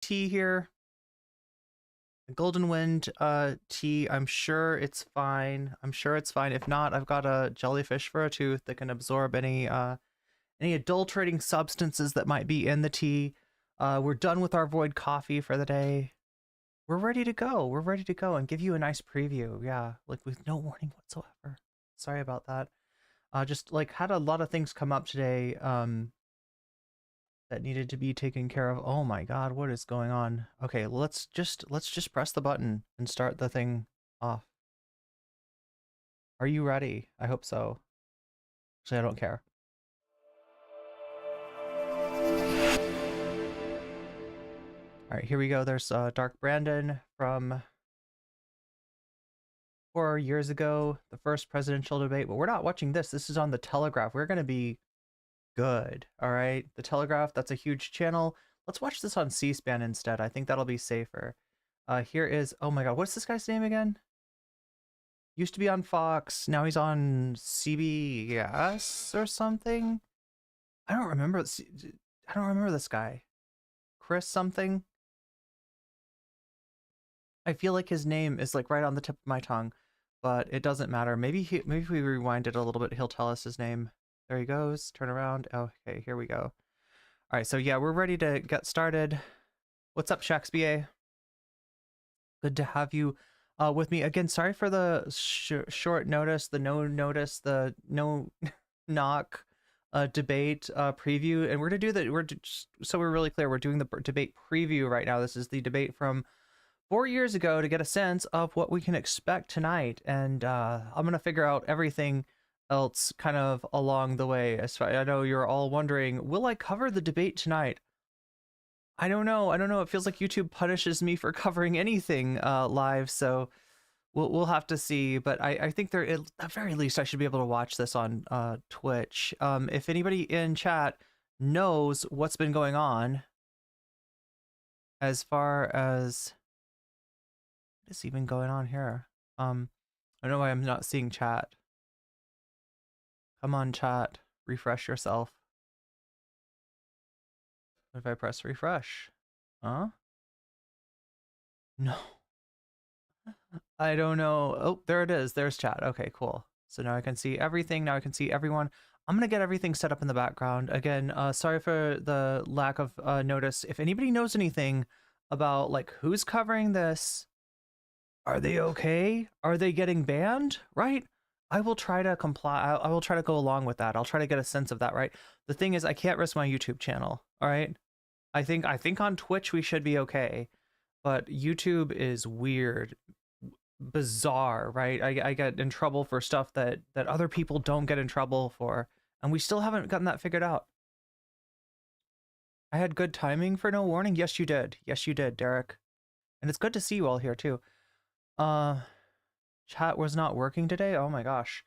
tea here. The Golden Wind tea. I'm sure it's fine. I'm sure it's fine. If not, I've got a jellyfish for a tooth that can absorb any adulterating substances that might be in the tea. We're done with our void coffee for the day. We're ready to go. We're ready to go and give you a nice preview. Yeah, like with no warning whatsoever. Sorry about that. Just like had a lot of things come up today that needed to be taken care of. Oh my god, what is going on? Okay, let's just press the button and start the thing off. Are you ready? I hope so. Actually, I don't care. All right, here we go. There's Dark Brandon from 4 years ago, the first presidential debate. But we're not watching this. This is on the Telegraph. We're going to be good. All right, the Telegraph, that's a huge channel. Let's watch this on C-SPAN instead. I think that'll be safer. Here is, oh my god, what's this guy's name again? Used to be on Fox, now he's on CBS or something. I don't remember this guy. Chris something. I feel like his name is like right on the tip of my tongue, but it doesn't matter. Maybe if we rewind it a little bit, he'll tell us his name. There he goes. Turn around. Oh, okay, here we go. All right, so yeah, we're ready to get started. What's up, Shaxby? Good to have you with me again. Sorry for the short notice, the no knock debate preview, and we're to do that. So we're really clear. We're doing the debate preview right now. This is the debate from 4 years ago to get a sense of what we can expect tonight, and I'm gonna figure out everything else kind of along the way. As far, I know you're all wondering, will I cover the debate tonight? I don't know. It feels like YouTube punishes me for covering anything live, so we'll have to see. But I think there, at the very least, I should be able to watch this on Twitch. If anybody in chat knows what's been going on, as far as what is even going on here, I don't know why I'm not seeing chat. Come on, chat. Refresh yourself. What if I press refresh? Huh? No. I don't know. Oh, there it is. There's chat. Okay, cool. So now I can see everything. Now I can see everyone. I'm going to get everything set up in the background. Again, sorry for the lack of notice. If anybody knows anything about like who's covering this, are they okay? Are they getting banned? Right? I will try to comply. I will try to go along with that. I'll try to get a sense of that, right? The thing is, I can't risk my YouTube channel, all right? I think on Twitch we should be okay, but YouTube is weird, bizarre, right? I get in trouble for stuff that other people don't get in trouble for, and we still haven't gotten that figured out. I had good timing for no warning. Yes, you did. Yes, you did, Derek. And it's good to see you all here too. Chat was not working today. Oh my gosh.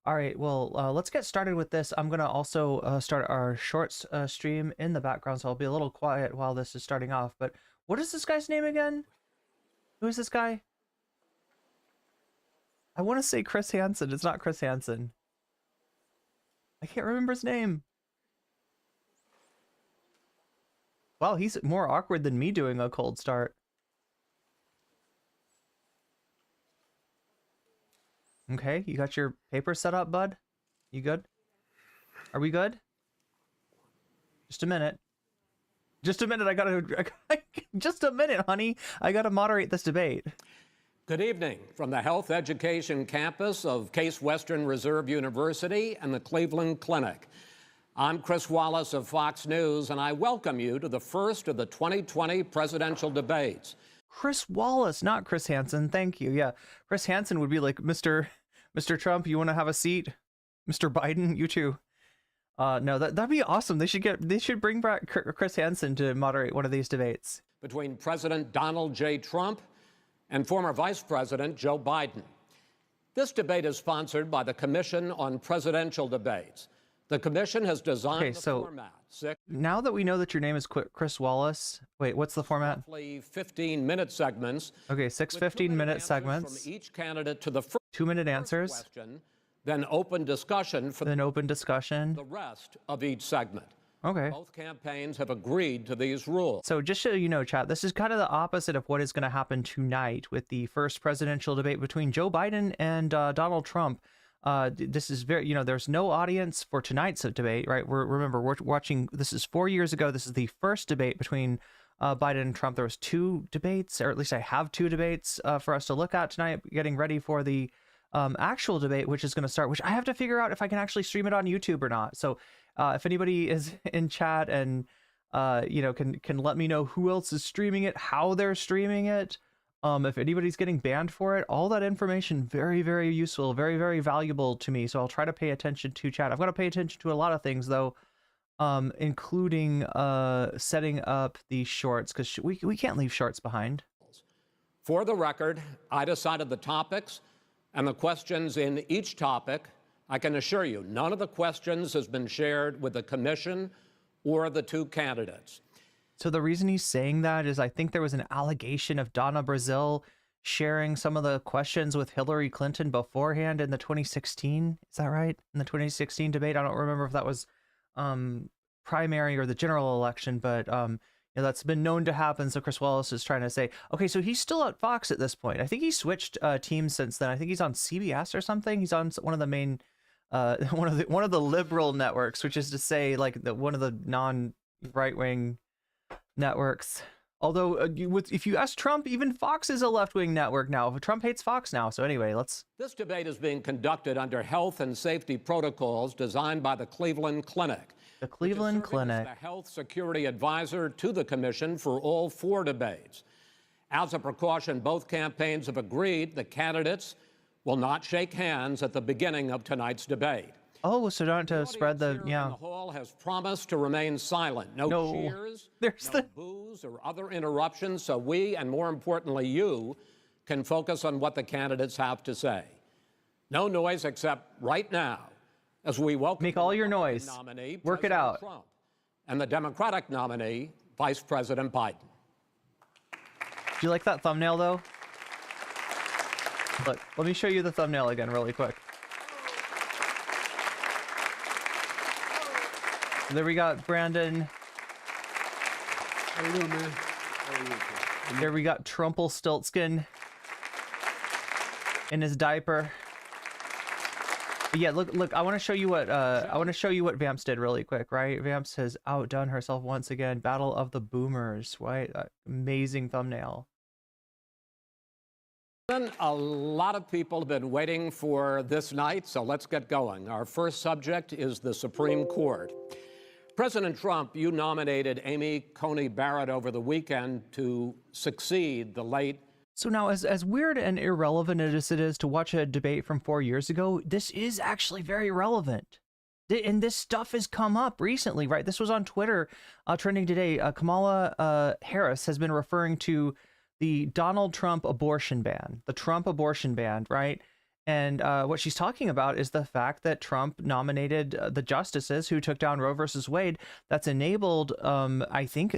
All right, well, let's get started with this. I'm gonna also start our shorts stream in the background, so I'll be a little quiet while this is starting off. But what is this guy's name again? Who is this guy? I want to say Chris Hansen. It's not Chris Hansen. I can't remember his name. Wow, he's more awkward than me doing a cold start. Okay, you got your paper set up, bud? You good? Are we good? Just a minute. Just a minute, just a minute, honey. I gotta moderate this debate. Good evening from the Health Education campus of Case Western Reserve University and the Cleveland Clinic. I'm Chris Wallace of Fox News, and I welcome you to the first of the 2020 presidential debates. Chris Wallace, not Chris Hansen. Thank you. Yeah, Chris Hansen would be like, Mr. Trump, you want to have a seat? Mr. Biden, you too. No, that'd be awesome. They should bring back Chris Hansen to moderate one of these debates. Between President Donald J. Trump and former Vice President Joe Biden. This debate is sponsored by the Commission on Presidential Debates. The commission has designed the format. Now that we know that your name is Chris Wallace, wait, what's the format? Roughly 15-minute segments. Okay, 6 15-minute segments. From each candidate to the first 2-minute answers. Question, then open discussion for the rest of each segment. Okay. Both campaigns have agreed to these rules. So just so you know, chat, this is kind of the opposite of what is going to happen tonight with the first presidential debate between Joe Biden and Donald Trump. This is very, there's no audience for tonight's debate, right? Remember, we're watching, this is 4 years ago. This is the first debate between Biden and Trump. There was 2 debates, or at least I have 2 debates for us to look at tonight, getting ready for the actual debate, which is going to start, which I have to figure out if I can actually stream it on YouTube or not. So if anybody is in chat and, can let me know who else is streaming it, how they're streaming it, if anybody's getting banned for it, all that information, very, very useful, very, very valuable to me. So I'll try to pay attention to chat. I've got to pay attention to a lot of things, though, including setting up the shorts, because we can't leave shorts behind. For the record, I decided the topics and the questions in each topic. I can assure you, none of the questions has been shared with the commission or the 2 candidates. So the reason he's saying that is I think there was an allegation of Donna Brazil sharing some of the questions with Hillary Clinton beforehand in the 2016. Is that right? In the 2016 debate? I don't remember if that was primary or the general election, but that's been known to happen. So Chris Wallace is trying to say, okay, so he's still at Fox at this point. I think he switched teams since then. I think he's on CBS or something. He's on one of the main one of the liberal networks, which is to say, like, one of the non-right-wing networks. Although if you ask Trump, even Fox is a left-wing network now. Trump hates Fox now. So anyway, This debate is being conducted under health and safety protocols designed by the Cleveland Clinic. The Cleveland which is serving Clinic. as the health security advisor to the commission for all 4 debates. As a precaution, both campaigns have agreed the candidates will not shake hands at the beginning of tonight's debate. Oh, so not to spread the, The hall has promised to remain silent. No cheers, no boos or other interruptions, so we, and more importantly you, can focus on what the candidates have to say. No noise except right now, as we welcome make all your noise. Nominee, Work President it out. Trump, and the Democratic nominee, Vice President Biden. Do you like that thumbnail, though? Look, let me show you the thumbnail again really quick. There we got Brandon. How you doing, man? How are you? There we got Trumpelstiltskin in his diaper. But yeah, look, I want to show you what Vamps did really quick, right? Vamps has outdone herself once again. Battle of the Boomers, right? Amazing thumbnail. A lot of people have been waiting for this night, so let's get going. Our first subject is the Supreme Court. President Trump, you nominated Amy Coney Barrett over the weekend to succeed the late. So now, as weird and irrelevant as it is to watch a debate from 4 years ago, this is actually very relevant. And this stuff has come up recently, right? This was on Twitter, trending today. Kamala Harris has been referring to the Donald Trump abortion ban, the Trump abortion ban, right? And what she's talking about is the fact that Trump nominated the justices who took down Roe versus Wade. That's enabled, I think,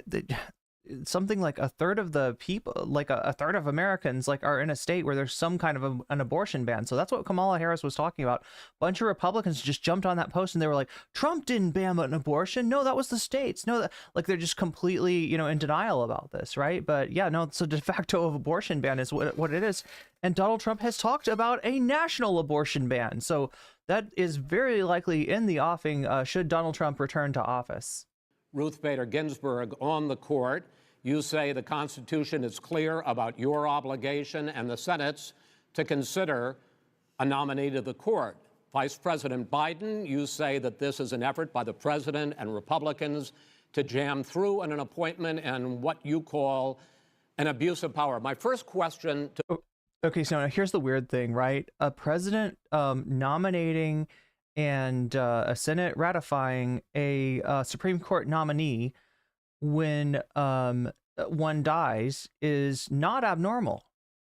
something like a third of the people, like a third of Americans, like, are in a state where there's some kind of an abortion ban. So that's what Kamala Harris was talking about. A bunch of Republicans just jumped on that post and they were like, Trump didn't ban an abortion. No, that was the states. No, like, they're just completely, in denial about this, right? But yeah, no, so de facto abortion ban is what it is. And Donald Trump has talked about a national abortion ban. So that is very likely in the offing should Donald Trump return to office. Ruth Bader Ginsburg on the court. You say the Constitution is clear about your obligation and the Senate's to consider a nominee to the court. Vice President Biden, you say that this is an effort by the president and Republicans to jam through an appointment and what you call an abuse of power. My first question to... Okay, so now here's the weird thing, right? A president nominating and a Senate ratifying a Supreme Court nominee when one dies is not abnormal.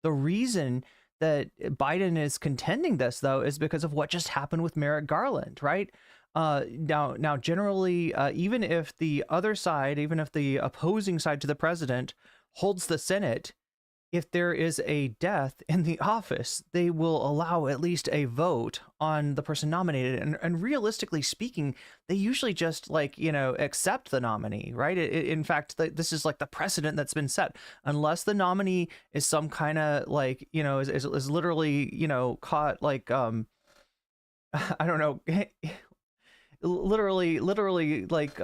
The reason that Biden is contending this, though, is because of what just happened with Merrick Garland, right? Now, generally, even if the other side, even if the opposing side to the president holds the Senate, if there is a death in the office, they will allow at least a vote on the person nominated. And realistically speaking, they usually just like, accept the nominee, right? In fact, this is like the precedent that's been set. Unless the nominee is some kind of like, is literally, caught like, I don't know, literally like,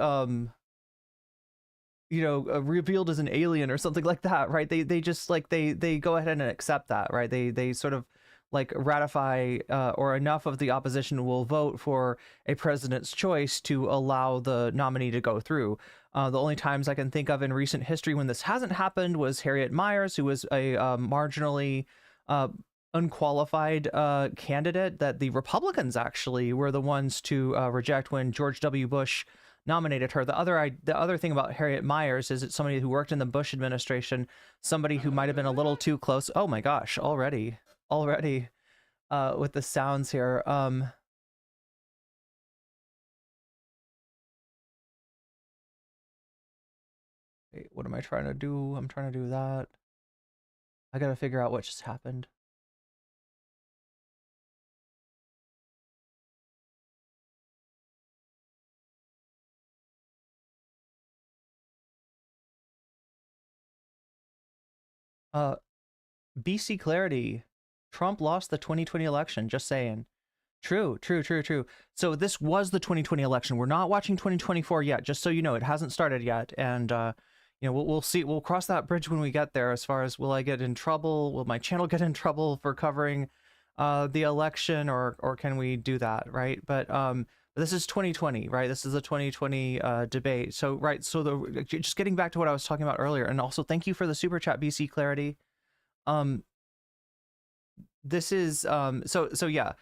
revealed as an alien or something like that, right? They just like they go ahead and accept that, right? They sort of like ratify, or enough of the opposition will vote for a president's choice to allow the nominee to go through. The only times I can think of in recent history when this hasn't happened was Harriet Miers, who was a marginally unqualified candidate that the Republicans actually were the ones to reject when George W. Bush nominated her. The other thing about Harriet Miers is it's somebody who worked in the Bush administration, somebody who might have been a little too close. Oh my gosh, already with the sounds here. Wait, what am I trying to do? I'm trying to do that. I gotta figure out what just happened. BC Clarity. Trump lost the 2020 election, just saying. True. So this was the 2020 election. We're not watching 2024 yet, just so you know. It hasn't started yet. And, we'll see. We'll cross that bridge when we get there as far as will I get in trouble? Will my channel get in trouble for covering the election, or can we do that, right? But this is 2020, right? This is the 2020 debate. So, right, so just getting back to what I was talking about earlier, and also thank you for the super chat, BC Clarity. This is yeah.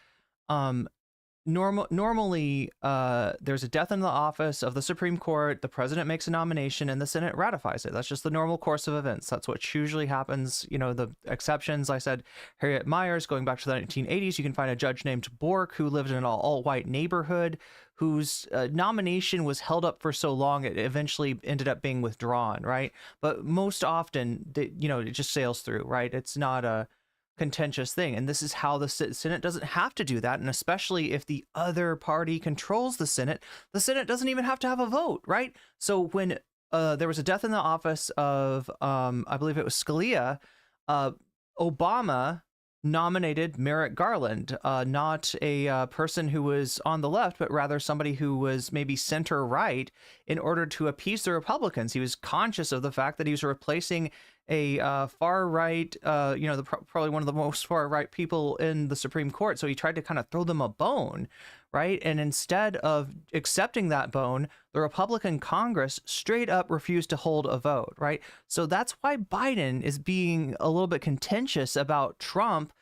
Normally, there's a death in the office of the Supreme Court, the president makes a nomination, and the Senate ratifies it. That's just the normal course of events. That's what usually happens. The exceptions, I said, Harriet Miers, going back to the 1980s, you can find a judge named Bork who lived in an all-white neighborhood, whose nomination was held up for so long it eventually ended up being withdrawn, right? But most often, it just sails through, right? It's not a contentious thing, and this is how the Senate doesn't have to do that. And especially if the other party controls the Senate doesn't even have to have a vote, right? So when there was a death in the office of I believe it was Scalia, Obama nominated Merrick Garland, not a person who was on the left, but rather somebody who was maybe center right, in order to appease the Republicans. He was conscious of the fact that he was replacing a far right, probably one of the most far right people in the Supreme Court. So he tried to kind of throw them a bone, right? And instead of accepting that bone, the Republican Congress straight up refused to hold a vote, right? So that's why Biden is being a little bit contentious about Trump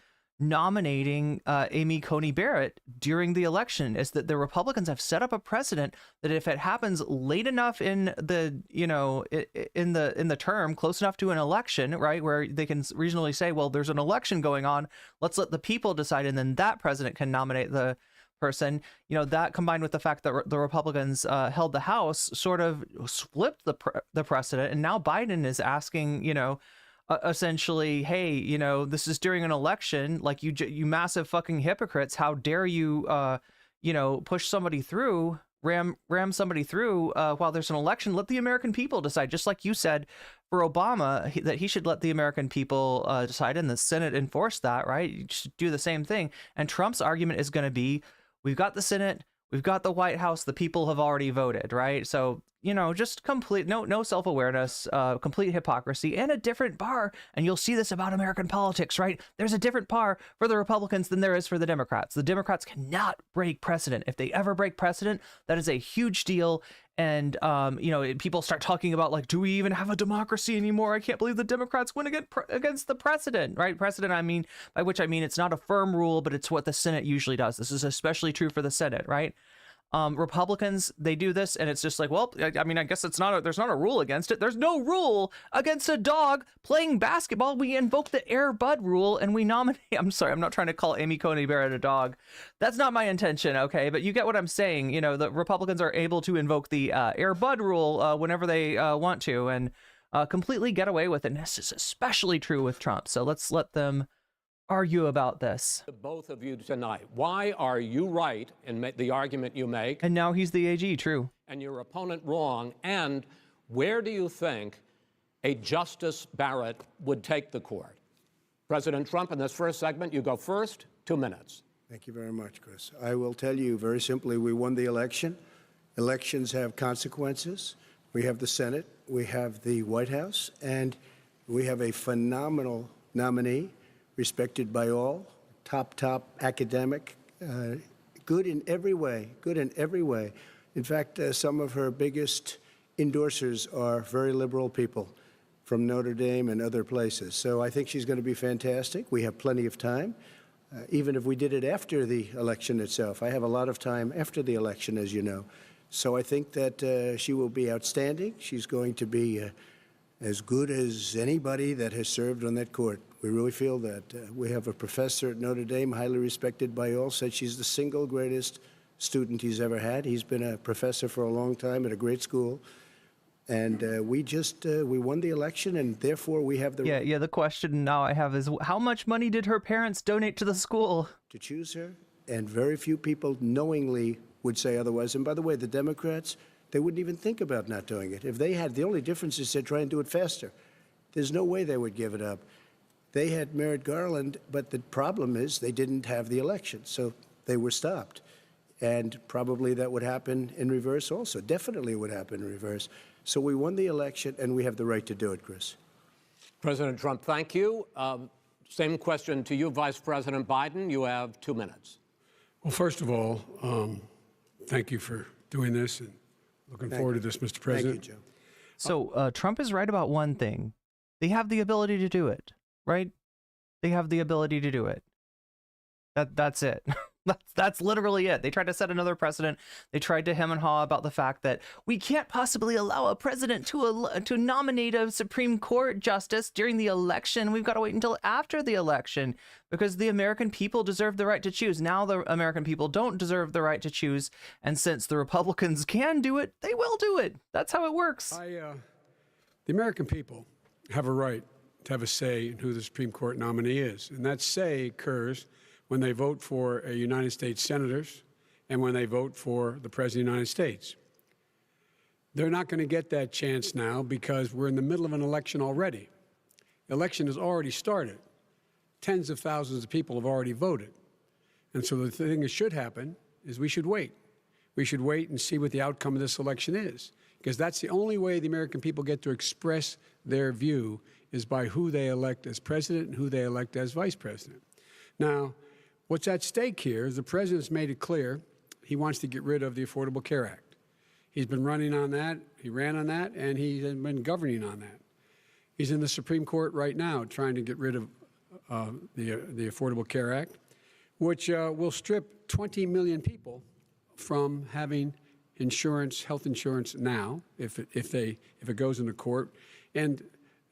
nominating Amy Coney Barrett during the election, is that the Republicans have set up a precedent that if it happens late enough in the in the term, close enough to an election, right, where they can reasonably say, well, there's an election going on, let's let the people decide, and then that president can nominate the person. That combined with the fact that the Republicans held the House sort of flipped the precedent, and now Biden is asking, essentially, hey, this is during an election, like you massive fucking hypocrites, how dare you push somebody through, ram somebody through while there's an election. Let the American people decide, just like you said for Obama, that he should let the American people decide, and the Senate enforce that, right? You should do the same thing. And Trump's argument is going to be, we've got the Senate, we've got the White House, the people have already voted, right? So just complete no self-awareness, complete hypocrisy, and a different bar. And you'll see this about American politics, right? There's a different bar for the Republicans than there is for the Democrats. The Democrats cannot break precedent. If they ever break precedent, that is a huge deal. And people start talking about, like, do we even have a democracy anymore? I can't believe the Democrats went against the precedent, right? Precedent, by which I mean it's not a firm rule, but it's what the Senate usually does. This is especially true for the Senate, right? Republicans, they do this, and it's just like, well, I guess there's not a rule against it. There's no rule against a dog playing basketball. We invoke the Air Bud rule, and we nominate. I'm sorry, I'm not trying to call Amy Coney Barrett a dog. That's not my intention, okay? But you get what I'm saying. The Republicans are able to invoke the Air Bud rule whenever they want to, and completely get away with it. And this is especially true with Trump. So let's let them argue about this. To both of you tonight, why are you right in the argument you make? And now he's the AG, true. And your opponent wrong? And where do you think a Justice Barrett would take the court? President Trump, in this first segment, you go first, 2 minutes. Thank you very much, Chris. I will tell you very simply, we won the election. Elections have consequences. We have the Senate, we have the White House, and we have a phenomenal nominee, respected by all, top academic, good in every way, good in every way. In fact, some of her biggest endorsers are very liberal people from Notre Dame and other places. So I think she's going to be fantastic. We have plenty of time, even if we did it after the election itself. I have a lot of time after the election, as you know. So I think that she will be outstanding. She's going to be as good as anybody that has served on that court. We really feel that. We have a professor at Notre Dame, highly respected by all, said she's the single greatest student he's ever had. He's been a professor for a long time at a great school. And we won the election, and therefore we have the Yeah, the question now I have is, how much money did her parents donate to the school? To choose her, and very few people knowingly would say otherwise. And by the way, the Democrats, they wouldn't even think about not doing it. If they had, the only difference is they'd try and do it faster. There's no way they would give it up. They had Merrick Garland, but the problem is they didn't have the election, so they were stopped. And probably that would happen in reverse also. Definitely would happen in reverse. So we won the election, and we have the right to do it, Chris. President Trump, thank you. Same question to you, Vice President Biden. You have 2 minutes. Well, first of all, thank you for doing this, and looking forward to this, Mr. President. Thank you, Joe. So Trump is right about one thing. They have the ability to do it, right? They have the ability to do it. That's it. That's literally it. They tried to set another precedent. They tried to hem and haw about the fact that we can't possibly allow a president to nominate a Supreme Court justice during the election. We've got to wait until after the election because the American people deserve the right to choose. Now the American people don't deserve the right to choose, and since the Republicans can do it, they will do it. That's how it works. The American people have a right to have a say in who the Supreme Court nominee is, and that say occurs when they vote for United States senators and when they vote for the President of the United States. They're not going to get that chance now because we're in the middle of an election already. The election has already started. Tens of thousands of people have already voted. And so the thing that should happen is we should wait. We should wait and see what the outcome of this election is, because that's the only way the American people get to express their view is by who they elect as president and who they elect as vice president. Now, what's at stake here is the president's made it clear he wants to get rid of the Affordable Care Act. He's been running on that, he ran on that, and he's been governing on that. He's in the Supreme Court right now trying to get rid of the Affordable Care Act, which will strip 20 million people from having insurance, health insurance now, if it goes into court. And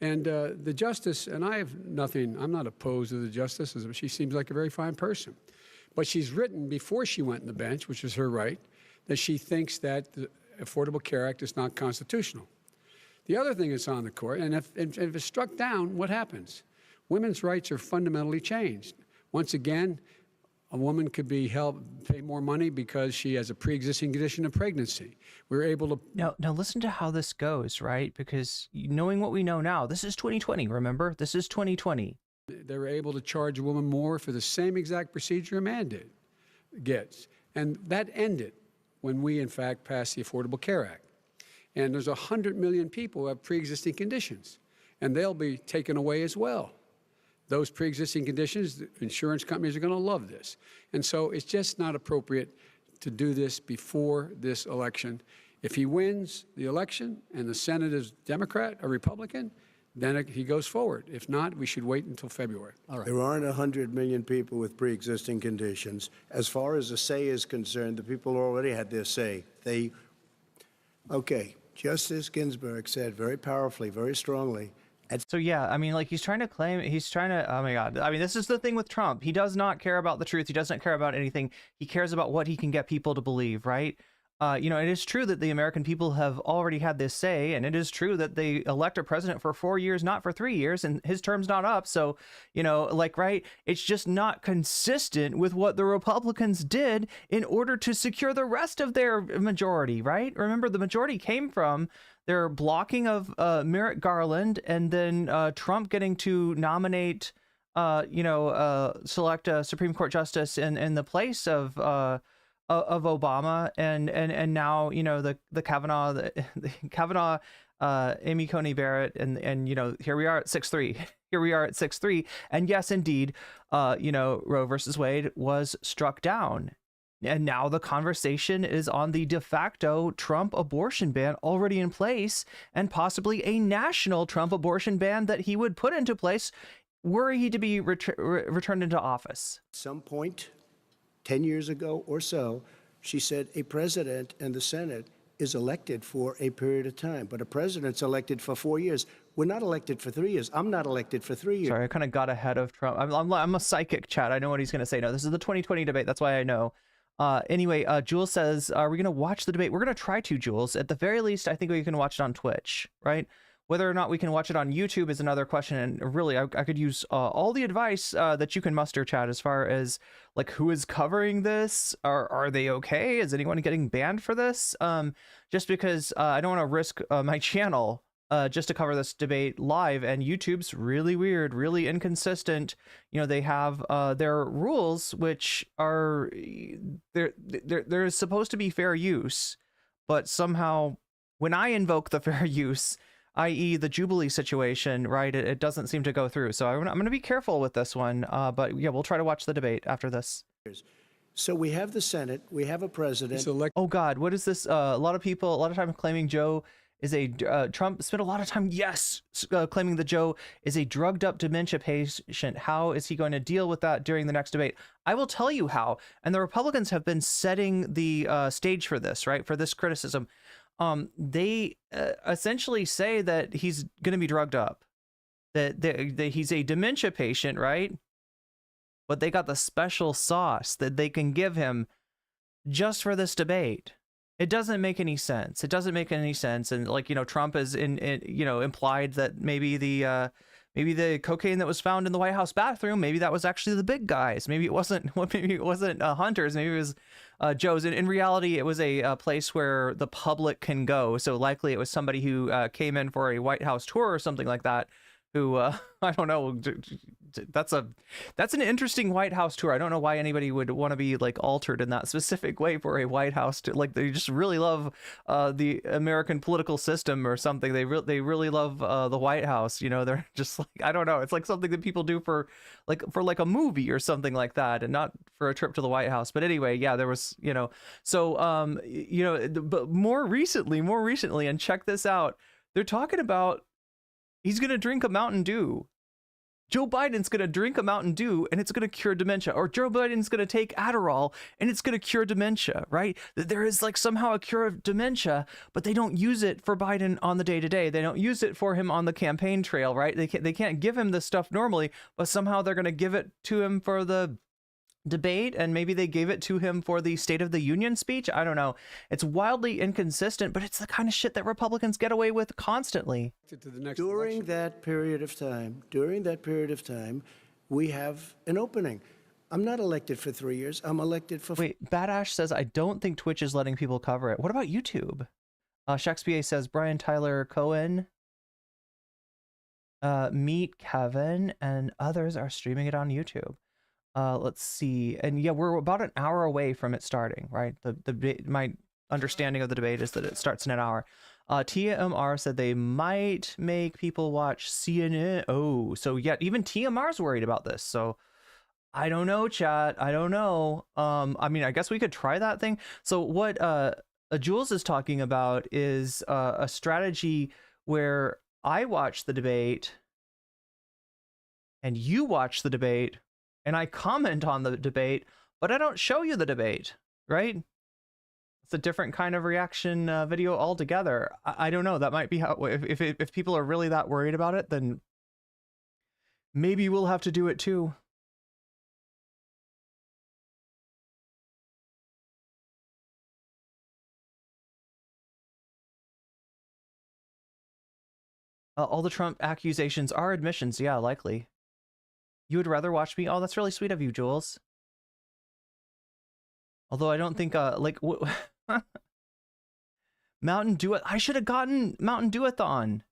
the justice, and I have nothing, I'm not opposed to the justice. She seems like a very fine person. But she's written before she went on the bench, which is her right, that she thinks that the Affordable Care Act is not constitutional. The other thing that's on the court, and if it's struck down, what happens? Women's rights are fundamentally changed. Once again, a woman could be pay more money because she has a pre-existing condition of pregnancy. We're able to... Now listen to how this goes, right? Because knowing what we know now, this is 2020, remember? This is 2020. They were able to charge a woman more for the same exact procedure a man gets. And that ended when we, in fact, passed the Affordable Care Act. And there's 100 million people who have pre-existing conditions, and they'll be taken away as well. Those pre-existing conditions, the insurance companies are going to love this. And so it's just not appropriate to do this before this election. If he wins the election and the Senate is Democrat or Republican, then he goes forward. If not, we should wait until February. All right. There aren't 100 million people with pre-existing conditions. As far as the say is concerned, the people already had their say. Okay, Justice Ginsburg said very powerfully, very strongly. So yeah, I mean, like he's trying to, oh my God. I mean, this is the thing with Trump. He does not care about the truth. He doesn't care about anything. He cares about what he can get people to believe, right? You know, it is true that the American people have already had this say, and it is true that they elect a president for 4 years, not for 3 years, and his term's not up. So, you know, like, right, it's just not consistent with what the Republicans did in order to secure the rest of their majority, right? Remember, the majority came from their blocking of Merrick Garland, and then Trump getting to nominate, select a Supreme Court justice in the place of Obama, and now, you know, the Kavanaugh, the Kavanaugh, Amy Coney Barrett, and you know, here we are at 6-3. Here we are at 6-3, and yes, indeed, Roe versus Wade was struck down. And now the conversation is on the de facto Trump abortion ban already in place, and possibly a national Trump abortion ban that he would put into place were he to be returned into office. At some point, 10 years ago or so, she said a president and the Senate is elected for a period of time, but a president's elected for 4 years. We're not elected for 3 years. I'm not elected for 3 years. Sorry, I kind of got ahead of Trump. I'm a psychic, Chad. I know what he's going to say. No, this is the 2020 debate. That's why I know. Anyway, Jules says, are we going to watch the debate? We're going to try to, Jules. At the very least, I think we can watch it on Twitch, right? Whether or not we can watch it on YouTube is another question. And really, I could use all the advice that you can muster, Chad, as far as like who is covering this. Are they okay? Is anyone getting banned for this? Just because I don't want to risk my channel just to cover this debate live, and YouTube's really weird, really inconsistent. You know, they have their rules, which are they're supposed to be fair use, but somehow when I invoke the fair use, i.e. the Jubilee situation, right, it doesn't seem to go through. So I'm going to be careful with this one, but yeah, we'll try to watch the debate after this. So we have the Senate, we have a president. Oh God, what is this? A lot of time claiming Joe is a Trump spent a lot of time, claiming that Joe is a drugged up dementia patient. How is he going to deal with that during the next debate? I will tell you how. And the Republicans have been setting the stage for this, right? For this criticism. They essentially say that he's going to be drugged up, that he's a dementia patient, right? But they got the special sauce that they can give him just for this debate. It doesn't make any sense. It doesn't make any sense. And like, you know, Trump is implied that maybe the cocaine that was found in the White House bathroom, maybe that was actually the big guys. Maybe it wasn't Hunter's. Maybe it was Joe's. In reality, it was a place where the public can go. So likely it was somebody who came in for a White House tour or something like that. Who I don't know. That's an interesting White House tour. I don't know why anybody would want to be like altered in that specific way for a White House tour. Like they just really love the American political system or something. They really love the White House. You know, they're just like, I don't know. It's like something that people do for a movie or something like that, and not for a trip to the White House. But anyway, yeah, there was, you know, so but more recently, and check this out. They're talking about he's going to drink a Mountain Dew. Joe Biden's going to drink a Mountain Dew and it's going to cure dementia. Or Joe Biden's going to take Adderall and it's going to cure dementia, right? There is like somehow a cure of dementia, but they don't use it for Biden on the day-to-day. They don't use it for him on the campaign trail, right? They can't give him this stuff normally, but somehow they're going to give it to him for the debate, and maybe they gave it to him for the State of the Union speech. I don't know. It's wildly inconsistent, but it's the kind of shit that Republicans get away with constantly. During that period of time, we have an opening. I'm not elected for 3 years. I'm elected for... Wait, Badash says, I don't think Twitch is letting people cover it. What about YouTube? Shakespeare says, Brian Tyler Cohen, Meet Kevin, and others are streaming it on YouTube. Let's see. And yeah, we're about an hour away from it starting, right? My understanding of the debate is that it starts in an hour. TMR said they might make people watch CNN. Oh, so yeah, even TMR's worried about this. So I don't know, chat. I don't know. I mean, I guess we could try that thing. So what Jules is talking about is a strategy where I watch the debate and you watch the debate and I comment on the debate, but I don't show you the debate, right? It's a different kind of reaction video altogether. I don't know. That might be how, if people are really that worried about it, then maybe we'll have to do it too. All the Trump accusations are admissions. Yeah, likely. You would rather watch me? Oh, that's really sweet of you, Jules. Although I don't think, like, Mountain Dew. I should have gotten Mountain Dew-a-thon.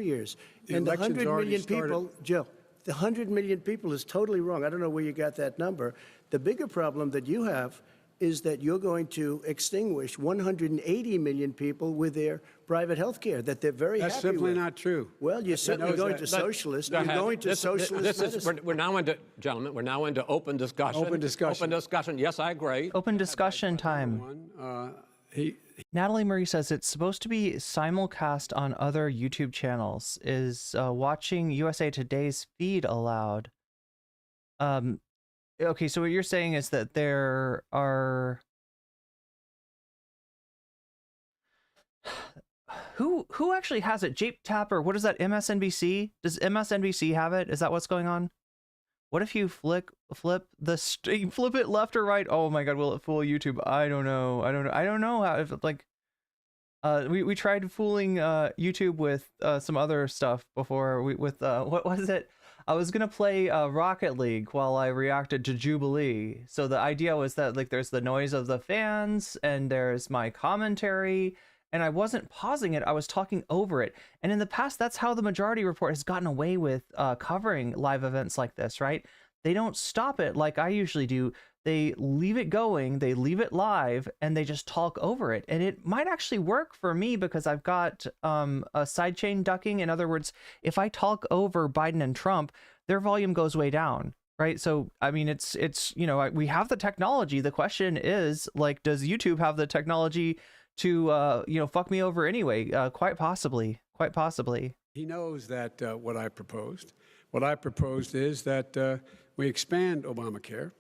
Years. The And the election's 100 already million started. people, Joe, the 100 million people is totally wrong. I don't know where you got that number. The bigger problem that you have is that you're going to extinguish 180 million people with their private health care that they're very That's happy simply with. not true. Well, you're certainly going to Let- socialist. go You're ahead. going to socialist medicine. We're now into, gentlemen, we're now into open discussion. Open discussion. Open discussion. Yes, I agree. Open discussion time. One, he Natalie Marie says it's supposed to be simulcast on other YouTube channels. Is watching USA Today's feed allowed? Okay, so what you're saying is that there are who actually has it? Jape Tapper. What is that? MSNBC? Does MSNBC have it? Is that what's going on? What if you flip it left or right? Oh my God, will it fool YouTube? I don't know. I don't know how, if like we tried fooling YouTube with some other stuff before. What was it? I was gonna play Rocket League while I reacted to Jubilee. So the idea was that like there's the noise of the fans and there's my commentary, and I wasn't pausing it, I was talking over it. And in the past, that's how the Majority Report has gotten away with covering live events like this, right? They don't stop it like I usually do. They leave it going, they leave it live, and they just talk over it. And it might actually work for me because I've got a sidechain ducking. In other words, if I talk over Biden and Trump, their volume goes way down, right? So, I mean, it's you know, we have the technology. The question is, like, does YouTube have the technology to, you know, fuck me over anyway? Quite possibly. Quite possibly. He knows that what I proposed. What I proposed is that we expand Obamacare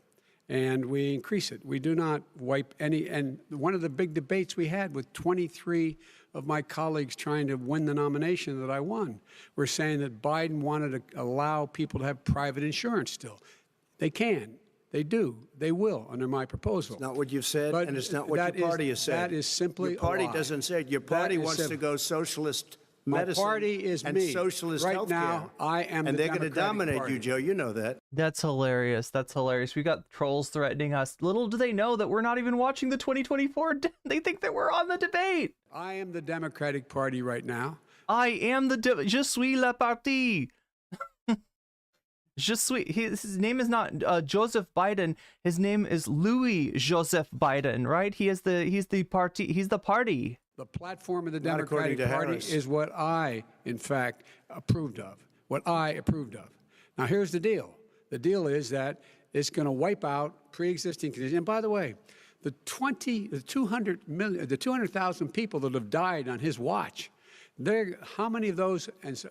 and we increase it. We do not wipe any. And one of the big debates we had with 23 of my colleagues trying to win the nomination that I won were saying that Biden wanted to allow people to have private insurance still. They can. They do. They will under my proposal. It's not what you've said, But and it's not what that your is- party has said. that is simply Your party a lie. doesn't say it. Your That party is wants to simple. go socialist My medicine party is and me. socialist Right healthcare. now, I am and the they're going to Democratic dominate Party. you, Joe. You know that. That's hilarious. That's hilarious. We got trolls threatening us. Little do they know that we're not even watching the 2024. They think that we're on the debate. I am the Democratic Party right now. I am the Je suis la partie. Je suis. His name is not Joseph Biden. His name is Louis Joseph Biden, right? He's the party. He's the party. The platform of the Not according Democratic to Party Harris. is what I, in fact, approved of. What I approved of. Now, here's the deal. The deal is that it's going to wipe out pre-existing conditions. And by the way, the 200,000 people that have died on his watch, how many of those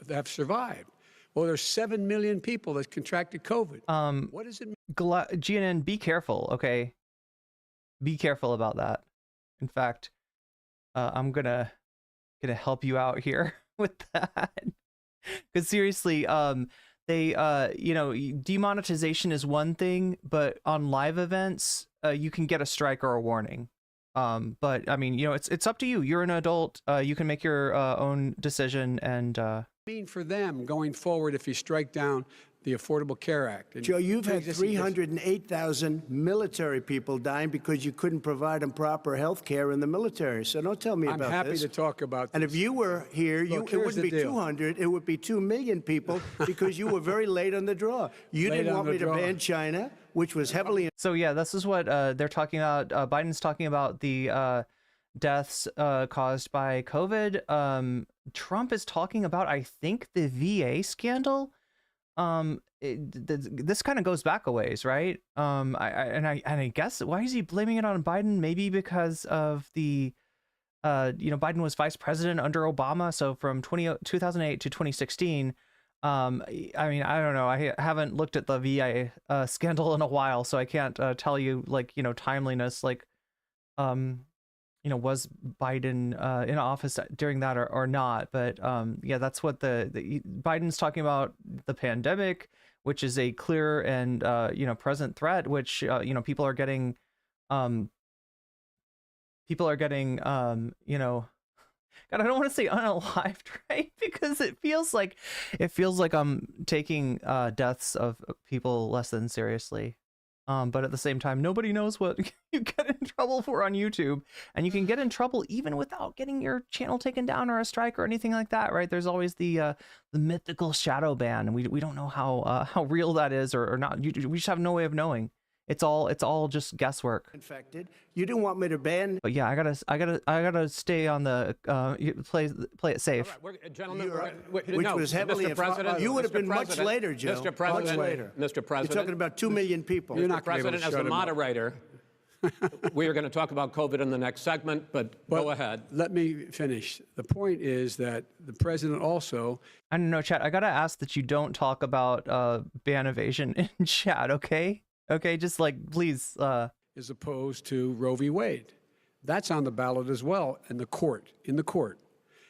have survived? Well, there's 7 million people that contracted COVID. What does it mean? GNN, be careful, okay? Be careful about that. In fact, I'm gonna help you out here with that. Because seriously, they you know, demonetization is one thing, but on live events, you can get a strike or a warning. But I mean, you know, it's up to you. You're an adult. You can make your own decision, and Mean for them going forward if you strike down the Affordable Care Act? And Joe, you've had pre-existing conditions. 308,000 military people dying because you couldn't provide them proper health care in the military. So don't tell me I'm about happy this. to talk about And this. if you were here, Look, it here's wouldn't the be deal. 200, it would be 2 million people because you were very late on the draw. You Late didn't on want the me to draw. ban China, which was heavily so yeah, this is what they're talking about. Biden's talking about the deaths caused by COVID. Trump is talking about, I think, the VA scandal. This kind of goes back a ways, right? I guess, why is he blaming it on Biden? Maybe because of the you know, Biden was vice president under Obama, so from 2008 to 2016. I mean, I don't know. I haven't looked at the VA scandal in a while, so I can't tell you, like, you know, timeliness, like, you know, was Biden in office during that or not? But yeah, that's what Biden's talking about, the pandemic, which is a clear and you know, present threat, which you know, people are getting people are getting, you know, God, I don't want to say unalived, right? Because it feels like I'm taking deaths of people less than seriously. But at the same time, nobody knows what you get in trouble for on YouTube, and you can get in trouble even without getting your channel taken down or a strike or anything like that, right? There's always the mythical shadow ban, and we don't know how real that is or not. We just have no way of knowing. It's all just guesswork. Infected. You didn't want me to ban. But yeah, I gotta stay on the play it safe. All right, gentlemen, Which no, was heavily. Mr. President, You would have Mr. been much President, later, Joe. Mr. President, much later. Mr. President, You're talking about 2 million people. You're Mr. not gonna be able to President, as shut the him up. moderator, we are going to talk about COVID in the next segment, but go ahead. Let me finish. The point is that the president also I don't know, chat. I gotta ask that you don't talk about ban evasion in chat, okay? Okay, just like please. is opposed to Roe v. Wade. That's on the ballot as well in the court.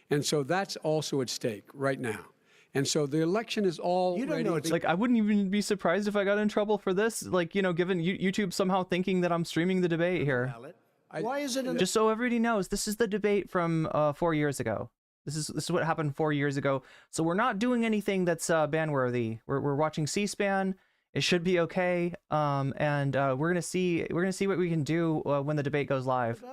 And so that's also at stake right now. And so the election is all. You don't know it's Like, I wouldn't even be surprised if I got in trouble for this. Like, you know, given YouTube somehow thinking that I'm streaming the debate here. Why is it? Just so everybody knows, this is the debate from 4 years ago. This is what happened 4 years ago. So we're not doing anything that's ban-worthy. We're watching C-SPAN. It should be okay. And we're gonna see what we can do when the debate goes live.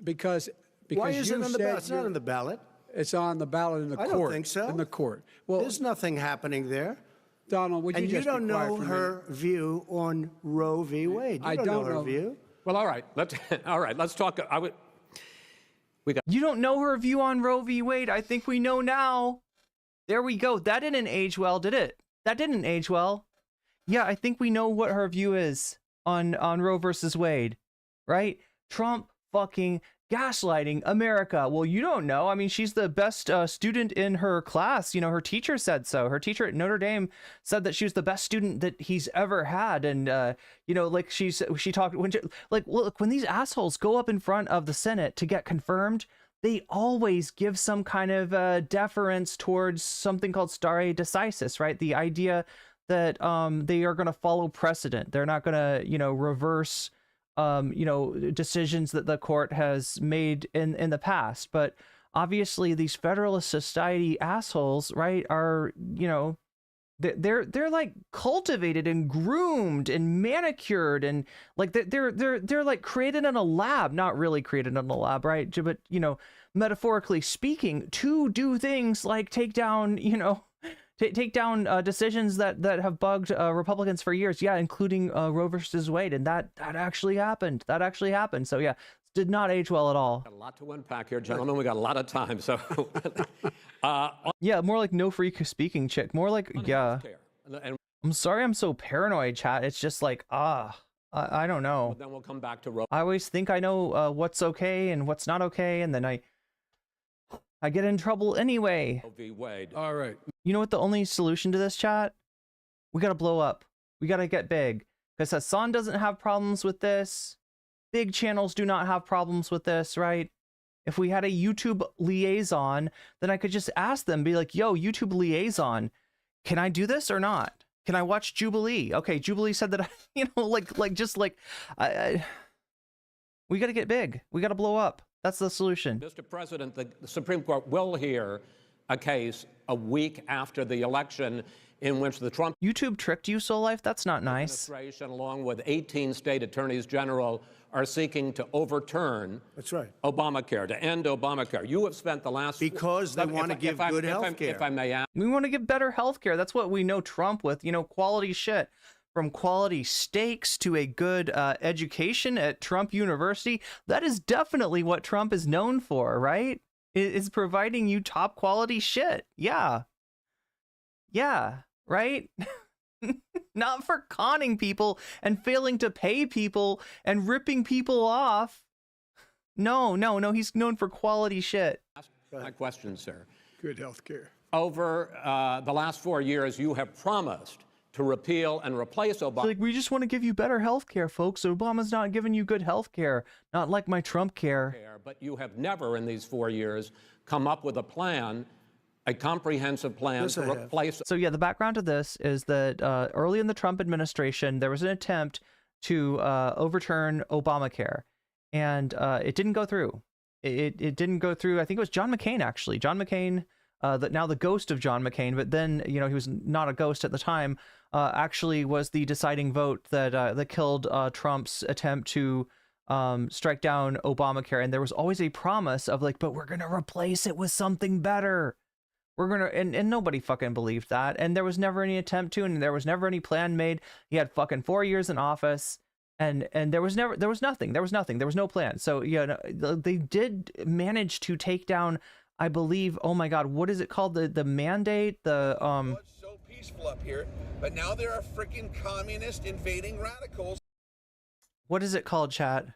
because Why is it you on the said ballot? It's not on the ballot. It's on the ballot in the I court. don't think so. In the court. Well, There's nothing happening there. Donald, would you And you just be don't quiet know for a her minute? view on Roe v. Wade. You I don't don't know her know. view. Well, all right. Let's talk. You don't know her view on Roe v. Wade. I think we know now. There we go. That didn't age well, did it? That didn't age well. Yeah, I think we know what her view is on Roe versus Wade, right? Trump fucking gaslighting America. Well, you don't know. I mean, she's the best student in her class. You know, her teacher said so. Her teacher at Notre Dame said that she was the best student that he's ever had. And, you know, like she talked look, when these assholes go up in front of the Senate to get confirmed, they always give some kind of deference towards something called stare decisis, right? The idea that they are going to follow precedent. They're not going to, you know, reverse, you know, decisions that the court has made in the past. But obviously these Federalist Society assholes, right, are, you know, they're like cultivated and groomed and manicured, and like they're like created in a lab, not really created in a lab, right? But, you know, metaphorically speaking, to do things like take down, you know, take down decisions that have bugged Republicans for years. Yeah, including Roe versus Wade, and that actually happened. That actually happened. So yeah, did not age well at all. Got a lot to unpack here, gentlemen. We got a lot of time, so. Yeah, more like no free speaking chick. More like yeah. And I'm sorry, I'm so paranoid, chat. It's just like I don't know. then we'll come back to Roe. I always think I know what's okay and what's not okay, and then I get in trouble anyway. v. Wade. All right. You know what the only solution to this, chat? We gotta blow up. We gotta get big. Because Hassan doesn't have problems with this. Big channels do not have problems with this, right? If we had a YouTube liaison, then I could just ask them, be like, yo, YouTube liaison, can I do this or not? Can I watch Jubilee? Okay, Jubilee said that, you know, we gotta get big. We gotta blow up. That's the solution. Mr. President, the Supreme Court will hear a case a week after the election in which the Trump YouTube tricked you, Soul Life? That's not nice. administration, along with 18 state attorneys general, are seeking to overturn That's right. Obamacare, to end Obamacare. You have spent the last... Because they want to give good health care. If I may ask, We want to get better healthcare. That's what we know Trump with, you know, quality shit. From quality steaks to a good education at Trump University. That is definitely what Trump is known for, right? Is providing you top quality shit. Yeah. Yeah, right? Not for conning people and failing to pay people and ripping people off. No, he's known for quality shit. my question, sir. Good health care. Over the last 4 years, you have promised to repeal and replace Obama. Like, we just want to give you better healthcare, folks. Obama's not giving you good healthcare. Not like my Trump care. But you have never in these 4 years come up with a plan, a comprehensive plan Yes, to I have. replace. So yeah, the background to this is that early in the Trump administration, there was an attempt to overturn Obamacare. and it didn't go through. It didn't go through. I think it was John McCain, actually. John McCain, now the ghost of John McCain, but then, you know, he was not a ghost at the time, actually was the deciding vote that killed Trump's attempt to strike down Obamacare. And there was always a promise of like, but we're going to replace it with something better. We're going to, and nobody fucking believed that. And there was never any attempt to, and there was never any plan made. He had fucking 4 years in office, and there was nothing. There was no plan. So, yeah, they did manage to take down, I believe, oh my God, what is it called? The mandate, It's so peaceful up here, but now there are freaking communist invading radicals. What is it called, chat?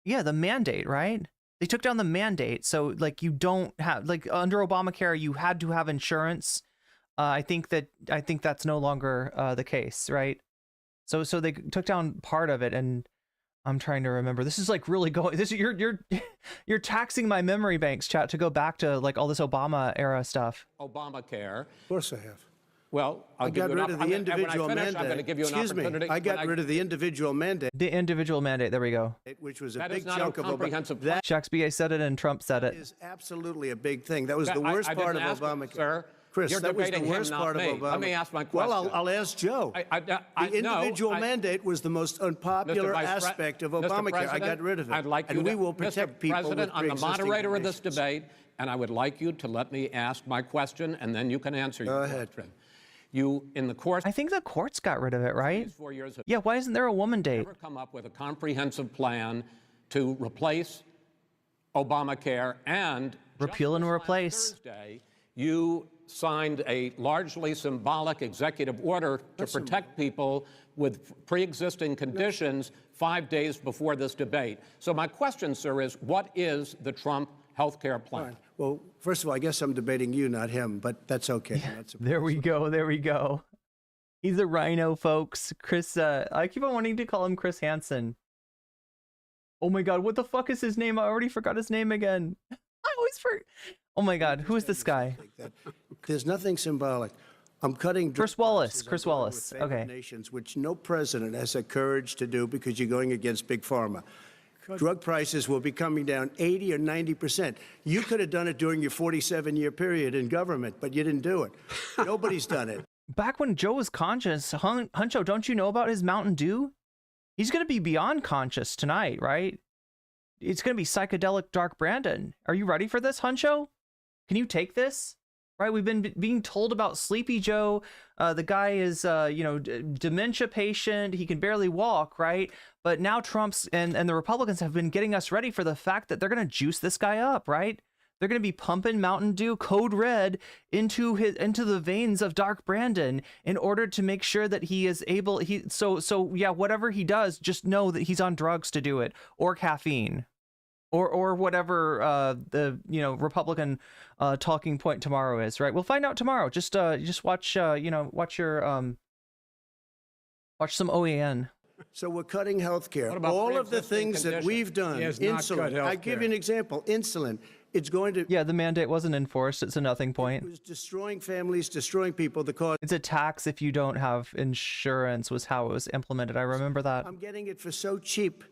Yeah, the mandate, right? They took down the mandate. So like you don't have, like under Obamacare, you had to have insurance. I think that's no longer the case, right? So they took down part of it, and I'm trying to remember. This is like really going, this you're taxing my memory banks, chat, to go back to like all this Obama era stuff. Obamacare. Of course I have. Well, I got rid of the individual mandate. I'm going to give you an opportunity. I got rid of the individual mandate. The individual mandate. There we go. Which was a That big is not chunk a of comprehensive that Shaxby said it and Trump said it. is absolutely a big thing. That was the worst I part of didn't ask Obamacare. Sir, Chris, you're that was the debating him, worst not part of me. Obama. Let me ask my question. Well, I'll ask Joe. The individual mandate was the most unpopular aspect of Obamacare. I got rid of it. I'd like you and we to, will protect Mr. people President, with I'm the pre-existing moderator of this conditions. debate, and I would like you to let me ask my question, and then you can answer your question. You, in the course I think the courts got rid of it, right? of 4 years, Yeah, why isn't there a woman date? never come up with a comprehensive plan to replace Obamacare, and Repeal and just this last replace. Thursday, you signed a largely symbolic executive order to protect people with pre-existing conditions 5 days before this debate. So my question, sir, is what is the Trump health care plan? Fine. Well, first of all, I guess I'm debating you, not him, but that's okay. That's There we go. There we go. He's a rhino, folks. Chris, I keep on wanting to call him Chris Hansen. Oh my God, what the fuck is his name? I already forgot his name again. I always forget. Oh my God, who is this guy? There's nothing symbolic. I'm cutting Chris Wallace. Chris Wallace. with favored Okay. nations, which no president has the courage to do because you're going against big pharma. Drug prices will be coming down 80 or 90%. You could have done it during your 47-year period in government, but you didn't do it. Nobody's done it. Back when Joe was conscious, Huncho, don't you know about his Mountain Dew? He's going to be beyond conscious tonight, right? It's going to be psychedelic Dark Brandon. Are you ready for this, Huncho? Can you take this? Right, we've been being told about Sleepy Joe. The guy is, dementia patient. He can barely walk, right? But now Trump's and the Republicans have been getting us ready for the fact that they're going to juice this guy up, right? They're going to be pumping Mountain Dew Code Red into the veins of Dark Brandon in order to make sure that he is able. So yeah, whatever he does, just know that he's on drugs to do it, or caffeine. Or whatever the Republican talking point tomorrow is, right? We'll find out tomorrow. Just watch watch some OAN. So we're cutting health care. What about All of the pre-existing things that conditions? we've done, He has not cut insulin. health I give care. you an example. Insulin. It's going to. Yeah, the mandate wasn't enforced. It's a nothing It point. was destroying families, destroying people. The cost. It's a tax if you don't have insurance was how it was implemented. I remember that. I'm getting it for so cheap.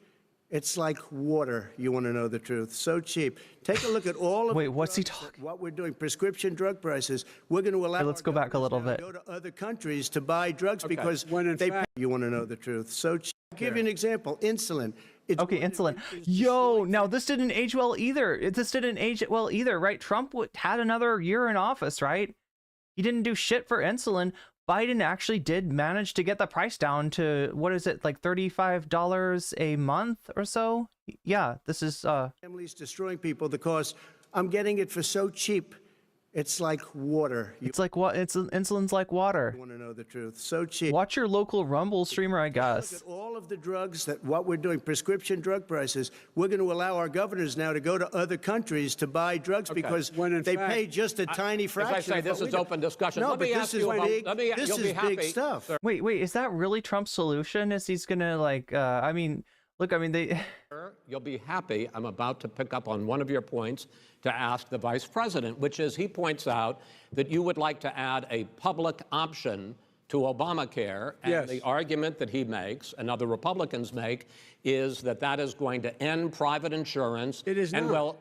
It's like water. You want to know the truth? So cheap. Take a look at all of. Wait, the what's he drugs that- talking? What we're doing? Prescription drug prices. We're going to allow. Hey, let's our go back a little governors now bit. to Go to other countries to buy drugs because When in they. fact- You want to know the truth? So cheap. I'll give you an example. Insulin. It's Okay, going to- insulin. it's Yo, destroying now this didn't age well either. This didn't age well either, right? Trump had another year in office, right? He didn't do shit for insulin. Biden actually did manage to get the price down to, what is it, like $35 a month or so? Yeah, this is families, destroying people. The cost. I'm getting it for so cheap. It's like water. You it's like what insulin's like water. want to know the truth? So cheap. Watch your local Rumble streamer, I Look guess. at all of the drugs that what we're doing, prescription drug prices. We're going to allow our governors now to go to other countries to buy drugs because When in they fact- pay just a tiny fraction. As I say, of this what is we do. open discussion. No, Let but me this ask is you about. big. You'll This be is happy. big stuff. Wait, is that really Trump's solution? Is he's gonna like I mean, look, I mean they You'll be happy. I'm about to pick up on one of your points to ask the vice president, which is he points out that you would like to add a public option to Obamacare, and Yes. the argument that he makes and other Republicans make is that that is going to end private insurance. It is and not. well,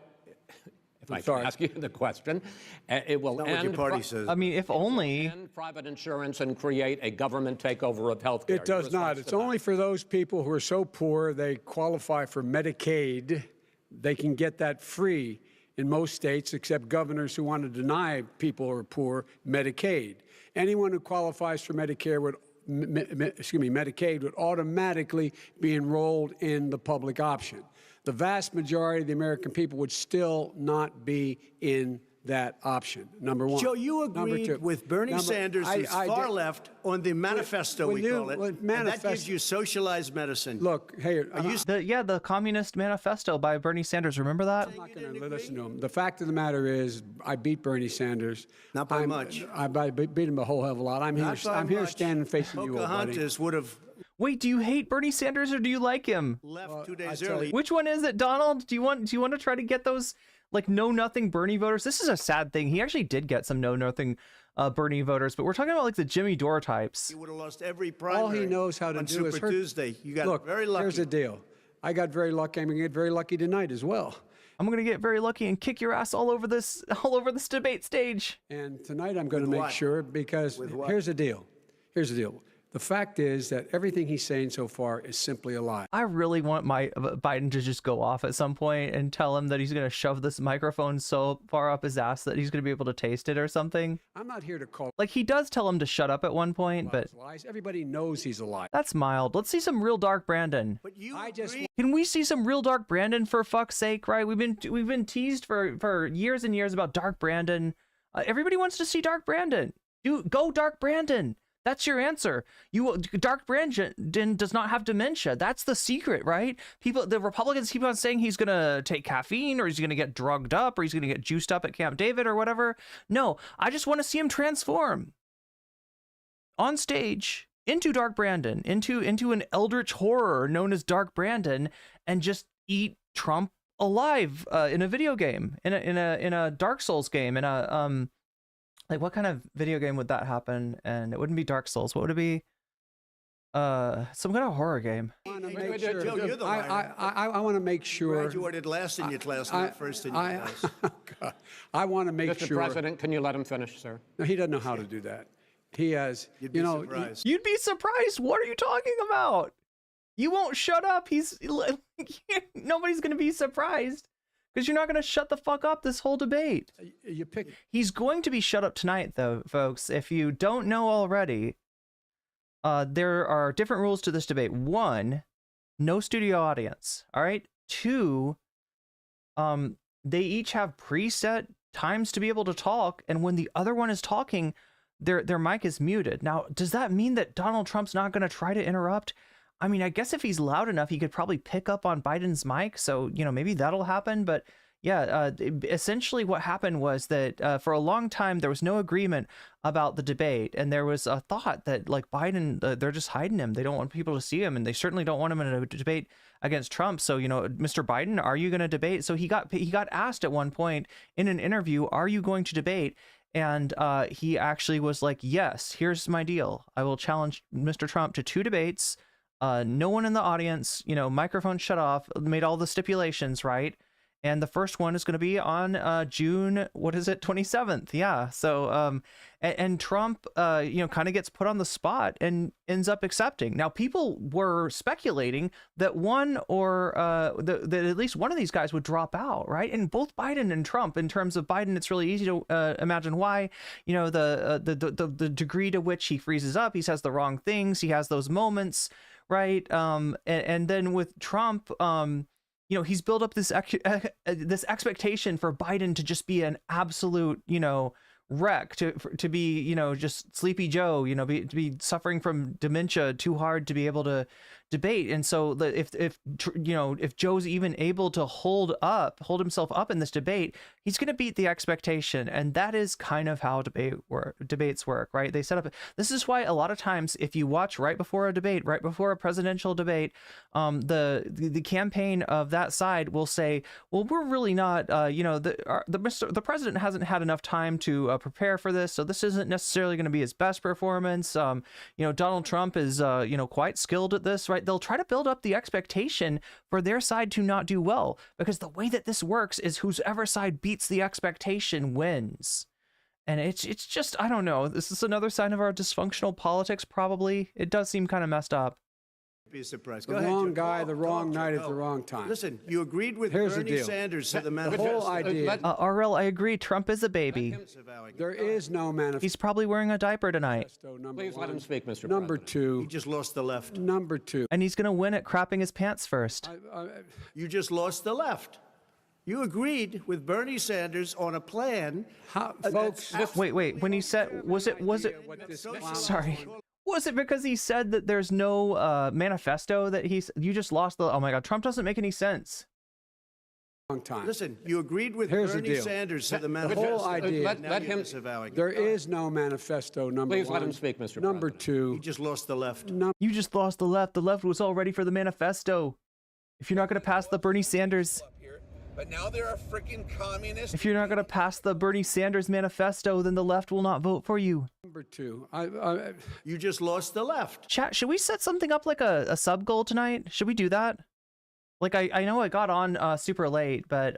if I can sorry. ask you the question, it will Not what your end party says. I mean, if only. end private insurance and create a government takeover of health care. It does not. It's only for those people who are so poor they qualify for Medicaid. They can get that free in most states, except governors who want to deny people who are poor Medicaid. Anyone who qualifies for Medicare would, Medicaid would automatically be enrolled in the public option. The vast majority of the American people would still not be in that option, number one. Joe, you Number agreed two. with Bernie Sanders, who's far left, on the manifesto, we call it. And that gives you socialized medicine. Look, hey, The Communist Manifesto by Bernie Sanders. Remember that? I'm not going to listen to him. The fact of the matter is, I beat Bernie Sanders. Not by much. I beat him a whole hell of a lot. I'm here standing facing you, old buddy. Pocahontas would have Wait, do you hate Bernie Sanders or do you like him? left 2 I days tell early. you- Which one is it, Donald? Do you want to try to get those like know nothing Bernie voters? This is a sad thing. He actually did get some know nothing Bernie voters, but we're talking about like the Jimmy Dore types. He would have lost every primary. All he knows how to on do Super is hurt. Tuesday. You got Look, very lucky. here's the deal. I got very lucky. I'm going to get very lucky tonight as well. I'm gonna get very lucky and kick your ass all over this debate stage. And tonight I'm going to With make what? sure, because With what? here's the deal. Here's the deal. The fact is that everything he's saying so far is simply a lie. I really want Biden to just go off at some point and tell him that he's gonna shove this microphone so far up his ass that he's gonna be able to taste it or something. I'm not here to call Like he does tell him to shut up at one point, but lies. Everybody knows he's a liar. that's mild. Let's see some real dark Brandon. But you I just agree. Can we see some real Dark Brandon for fuck's sake, right? We've been teased for years and years about Dark Brandon. Everybody wants to see Dark Brandon. Go Dark Brandon. That's your answer. Dark Brandon does not have dementia. That's the secret, right? The Republicans keep on saying he's gonna take caffeine or he's gonna get drugged up or he's gonna get juiced up at Camp David or whatever. No, I just want to see him transform on stage into Dark Brandon, into an eldritch horror known as Dark Brandon, and just eat Trump alive in a video game, in a Dark Souls game, in a like what kind of video game would that happen? And it wouldn't be Dark Souls. What would it be? Some kind of horror game. I want to Hey, make Joe, sure. Joe, you're the liar. I want to make sure. Graduated last in your class, not first in your class. I want to make Mr. sure. President, can you let him finish, sir? No, he doesn't know how to do that. He has, You'd be you know, surprised. You'd be surprised. What are you talking about? You won't shut up. Nobody's gonna be surprised because you're not gonna shut the fuck up this whole debate. you pick. He's going to be shut up tonight, though, folks. If you don't know already, there are different rules to this debate. 1, no studio audience. All right. 2, they each have preset times to be able to talk, and when the other one is talking, their mic is muted. Now, does that mean that Donald Trump's not going to try to interrupt? I mean, I guess if he's loud enough, he could probably pick up on Biden's mic. So, maybe that'll happen. But yeah, essentially what happened was that for a long time, there was no agreement about the debate. And there was a thought that like Biden, they're just hiding him. They don't want people to see him. And they certainly don't want him in a debate against Trump. So, Mr. Biden, are you going to debate? So he got asked at one point in an interview, are you going to debate? And he actually was like, yes, here's my deal. I will challenge Mr. Trump to 2 debates. No one in the audience, microphone shut off, made all the stipulations, right? And the first one is going to be on June, 27th. Yeah. So, and Trump, kind of gets put on the spot and ends up accepting. Now, people were speculating that one or that at least one of these guys would drop out, right? And both Biden and Trump, in terms of Biden, it's really easy to imagine why. The degree to which he freezes up, he says the wrong things, he has those moments, right? And then with Trump, he's built up this expectation for Biden to just be an absolute, wreck, to be, just Sleepy Joe, to be suffering from dementia too hard to be able to debate. And so if Joe's even able to hold himself up in this debate, he's going to beat the expectation. And that is kind of how debates work, right? They set up. This is why a lot of times, if you watch right before a debate, right before a presidential debate, the campaign of that side will say, well, we're really not, the president hasn't had enough time to prepare for this, so this isn't necessarily going to be his best performance. Donald Trump is quite skilled at this, right? They'll try to build up the expectation for their side to not do well, because the way that this works is whoever side beats the expectation wins. And it's just, I don't know, this is another sign of our dysfunctional politics, probably. It does seem kind of messed up. Be a surprise. The wrong guy, the wrong night at the wrong time. Listen, you agreed with Here's the Bernie deal. Sanders to the The manifesto. whole idea, RL, I agree. Trump is a baby. there is no manifesto. He's probably wearing a diaper tonight. Number Please let one. him speak, Mr. Number President. two. You just lost the left. Number two. And he's going to win at crapping his pants first. You just lost the left. You agreed with Bernie Sanders on a plan. Folks, Wait, when he said, was it, what this clown- sorry. Was it because he said that there's no manifesto that you just lost the, oh my God, Trump doesn't make any sense. Wrong time. Listen, you agreed with Here's the Bernie deal. Sanders to the The manifesto. whole idea, let him. there is no manifesto, number Please one. let him speak, Mr. Number President. You two. just lost the left. You just lost the left. The left was all ready for the manifesto. If you're not going to pass the Bernie Sanders, But now there are freaking communists. if you're not going to pass the Bernie Sanders manifesto, then the left will not vote for you. Number two. You just lost the left. Chat, should we set something up like a sub goal tonight? Should we do that? Like, I know I got on super late, but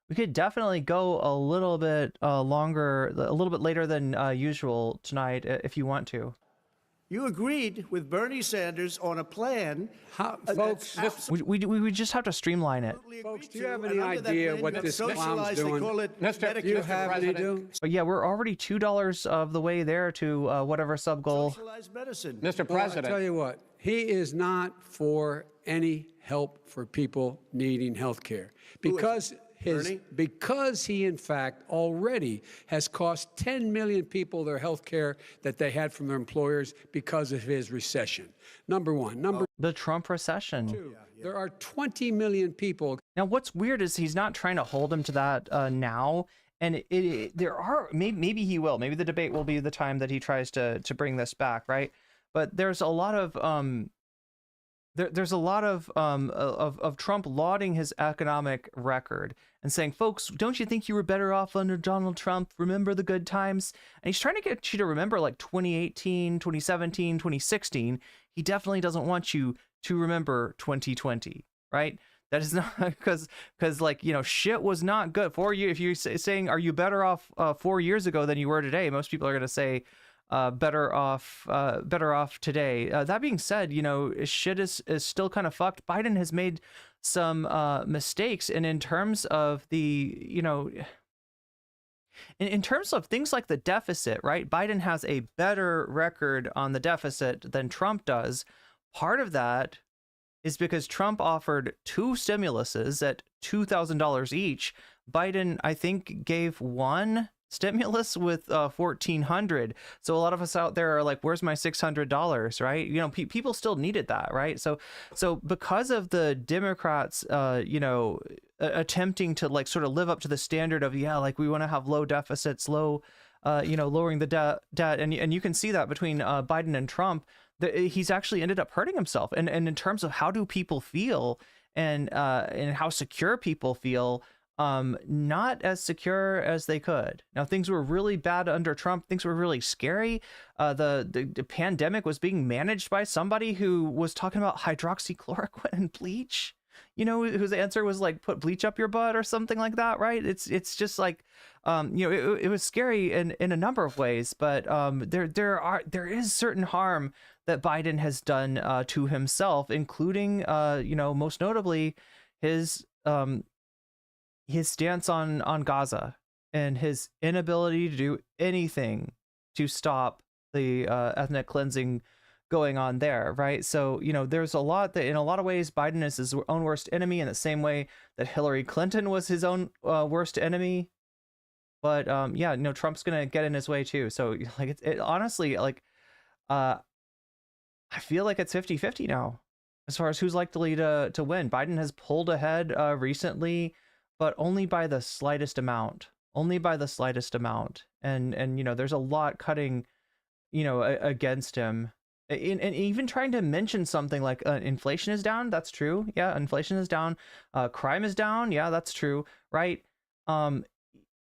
we could definitely go a little bit longer, a little bit later than usual tonight if you want to. You agreed with Bernie Sanders on a plan. Folks, We just have to streamline it. Folks, do you have any idea what this clown's doing? Mr. Do you Mr. have any President. do? But yeah, we're already $2 of the way there to whatever sub goal. Socialized medicine. Mr. Well, I President. tell you what, he is not for any help for people needing health care Bernie? because he in fact already has cost 10 million people their health care that they had from their employers because of his recession. Number one. Number The Trump recession. two, there are 20 million people. Now, what's weird is he's not trying to hold him to that now. And there are, maybe he will. Maybe the debate will be the time that he tries to bring this back, right? But there's a lot of there's a lot of Trump lauding his economic record and saying, folks, don't you think you were better off under Donald Trump? Remember the good times? And he's trying to get you to remember like 2018, 2017, 2016. He definitely doesn't want you to remember 2020, right? That is not because like, shit was not good for you. If you're saying, are you better off 4 years ago than you were today? Most people are going to say, better off today. That being said, shit is still kind of fucked. Biden has made some mistakes, and in terms of the, in terms of things like the deficit, right? Biden has a better record on the deficit than Trump does. Part of that is because Trump offered 2 stimuluses at $2,000 each. Biden, I think, gave 1 stimulus with $1,400. So a lot of us out there are like, where's my $600, right? People still needed that, right? So because of the Democrats attempting to like sort of live up to the standard of, like we want to have low deficits, lowering the debt, and you can see that between Biden and Trump, he's actually ended up hurting himself. And in terms of how do people feel and how secure people feel, not as secure as they could. Now, things were really bad under Trump. Things were really scary. The pandemic was being managed by somebody who was talking about hydroxychloroquine and bleach, whose answer was like, put bleach up your butt or something like that, right? It's just like, it was scary in a number of ways, but there is certain harm that Biden has done to himself, including, most notably his stance on Gaza and his inability to do anything to stop the ethnic cleansing going on there, right? So, there's a lot that, in a lot of ways, Biden is his own worst enemy in the same way that Hillary Clinton was his own worst enemy. But Trump's gonna get in his way too. So, like, it honestly, like, I feel like it's 50-50 now. as far as who's likely to win. Biden has pulled ahead recently, but only by the slightest amount. Only by the slightest amount. And you know, there's a lot cutting, you know, against him. And even trying to mention something like inflation is down. That's true. Yeah, inflation is down. Crime is down. Yeah, that's true. Right.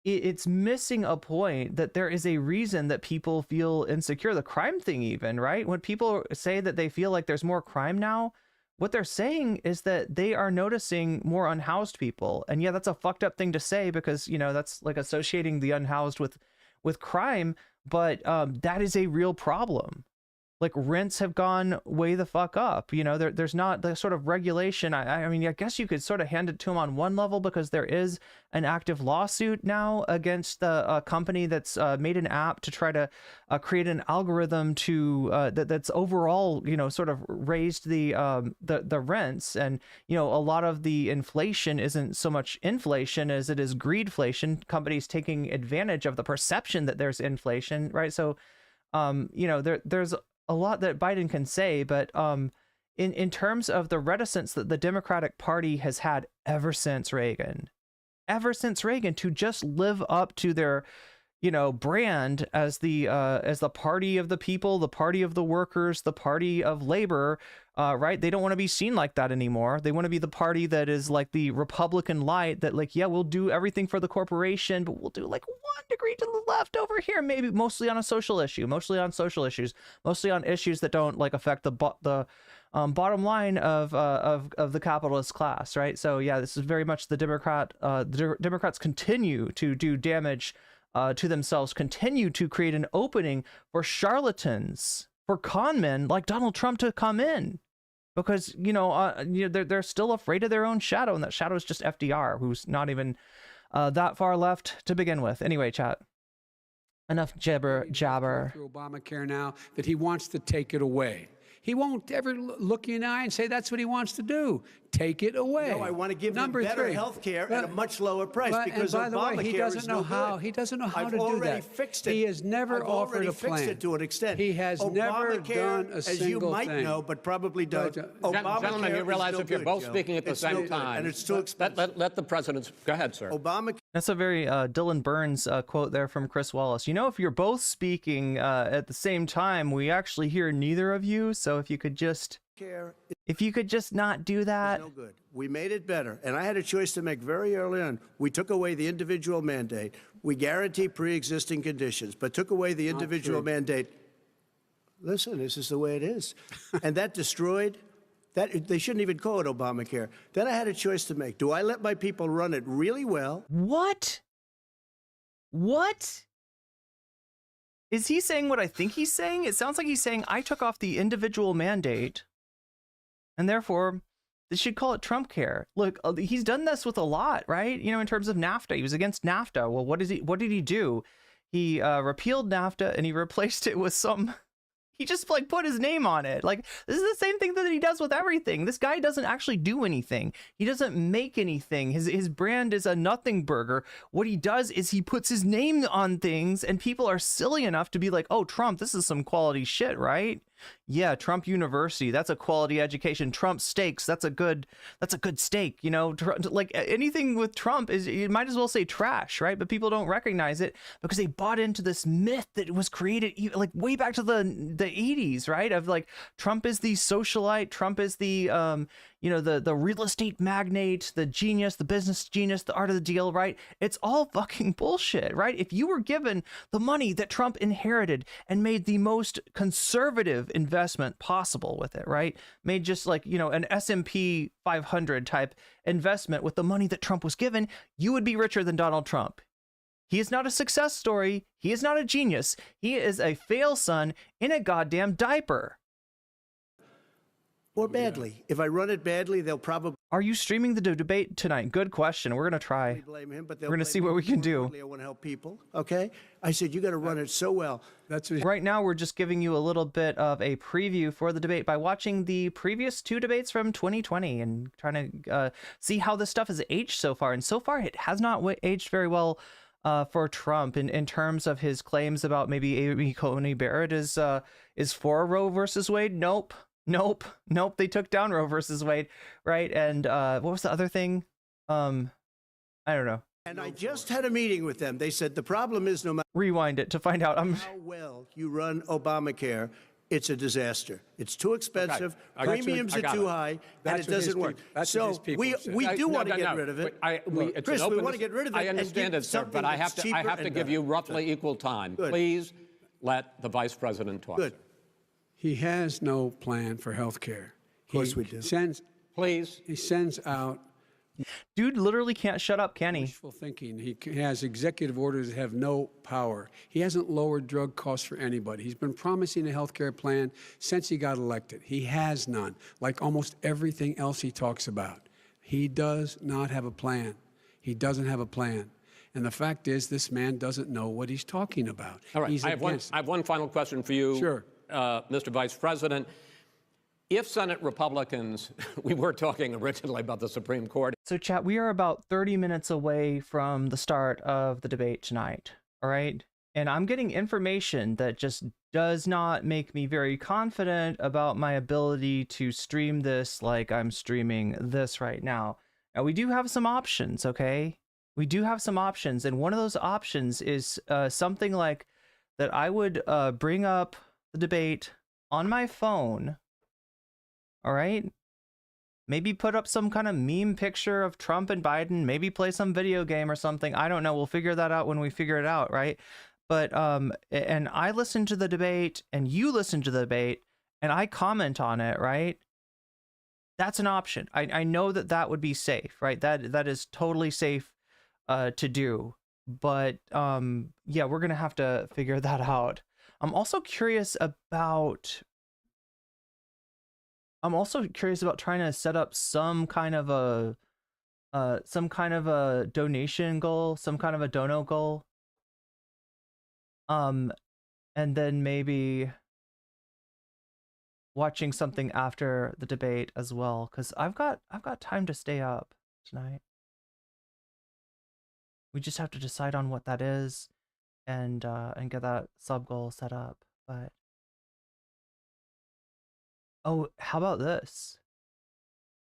It's missing a point that there is a reason that people feel insecure. The crime thing, even, right? When people say that they feel like there's more crime now, what they're saying is that they are noticing more unhoused people. And yeah, that's a fucked up thing to say because, you know, that's like associating the unhoused with crime, but that is a real problem. Like rents have gone way the fuck up. You know, there's not the sort of regulation. I mean, I guess you could sort of hand it to them on one level because there is an active lawsuit now against the company that's made an app to try to create an algorithm to that's overall, you know, sort of raised the rents. And, you know, a lot of the inflation isn't so much inflation as it is greedflation. Companies taking advantage of the perception that there's inflation, right? So, you know, there's a lot that Biden can say, but in terms of the reticence that the Democratic Party has had ever since Reagan to just live up to their, you know, brand as the party of the people, the party of the workers, the party of labor, right? They don't want to be seen like that anymore. They want to be the party that is like the Republican light that like, yeah, we'll do everything for the corporation, but we'll do like 1 degree to the left over here, maybe mostly on a social issue, mostly on social issues, mostly on issues that don't like affect the bottom line of the capitalist class, right? So yeah, this is very much the Democrats continue to do damage to themselves, continue to create an opening for charlatans, for con men like Donald Trump to come in, because you know they're still afraid of their own shadow, and that shadow is just FDR, who's not even that far left to begin with. Anyway, chat. Enough jabber. Through Obamacare now that he wants to take it away. He won't ever look you in the eye and say that's what he wants to do. Take it away. No, I want to give them better health care at a much lower price because by the way, he Obamacare doesn't is know no how. good. He doesn't know how I've to do already that. fixed it. He has never I've offered already a plan. fixed it to an extent. He has never done a as single you might thing. know, but probably don't. Obamacare Gentlemen, you realize is no if you're good, both Joe. speaking at the It's same no good, time, and it's too expensive. let the president go ahead, sir. Obamacare. That's a very Dylan Burns quote there from Chris Wallace. You know, if you're both speaking at the same time, we actually hear neither of you. So if you could just not do that. No good. We made it better. And I had a choice to make very early on. We took away the individual mandate. We guarantee pre-existing conditions, but took away the individual mandate. Listen, this is the way it is. And that destroyed that. They shouldn't even call it Obamacare. Then I had a choice to make. Do I let my people run it really well? What? Is he saying what I think he's saying? It sounds like he's saying I took off the individual mandate, and therefore they should call it Trump care. Look, he's done this with a lot, right? You know, in terms of NAFTA, he was against NAFTA. Well, what did he do? He repealed NAFTA and he replaced it with some. He just like put his name on it. Like, this is the same thing that he does with everything. This guy doesn't actually do anything. He doesn't make anything. His brand is a nothing burger. What he does is he puts his name on things, and people are silly enough to be like, oh, Trump, this is some quality shit, right? Yeah, Trump University, that's a quality education. Trump steaks, that's a good steak. You know, like anything with Trump is, you might as well say trash, right? But people don't recognize it because they bought into this myth that was created like way back to the 80s, right? Of like, Trump is the socialite, Trump is the you know, the real estate magnate, the genius, the business genius, the art of the deal, right? It's all fucking bullshit, right? If you were given the money that Trump inherited and made the most conservative investment possible with it, right? Made just like, you know, an S&P 500 type investment with the money that Trump was given, you would be richer than Donald Trump. He is not a success story. He is not a genius. He is a fail son in a goddamn diaper. Or badly. If I run it badly, they'll probably Are you streaming the debate tonight? Good question. We're going to try. blame him, but We're going to see what we can do. I want to help people. Okay? I said, you got to run it so well. That's Right now, we're just giving you a little bit of a preview for the debate by watching the previous 2 debates from 2020 and trying to see how this stuff has aged so far. And so far, it has not aged very well for Trump in terms of his claims about maybe Amy Coney Barrett is for Roe versus Wade. Nope. Nope. They took down Roe versus Wade, right? And what was the other thing? I don't know. And I just had a meeting with them. They said the problem is no matter Rewind it to find out. how well you run Obamacare, it's a disaster. It's too expensive. Premiums are too high, and it doesn't work. So we do want to get rid of it. Chris, we want to get rid of it. I understand it, sir, but I have to give you roughly equal time. Good. Please let the Vice President talk. Good. He has no plan for health care. Of course we do. Please. He sends out Dude literally can't shut up, can he? wishful thinking. He has executive orders that have no power. He hasn't lowered drug costs for anybody. He's been promising a health care plan since he got elected. He has none, like almost everything else he talks about. He does not have a plan. He doesn't have a plan. And the fact is, this man doesn't know what he's talking about. All right. He's I have one final question for you, Sure. Mr. Vice President. If Senate Republicans, we were talking originally about the Supreme Court. So, chat, we are about 30 minutes away from the start of the debate tonight, all right? And I'm getting information that just does not make me very confident about my ability to stream this like I'm streaming this right now. Now, we do have some options, okay? We do have some options, and one of those options is something like that I would bring up the debate on my phone, all right? Maybe put up some kind of meme picture of Trump and Biden, maybe play some video game or something. I don't know. We'll figure that out when we figure it out, right? But, and I listen to the debate and you listen to the debate and I comment on it, right? That's an option. I know that that would be safe, right? That is totally safe to do. But, yeah, we're going to have to figure that out. I'm also curious about trying to set up some kind of a donation goal, some kind of a dono goal. And then maybe watching something after the debate as well, because I've got time to stay up tonight. We just have to decide on what that is and get that sub goal set up. But oh, how about this?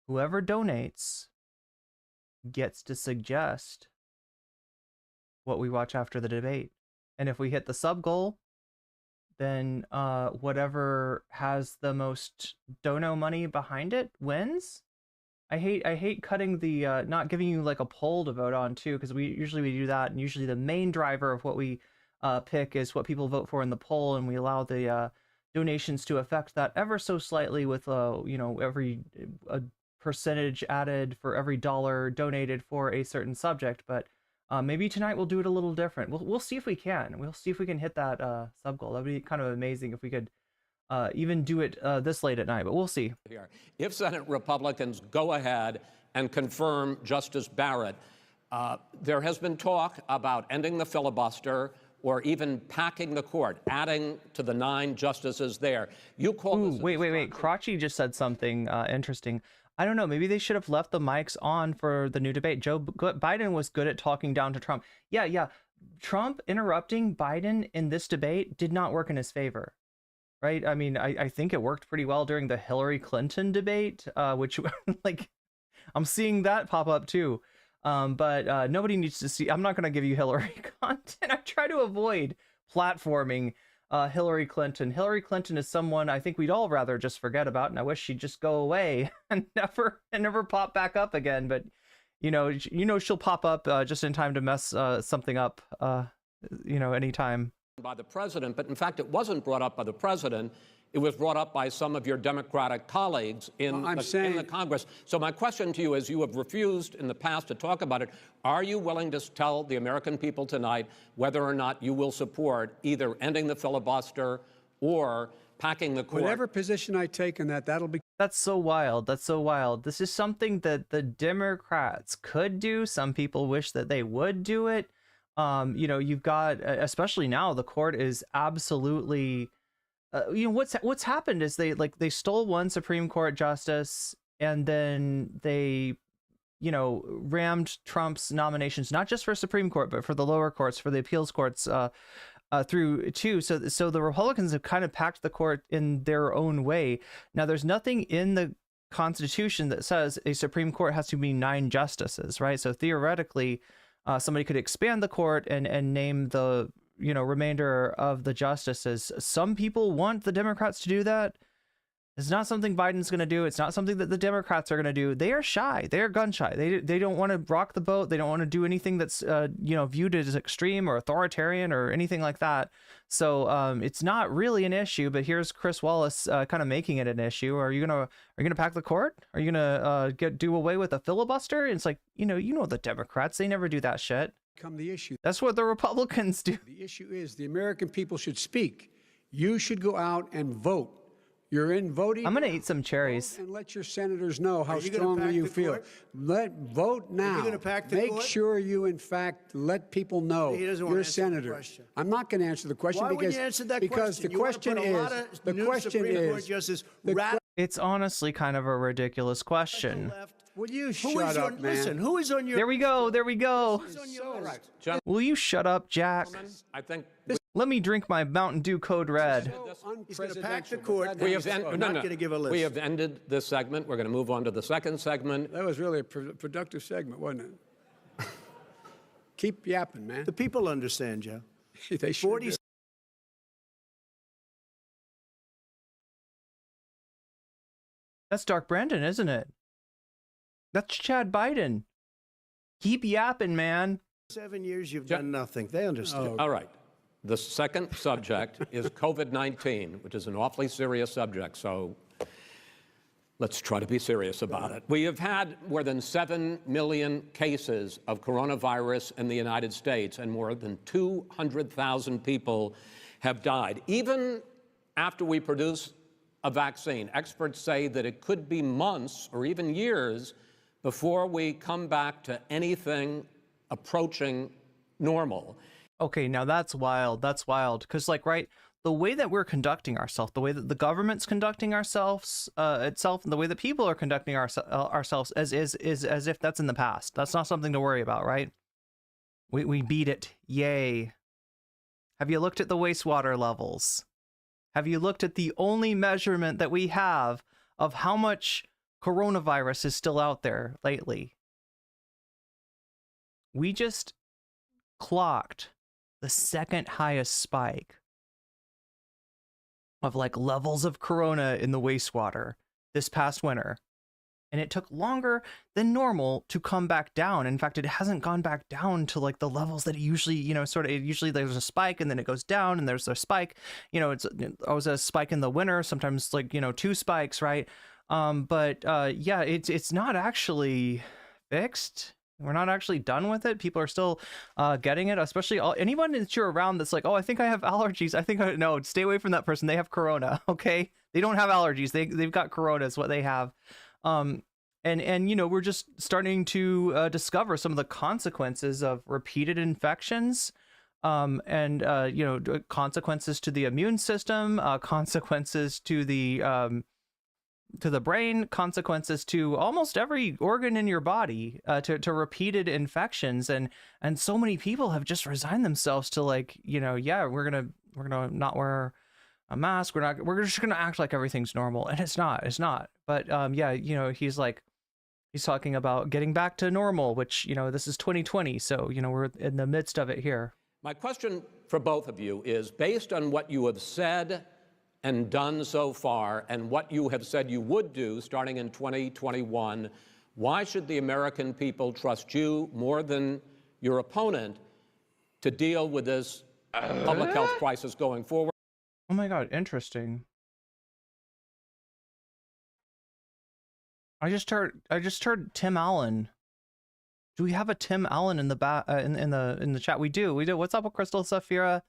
Whoever donates gets to suggest what we watch after the debate. And if we hit the sub goal, then whatever has the most dono money behind it wins. I hate cutting the not giving you like a poll to vote on too, because we usually do that, and usually the main driver of what we pick is what people vote for in the poll, and we allow the donations to affect that ever so slightly with every percentage added for every dollar donated for a certain subject. But maybe tonight we'll do it a little different. We'll see if we can. We'll see if we can hit that sub goal. That'd be kind of amazing if we could even do it this late at night, but we'll see. If Senate Republicans go ahead and confirm Justice Barrett, there has been talk about ending the filibuster or even packing the court, adding to the 9 justices there. You call this... Wait. Crotchy just said something interesting. I don't know. Maybe they should have left the mics on for the new debate. Joe Biden was good at talking down to Trump. Yeah. Trump interrupting Biden in this debate did not work in his favor. Right? I mean, I think it worked pretty well during the Hillary Clinton debate, which, like, I'm seeing that pop up too. But nobody needs to see. I'm not going to give you Hillary content. I try to avoid platforming Hillary Clinton. Hillary Clinton is someone I think we'd all rather just forget about, and I wish she'd just go away and never pop back up again. But you know, she'll pop up just in time to mess something up. Anytime. By the president, but in fact, it wasn't brought up by the president. It was brought up by some of your Democratic colleagues in the Congress. So my question to you is, you have refused in the past to talk about it. Are you willing to tell the American people tonight whether or not you will support either ending the filibuster or packing the court? Whatever position I take in that'll be... That's so wild. That's so wild. This is something that the Democrats could do. Some people wish that they would do it. You've got, especially now, the court is absolutely, what's happened is they stole one Supreme Court justice, and then they, rammed Trump's nominations, not just for Supreme Court, but for the lower courts, for the appeals courts, through too. So the Republicans have kind of packed the court in their own way. Now, there's nothing in the Constitution that says a Supreme Court has to be 9 justices, right? So theoretically, somebody could expand the court and name the remainder of the justices. Some people want the Democrats to do that. It's not something Biden's going to do. It's not something that the Democrats are going to do. They are shy. They are gun shy. They don't want to rock the boat. They don't want to do anything that's viewed as extreme or authoritarian or anything like that. So it's not really an issue. But here's Chris Wallace kind of making it an issue. Are you gonna pack the court? Are you gonna do away with a filibuster? And it's like the Democrats. They never do that shit. Come the issue. That's what the Republicans do. The issue is the American people should speak. You should go out and vote. You're in voting. I'm going to eat some cherries. And let your senators know how you strongly you feel. Court? Vote now. Are you going to pack the Make court? sure you, in fact, let people know He doesn't want you're a to answer the senator. question. I'm not going to answer the question Why because wouldn't you answer that because question? the question It's honestly kind of a ridiculous question. Will you shut up, man? Listen, who is on your? There we go. There we go. Who's on your All list? right, gentlemen, Will you shut up, Jack? I think Let me drink my Mountain Dew Code Red. He's going to pack the court. we have We're not going to give a list. We have ended this segment. We're going to move on to the second segment. That was really a productive segment, wasn't it? Keep yapping, man. The people understand, Joe. They sure 40 do. That's Dark Brandon, isn't it? That's Chad Biden. Keep yapping, man. 7 years you've done nothing. They understand. All right. The second subject is COVID-19, which is an awfully serious subject. So let's try to be serious about it. We have had more than 7 million cases of coronavirus in the United States, and more than 200,000 people have died. Even after we produce a vaccine, experts say that it could be months or even years before we come back to anything approaching normal. Okay, now that's wild. That's wild. Because, the way that we're conducting ourselves, the way that the government's conducting ourselves itself, and the way that people are conducting ourselves is as if that's in the past. That's not something to worry about, right? We beat it. Yay. Have you looked at the wastewater levels? Have you looked at the only measurement that we have of how much coronavirus is still out there lately? We just clocked the second highest spike of levels of corona in the wastewater this past winter. And it took longer than normal to come back down. In fact, it hasn't gone back down to the levels that it usually, usually there's a spike and then it goes down and there's a spike. It's always a spike in the winter, sometimes 2 spikes, right? Yeah, it's not actually fixed. We're not actually done with it. People are still getting it, especially anyone that you're around that's like, oh, I think I have allergies. No, stay away from that person. They have corona, okay? They don't have allergies. They've got corona is what they have. And we're just starting to discover some of the consequences of repeated infections, consequences to the immune system, consequences to the brain, consequences to almost every organ in your body, to repeated infections, and so many people have just resigned themselves to we're gonna not wear a mask, we're just gonna act like everything's normal, and it's not. But he's talking about getting back to normal, which this is 2020, so we're in the midst of it here. My question for both of you is, based on what you have said and done so far, and what you have said you would do starting in 2021, why should the American people trust you more than your opponent to deal with this public health crisis going forward? Oh my God, interesting. I just heard Tim Allen. Do we have a Tim Allen in the in the chat? We do. What's up with Crystal Safira?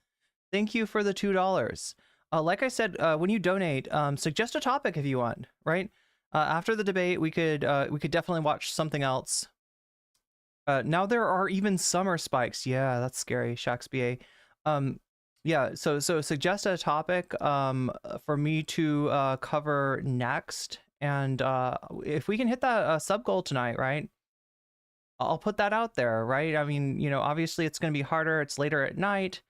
Thank you for the $2. Like I said, when you donate, suggest a topic if you want, right? After the debate, we could definitely watch something else. Now there are even summer spikes. Yeah, that's scary. Shax BA. Yeah, so suggest a topic for me to cover next, and if we can hit that sub goal tonight, right? I'll put that out there, right? I mean, obviously it's going to be harder. It's later at night.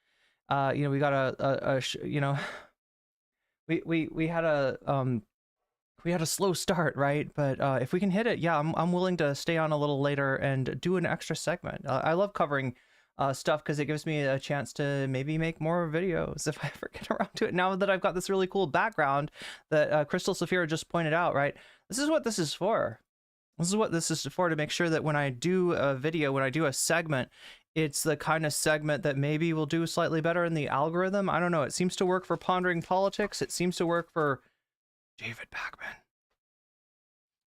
You know, we got you know, we had a slow start, right? But if we can hit it, yeah, I'm willing to stay on a little later and do an extra segment. I love covering stuff because it gives me a chance to maybe make more videos if I ever get around to it. Now that I've got this really cool background that Crystal Saphira just pointed out, right? This is what this is for. This is what this is for, to make sure that when I do a video, when I do a segment, it's the kind of segment that maybe will do slightly better in the algorithm. I don't know. It seems to work for Pondering Politics. It seems to work for David Backman.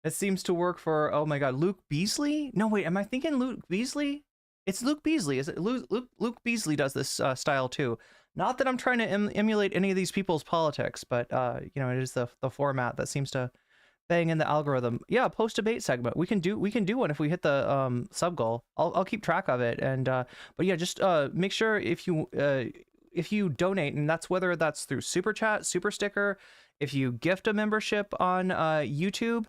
It seems to work for, oh my God, Luke Beasley? No, wait, am I thinking Luke Beasley? It's Luke Beasley. Is it Luke Beasley does this style too. Not that I'm trying to emulate any of these people's politics, but you know, it is the format that seems to bang in the algorithm. Yeah, post debate segment. We can do one if we hit the sub goal. I'll keep track of it. And but yeah, just make sure if you donate, and that's whether that's through super chat, super sticker, if you gift a membership on YouTube,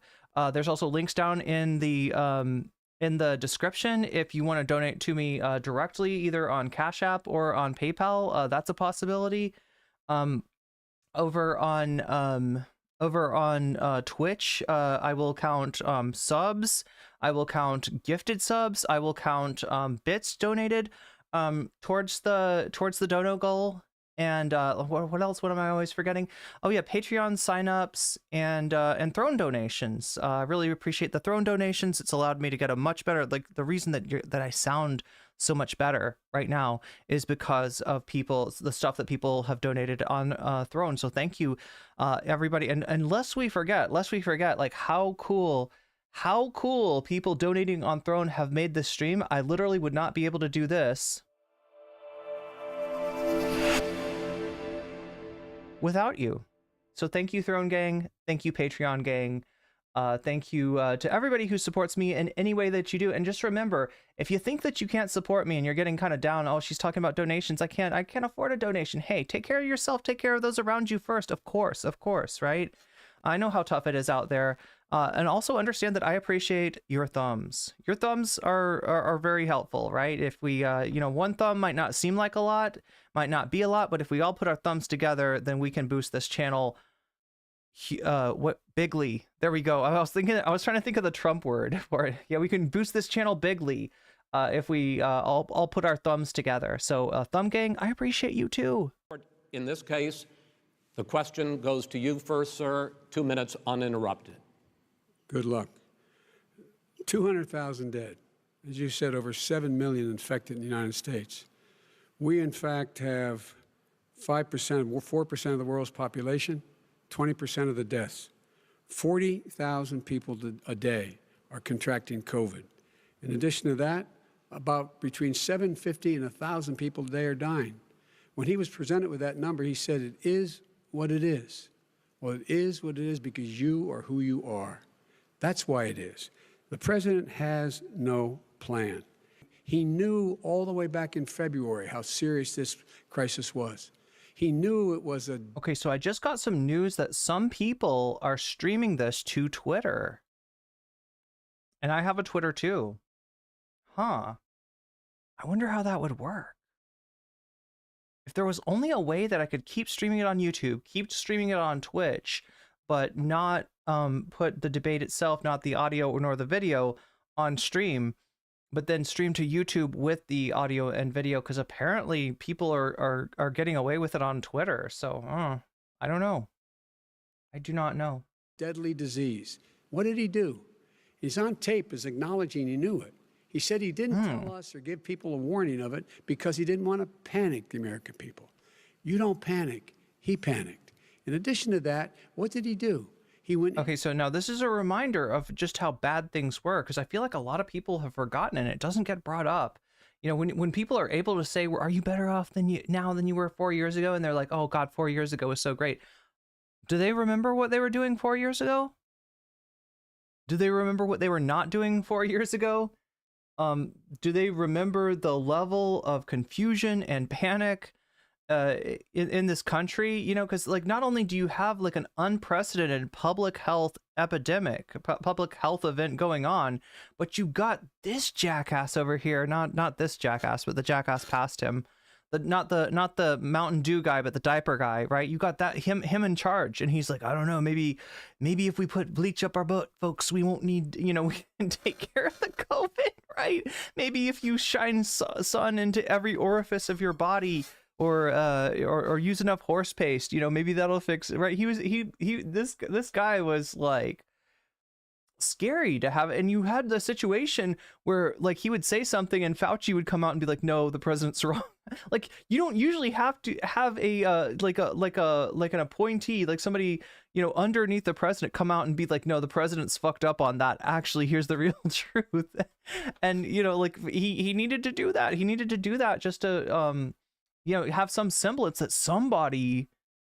there's also links down in the description if you want to donate to me directly, either on Cash App or on PayPal. That's a possibility. Over on Twitch, I will count subs, I will count gifted subs, I will count bits donated towards the dono goal. And what else? What am I always forgetting? Oh yeah, Patreon signups and throne donations. I really appreciate the throne donations. It's allowed me to get a much better, like, the reason that I sound so much better right now is because of the stuff that people have donated on Throne. So thank you, everybody. And lest we forget, like, how cool people donating on Throne have made this stream. I literally would not be able to do this without you. So thank you, Throne Gang. Thank you, Patreon Gang. Thank you to everybody who supports me in any way that you do. And just remember, if you think that you can't support me and you're getting kind of down, oh, she's talking about donations, I can't afford a donation. Hey, take care of yourself, take care of those around you first. Of course, right? I know how tough it is out there. And also understand that I appreciate your thumbs. Your thumbs are very helpful, right? If we, you know, one thumb might not seem like a lot, might not be a lot, but if we all put our thumbs together, then we can boost this channel. Bigly. There we go. I was trying to think of the Trump word for it. Yeah, we can boost this channel bigly if we all put our thumbs together. So Thumb Gang, I appreciate you too. In this case, the question goes to you first, sir. 2 minutes uninterrupted. Good luck. 200,000 dead. As you said, over 7 million infected in the United States. We, in fact, have 4% of the world's population, 20% of the deaths. 40,000 people a day are contracting COVID. In addition to that, about between 750 and 1,000 people a day are dying. When he was presented with that number, he said, it is what it is. Well, it is what it is because you are who you are. That's why it is. The president has no plan. He knew all the way back in February how serious this crisis was. He knew it was a... Okay, so I just got some news that some people are streaming this to Twitter. And I have a Twitter too. Huh. I wonder how that would work. If there was only a way that I could keep streaming it on YouTube, keep streaming it on Twitch, but not put the debate itself, not the audio nor the video on stream, but then stream to YouTube with the audio and video, because apparently people are getting away with it on Twitter. So I don't know. I do not know. Deadly disease. What did he do? He's on tape as acknowledging he knew it. He said he didn't tell us or give people a warning of it because he didn't want to panic the American people. You don't panic. He panicked. In addition to that, what did he do? He went... Okay, so now this is a reminder of just how bad things were, because I feel like a lot of people have forgotten and it doesn't get brought up. You know, when people are able to say, are you better off than you were 4 years ago? And they're like, oh God, 4 years ago was so great. Do they remember what they were doing 4 years ago? Do they remember what they were not doing 4 years ago? Do they remember the level of confusion and panic in this country? You know, because like not only do you have like an unprecedented public health epidemic, public health event going on, but you got this jackass over here, not this jackass, but the jackass past him, not the Mountain Dew guy, but the diaper guy, right? You got that him in charge, and he's like, I don't know, maybe if we put bleach up our butt, folks, we won't need, we can take care of the COVID, right? Maybe if you shine sun into every orifice of your body, or use enough horse paste, maybe that'll fix it, right? This guy was like scary to have. And you had the situation where like he would say something and Fauci would come out and be like, no, the president's wrong. Like, you don't usually have to have a like an appointee, like somebody underneath the president, come out and be like, no, the president's fucked up on that, actually here's the real truth. And like he needed to do that. He needed to do that just to have some semblance that somebody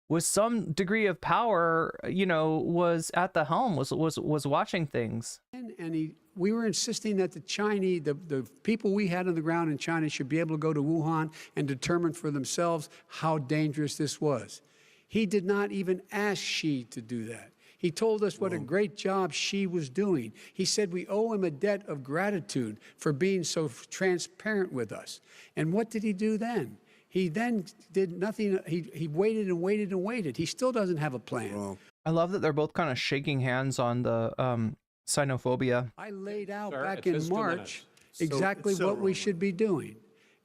with some degree of power, was at the helm, was watching things. And we were insisting that the Chinese, the people we had on the ground in China should be able to go to Wuhan and determine for themselves how dangerous this was. He did not even ask Xi to do that. He told us what a great job Xi was doing. He said we owe him a debt of gratitude for being so transparent with us. And what did he do then? He then did nothing. He waited and waited and waited. He still doesn't have a plan. Wrong. I love that they're both kind of shaking hands on the xenophobia. I laid out Sir, back it in is 2 March minutes. exactly so what we wrong. should be doing.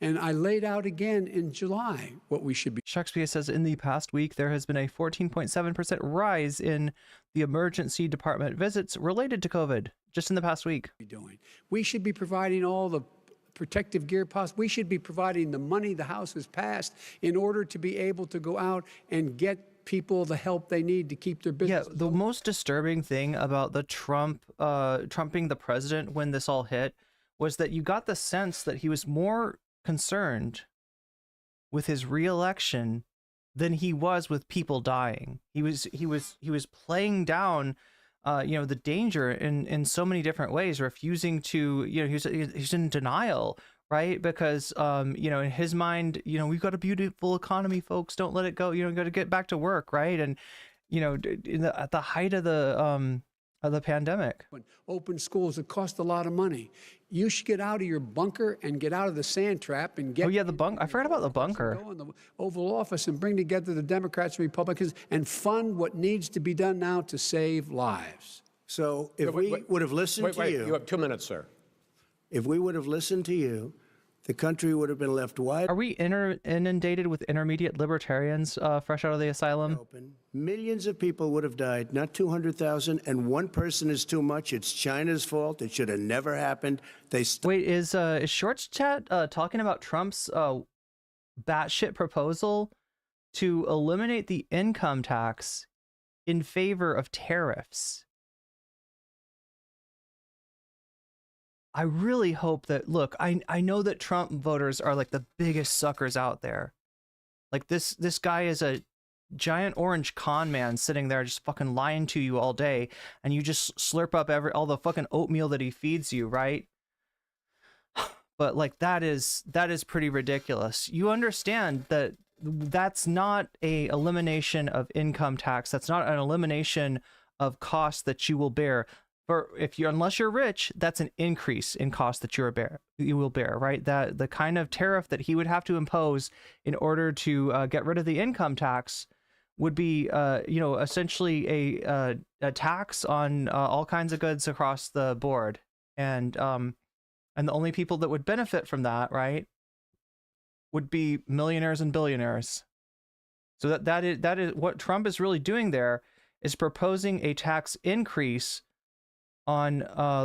And I laid out again in July what we should be Shakespeare says in the past week, there has been a 14.7% rise in the emergency department visits related to COVID just in the past week. doing. We should be providing all the protective gear possible. We should be providing the money the House has passed in order to be able to go out and get people the help they need to keep their business. Yeah, the most disturbing thing about the Trump being the president when this all hit was that you got the sense that he was more concerned with his reelection than he was with people dying. He was playing down the danger in so many different ways, refusing to, he's in denial, right? Because, in his mind, we've got a beautiful economy, folks, don't let it go, got to get back to work, right? And, at the height of the pandemic. Open schools, it cost a lot of money. You should get out of your bunker and get out of the sand trap and get. Oh yeah, the bunker. I forgot about the bunker. Go in the Oval Office and bring together the Democrats and Republicans and fund what needs to be done now to save lives. So if we would have listened to you, You have 2 minutes, sir. if we would have listened to you, the country would have been left wide Are we inundated with intermediate libertarians fresh out of the asylum? open. Millions of people would have died, not 200,000, and one person is too much. It's China's fault. It should have never happened. Wait, is Shorts Chat talking about Trump's batshit proposal to eliminate the income tax in favor of tariffs? I really hope that, look, I know that Trump voters are like the biggest suckers out there. Like this guy is a giant orange con man sitting there just fucking lying to you all day, and you just slurp up all the fucking oatmeal that he feeds you, right? But like that is pretty ridiculous. You understand that that's not a elimination of income tax. That's not an elimination of costs that you will bear. Unless you're rich, that's an increase in cost that you will bear, right? That the kind of tariff that he would have to impose in order to get rid of the income tax would be, essentially a tax on all kinds of goods across the board, and the only people that would benefit from that, right, would be millionaires and billionaires. So that is what Trump is really doing there, is proposing a tax increase on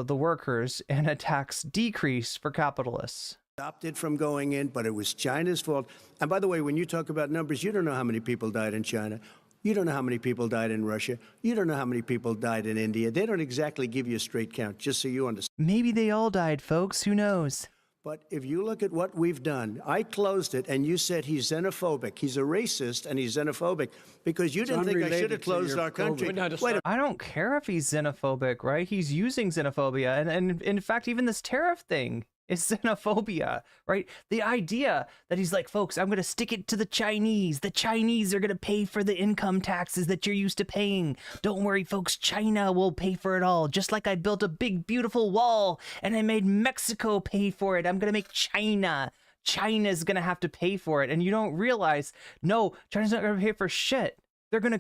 the workers and a tax decrease for capitalists. Stopped it from going in, but it was China's fault. And by the way, when you talk about numbers, you don't know how many people died in China. You don't know how many people died in Russia. You don't know how many people died in India. They don't exactly give you a straight count, just so you understand. Maybe they all died, folks. Who knows? But if you look at what we've done, I closed it, and you said he's xenophobic. He's a racist, and he's xenophobic because you didn't think I should have unrelated to closed your our country. COVID. Wait a I don't care if he's xenophobic, right? He's using xenophobia. And in fact, even this tariff thing is xenophobia, right? The idea that he's like, folks, I'm going to stick it to the Chinese. The Chinese are going to pay for the income taxes that you're used to paying. Don't worry, folks. China will pay for it all. Just like I built a big, beautiful wall and I made Mexico pay for it. I'm going to make China China's gonna have to pay for it, and you don't realize, no, China's not gonna pay for shit. They're gonna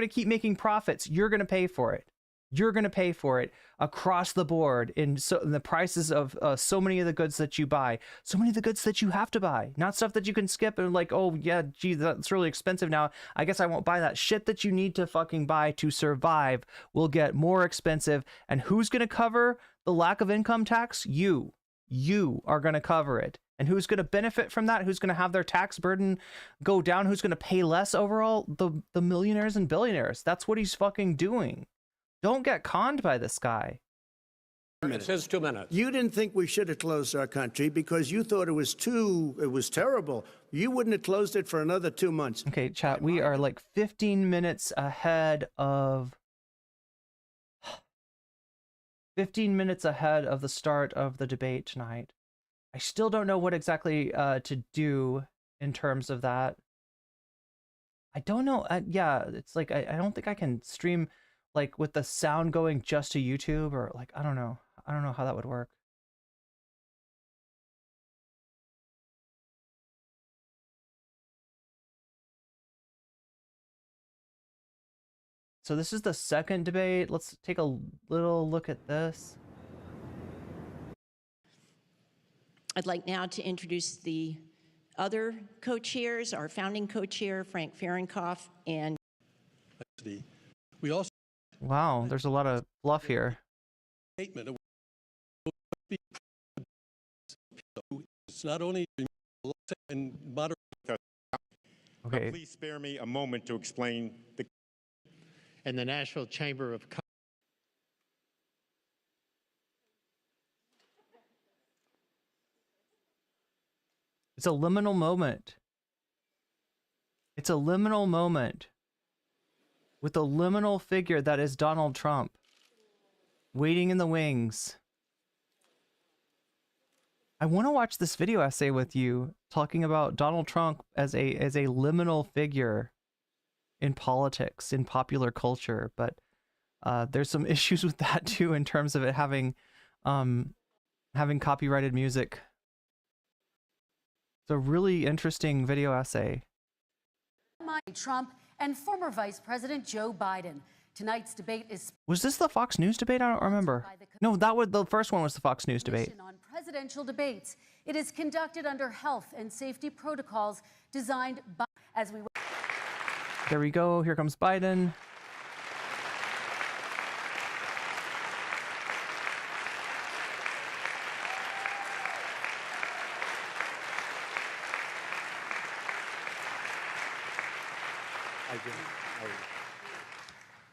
keep making profits. You're gonna pay for it. You're gonna pay for it across the board in the prices of so many of the goods that you buy, so many of the goods that you have to buy, not stuff that you can skip and like, oh yeah, gee, that's really expensive now, I guess I won't buy that. Shit that you need to fucking buy to survive will get more expensive, and who's gonna cover the lack of income tax? You are gonna cover it. And who's going to benefit from that? Who's going to have their tax burden go down? Who's going to pay less overall? The millionaires and billionaires. That's what he's fucking doing. Don't get conned by this guy. It's his 2 minutes. You didn't think we should have closed our country because you thought it was terrible. You wouldn't have closed it for another 2 months. Okay, chat, we are like 15 minutes ahead of 15 minutes ahead of the start of the debate tonight. I still don't know what exactly to do in terms of that. I don't know. Yeah, it's like I don't think I can stream like with the sound going just to YouTube, or like I don't know how that would work. So this is the second debate. Let's take a little look at this. I'd like now to introduce the other co-chairs, our founding co-chair, Frank Fahrenkopf, and we also wow, there's a lot of fluff here. statement of it's not only and moderate. Okay. Please spare me a moment to explain the. And the National Chamber of Commerce. It's a liminal moment. It's a liminal moment with a liminal figure that is Donald Trump waiting in the wings. I want to watch this video essay with you talking about Donald Trump as a liminal figure in politics, in popular culture, but there's some issues with that too in terms of it having copyrighted music. It's a really interesting video essay. Trump and former Vice President Joe Biden. Tonight's debate is. Was this the Fox News debate? I don't remember. No, the first one was the Fox News debate. On presidential debates, it is conducted under health and safety protocols designed by. As we. There we go. Here comes Biden.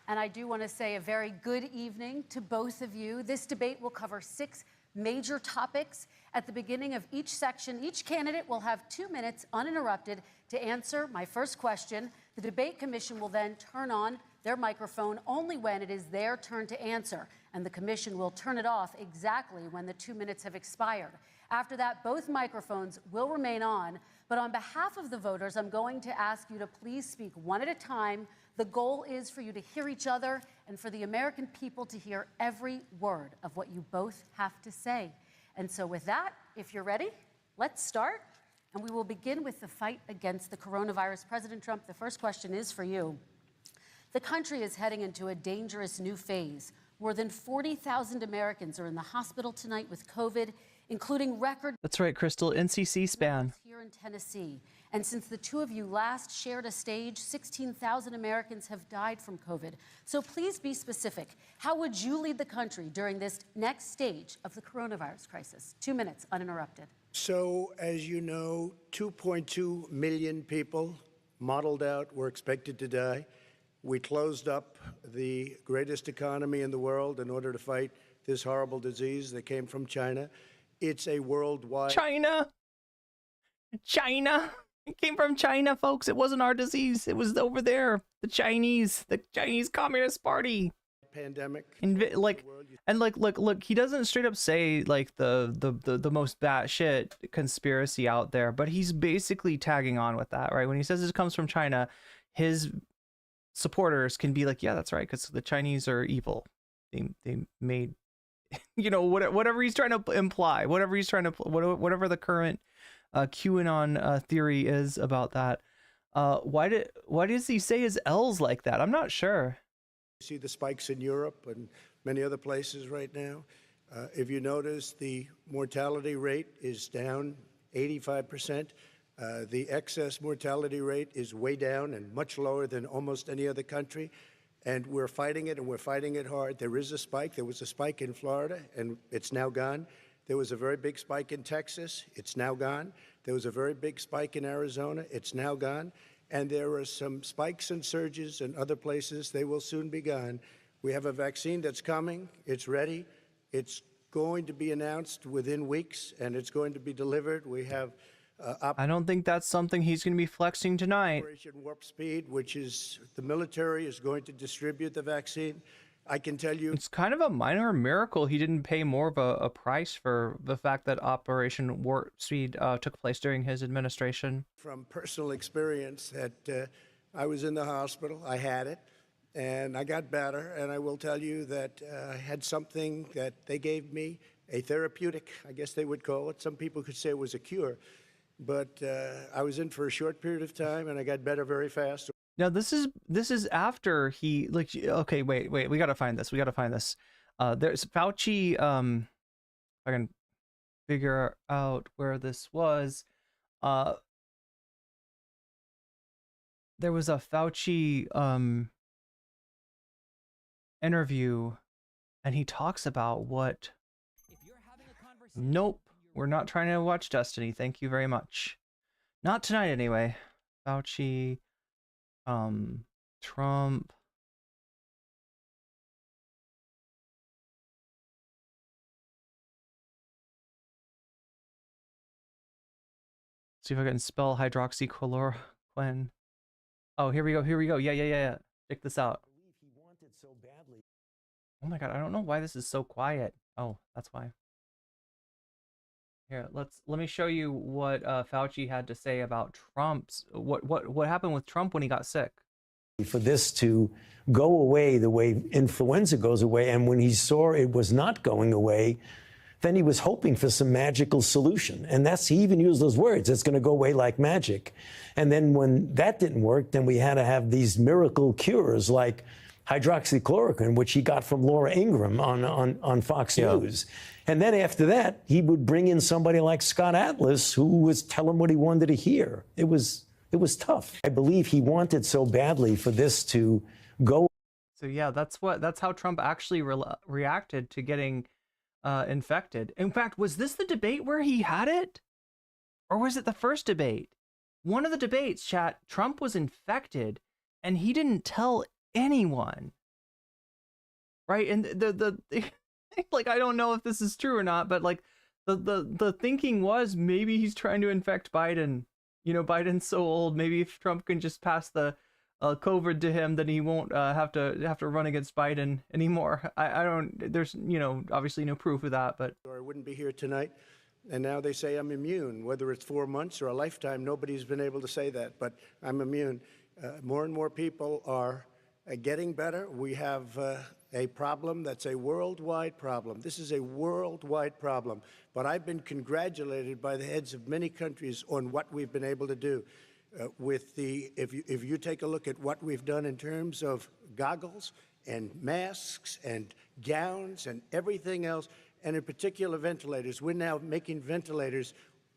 And I do want to say a very good evening to both of you. This debate will cover 6 major topics. At the beginning of each section, each candidate will have 2 minutes uninterrupted to answer my first question. The debate commission will then turn on their microphone only when it is their turn to answer, and the commission will turn it off exactly when the 2 minutes have expired. After that, both microphones will remain on, but on behalf of the voters, I'm going to ask you to please speak one at a time. The goal is for you to hear each other and for the American people to hear every word of what you both have to say. And so with that, if you're ready, let's start. And we will begin with the fight against the coronavirus. President Trump, the first question is for you. The country is heading into a dangerous new phase. More than 40,000 Americans are in the hospital tonight with COVID, including record. That's right, Crystal. NCC span. Here in Tennessee. And since the two of you last shared a stage, 16,000 Americans have died from COVID. So please be specific. How would you lead the country during this next stage of the coronavirus crisis? 2 minutes, uninterrupted. So, as you know, 2.2 million people modeled out were expected to die. We closed up the greatest economy in the world in order to fight this horrible disease that came from China. It's a worldwide... China! It came from China, folks. It wasn't our disease. It was over there. The Chinese Communist Party. Pandemic. Look, he doesn't straight up say like the most batshit conspiracy out there, but he's basically tagging on with that, right? When he says this comes from China, his supporters can be like, yeah, that's right, because the Chinese are evil. They made, you know, whatever he's trying to imply, whatever the current QAnon theory is about that. Why does he say his L's like that? I'm not sure. You see the spikes in Europe and many other places right now. If you notice, the mortality rate is down 85%. The excess mortality rate is way down and much lower than almost any other country. And we're fighting it, and we're fighting it hard. There is a spike. There was a spike in Florida, and it's now gone. There was a very big spike in Texas. It's now gone. There was a very big spike in Arizona. It's now gone. And there are some spikes and surges in other places. They will soon be gone. We have a vaccine that's coming. It's ready. It's going to be announced within weeks, and it's going to be delivered. We have I don't think that's something he's going to be flexing tonight. Operation Warp Speed, which is the military is going to distribute the vaccine. I can tell you, It's kind of a minor miracle he didn't pay more of a price for the fact that Operation Warp Speed took place during his administration. from personal experience that I was in the hospital. I had it, and I got better. And I will tell you that I had something that they gave me, a therapeutic, I guess they would call it. Some people could say it was a cure. But I was in for a short period of time, and I got better very fast. Now this is after he okay, wait, we gotta find this. There's Fauci. If I can figure out where this was. There was a Fauci interview, and he talks about what. Nope. We're not trying to watch Destiny. Thank you very much. Not tonight, anyway. Fauci, Trump. See if I can spell hydroxychloroquine. Oh, here we go. Yeah. Check this out. Oh my god, I don't know why this is so quiet. Oh, that's why. Here, let me show you what Fauci had to say about Trump's what happened with Trump when he got sick. For this to go away the way influenza goes away, and when he saw it was not going away, then he was hoping for some magical solution. And he even used those words, it's going to go away like magic. And then when that didn't work, then we had to have these miracle cures like hydroxychloroquine, which he got from Laura Ingraham on Fox News. And then after that, he would bring in somebody like Scott Atlas, who was telling him what he wanted to hear. It was tough. I believe he wanted so badly for this to go. So yeah, that's how Trump actually reacted to getting infected. In fact, was this the debate where he had it? Or was it the first debate? One of the debates, chat, Trump was infected and he didn't tell anyone. Right? And the like, I don't know if this is true or not, but like the thinking was maybe he's trying to infect Biden. You know, Biden's so old. Maybe if Trump can just pass the COVID to him, then he won't have to run against Biden anymore. I don't. There's obviously no proof of that, but I wouldn't be here tonight. And now they say I'm immune, whether it's 4 months or a lifetime. Nobody's been able to say that, but I'm immune. More and more people are getting better. We have a problem that's a worldwide problem. This is a worldwide problem. But I've been congratulated by the heads of many countries on what we've been able to do. If you take a look at what we've done in terms of goggles and masks and gowns and everything else, and in particular ventilators, we're now making ventilators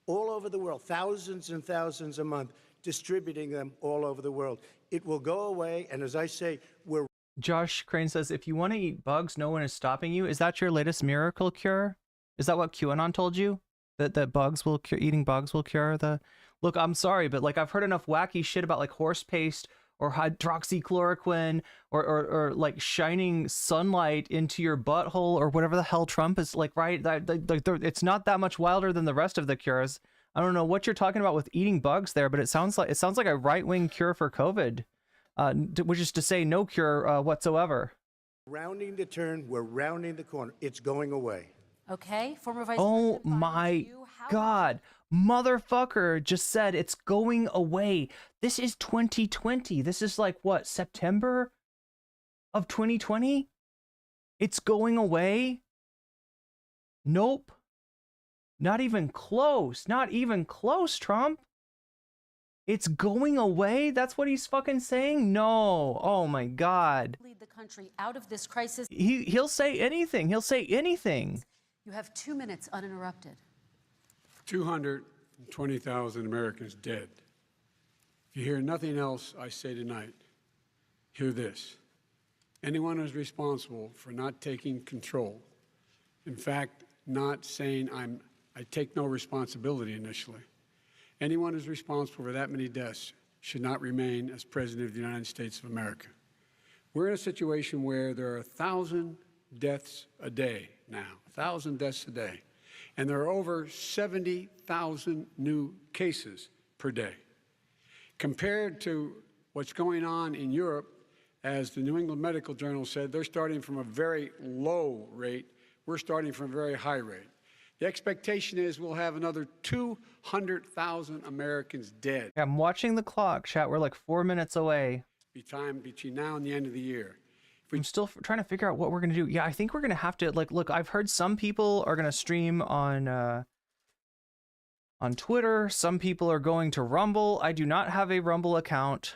all over the world, thousands and thousands a month, distributing them all over the world. It will go away, and as I say, we're... Josh Crane says, if you want to eat bugs, no one is stopping you. Is that your latest miracle cure? Is that what QAnon told you? That bugs will cure, eating bugs will cure the... Look, I'm sorry, but like I've heard enough wacky shit about like horse paste or hydroxychloroquine or like shining sunlight into your butthole or whatever the hell Trump is like, right? It's not that much wilder than the rest of the cures. I don't know what you're talking about with eating bugs there, but it sounds like a right-wing cure for COVID, which is to say no cure whatsoever. Rounding the turn, we're rounding the corner. It's going away. Okay, former Vice Oh President my God. Motherfucker just said it's going away. This is 2020. This is like what, September of 2020? It's going away? Nope. Not even close. Not even close, Trump. It's going away? That's what he's fucking saying? No. Oh my God. Lead the country out of this crisis. He'll say anything. He'll say anything. You have 2 minutes uninterrupted. 220,000 Americans dead. If you hear nothing else I say tonight, hear this. Anyone who's responsible for not taking control, in fact, not saying I take no responsibility initially, anyone who's responsible for that many deaths should not remain as President of the United States of America. We're in a situation where there are 1,000 deaths a day now, 1,000 deaths a day, and there are over 70,000 new cases per day. Compared to what's going on in Europe, as the New England Medical Journal said, they're starting from a very low rate. We're starting from a very high rate. The expectation is we'll have another 200,000 Americans dead. I'm watching the clock, chat. We're like 4 minutes away. Time between now and the end of the year. I'm still trying to figure out what we're going to do. Yeah, I think we're going to have to, like, look, I've heard some people are going to stream on Twitter. Some people are going to Rumble. I do not have a Rumble account.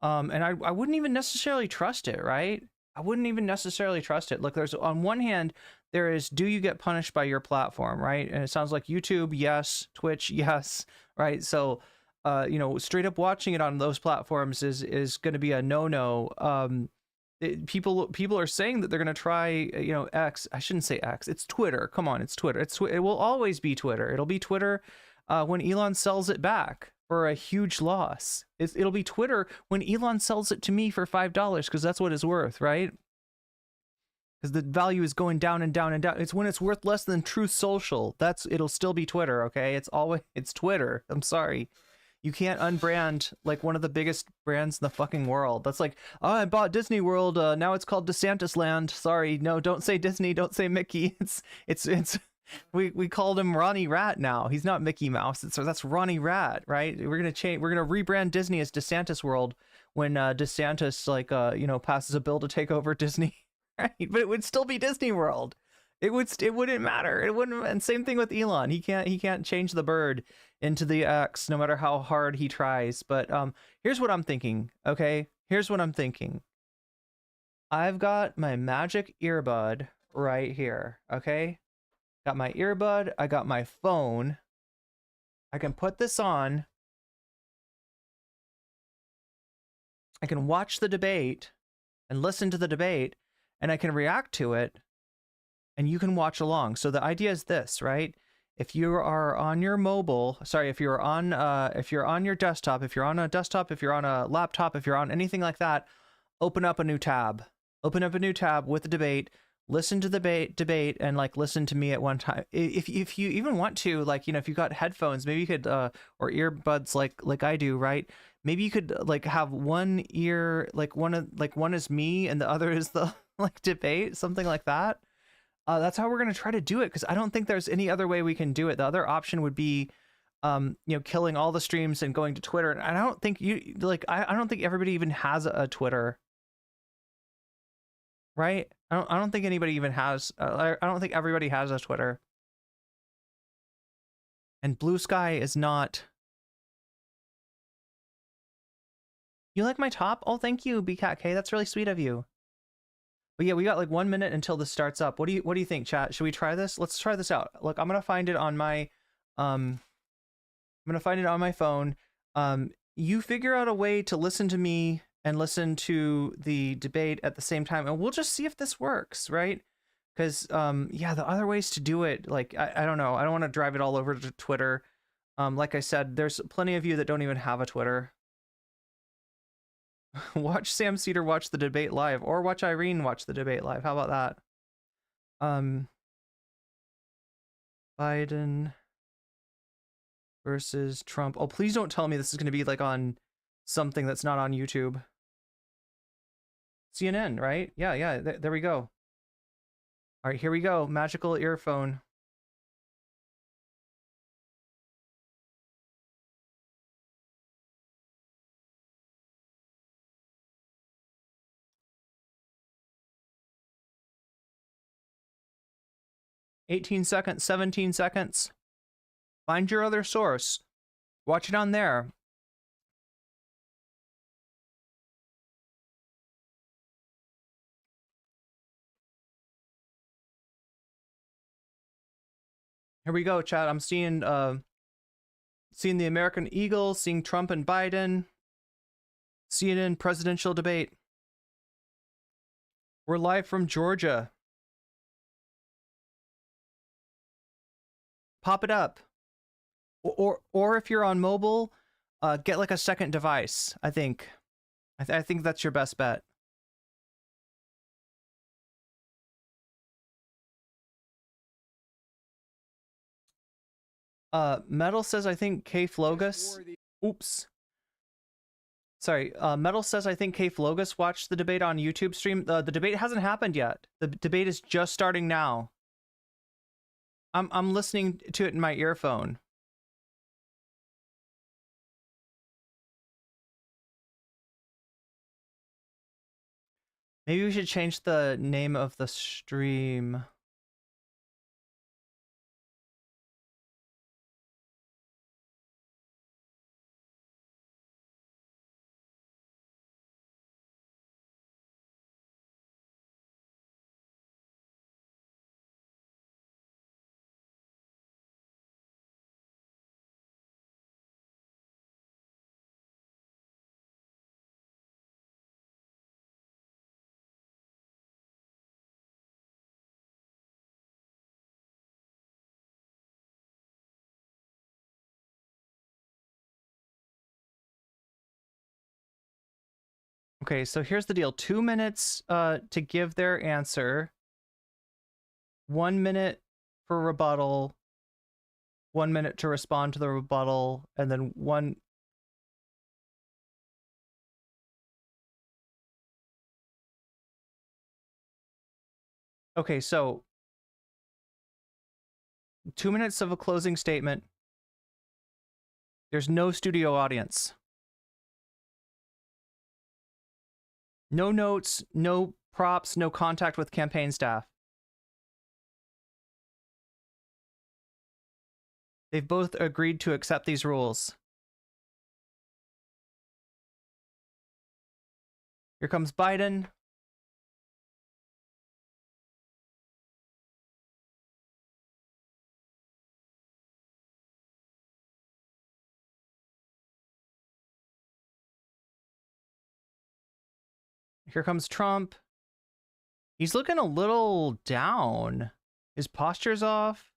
And I wouldn't even necessarily trust it, right? I wouldn't even necessarily trust it. Look, there's, on one hand, there is, do you get punished by your platform, right? And it sounds like YouTube, yes. Twitch, yes, right? So, you know, straight up watching it on those platforms is going to be a no-no. People are saying that they're going to try, you know, X. I shouldn't say X. It's Twitter. Come on, it's Twitter. It will always be Twitter. It'll be Twitter when Elon sells it back for a huge loss. It'll be Twitter when Elon sells it to me for $5 because that's what it's worth, right? Because the value is going down and down and down. It's when it's worth less than Truth Social. It'll still be Twitter, okay? It's Twitter. I'm sorry. You can't unbrand like one of the biggest brands in the fucking world. That's like, oh, I bought Disney World. Now it's called DeSantis Land. Sorry, no, don't say Disney. Don't say Mickey. It's. We called him Ronnie Rat now. He's not Mickey Mouse. That's Ronnie Rat, right? We're gonna change. We're gonna rebrand Disney as DeSantis World when DeSantis you know, passes a bill to take over Disney, right? But it would still be Disney World. It wouldn't matter. It wouldn't. And same thing with Elon. He can't change the bird into the X no matter how hard he tries. But here's what I'm thinking. Okay, here's what I'm thinking. I've got my magic earbud right here. Okay. Got my earbud, I got my phone. I can put this on. I can watch the debate and listen to the debate, and I can react to it, and you can watch along. So the idea is this, right? If you are on your mobile, sorry, if you're on your desktop, if you're on a desktop, if you're on a laptop, if you're on anything like that, open up a new tab. Open up a new tab with the debate. Listen to the debate and like listen to me at one time. If you even want to, like, you know, if you got headphones, maybe you could or earbuds like I do, right? Maybe you could like have one ear, like one is me and the other is the like debate, something like that. That's how we're gonna try to do it, because I don't think there's any other way we can do it. The other option would be you know, killing all the streams and going to Twitter. And I don't think I don't think everybody even has a Twitter. Right? I don't think anybody even has. I don't think everybody has a Twitter. And Blue Sky is not. You like my top? Oh, thank you, BCatK. That's really sweet of you. But yeah, we got like 1 minute until this starts up. What do you think, chat? Should we try this? Let's try this out. Look, I'm gonna find it on my I'm gonna find it on my phone. You figure out a way to listen to me and listen to the debate at the same time, and we'll just see if this works, right? Because yeah, the other ways to do it, like I don't know, I don't want to drive it all over to Twitter. Like I said, there's plenty of you that don't even have a Twitter. Watch Sam Cedar watch the debate live, or watch Irene watch the debate live. How about that? Biden versus Trump. Oh, please don't tell me this is going to be like on something that's not on YouTube. CNN, right? Yeah, there we go. All right, here we go. Magical earphone. $18 seconds, 17 seconds. Find your other source. Watch it on there. Here we go, chat. I'm seeing the American Eagle, seeing Trump and Biden, CNN presidential debate. We're live from Georgia. Pop it up. Or if you're on mobile, get like a second device. I think that's your best bet. Metal says I think K Flogus. Oops. Sorry. Metal says I think K Flogus watched the debate on YouTube stream. The debate hasn't happened yet. The debate is just starting now. I'm listening to it in my earphone. Maybe we should change the name of the stream. Okay, so here's the deal. 2 minutes to give their answer. 1 minute for rebuttal. 1 minute to respond to the rebuttal, and then one. Okay, so 2 minutes of a closing statement. There's no studio audience. No notes, no props, no contact with campaign staff. They've both agreed to accept these rules. Here comes Biden. Here comes Trump. He's looking a little down. His posture's off.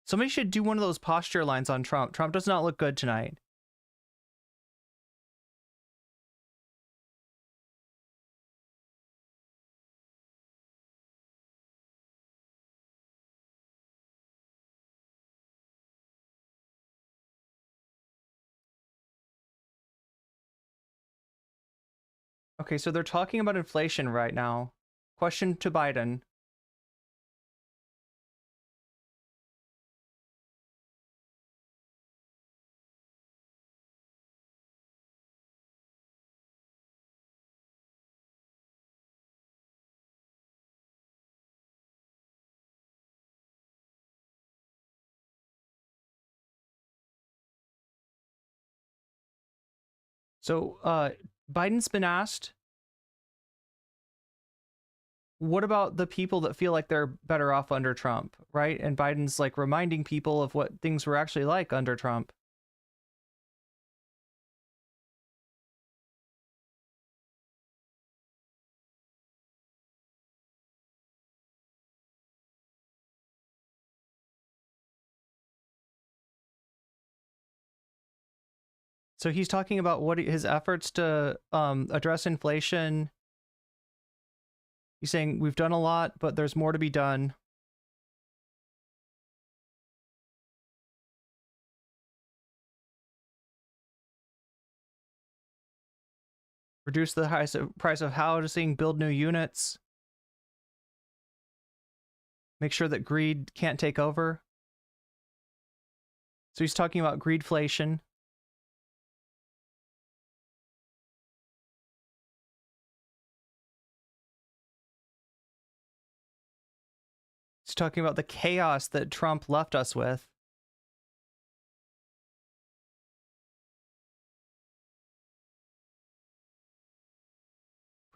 Somebody should do one of those posture lines on Trump. Trump does not look good tonight. Okay, so they're talking about inflation right now. Question to Biden. So, Biden's been asked, what about the people that feel like they're better off under Trump, right? And Biden's like reminding people of what things were actually like under Trump. So he's talking about what his efforts to address inflation. He's saying we've done a lot, but there's more to be done. Reduce the price of housing, build new units. Make sure that greed can't take over. So he's talking about greedflation. He's talking about the chaos that Trump left us with.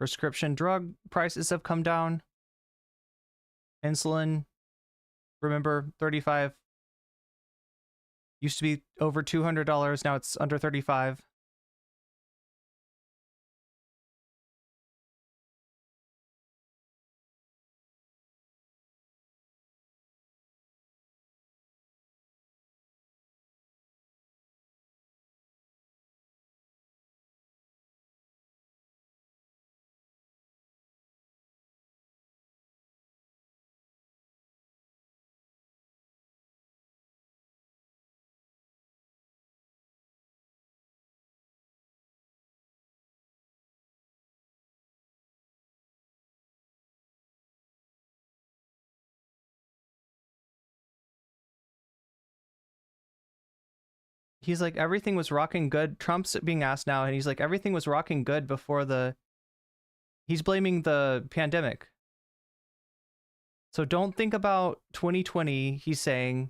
Prescription drug prices have come down. Insulin, remember, 35. Used to be over $200, now it's under 35. He's like, everything was rocking good. Trump's being asked now, and he's like, everything was rocking good before the... He's blaming the pandemic. So don't think about 2020, he's saying.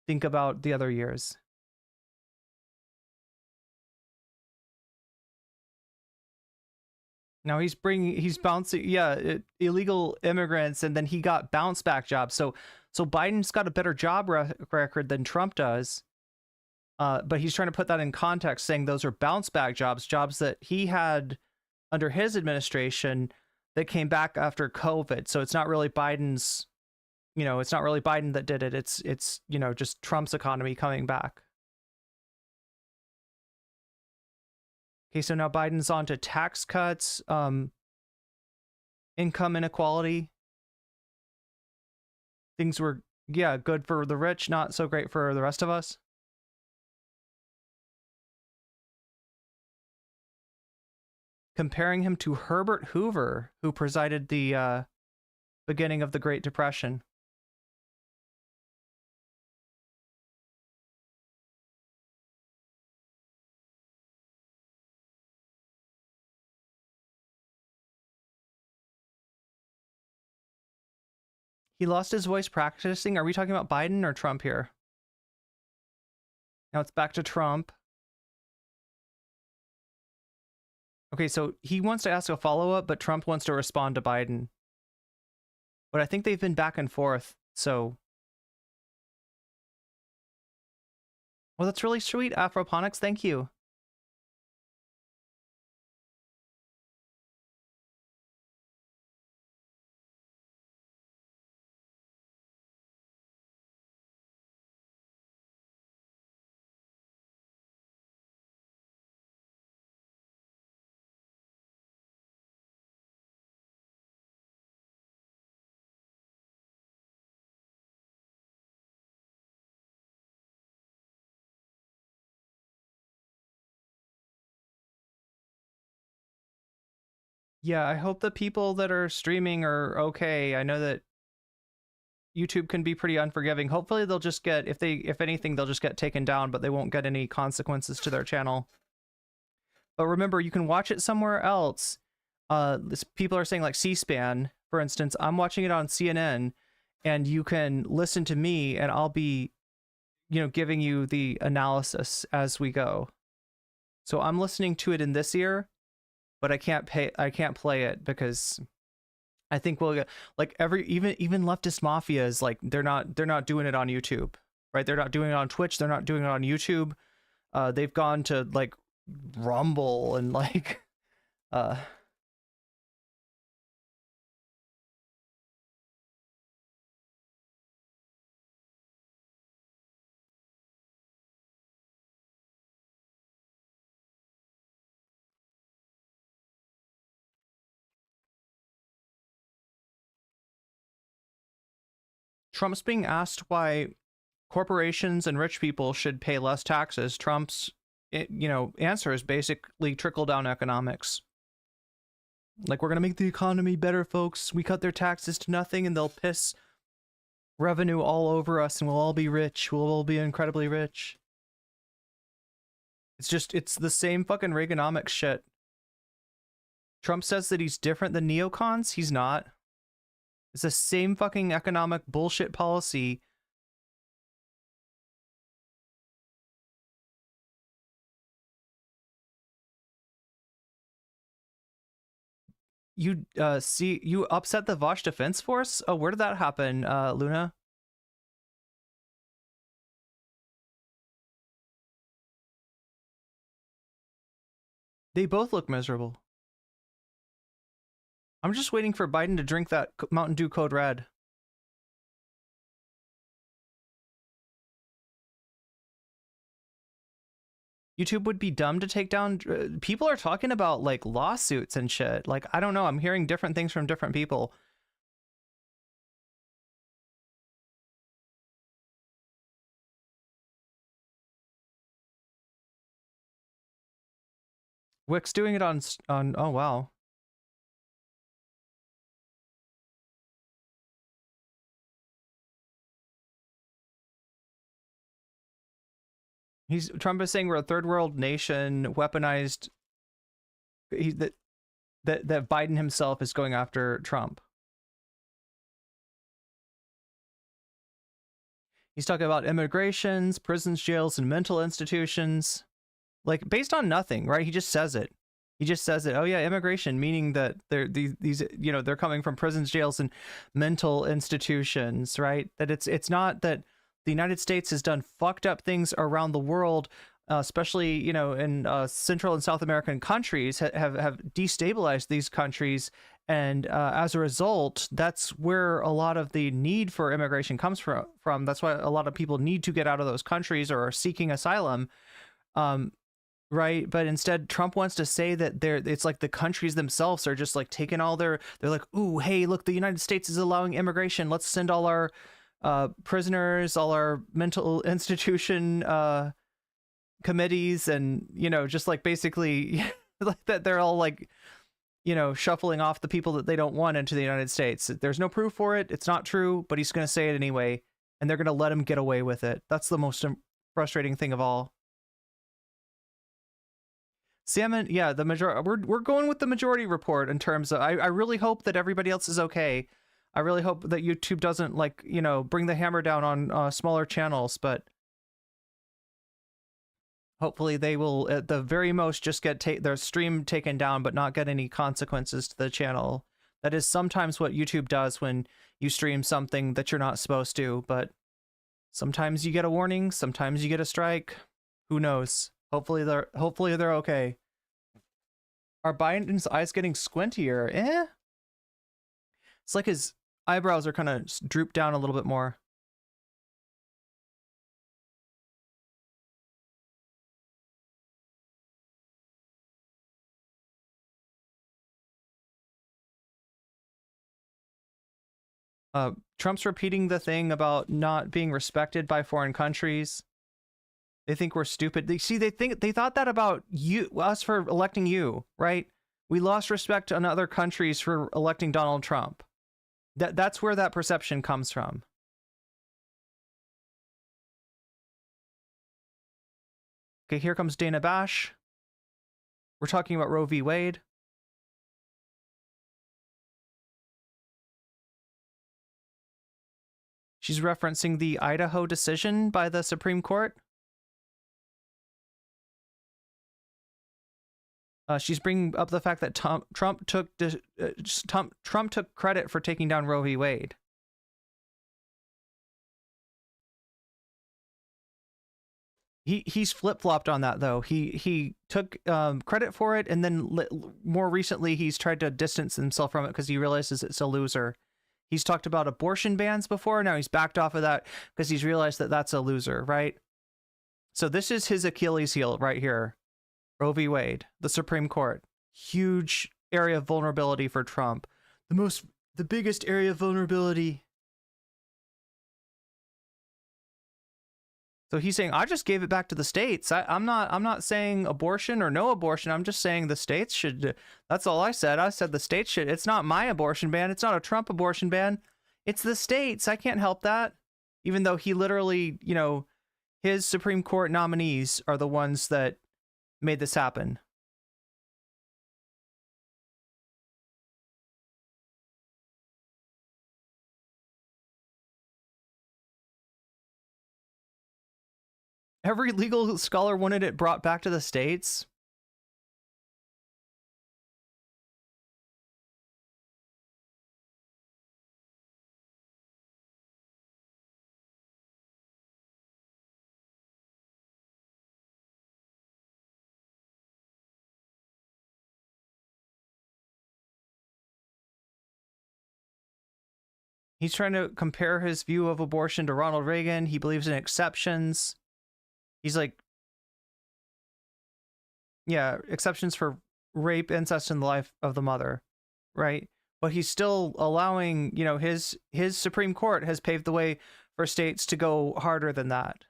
Think about the other years. Now he's bouncing, illegal immigrants, and then he got bounce back jobs. So Biden's got a better job record than Trump does. But he's trying to put that in context, saying those are bounce back jobs that he had under his administration that came back after COVID. So it's not really Biden's, it's not really Biden that did it. It's just Trump's economy coming back. Okay, so now Biden's on to tax cuts, income inequality. Things were, good for the rich, not so great for the rest of us. Comparing him to Herbert Hoover, who presided the beginning of the Great Depression. He lost his voice practicing. Are we talking about Biden or Trump here? Now it's back to Trump. Okay, so he wants to ask a follow-up, but Trump wants to respond to Biden. But I think they've been back and forth, so... Well, that's really sweet, Afroponics. Thank you. Yeah, I hope the people that are streaming are okay. I know that YouTube can be pretty unforgiving. Hopefully they'll just get, if anything, they'll just get taken down, but they won't get any consequences to their channel. But remember, you can watch it somewhere else. People are saying like C-SPAN, for instance. I'm watching it on CNN, and you can listen to me, and I'll be, giving you the analysis as we go. So I'm listening to it in this ear, but I can't play it because I think we'll get like even leftist mafia is like they're not doing it on YouTube, right? They're not doing it on Twitch. They're not doing it on YouTube. They've gone to like Rumble and like Trump's being asked why corporations and rich people should pay less taxes. Trump's answer is basically trickle-down economics. Like, we're going to make the economy better, folks. We cut their taxes to nothing, and they'll piss revenue all over us, and we'll all be rich. We'll all be incredibly rich. It's the same fucking Reaganomics shit. Trump says that he's different than neocons. He's not. It's the same fucking economic bullshit policy. You you upset the Vosh Defense Force? Oh, where did that happen, Luna? They both look miserable. I'm just waiting for Biden to drink that Mountain Dew Code Red. YouTube would be dumb to take down. People are talking about like lawsuits and shit. Like, I don't know. I'm hearing different things from different people. Wick's doing it on oh wow. Trump is saying we're a third world nation, weaponized. That Biden himself is going after Trump. He's talking about immigrations, prisons, jails, and mental institutions. Like, based on nothing, right? He just says it. He just says it. Oh yeah, immigration, meaning that they're these you know, they're coming from prisons, jails, and mental institutions, right? That it's not that the United States has done fucked up things around the world, especially, you know, in Central and South American countries, have destabilized these countries, and as a result, that's where a lot of the need for immigration comes from. That's why a lot of people need to get out of those countries or are seeking asylum. Right, but instead Trump wants to say that it's like the countries themselves are just like taking all they're like, ooh, hey, look, the United States is allowing immigration. Let's send all our prisoners, all our mental institution committees, and, you know, just like basically like that they're all like, you know, shuffling off the people that they don't want into the United States. There's no proof for it. It's not true, but he's going to say it anyway, and they're going to let him get away with it. That's the most frustrating thing of all. Salmon, yeah, the majority. We're going with the majority report in terms of. I really hope that everybody else is okay. I really hope that YouTube doesn't, like, you know, bring the hammer down on smaller channels, but hopefully they will at the very most just get their stream taken down, but not get any consequences to the channel. That is sometimes what YouTube does when you stream something that you're not supposed to, but sometimes you get a warning, sometimes you get a strike. Who knows? Hopefully they're okay. Are Biden's eyes getting squintier? It's like his eyebrows are kind of drooped down a little bit more. Trump's repeating the thing about not being respected by foreign countries. They think we're stupid. They thought that about us for electing you, right? We lost respect on other countries for electing Donald Trump. That's where that perception comes from. Okay, here comes Dana Bash. We're talking about Roe v. Wade. She's referencing the Idaho decision by the Supreme Court. She's bringing up the fact that Trump took credit for taking down Roe v. Wade. He's flip-flopped on that, though. He took credit for it, and then more recently he's tried to distance himself from it because he realizes it's a loser. He's talked about abortion bans before. Now he's backed off of that because he's realized that that's a loser, right? So this is his Achilles heel right here. Roe v. Wade, the Supreme Court, huge area of vulnerability for Trump. The biggest area of vulnerability. So he's saying, I just gave it back to the states. I'm not saying abortion or no abortion. I'm just saying the states should. That's all I said. I said the states should. It's not my abortion ban. It's not a Trump abortion ban. It's the states. I can't help that. Even though he literally, you know, his Supreme Court nominees are the ones that made this happen. Every legal scholar wanted it brought back to the states. He's trying to compare his view of abortion to Ronald Reagan. He believes in exceptions. He's like, yeah, exceptions for rape, incest, and the life of the mother, right? But he's still allowing, you know, his Supreme Court has paved the way for states to go harder than that.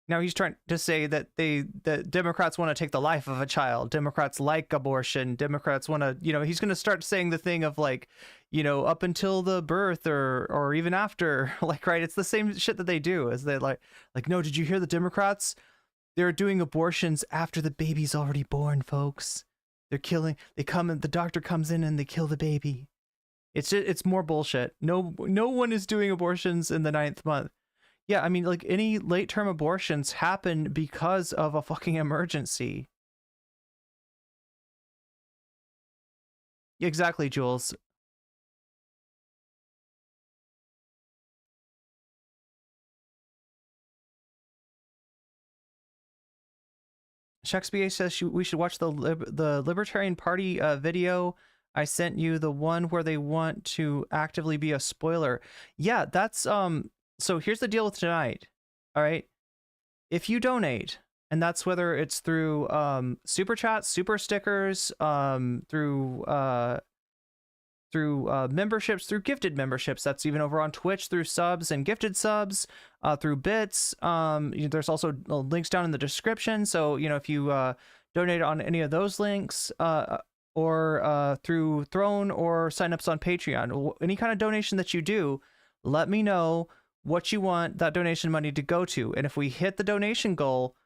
Now he's trying to say that that Democrats want to take the life of a child. Democrats like abortion. Democrats want to, you know, he's going to start saying the thing of like, you know, up until the birth or even after, like, right? It's the same shit that they do. Is they like, no, did you hear the Democrats? They're doing abortions after the baby's already born, folks. They're killing. They come and the doctor comes in and they kill the baby. It's more bullshit. No one is doing abortions in the 9th month. Yeah, I mean, like, any late-term abortions happen because of a fucking emergency. Exactly, Jules. Shakespeare says we should watch the Libertarian Party video. I sent you the one where they want to actively be a spoiler. Yeah, that's so here's the deal with tonight. All right, if you donate, and that's whether it's through super chats, super stickers, through memberships, through gifted memberships, that's even over on Twitch, through subs and gifted subs, through bits. There's also links down in the description. So, you know, if you donate on any of those links, or through Throne or signups on Patreon, any kind of donation that you do, let me know what you want that donation money to go to. And if we hit the donation goal,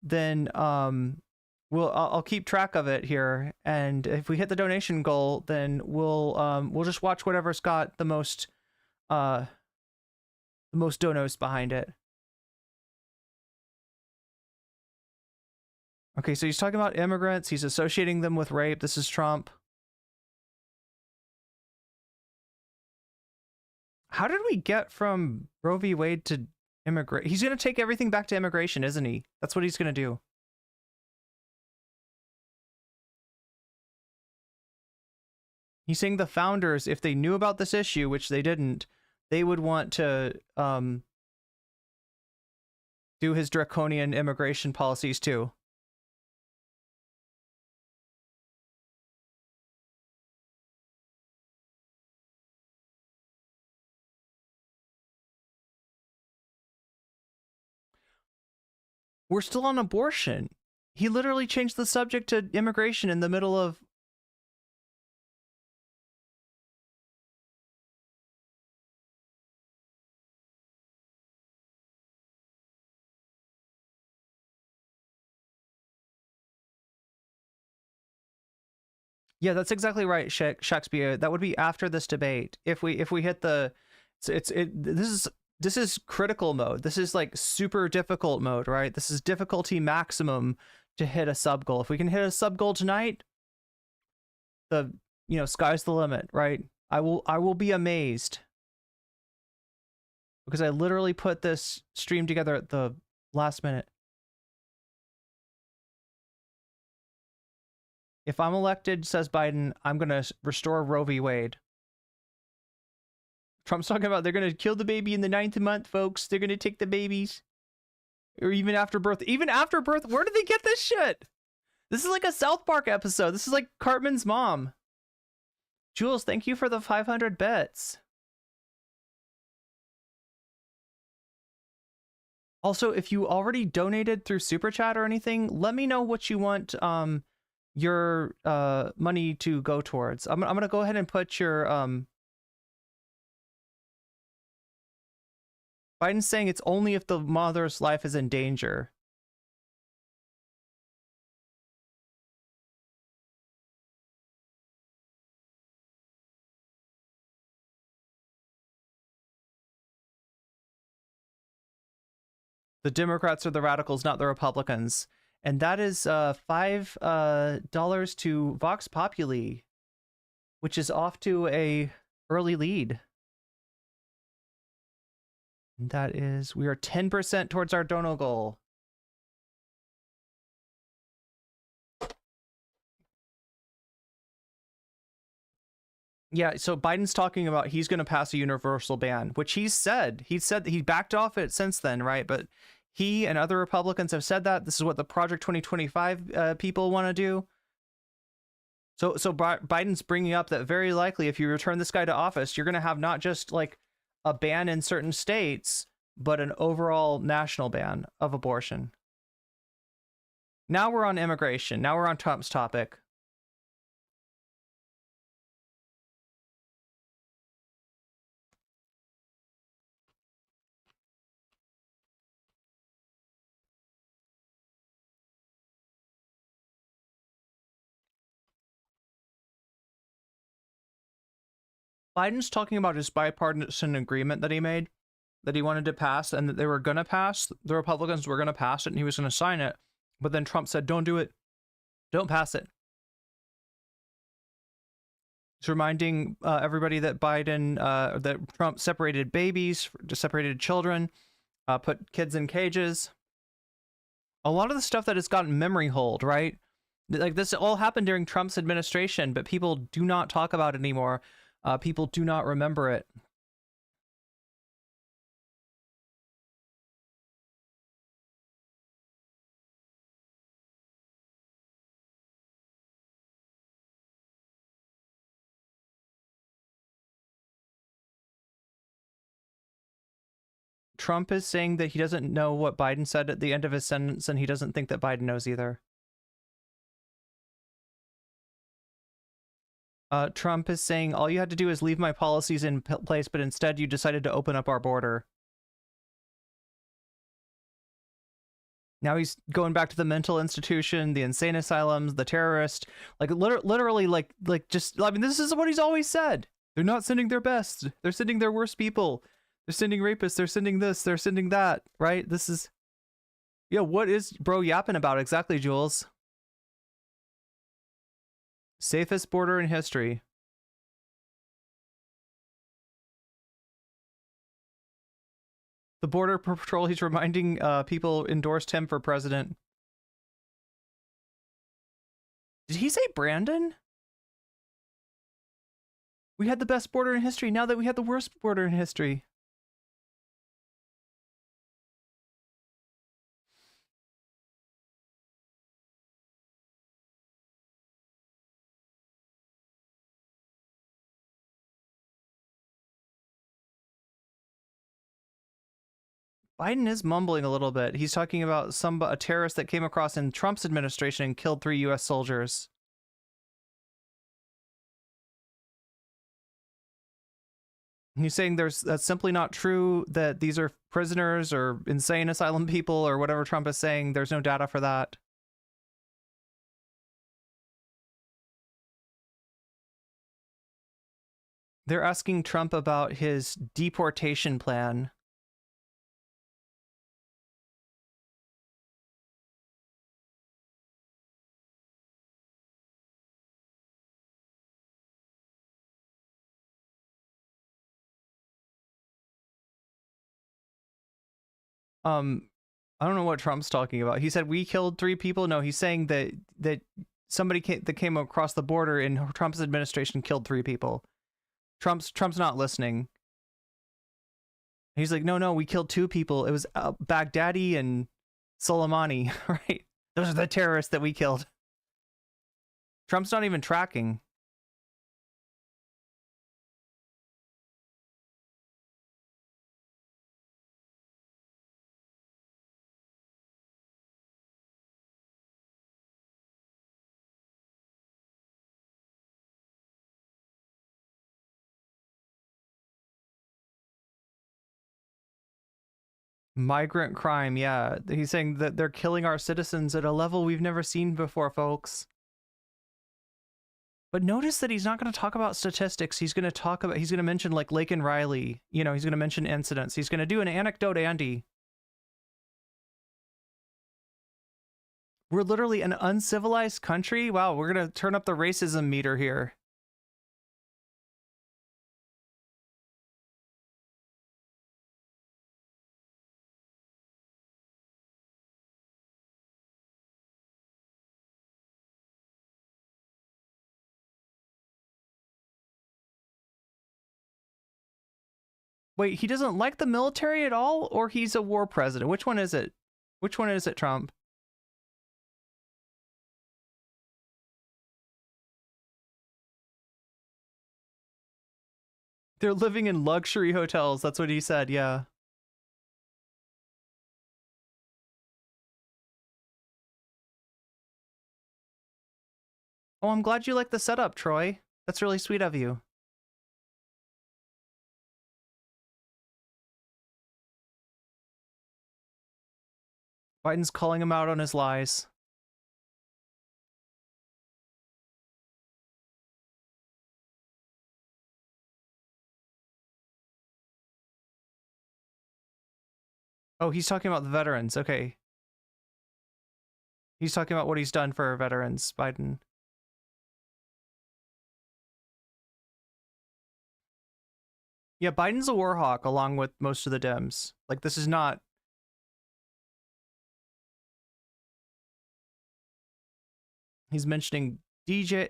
then I'll keep track of it here, and if we hit the donation goal, then we'll just watch whatever's got the most donos behind it. Okay, so he's talking about immigrants. He's associating them with rape. This is Trump. How did we get from Roe v. Wade to immigration? He's going to take everything back to immigration, isn't he? That's what he's going to do. He's saying the founders, if they knew about this issue, which they didn't, they would want to do his draconian immigration policies too. We're still on abortion. He literally changed the subject to immigration in the middle of... Yeah, that's exactly right, Shakespeare. That would be after this debate. If we hit the... This is critical mode. This is like super difficult mode, right? This is difficulty maximum to hit a sub goal. If we can hit a sub goal tonight, sky's the limit, right? I will be amazed, because I literally put this stream together at the last minute. If I'm elected, says Biden, I'm going to restore Roe v. Wade. Trump's talking about they're going to kill the baby in the 9th month, folks. They're going to take the babies. Or even after birth. Even after birth? Where did they get this shit? This is like a South Park episode. This is like Cartman's mom. Jules, thank you for the 500 bits. Also, if you already donated through Super Chat or anything, let me know what you want your money to go towards. I'm going to go ahead and put your... Biden's saying it's only if the mother's life is in danger. The Democrats are the radicals, not the Republicans. And that is $5 to Vox Populi, which is off to a early lead. That is, we are 10% towards our dono goal. Yeah, so Biden's talking about he's going to pass a universal ban, which he said that he backed off it since then, right? But he and other Republicans have said that this is what the Project 2025 people want to do. So Biden's bringing up that very likely if you return this guy to office, you're going to have not just like a ban in certain states, but an overall national ban of abortion. Now we're on immigration. Now we're on Trump's topic. Biden's talking about his bipartisan agreement that he made, that he wanted to pass, and that they were going to pass. The Republicans were going to pass it, and he was going to sign it. But then Trump said, don't do it. Don't pass it. He's reminding everybody that that Trump separated babies, separated children, put kids in cages. A lot of the stuff that has gotten memory hold, right? Like this all happened during Trump's administration, but people do not talk about it anymore. People do not remember it. Trump is saying that he doesn't know what Biden said at the end of his sentence, and he doesn't think that Biden knows either. Trump is saying, all you had to do is leave my policies in place, but instead you decided to open up our border. Now he's going back to the mental institution, the insane asylums, the terrorist, like literally like just, I mean, this is what he's always said. They're not sending their best. They're sending their worst people. They're sending rapists. They're sending this. They're sending that, right? This is, yeah, what is bro yapping about exactly, Jules? Safest border in history. The Border Patrol, he's reminding people endorsed him for president. Did he say Brandon? We had the best border in history. Now that we had the worst border in history. Biden is mumbling a little bit. He's talking about a terrorist that came across in Trump's administration and killed 3 U.S. soldiers. He's saying that's simply not true, that these are prisoners or insane asylum people or whatever Trump is saying. There's no data for that. They're asking Trump about his deportation plan. I don't know what Trump's talking about. He said we killed 3 people. No, he's saying that somebody that came across the border in Trump's administration killed 3 people. Trump's not listening. He's like, no, we killed 2 people. It was Baghdadi and Soleimani, right? Those are the terrorists that we killed. Trump's not even tracking. Migrant crime, yeah. He's saying that they're killing our citizens at a level we've never seen before, folks. But notice that he's not going to talk about statistics. He's going to mention like Lake and Riley. You know, he's going to mention incidents. He's going to do an anecdote, Andy. We're literally an uncivilized country. Wow, we're going to turn up the racism meter here. Wait, he doesn't like the military at all, or he's a war president? Which one is it? Which one is it, Trump? They're living in luxury hotels. That's what he said, yeah. Oh, I'm glad you like the setup, Troy. That's really sweet of you. Biden's calling him out on his lies. Oh, he's talking about the veterans. Okay. He's talking about what he's done for veterans, Biden. Yeah, Biden's a war hawk along with most of the Dems. Like, this is not... He's mentioning D-Day,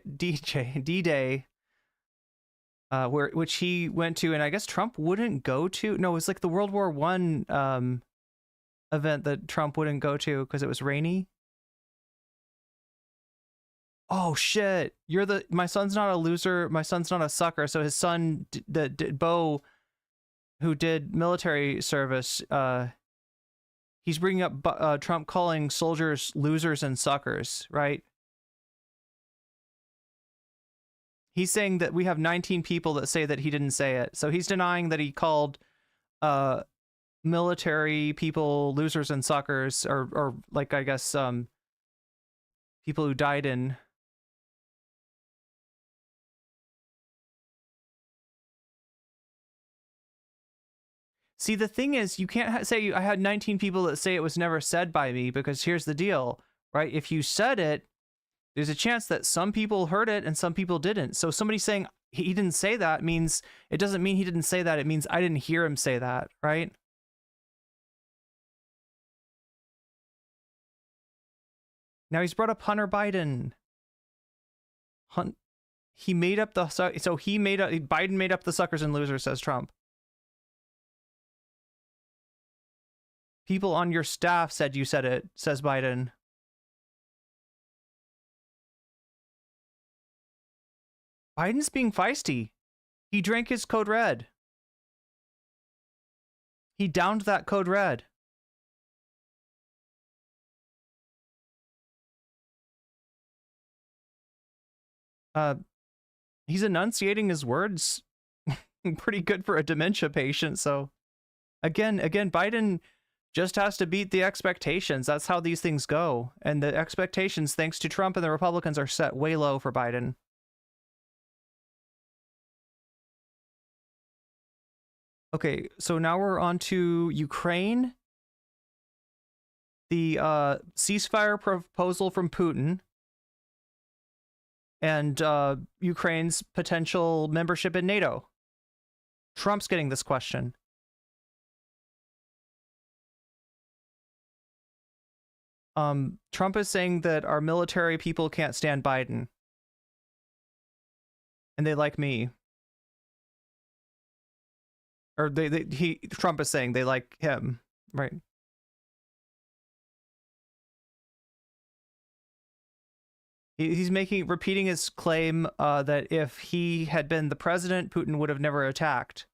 which he went to, and I guess Trump wouldn't go to. No, it was like the World War I event that Trump wouldn't go to because it was rainy. Oh shit! My son's not a loser. My son's not a sucker. So his son, Bo, who did military service, he's bringing up Trump calling soldiers losers and suckers, right? He's saying that we have 19 people that say that he didn't say it. So he's denying that he called military people losers and suckers, or like, I guess, people who died in... See, the thing is, you can't say I had 19 people that say it was never said by me, because here's the deal, right? If you said it, there's a chance that some people heard it and some people didn't. So somebody saying he didn't say that means, it doesn't mean he didn't say that. It means I didn't hear him say that, right? Now he's brought up Hunter Biden. He made up the... So Biden made up the suckers and losers, says Trump. People on your staff said you said it, says Biden. Biden's being feisty. He drank his Code Red. He downed that Code Red. He's enunciating his words pretty good for a dementia patient. So again, Biden just has to beat the expectations. That's how these things go. And the expectations, thanks to Trump and the Republicans, are set way low for Biden. Okay, so now we're on to Ukraine. The ceasefire proposal from Putin. And Ukraine's potential membership in NATO. Trump's getting this question. Trump is saying that our military people can't stand Biden. And they like me. Or Trump is saying they like him, right? He's repeating his claim that if he had been the president, Putin would have never attacked.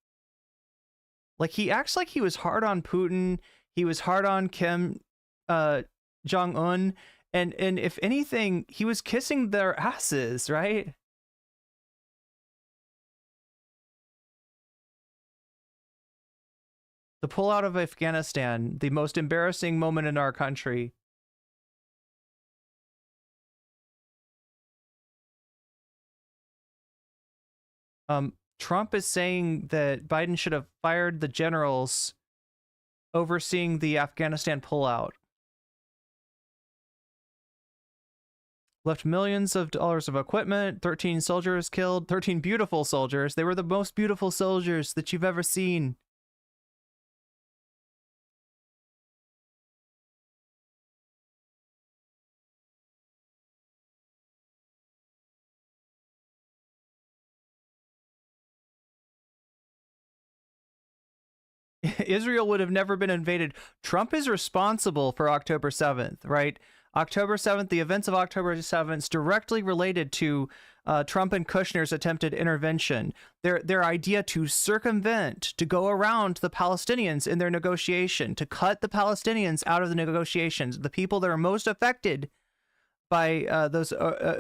Like, he acts like he was hard on Putin. He was hard on Kim Jong-un. And if anything, he was kissing their asses, right? The pullout of Afghanistan, the most embarrassing moment in our country. Trump is saying that Biden should have fired the generals overseeing the Afghanistan pullout. Left millions of dollars of equipment, 13 soldiers killed, 13 beautiful soldiers. They were the most beautiful soldiers that you've ever seen. Israel would have never been invaded. Trump is responsible for October 7th, right? October 7th, the events of October 7th directly related to Trump and Kushner's attempted intervention. Their idea to circumvent, to go around the Palestinians in their negotiation, to cut the Palestinians out of the negotiations. The people that are most affected by those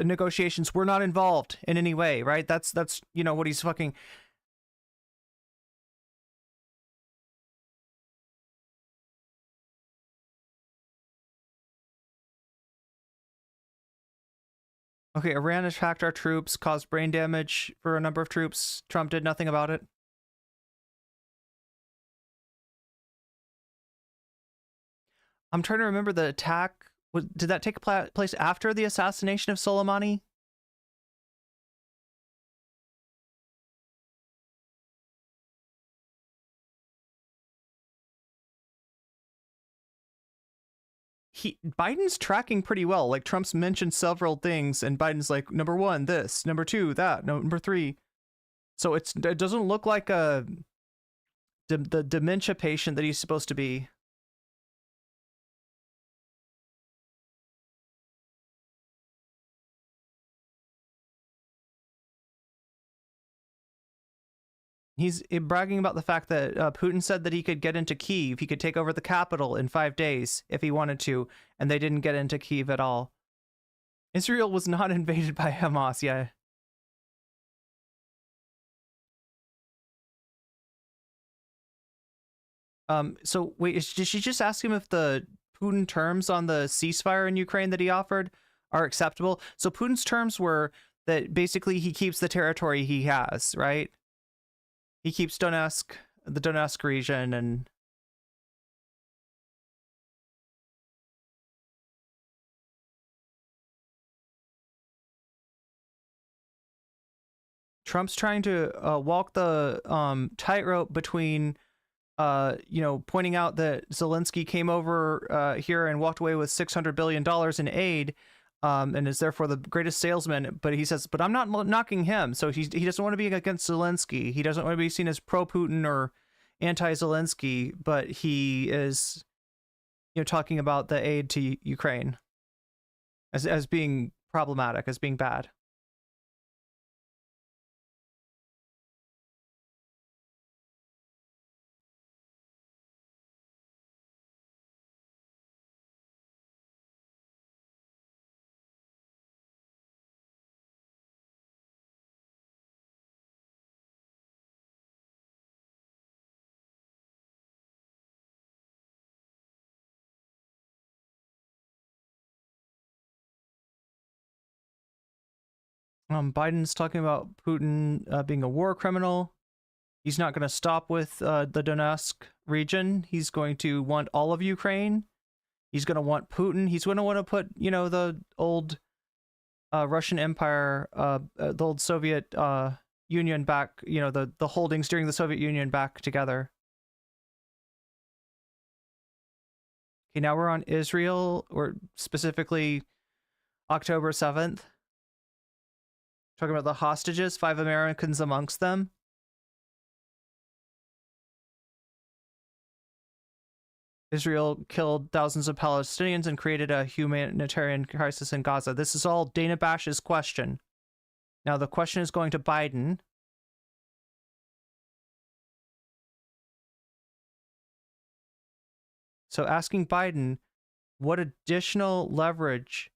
negotiations were not involved in any way, right? That's what he's fucking... Okay, Iran attacked our troops, caused brain damage for a number of troops. Trump did nothing about it. I'm trying to remember the attack. Did that take place after the assassination of Soleimani? Biden's tracking pretty well. Like, Trump's mentioned several things, and Biden's like, number one, this, number two, that, number three. So it doesn't look like the dementia patient that he's supposed to be. He's bragging about the fact that Putin said that he could get into Kyiv, he could take over the capital in 5 days if he wanted to, and they didn't get into Kyiv at all. Israel was not invaded by Hamas, yeah. So wait, did she just ask him if the Putin terms on the ceasefire in Ukraine that he offered are acceptable? So Putin's terms were that basically he keeps the territory he has, right? He keeps the Donetsk region, and Trump's trying to walk the tightrope between, pointing out that Zelensky came over here and walked away with $600 billion in aid, and is therefore the greatest salesman. But he says, but I'm not knocking him. So he doesn't want to be against Zelensky. He doesn't want to be seen as pro-Putin or anti-Zelensky, but he is, talking about the aid to Ukraine as being problematic, as being bad. Biden's talking about Putin being a war criminal. He's not going to stop with the Donetsk region. He's going to want all of Ukraine. He's going to want Putin. He's going to want to put, the old Russian Empire, the old Soviet Union back, the holdings during the Soviet Union back together. Okay, now we're on Israel, or specifically October 7th. Talking about the hostages, 5 Americans amongst them. Israel killed thousands of Palestinians and created a humanitarian crisis in Gaza. This is all Dana Bash's question. Now the question is going to Biden. So asking Biden, what additional leverage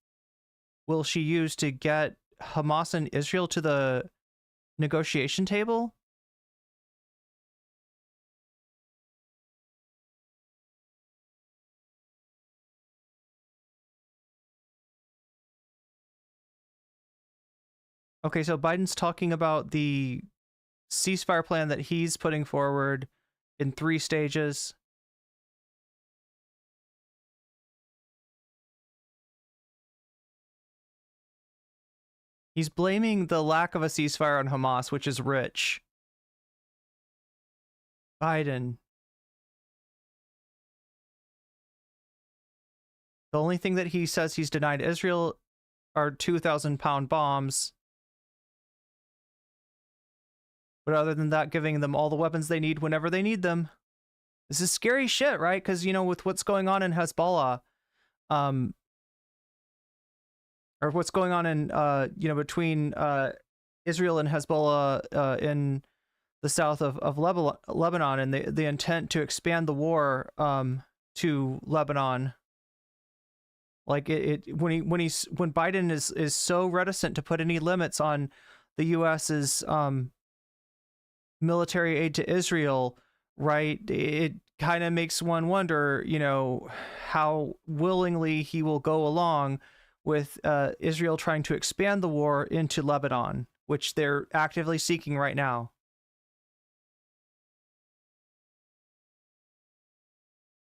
will she use to get Hamas and Israel to the negotiation table? Okay, so Biden's talking about the ceasefire plan that he's putting forward in 3 stages. He's blaming the lack of a ceasefire on Hamas, which is rich. Biden. The only thing that he says he's denied Israel are 2,000-pound bombs. But other than that, giving them all the weapons they need whenever they need them. This is scary shit, right? Because, you know, with what's going on in Hezbollah, or what's going on in, you know, between Israel and Hezbollah in the south of Lebanon, and the intent to expand the war to Lebanon. Like when Biden is so reticent to put any limits on the U.S.'s military aid to Israel, right? It kind of makes one wonder, you know, how willingly he will go along with Israel trying to expand the war into Lebanon, which they're actively seeking right now.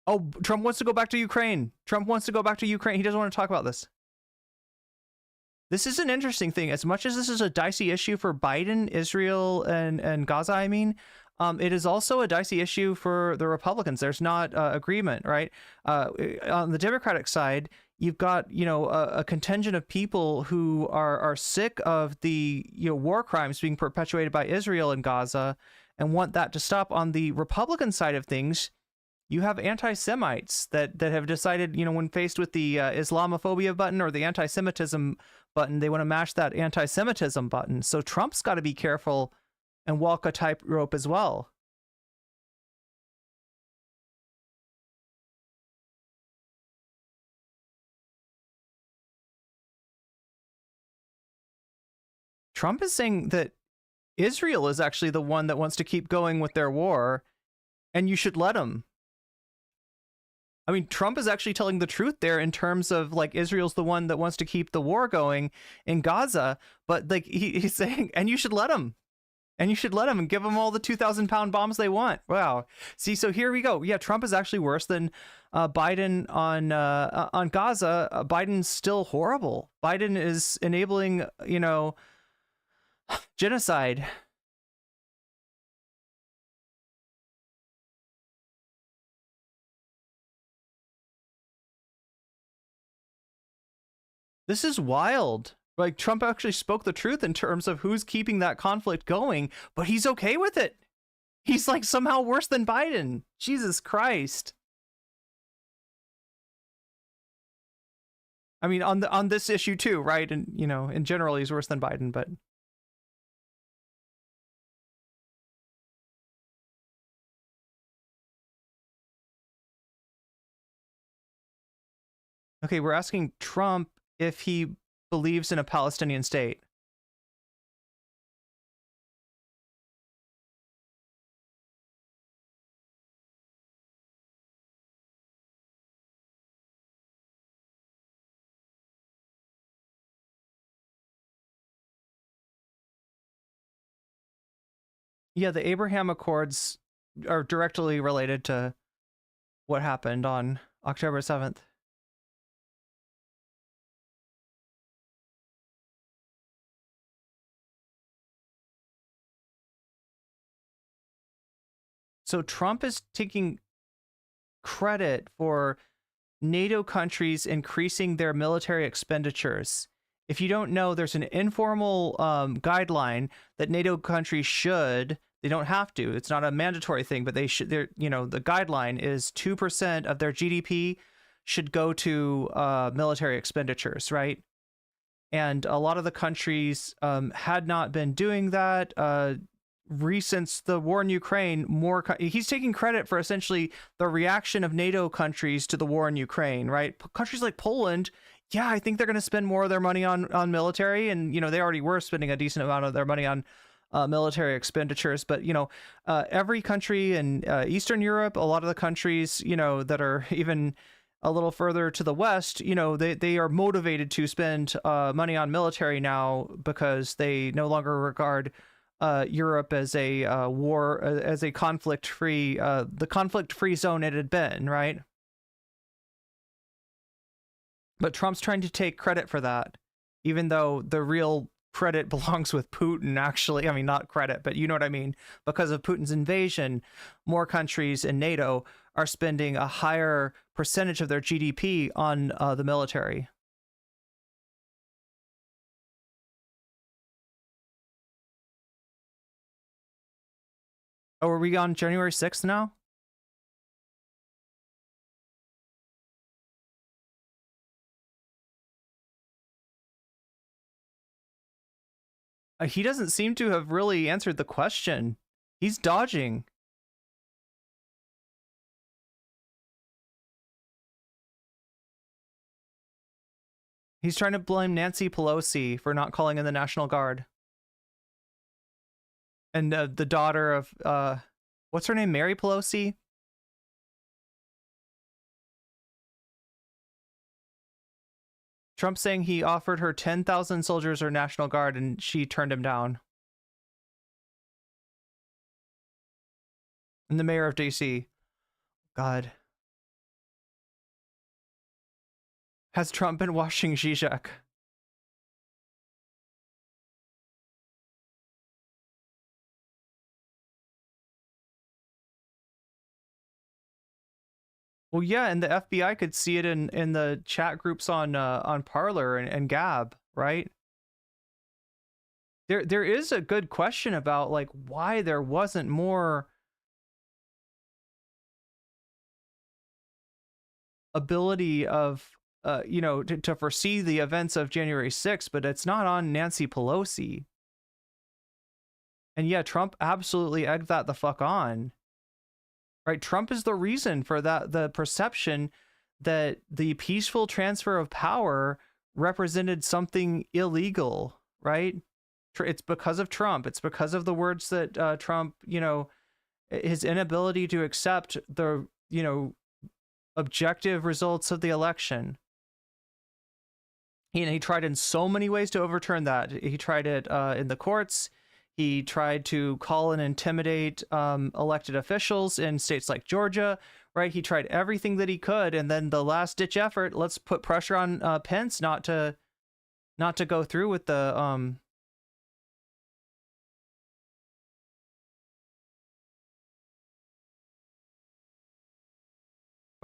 Oh, Trump wants to go back to Ukraine. Trump wants to go back to Ukraine. He doesn't want to talk about this. This is an interesting thing. As much as this is a dicey issue for Biden, Israel, and Gaza, I mean, it is also a dicey issue for the Republicans. There's not agreement, right? On the Democratic side, you've got, you know, a contingent of people who are sick of the, you know, war crimes being perpetuated by Israel in Gaza and want that to stop. On the Republican side of things, you have anti-Semites that have decided, you know, when faced with the Islamophobia button or the anti-Semitism button, they want to mash that anti-Semitism button. So Trump's got to be careful and walk a tightrope as well. Trump is saying that Israel is actually the one that wants to keep going with their war, and you should let them. I mean, Trump is actually telling the truth there in terms of, like, Israel's the one that wants to keep the war going in Gaza, but, like, he's saying, and you should let them. And you should let them and give them all the 2,000-pound bombs they want. Wow. See, so here we go. Yeah, Trump is actually worse than Biden on Gaza. Biden's still horrible. Biden is enabling, you know, genocide. This is wild. Like, Trump actually spoke the truth in terms of who's keeping that conflict going, but he's okay with it. He's like somehow worse than Biden. Jesus Christ. I mean, on this issue too, right? And, you know, in general, he's worse than Biden, but okay, we're asking Trump if he believes in a Palestinian state. Yeah, the Abraham Accords are directly related to what happened on October 7th. So Trump is taking credit for NATO countries increasing their military expenditures. If you don't know, there's an informal guideline that NATO countries should. They don't have to. It's not a mandatory thing, but they should. They're, you know, the guideline is 2% of their GDP should go to military expenditures, right? And a lot of the countries had not been doing that. Since the war in Ukraine, he's taking credit for essentially the reaction of NATO countries to the war in Ukraine, right? Countries like Poland, yeah, I think they're going to spend more of their money on military, and, you know, they already were spending a decent amount of their money on military expenditures. But, you know, every country in Eastern Europe, a lot of the countries, you know, that are even a little further to the west, you know, they are motivated to spend money on military now because they no longer regard Europe as a as a conflict-free, the conflict-free zone it had been, right? But Trump's trying to take credit for that, even though the real credit belongs with Putin, actually. I mean, not credit, but you know what I mean. Because of Putin's invasion, more countries in NATO are spending a higher percentage of their GDP on the military. Oh, are we on January 6th now? He doesn't seem to have really answered the question. He's dodging. He's trying to blame Nancy Pelosi for not calling in the National Guard. And the daughter of, what's her name? Mary Pelosi? Trump saying he offered her 10,000 soldiers or National Guard and she turned him down. And the mayor of DC. God. Has Trump been watching Zizek? Well, yeah, and the FBI could see it in the chat groups on Parler and Gab, right? There is a good question about like why there wasn't more ability of you know, to foresee the events of January 6th, but it's not on Nancy Pelosi. And yeah, Trump absolutely egged that the fuck on. Right? Trump is the reason for that, the perception that the peaceful transfer of power represented something illegal, right? It's because of Trump. It's because of the words that Trump, you know, his inability to accept the, you know, objective results of the election. He tried in so many ways to overturn that. He tried it in the courts. He tried to call and intimidate elected officials in states like Georgia, right? He tried everything that he could, and then the last-ditch effort, let's put pressure on Pence not to go through with the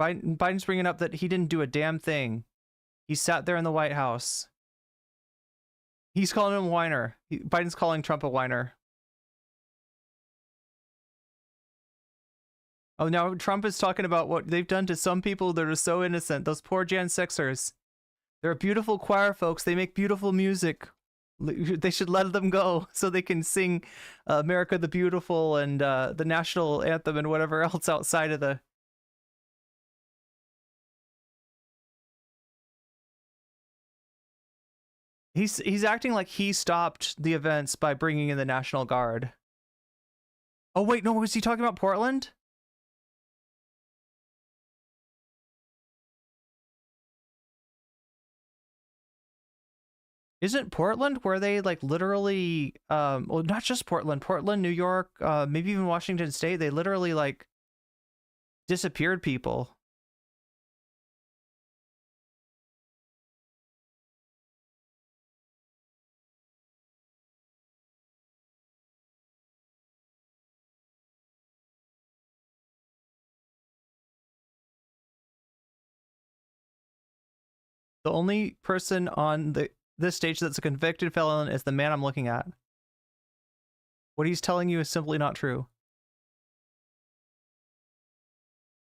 Biden's bringing up that he didn't do a damn thing. He sat there in the White House. He's calling him a whiner. Biden's calling Trump a whiner. Oh, now Trump is talking about what they've done to some people that are so innocent. Those poor Jan 6ers. They're beautiful choir folks. They make beautiful music. They should let them go so they can sing America the Beautiful and the national anthem and whatever else outside of the... He's acting like he stopped the events by bringing in the National Guard. Oh wait, no, was he talking about Portland? Isn't Portland where they like literally well, not just Portland, New York, maybe even Washington State, they literally like disappeared people. The only person on this stage that's a convicted felon is the man I'm looking at. What he's telling you is simply not true.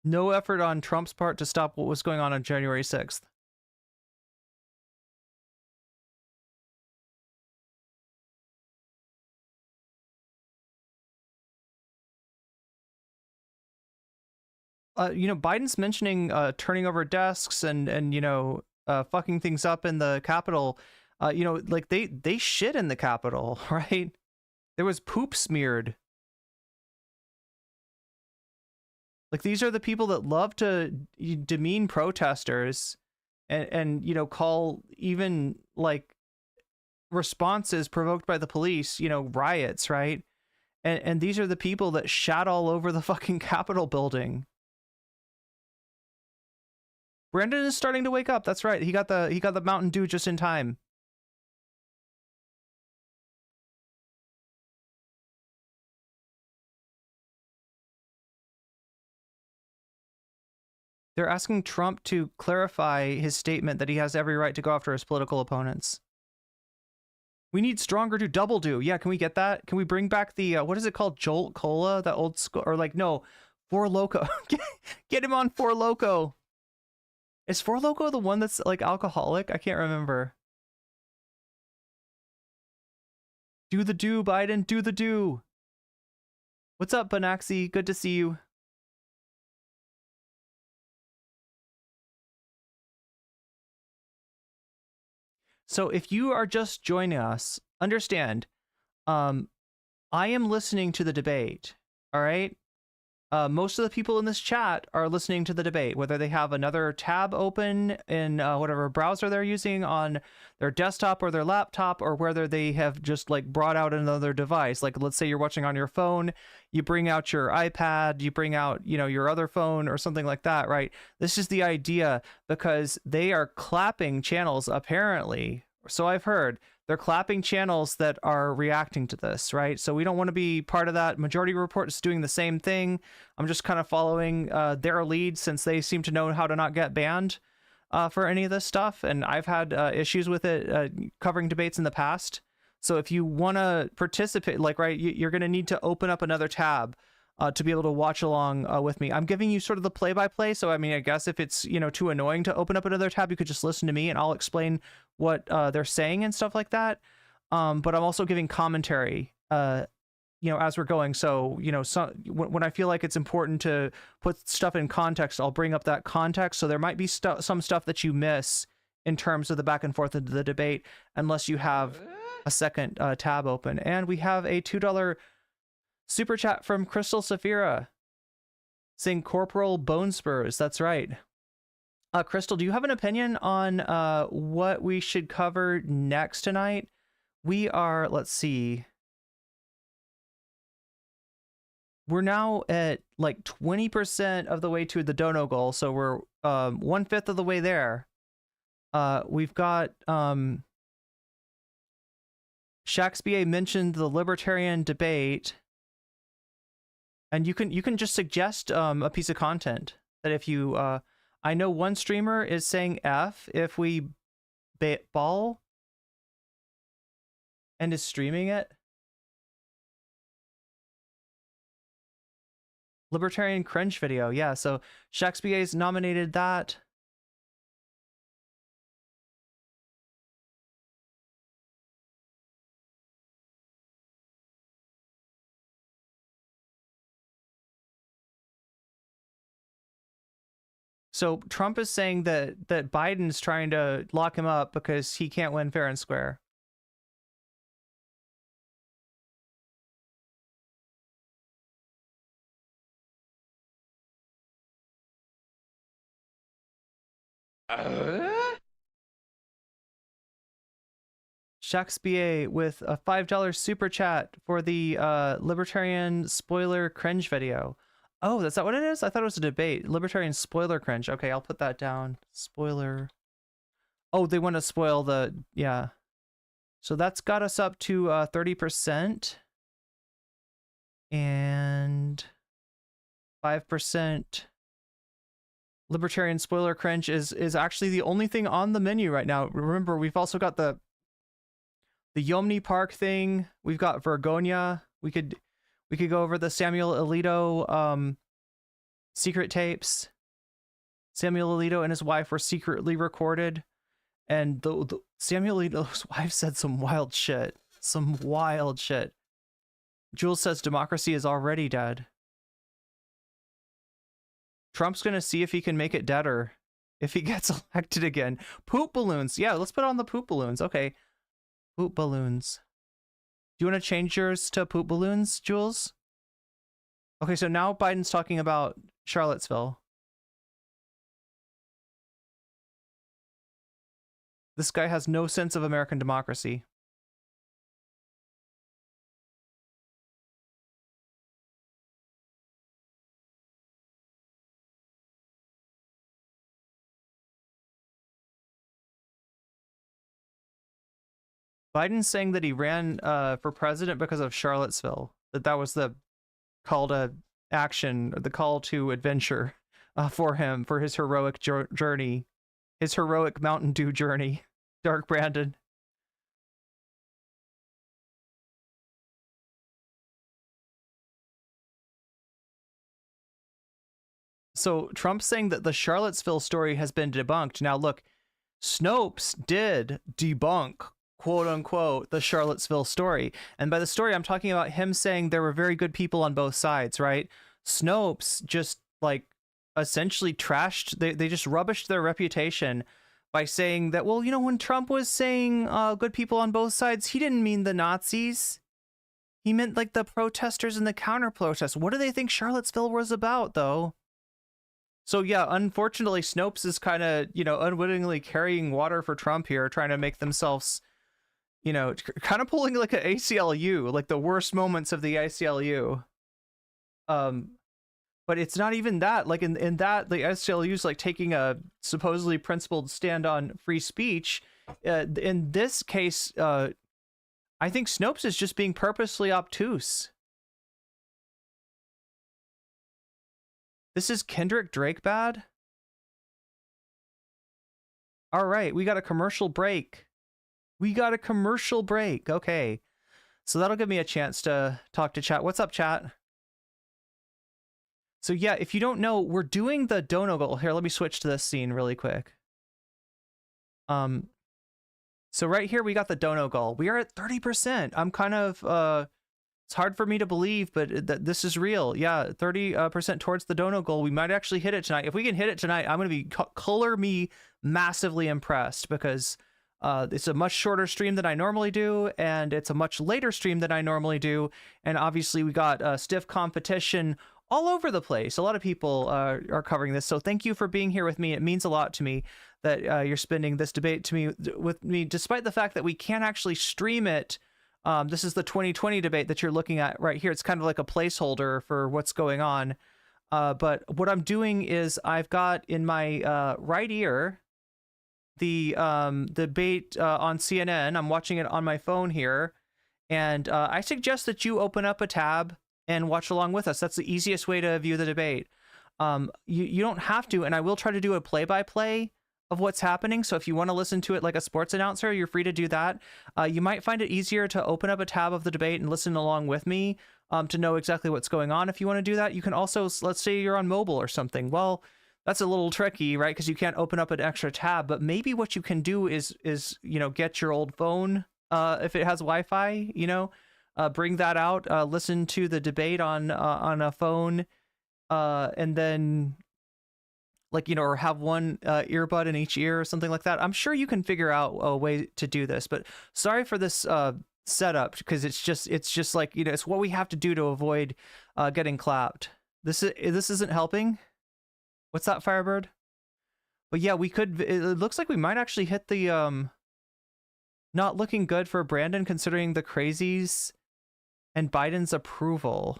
No effort on Trump's part to stop what was going on January 6th. You know, Biden's mentioning turning over desks and you know, fucking things up in the Capitol. You know, like they shit in the Capitol, right? There was poop smeared. Like these are the people that love to demean protesters and you know, call even like responses provoked by the police, you know, riots, right? And these are the people that shat all over the fucking Capitol building. Brandon is starting to wake up. That's right. He got the Mountain Dew just in time. They're asking Trump to clarify his statement that he has every right to go after his political opponents. We need stronger to double do. Yeah, can we get that? Can we bring back the what is it called? Jolt Cola, that old school, or like no, Four Loko. Get him on Four Loko. Is Four Loko the one that's like alcoholic? I can't remember. Do the do, Biden. Do the do. What's up, Banaxi? Good to see you. So if you are just joining us, understand, I am listening to the debate, all right? Most of the people in this chat are listening to the debate, whether they have another tab open in whatever browser they're using on their desktop or their laptop, or whether they have just like brought out another device. Like, let's say you're watching on your phone, you bring out your iPad, you bring out, you know, your other phone or something like that, right? This is the idea, because they are clapping channels, apparently. So I've heard they're clapping channels that are reacting to this, right? So we don't want to be part of that. Majority Report is doing the same thing. I'm just kind of following their lead, since they seem to know how to not get banned for any of this stuff. And I've had issues with it covering debates in the past. So if you want to participate, like, right, you're going to need to open up another tab to be able to watch along with me. I'm giving you sort of the play-by-play. So, I mean, I guess if it's, you know, too annoying to open up another tab, you could just listen to me and I'll explain what they're saying and stuff like that. But I'm also giving commentary, you know, as we're going. So, you know, when I feel like it's important to put stuff in context, I'll bring up that context. So there might be some stuff that you miss in terms of the back and forth of the debate, unless you have a second tab open. And we have a $2 super chat from Crystal Saphira saying Corporal Bone Spurs. That's right. Crystal, do you have an opinion on what we should cover next tonight? We are, let's see. We're now at like 20% of the way to the dono goal. So we're 1/5 of the way there. We've got Shakespeare mentioned the Libertarian debate. And you can just suggest a piece of content that if you I know one streamer is saying F if we ball and is streaming it. Libertarian cringe video, yeah. So Shakespeare's nominated that. So Trump is saying that Biden's trying to lock him up because he can't win fair and square. Shakespeare with a $5 super chat for the Libertarian spoiler cringe video. Oh, that's not what it is? I thought it was a debate. Libertarian spoiler cringe. Okay, I'll put that down. Spoiler. Oh, they want to spoil the... Yeah. So that's got us up to 30%. And 5%. Libertarian spoiler cringe is actually the only thing on the menu right now. Remember, we've also got the Yomni Park thing. We've got Vergonia. We could go over the Samuel Alito secret tapes. Samuel Alito and his wife were secretly recorded, and the Samuel Alito's wife said some wild shit. Some wild shit. Jules says democracy is already dead. Trump's gonna see if he can make it deader if he gets elected again. Poop balloons. Yeah, let's put on the poop balloons. Okay. Poop balloons. Do you want to change yours to poop balloons, Jules? Okay, so now Biden's talking about Charlottesville. This guy has no sense of American democracy. Biden's saying that he ran for president because of Charlottesville. That was the call to action, the call to adventure for him, for his heroic journey, his heroic Mountain Dew journey. Dark Brandon. So Trump's saying that the Charlottesville story has been debunked. Now look, Snopes did debunk quote unquote, the Charlottesville story. And by the story, I'm talking about him saying there were very good people on both sides, right? Snopes just like essentially trashed, they just rubbished their reputation by saying that, well, you know, when Trump was saying good people on both sides, he didn't mean the Nazis. He meant like the protesters and the counter protests. What do they think Charlottesville was about, though? So yeah, unfortunately, Snopes is kind of, you know, unwittingly carrying water for Trump here, trying to make themselves, you know, kind of pulling like an ACLU, like the worst moments of the ACLU. But it's not even that. Like in that, the ACLU is like taking a supposedly principled stand on free speech. In this case, I think Snopes is just being purposely obtuse. This is Kendrick Drake bad? All right, we got a commercial break. We got a commercial break. Okay. So that'll give me a chance to talk to chat. What's up, chat? So yeah, if you don't know, we're doing the dono goal. Here, let me switch to this scene really quick. So right here, we got the dono goal. We are at 30%. I'm kind of, it's hard for me to believe, but this is real. Yeah, 30% towards the dono goal. We might actually hit it tonight. If we can hit it tonight, I'm going to be color me massively impressed, because it's a much shorter stream than I normally do, and it's a much later stream than I normally do. And obviously we got stiff competition all over the place. A lot of people are covering this. So thank you for being here with me. It means a lot to me that you're spending this debate with me, despite the fact that we can't actually stream it. This is the 2020 debate that you're looking at right here. It's kind of like a placeholder for what's going on. But what I'm doing is I've got in my right ear the debate on CNN. I'm watching it on my phone here. And I suggest that you open up a tab and watch along with us. That's the easiest way to view the debate. You don't have to, and I will try to do a play-by-play of what's happening. So if you want to listen to it like a sports announcer, you're free to do that. You might find it easier to open up a tab of the debate and listen along with me to know exactly what's going on. If you want to do that, you can also, let's say you're on mobile or something. Well, that's a little tricky, right? Because you can't open up an extra tab. But maybe what you can do is you know, get your old phone if it has Wi-Fi, you know, bring that out, listen to the debate on a phone, and then, like, you know, or have one earbud in each ear or something like that. I'm sure you can figure out a way to do this, but sorry for this setup, because it's just like, you know, it's what we have to do to avoid getting clapped. This isn't helping. What's that, Firebird? But yeah, we could, it looks like we might actually hit the not looking good for Brandon, considering the crazies and Biden's approval.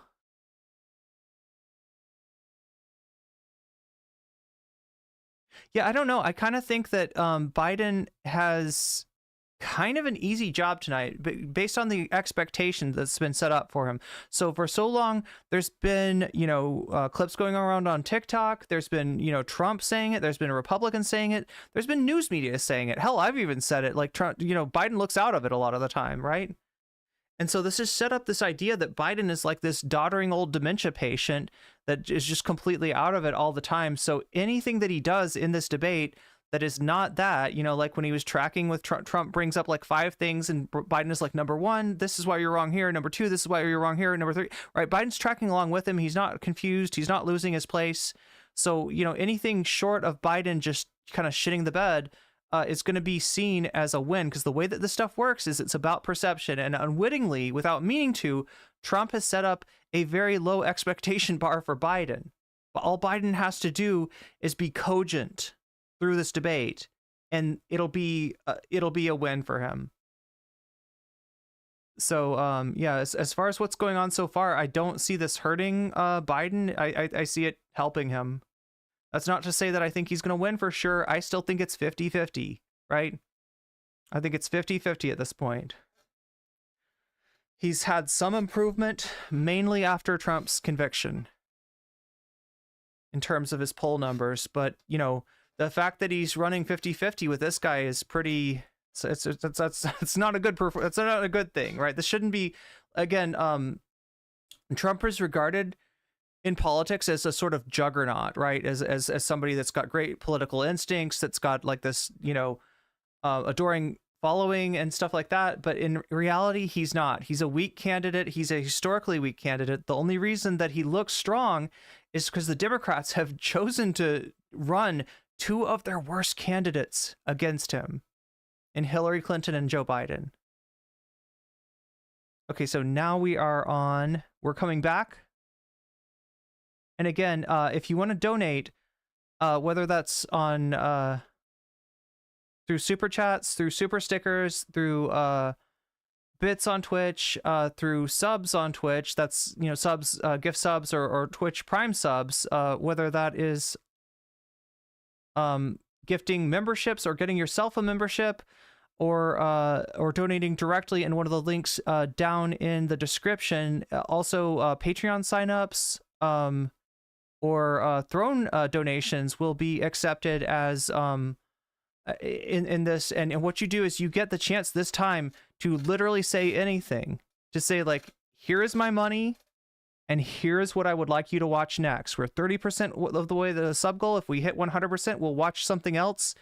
Yeah, I don't know. I kind of think that Biden has kind of an easy job tonight based on the expectation that's been set up for him. So for so long, there's been, you know, clips going around on TikTok. There's been, you know, Trump saying it. There's been Republicans saying it. There's been news media saying it. Hell, I've even said it. Like, Trump, you know, Biden looks out of it a lot of the time, right? And so this has set up this idea that Biden is like this doddering old dementia patient that is just completely out of it all the time. So anything that he does in this debate that is not that, you know, like when he was tracking with Trump brings up like 5 things and Biden is like, number 1, this is why you're wrong here. Number 2, this is why you're wrong here. Number 3, right? Biden's tracking along with him. He's not confused. He's not losing his place. So, you know, anything short of Biden just kind of shitting the bed is going to be seen as a win, because the way that this stuff works is it's about perception, and unwittingly, without meaning to, Trump has set up a very low expectation bar for Biden. But all Biden has to do is be cogent through this debate, and it'll be a win for him. So yeah, as far as what's going on so far, I don't see this hurting Biden. I see it helping him. That's not to say that I think he's going to win for sure. I still think it's 50-50, right? I think it's 50-50 at this point. He's had some improvement, mainly after Trump's conviction, in terms of his poll numbers. But, you know, the fact that he's running 50-50 with this guy is pretty... It's not a good it's not a good thing, right? This shouldn't be... Again, Trump is regarded in politics as a sort of juggernaut, right? As somebody that's got great political instincts, that's got like this, you know, adoring following and stuff like that, but in reality, he's not. He's a weak candidate. He's a historically weak candidate. The only reason that he looks strong is because the Democrats have chosen to run two of their worst candidates against him in Hillary Clinton and Joe Biden. Okay, so now we're coming back. And again, if you want to donate, whether that's on through super chats, through super stickers, through bits on Twitch, through subs on Twitch, that's, you know, subs, gift subs or Twitch Prime subs, whether that is gifting memberships or getting yourself a membership, or donating directly in one of the links down in the description. Also, Patreon signups or Throne donations will be accepted as in this. And what you do is you get the chance this time to literally say anything, to say like, here is my money, and here is what I would like you to watch next. We're 30% of the way to the sub goal. If we hit 100%, we'll watch something else.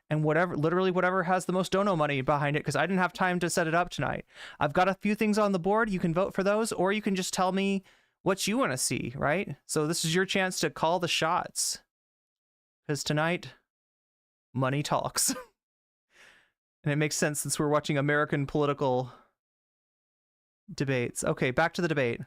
And literally whatever has the most dono money behind it, because I didn't have time to set it up tonight. I've got a few things on the board. You can vote for those, or you can just tell me what you want to see, right? So this is your chance to call the shots. Because tonight, money talks. And it makes sense since we're watching American political debates. Okay, back to the debate.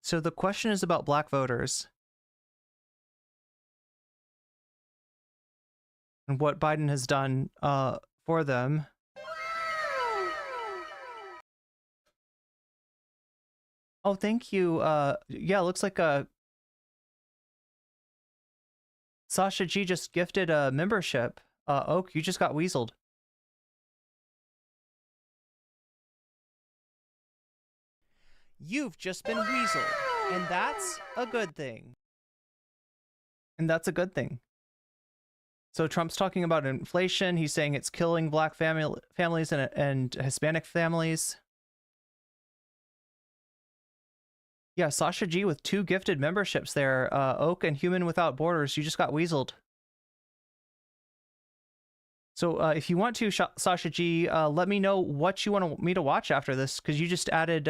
So the question is about black voters and what Biden has done for them. Oh, thank you. Yeah, looks like Sasha G just gifted a membership. Oak, you just got weaseled. You've just been weaseled, and that's a good thing. And that's a good thing. So Trump's talking about inflation. He's saying it's killing black families and Hispanic families. Yeah, Sasha G with 2 gifted memberships there. Oak and Human Without Borders, you just got weaseled. So if you want to, Sasha G, let me know what you want me to watch after this, because you just added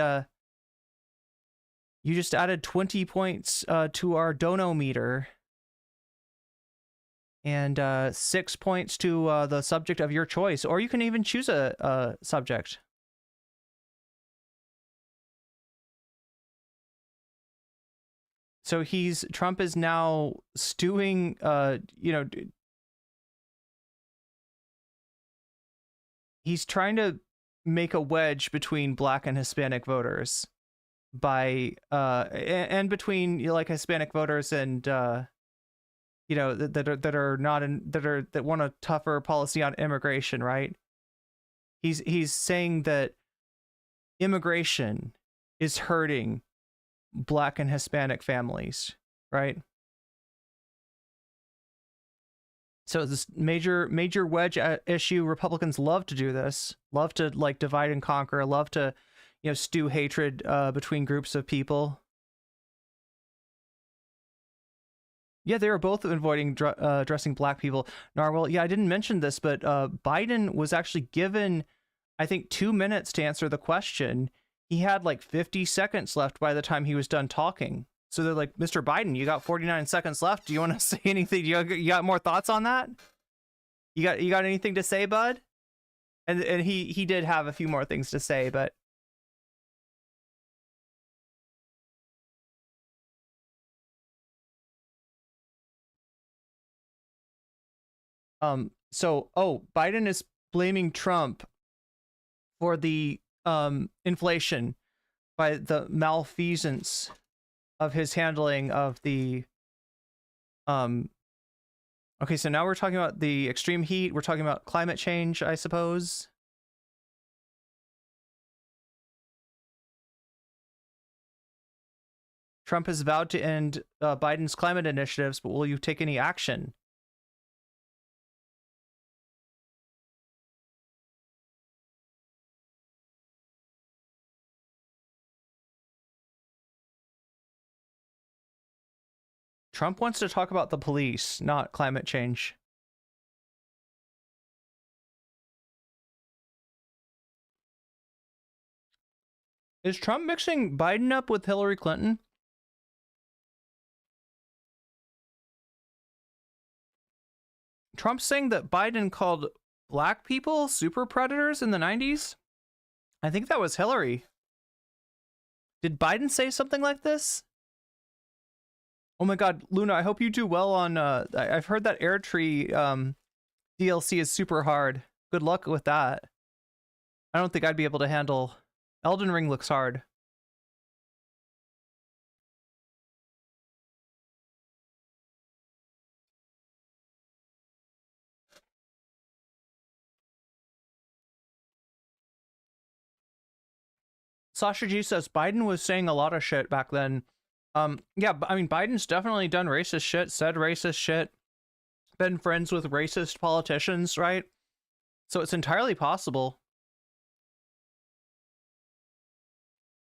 20 points to our dono meter, and 6 points to the subject of your choice, or you can even choose a subject. So Trump is now stewing, he's trying to make a wedge between black and Hispanic voters by and between, you know, like Hispanic voters and you know, that want a tougher policy on immigration, right? He's saying that immigration is hurting black and Hispanic families, right? So this major wedge issue. Republicans love to do this, love to like divide and conquer, love to, you know, stew hatred between groups of people. Yeah, they were both avoiding addressing black people. Narwhal, yeah, I didn't mention this, but Biden was actually given, I think, 2 minutes to answer the question. He had like 50 seconds left by the time he was done talking. So they're like, Mr. Biden, you got 49 seconds left. Do you want to say anything? You got more thoughts on that? You got anything to say, bud? And he did have a few more things to say, but Biden is blaming Trump for the inflation by the malfeasance of his handling of the okay, so now we're talking about the extreme heat, we're talking about climate change, I suppose. Trump has vowed to end Biden's climate initiatives, but will you take any action? Trump wants to talk about the police, not climate change. Is Trump mixing Biden up with Hillary Clinton? Trump's saying that Biden called black people super predators in the 90s? I think that was Hillary. Did Biden say something like this? Oh my god, Luna, I hope you do well on, I've heard that Airtree DLC is super hard. Good luck with that. I don't think I'd be able to handle... Elden Ring looks hard. Sasha G says Biden was saying a lot of shit back then. Yeah, I mean, Biden's definitely done racist shit, said racist shit, been friends with racist politicians, right? So it's entirely possible.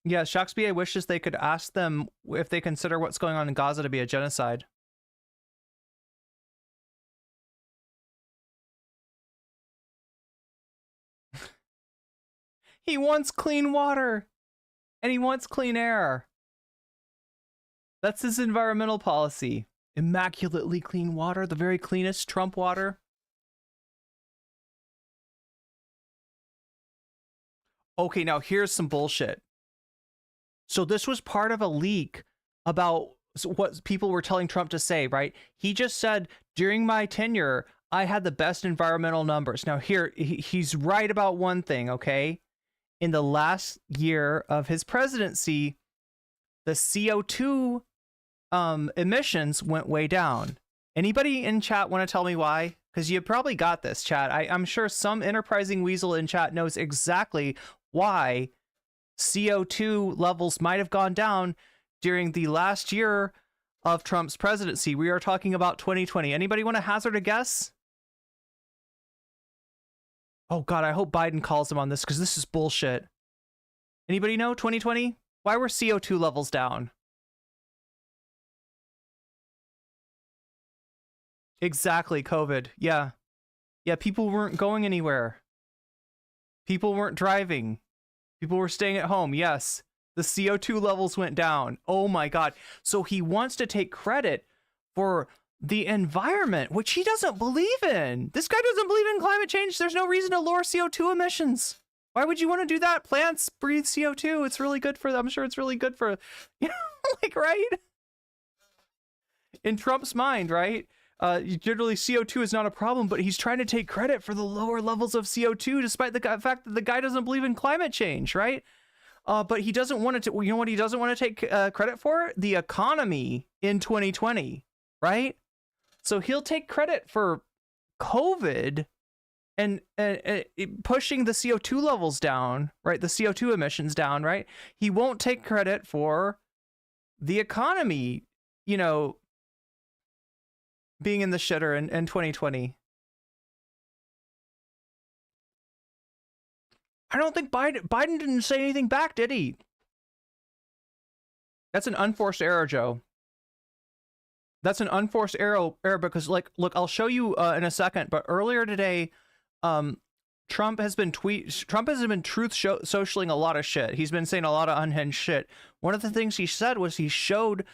Yeah, Shakespeare wishes they could ask them if they consider what's going on in Gaza to be a genocide. He wants clean water, and he wants clean air. That's his environmental policy. Immaculately clean water, the very cleanest Trump water. Okay, now here's some bullshit. So this was part of a leak about what people were telling Trump to say, right? He just said, during my tenure, I had the best environmental numbers. Now here, he's right about one thing, okay? In the last year of his presidency, the CO2 emissions went way down. Anybody in chat want to tell me why? Because you probably got this, chat. I'm sure some enterprising weasel in chat knows exactly why CO2 levels might have gone down during the last year of Trump's presidency. We are talking about 2020. Anybody want to hazard a guess? Oh god, I hope Biden calls him on this because this is bullshit. Anybody know 2020? Why were CO2 levels down? Exactly, COVID. Yeah. Yeah, people weren't going anywhere. People weren't driving. People were staying at home. Yes. The CO2 levels went down. Oh my god. So he wants to take credit for the environment, which he doesn't believe in. This guy doesn't believe in climate change. There's no reason to lower CO2 emissions. Why would you want to do that? Plants breathe CO2. It's really good for them. I'm sure it's really good for, you know, like, right? In Trump's mind, right? Generally CO2 is not a problem, but he's trying to take credit for the lower levels of CO2 despite the fact that the guy doesn't believe in climate change, right? But he doesn't want to, you know what he doesn't want to take credit for? The economy in 2020, right? So he'll take credit for COVID and pushing the CO2 levels down, right? The CO2 emissions down, right? He won't take credit for the economy, you know, being in the shitter in 2020. I don't think Biden didn't say anything back, did he? That's an unforced error, Joe. That's an unforced error because, like, look, I'll show you in a second, but earlier today, Trump has been truth socialing a lot of shit. He's been saying a lot of unhinged shit. One of the things he said was he showed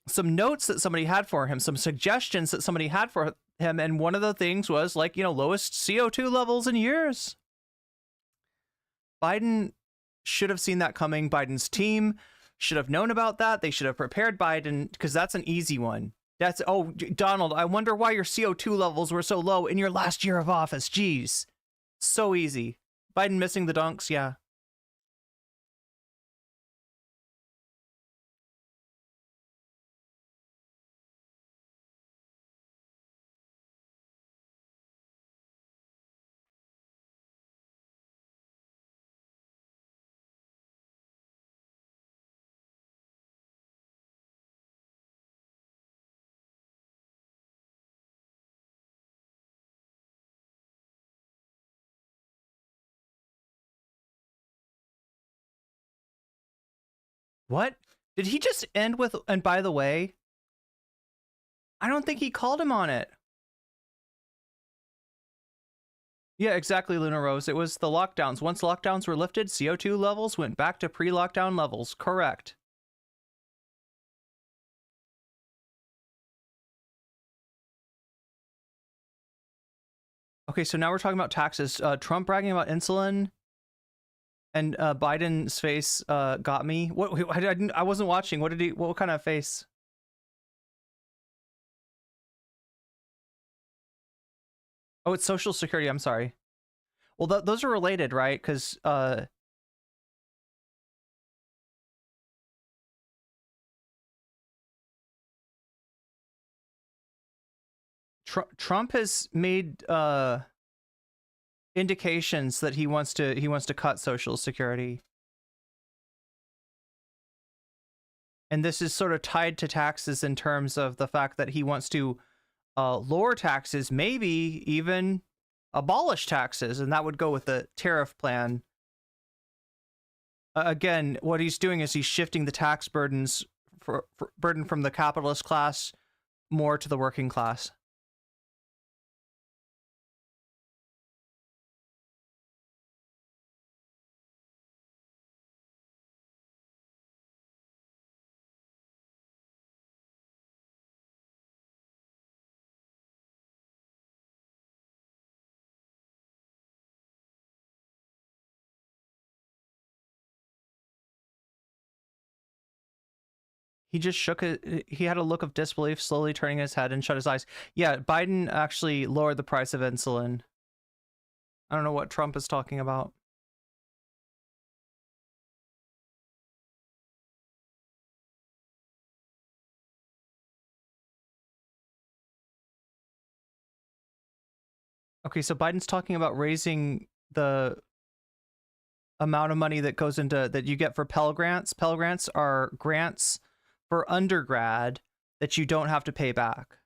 some notes that somebody had for him, some suggestions that somebody had for him, and one of the things was, like, you know, lowest CO2 levels in years. Biden should have seen that coming. Biden's team should have known about that. They should have prepared Biden, because that's an easy one. That's, oh, Donald, I wonder why your CO2 levels were so low in your last year of office. Jeez. So easy. Biden missing the dunks, yeah. What? Did he just end with, and by the way? I don't think he called him on it. Yeah, exactly, Luna Rose. It was the lockdowns. Once lockdowns were lifted, CO2 levels went back to pre-lockdown levels. Correct. Okay, so now we're talking about taxes. Trump bragging about insulin, and Biden's face got me. What? I wasn't watching. What did he? What kind of face? Oh, it's Social Security. I'm sorry. Well, those are related, right? Because Trump has made indications that he wants to cut Social Security, and this is sort of tied to taxes in terms of the fact that he wants to lower taxes, maybe even abolish taxes, and that would go with the tariff plan. Again, what he's doing is he's shifting the tax burdens burden from the capitalist class more to the working class. He just he had a look of disbelief, slowly turning his head and shut his eyes. Yeah, Biden actually lowered the price of insulin. I don't know what Trump is talking about. Okay, so Biden's talking about raising the amount of money that goes into that you get for Pell Grants. Pell Grants are grants for undergrad that you don't have to pay back.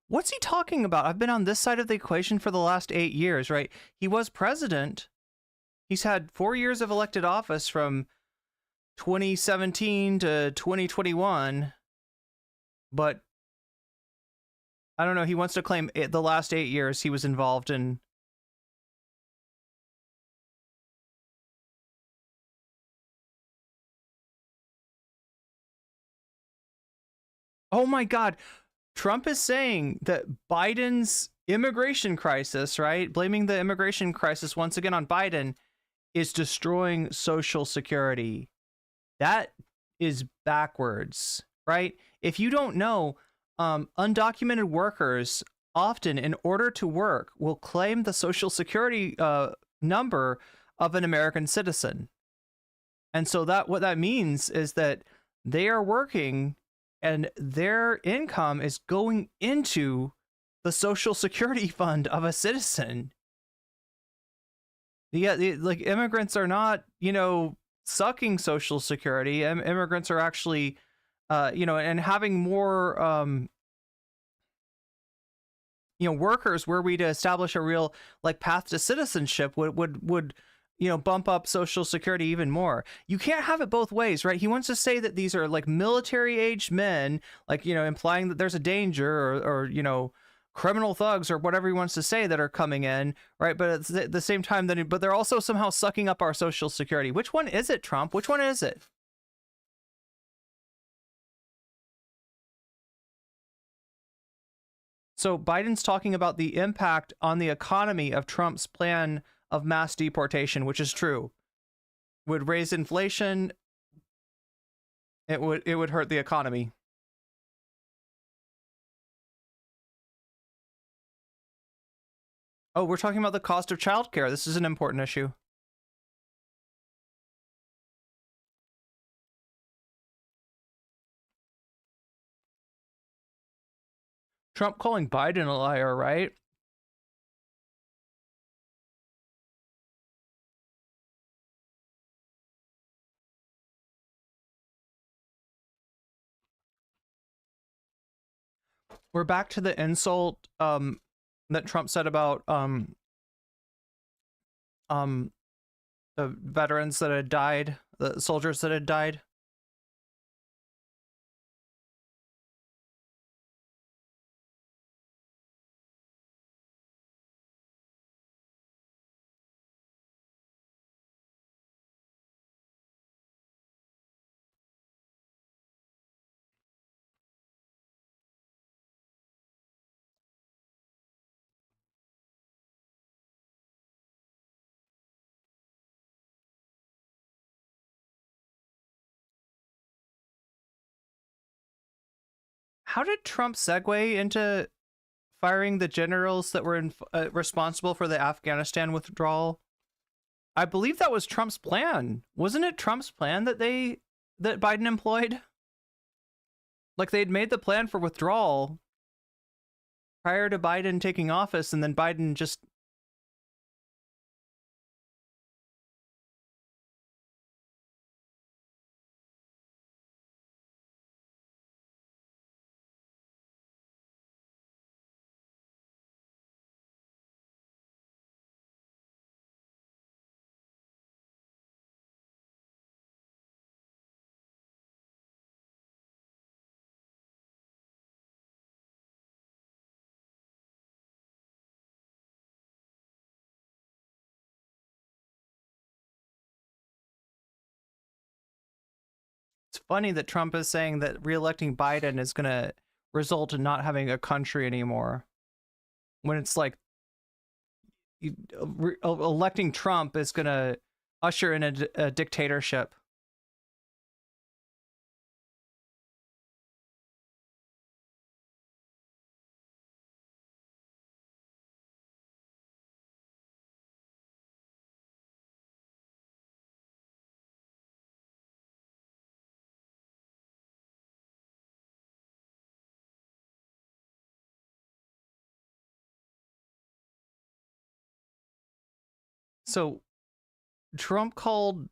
What's he talking about? I've been on this side of the equation for the last 8 years, right? He was president. He's had 4 years of elected office from 2017 to 2021. But I don't know. He wants to claim the last 8 years he was involved in. Oh my God. Trump is saying that Biden's immigration crisis, right? Blaming the immigration crisis once again on Biden is destroying Social Security. That is backwards, right? If you don't know, undocumented workers often, in order to work, will claim the Social Security number of an American citizen. And so what that means is that they are working and their income is going into the Social Security fund of a citizen. Yeah, like immigrants are not, sucking Social Security. Immigrants are actually, and having more, workers were we to establish a real path to citizenship would bump up Social Security even more. You can't have it both ways, right? He wants to say that these are military aged men, implying that there's a danger or criminal thugs or whatever he wants to say that are coming in, right? But at the same time, but they're also somehow sucking up our Social Security. Which one is it, Trump? Which one is it? So Biden's talking about the impact on the economy of Trump's plan of mass deportation, which is true. Would raise inflation. It would hurt the economy. Oh, we're talking about the cost of childcare. This is an important issue. Trump calling Biden a liar, right? We're back to the insult that Trump said about the veterans that had died, the soldiers that had died. How did Trump segue into firing the generals that were responsible for the Afghanistan withdrawal? I believe that was Trump's plan. Wasn't it Trump's plan that Biden employed? Like, they'd made the plan for withdrawal prior to Biden taking office, and then Biden just... It's funny that Trump is saying that re-electing Biden is going to result in not having a country anymore. When it's like, electing Trump is going to usher in a dictatorship. So Trump called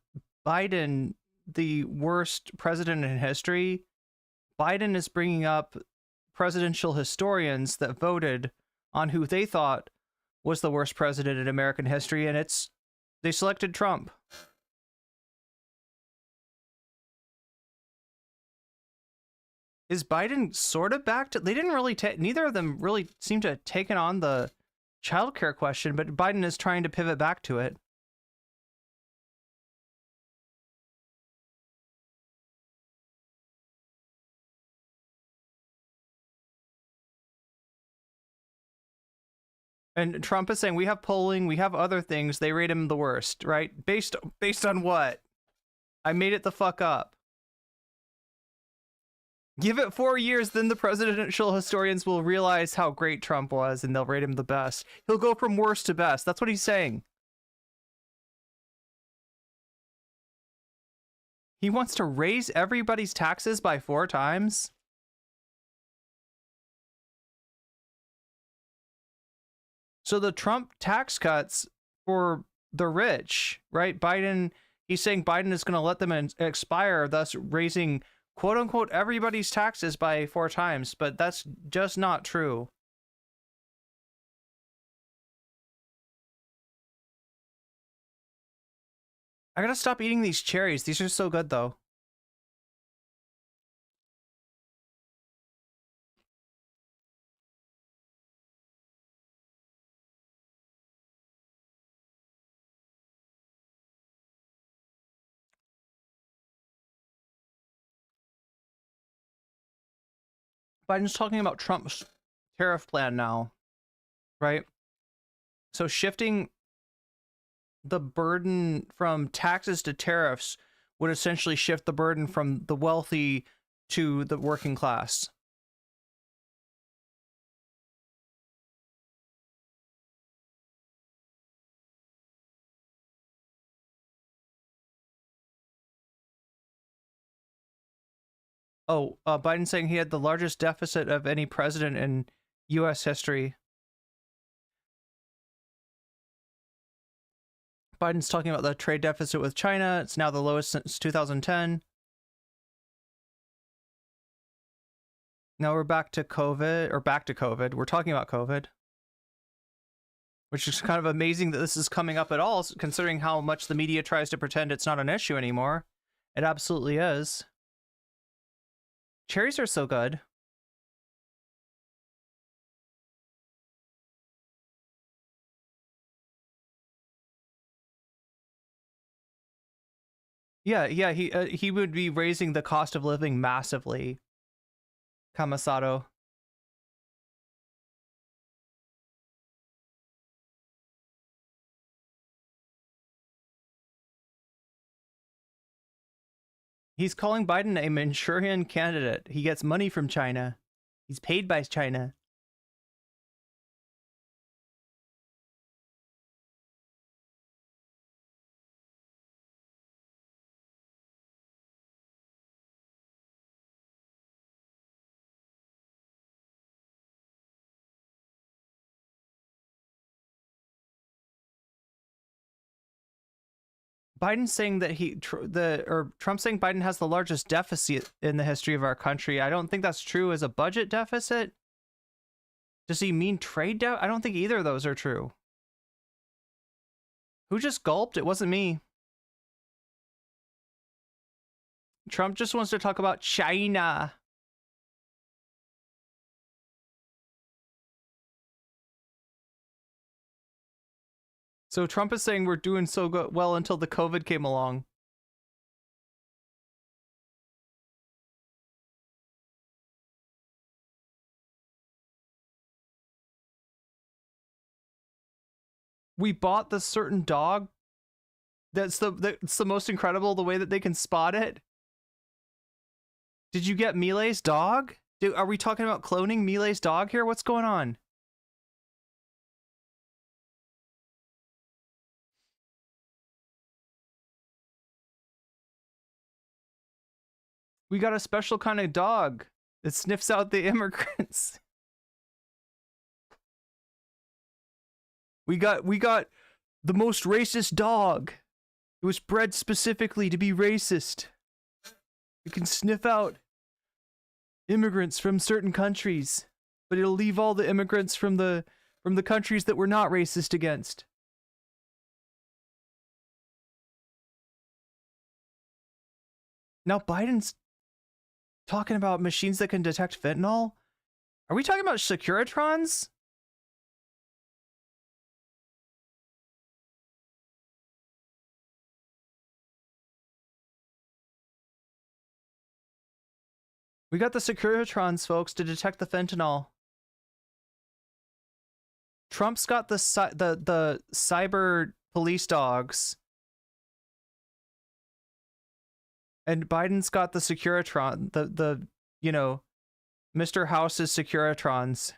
Biden the worst president in history. Biden is bringing up presidential historians that voted on who they thought was the worst president in American history, and they selected Trump. Is Biden sort of back to... They didn't really neither of them really seem to have taken on the childcare question, but Biden is trying to pivot back to it. And Trump is saying, we have polling, we have other things, they rate him the worst, right? Based on what? I made it the fuck up. Give it 4 years, then the presidential historians will realize how great Trump was, and they'll rate him the best. He'll go from worst to best. That's what he's saying. He wants to raise everybody's taxes by 4 times? So the Trump tax cuts for the rich, right? He's saying Biden is going to let them expire, thus raising quote unquote everybody's taxes by 4 times, but that's just not true. I gotta stop eating these cherries. These are so good though. Biden's talking about Trump's tariff plan now, right? So shifting the burden from taxes to tariffs would essentially shift the burden from the wealthy to the working class. Oh, Biden saying he had the largest deficit of any president in U.S. history. Biden's talking about the trade deficit with China. It's now the lowest since 2010. Now we're back to COVID, or back to COVID. We're talking about COVID, which is kind of amazing that this is coming up at all, considering how much the media tries to pretend it's not an issue anymore. It absolutely is. Cherries are so good. Yeah, he would be raising the cost of living massively. Kamasato. He's calling Biden a Manchurian candidate. He gets money from China. He's paid by China. Biden saying that Trump saying Biden has the largest deficit in the history of our country. I don't think that's true as a budget deficit. Does he mean trade debt? I don't think either of those are true. Who just gulped? It wasn't me. Trump just wants to talk about China. So Trump is saying we're doing so well until the COVID came along. We bought this certain dog. That's the most incredible, the way that they can spot it. Did you get Milei's dog? Are we talking about cloning Milei's dog here? What's going on? We got a special kind of dog that sniffs out the immigrants. We got the most racist dog. It was bred specifically to be racist. It can sniff out immigrants from certain countries, but it'll leave all the immigrants from the countries that we're not racist against. Now Biden's talking about machines that can detect fentanyl? Are we talking about Securitrons? We got the Securitrons, folks, to detect the fentanyl. Trump's got the cyber police dogs. And Biden's got the Securitron, the you know, Mr. House's Securitrons.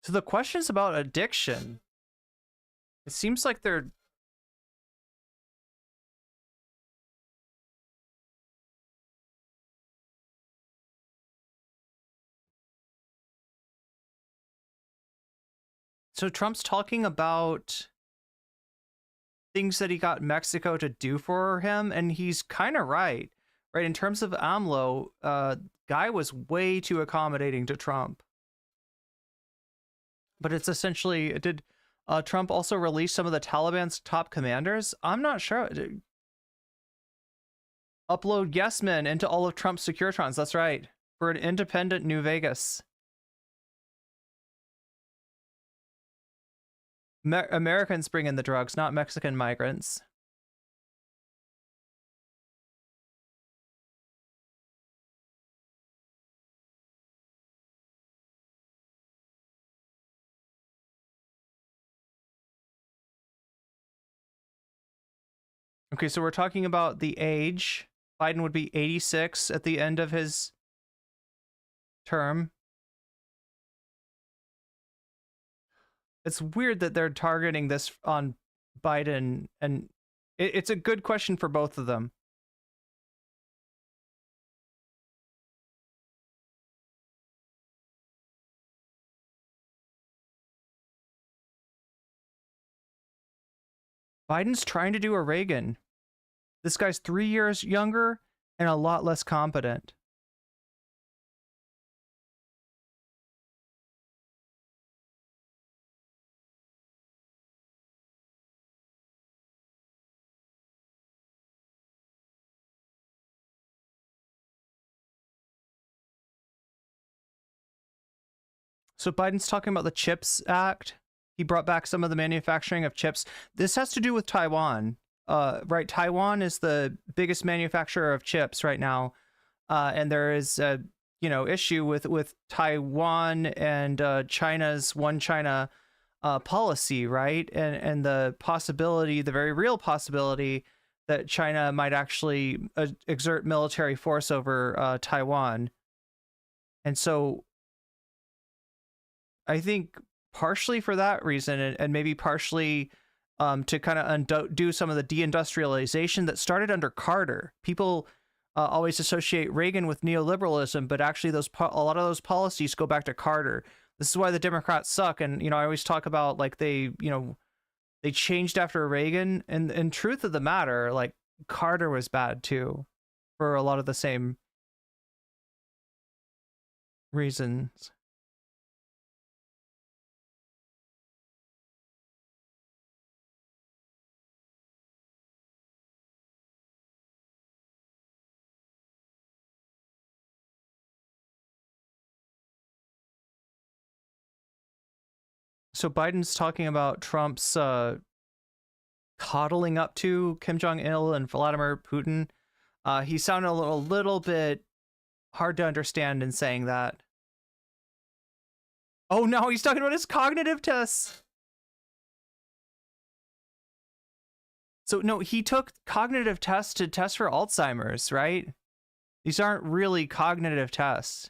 So the questions about addiction, it seems like they're so Trump's talking about things that he got Mexico to do for him, and he's kind of right. Right, in terms of AMLO, guy was way too accommodating to Trump. But it's essentially, did Trump also release some of the Taliban's top commanders? I'm not sure. Upload yes men into all of Trump's Securitrons. That's right. For an independent New Vegas. Americans bring in the drugs, not Mexican migrants. Okay, so we're talking about the age. Biden would be 86 at the end of his term. It's weird that they're targeting this on Biden, and it's a good question for both of them. Biden's trying to do a Reagan. This guy's 3 years younger and a lot less competent. So Biden's talking about the CHIPS Act. He brought back some of the manufacturing of chips. This has to do with Taiwan. Right, Taiwan is the biggest manufacturer of chips right now, and there is a issue with Taiwan and China's one China policy, right? And the possibility, the very real possibility, that China might actually exert military force over Taiwan. And so I think partially for that reason, and maybe partially to kind of undo some of the deindustrialization that started under Carter. People always associate Reagan with neoliberalism, but actually a lot of those policies go back to Carter. This is why the Democrats suck. And, I always talk about like they changed after Reagan. And in truth of the matter, like Carter was bad too for a lot of the same reasons. So Biden's talking about Trump's coddling up to Kim Jong-il and Vladimir Putin. He sounded a little bit hard to understand in saying that. Oh no, he's talking about his cognitive tests. So no, he took cognitive tests to test for Alzheimer's, right? These aren't really cognitive tests.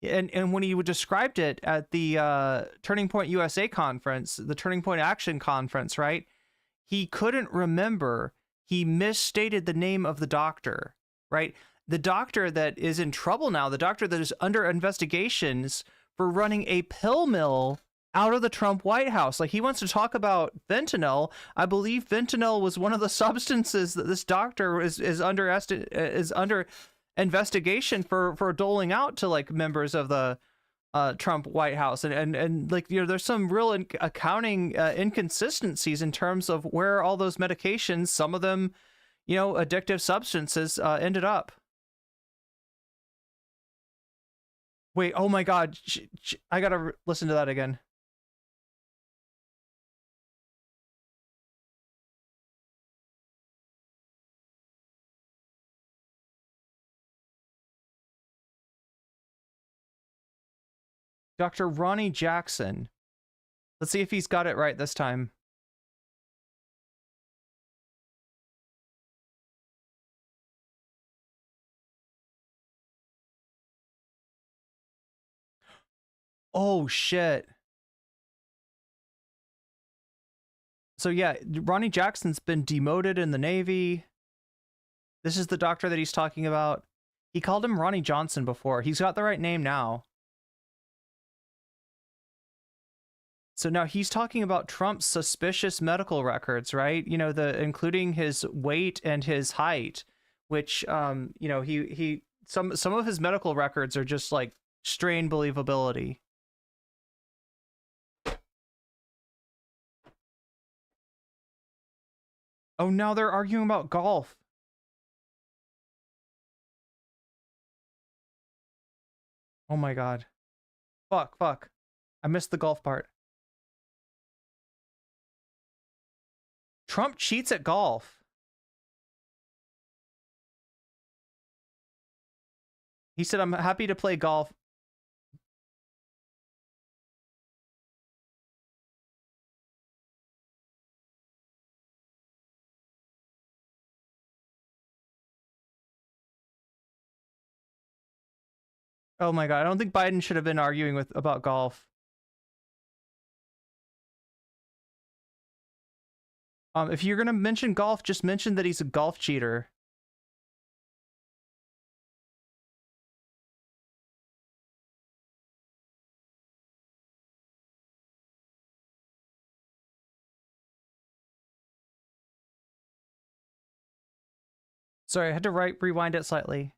And when he described it at the Turning Point USA conference, the Turning Point Action conference, right? He couldn't remember. He misstated the name of the doctor, right? The doctor that is in trouble now, the doctor that is under investigations for running a pill mill out of the Trump White House. Like, he wants to talk about fentanyl. I believe fentanyl was one of the substances that this doctor is under investigation for doling out to like members of the Trump White House, and like there's some real accounting inconsistencies in terms of where all those medications, some of them addictive substances, ended up. Wait, oh my god, I gotta listen to that again. Dr. Ronnie Jackson. Let's see if he's got it right this time. Oh, shit. So yeah, Ronnie Jackson's been demoted in the Navy. This is the doctor that he's talking about. He called him Ronnie Johnson before. He's got the right name now. So now he's talking about Trump's suspicious medical records, right? Including his weight and his height, which some of his medical records are just like strained believability. Oh, now they're arguing about golf. Oh my god. Fuck. I missed the golf part. Trump cheats at golf. He said, I'm happy to play golf. Oh my god, I don't think Biden should have been arguing about golf. If you're gonna mention golf, just mention that he's a golf cheater. Sorry, I had to rewind it slightly.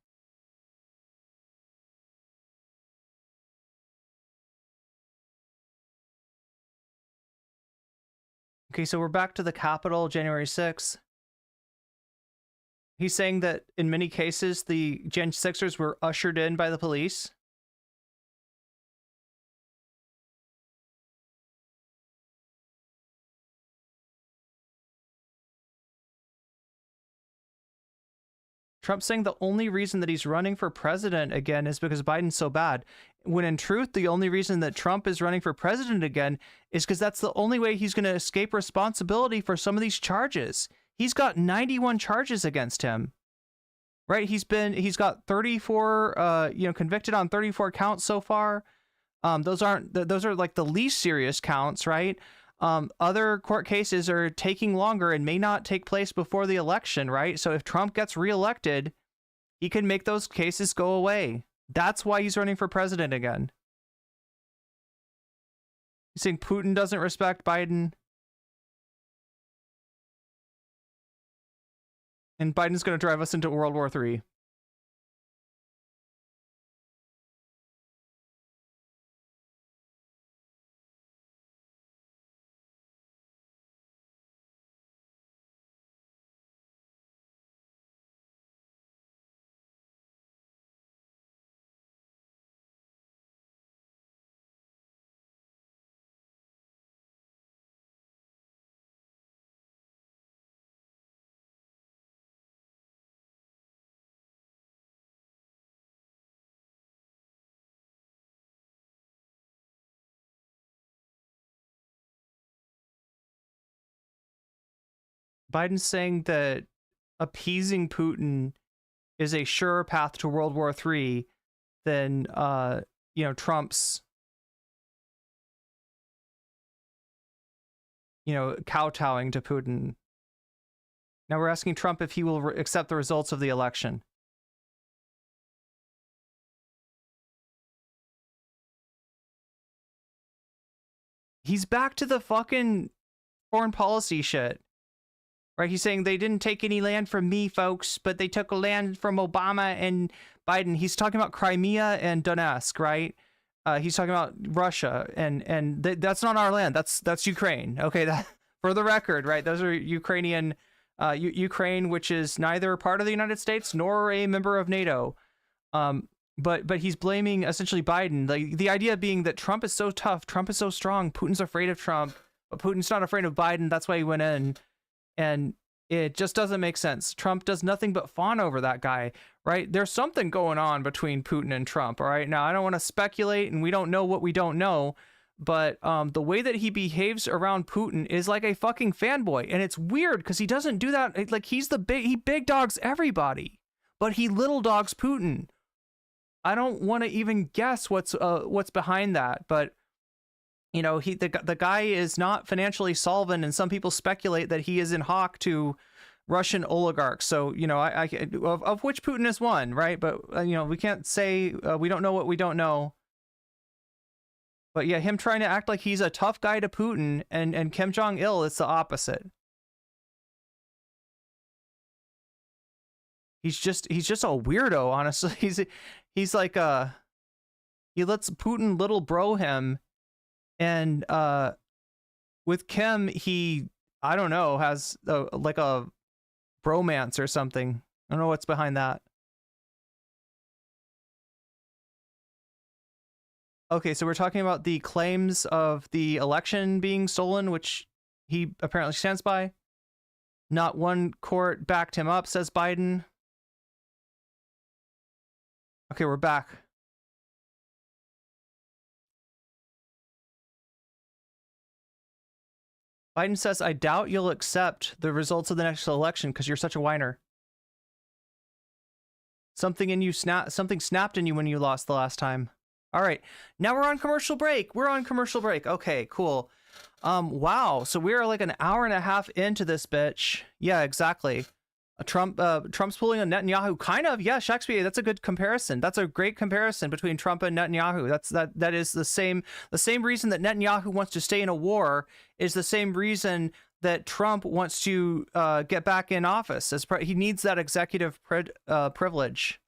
Okay, so we're back to the Capitol, January 6th. He's saying that in many cases, the Jan 6ers were ushered in by the police. Trump's saying the only reason that he's running for president again is because Biden's so bad. When in truth, the only reason that Trump is running for president again is because that's the only way he's going to escape responsibility for some of these charges. He's got 91 charges against him, right? He's got 34, convicted on 34 counts so far. Those are like the least serious counts, right? Other court cases are taking longer and may not take place before the election, right? So if Trump gets reelected, he can make those cases go away. That's why he's running for president again. He's saying Putin doesn't respect Biden. And Biden's going to drive us into World War III. Biden's saying that appeasing Putin is a surer path to World War III than, Trump's, kowtowing to Putin. Now we're asking Trump if he will accept the results of the election. He's back to the fucking foreign policy shit. Right, he's saying they didn't take any land from me, folks, but they took land from Obama and Biden. He's talking about Crimea and Donetsk, right? He's talking about Russia, and that's not our land. That's Ukraine. Okay, that for the record, right? Those are Ukrainian, Ukraine, which is neither part of the United States nor a member of NATO. But he's blaming essentially Biden. The idea being that Trump is so tough, Trump is so strong, Putin's afraid of Trump, but Putin's not afraid of Biden. That's why he went in. And it just doesn't make sense. Trump does nothing but fawn over that guy, right? There's something going on between Putin and Trump, all right? Now, I don't want to speculate, and we don't know what we don't know, but the way that he behaves around Putin is like a fucking fanboy. And it's weird because he doesn't do that. Like, he big dogs everybody, but he little dogs Putin. I don't want to even guess what's behind that, but the guy is not financially solvent, and some people speculate that he is in hock to Russian oligarchs. So, of which Putin is one, right? But, we can't say, we don't know what we don't know. But yeah, him trying to act like he's a tough guy to Putin and Kim Jong-il, it's the opposite. He's just a weirdo, honestly. He's like, he lets Putin little bro him. And with Kim, he, I don't know, has like a bromance or something. I don't know what's behind that. Okay, so we're talking about the claims of the election being stolen, which he apparently stands by. Not one court backed him up, says Biden. Okay, we're back. Biden says, I doubt you'll accept the results of the next election because you're such a whiner. Something snapped in you when you lost the last time. All right, now we're on commercial break. Okay, cool. Wow, so we're like an hour and a half into this bitch. Yeah, exactly. Trump's pulling a Netanyahu, kind of. Yeah, Shakespeare, that's a good comparison. That's a great comparison between Trump and Netanyahu. That is the same reason that Netanyahu wants to stay in a war is the same reason that Trump wants to get back in office. He needs that executive privilege.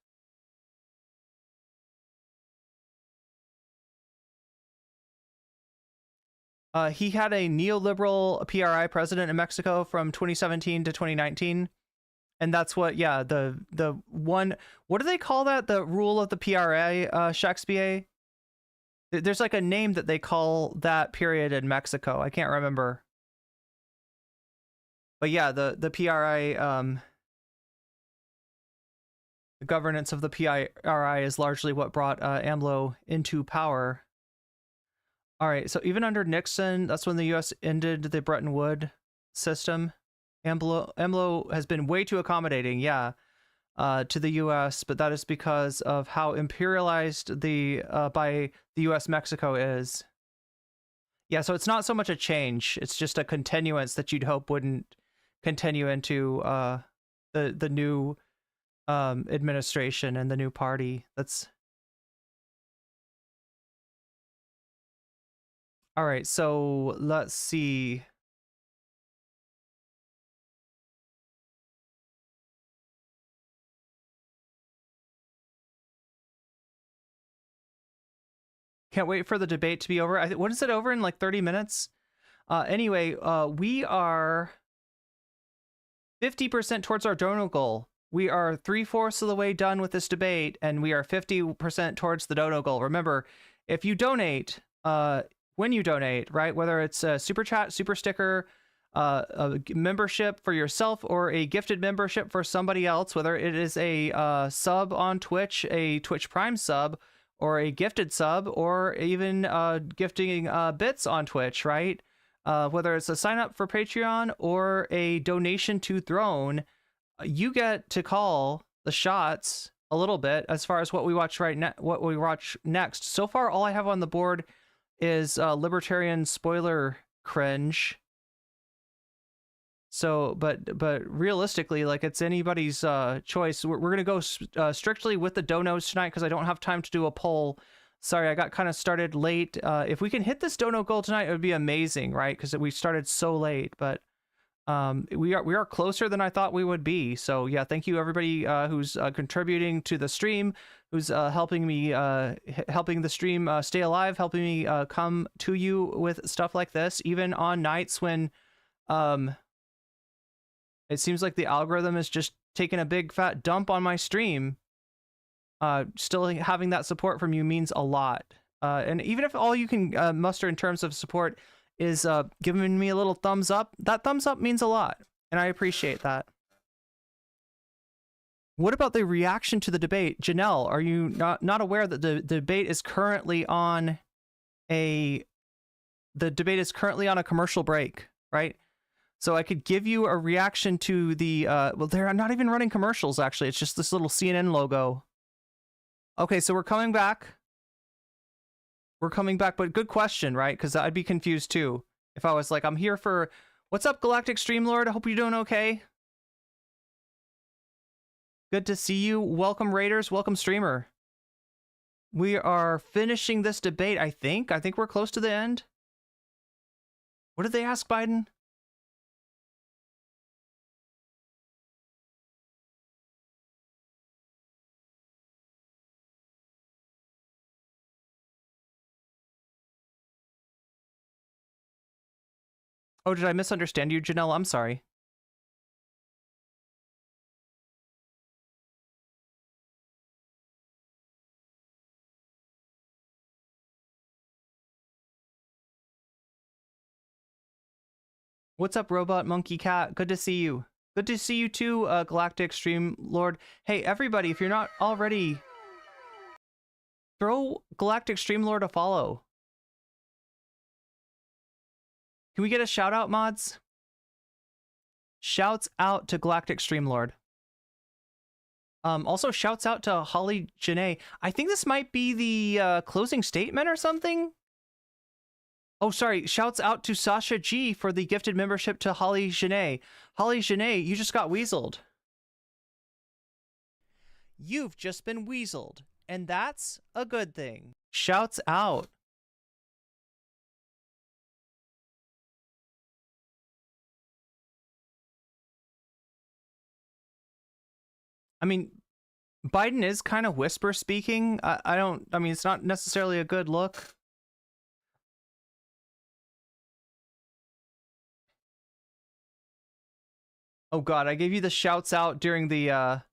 He had a neoliberal PRI president in Mexico from 2017 to 2019. And that's what, yeah, the one, what do they call that? The rule of the PRA, Shakespeare? There's like a name that they call that period in Mexico. I can't remember. But yeah, the PRI, the governance of the PRI is largely what brought AMLO into power. All right, so even under Nixon, that's when the U.S. ended the Bretton Woods system. AMLO has been way too accommodating, yeah, to the U.S., but that is because of how imperialized by the U.S. Mexico is. Yeah, so it's not so much a change; it's just a continuance that you'd hope wouldn't continue into the new administration and the new party. That's all right. So let's see. Can't wait for the debate to be over. What is it over in like 30 minutes? Anyway, we are 50% towards our donor goal. We are 3/4 of the way done with this debate, and we are 50% towards the donor goal. Remember, if you donate, when you donate, right, whether it's a super chat, super sticker, a membership for yourself, or a gifted membership for somebody else, whether it is a sub on Twitch, a Twitch Prime sub, or a gifted sub, or even gifting bits on Twitch, right? Whether it's a sign up for Patreon or a donation to Throne, you get to call the shots a little bit as far as what we watch what we watch next. So far, all I have on the board is Libertarian spoiler cringe. So, but realistically, like, it's anybody's choice. We're gonna go strictly with the donos tonight because I don't have time to do a poll. Sorry, I got kind of started late. If we can hit this dono goal tonight, it would be amazing, right? Because we started so late, but we are closer than I thought we would be. So yeah, thank you everybody who's contributing to the stream, who's helping me, helping the stream stay alive, helping me come to you with stuff like this, even on nights when it seems like the algorithm is just taking a big fat dump on my stream. Still having that support from you means a lot. And even if all you can muster in terms of support is giving me a little thumbs up, that thumbs up means a lot. And I appreciate that. What about the reaction to the debate? Janelle, are you not aware that the debate is currently on a commercial break, right? So I could give you a reaction to the, well, they're not even running commercials, actually. It's just this little CNN logo. Okay, so we're coming back. We're coming back, but good question, right? Because I'd be confused too. If I was like, I'm here for, what's up, Galactic Streamlord? I hope you're doing okay. Good to see you. Welcome, Raiders. Welcome, Streamer. We are finishing this debate, I think. I think we're close to the end. What did they ask Biden? Oh, did I misunderstand you, Janelle? I'm sorry. What's up, Robot Monkey Cat? Good to see you. Good to see you too, Galactic Stream Lord. Hey, everybody, if you're not already, throw Galactic Stream Lord a follow. Can we get a shout out, mods? Shouts out to Galactic Streamlord. Also, shouts out to Holly Janae. I think this might be the closing statement or something. Oh, sorry. Shouts out to Sasha G for the gifted membership to Holly Janae. Holly Janae, you just got weaseled. You've just been weaseled, and that's a good thing. Shouts out. I mean, Biden is kind of whisper speaking. I mean, it's not necessarily a good look. Oh God, I gave you the shouts out during the ad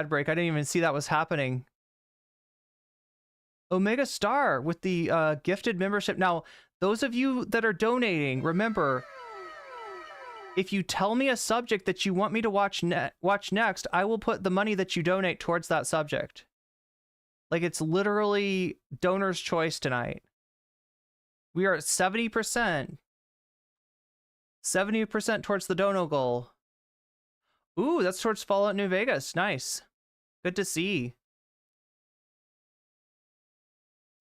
break. I didn't even see that was happening. Omega Star with the gifted membership. Now, those of you that are donating, remember, if you tell me a subject that you want me to watch next, I will put the money that you donate towards that subject. Like, it's literally donor's choice tonight. We are at 70%. 70% towards the dono goal. Ooh, that's towards Fallout New Vegas. Nice. Good to see.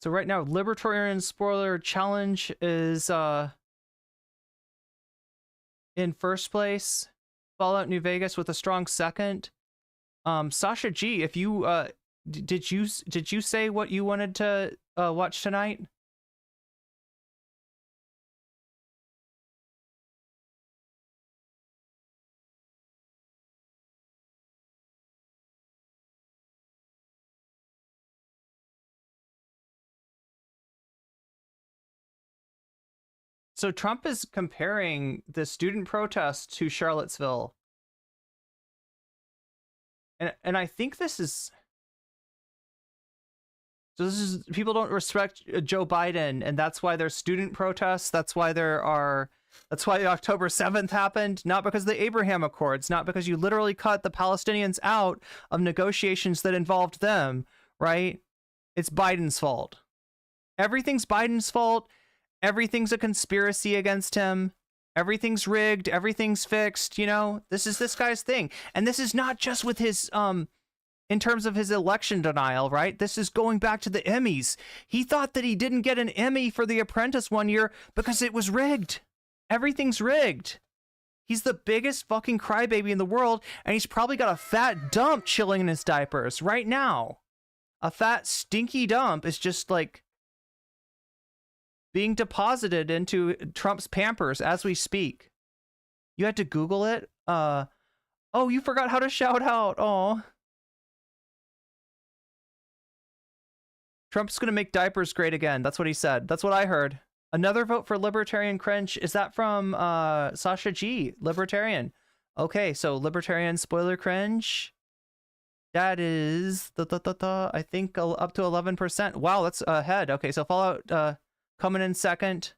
So right now, Libertarian Spoiler Challenge is in first place. Fallout New Vegas with a strong second. Sasha G, if you did you say what you wanted to watch tonight? So Trump is comparing the student protest to Charlottesville. And I think this is... So this is... People don't respect Joe Biden, and that's why there's student protests. That's why there are... That's why October 7th happened. Not because of the Abraham Accords. Not because you literally cut the Palestinians out of negotiations that involved them, right? It's Biden's fault. Everything's Biden's fault. Everything's a conspiracy against him. Everything's rigged. Everything's fixed. You know, this is this guy's thing. And this is not just with his, in terms of his election denial, right? This is going back to the Emmys. He thought that he didn't get an Emmy for The Apprentice one year because it was rigged. Everything's rigged. He's the biggest fucking crybaby in the world, and he's probably got a fat dump chilling in his diapers right now. A fat, stinky dump is just like being deposited into Trump's Pampers as we speak. You had to Google it? Oh, you forgot how to shout out. Oh. Trump's gonna make diapers great again. That's what he said. That's what I heard. Another vote for Libertarian cringe. Is that from Sasha G? Libertarian. Okay, so Libertarian spoiler cringe. That is, I think, up to 11%. Wow, that's ahead. Okay, so Fallout... coming in second.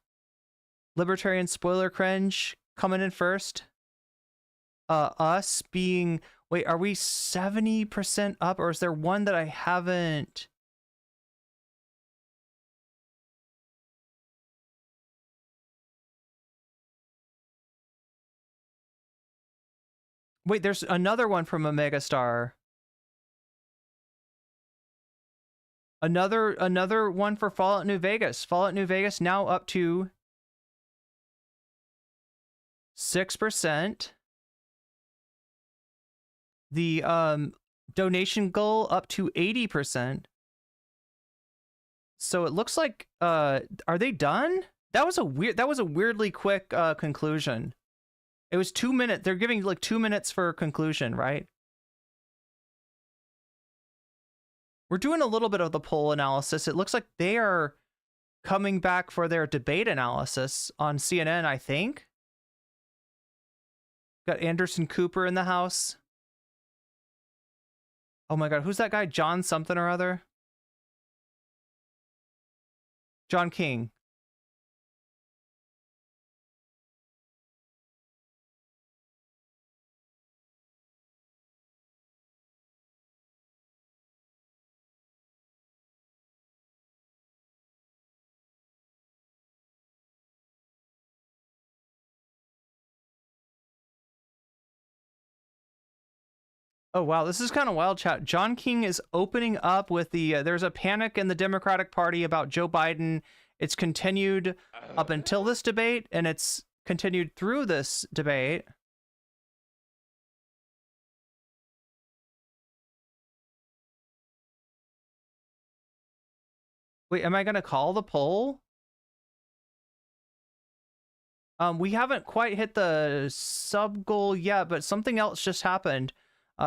Libertarian spoiler cringe coming in first. Us being... Wait, are we 70% up? Or is there one that I haven't... Wait, there's another one from Omega Star. Another one for Fallout New Vegas. Fallout New Vegas now up to 6%. The donation goal up to 80%. So it looks like are they done? That was a weirdly quick conclusion. It was 2 minutes. They're giving like 2 minutes for conclusion, right? We're doing a little bit of the poll analysis. It looks like they are coming back for their debate analysis on CNN, I think. Got Anderson Cooper in the house. Oh my God, who's that guy? John something or other? John King. Oh, wow. This is kind of wild, chat. John King is opening up with the... there's a panic in the Democratic Party about Joe Biden. It's continued up until this debate, and it's continued through this debate. Wait, am I going to call the poll? We haven't quite hit the sub goal yet, but something else just happened.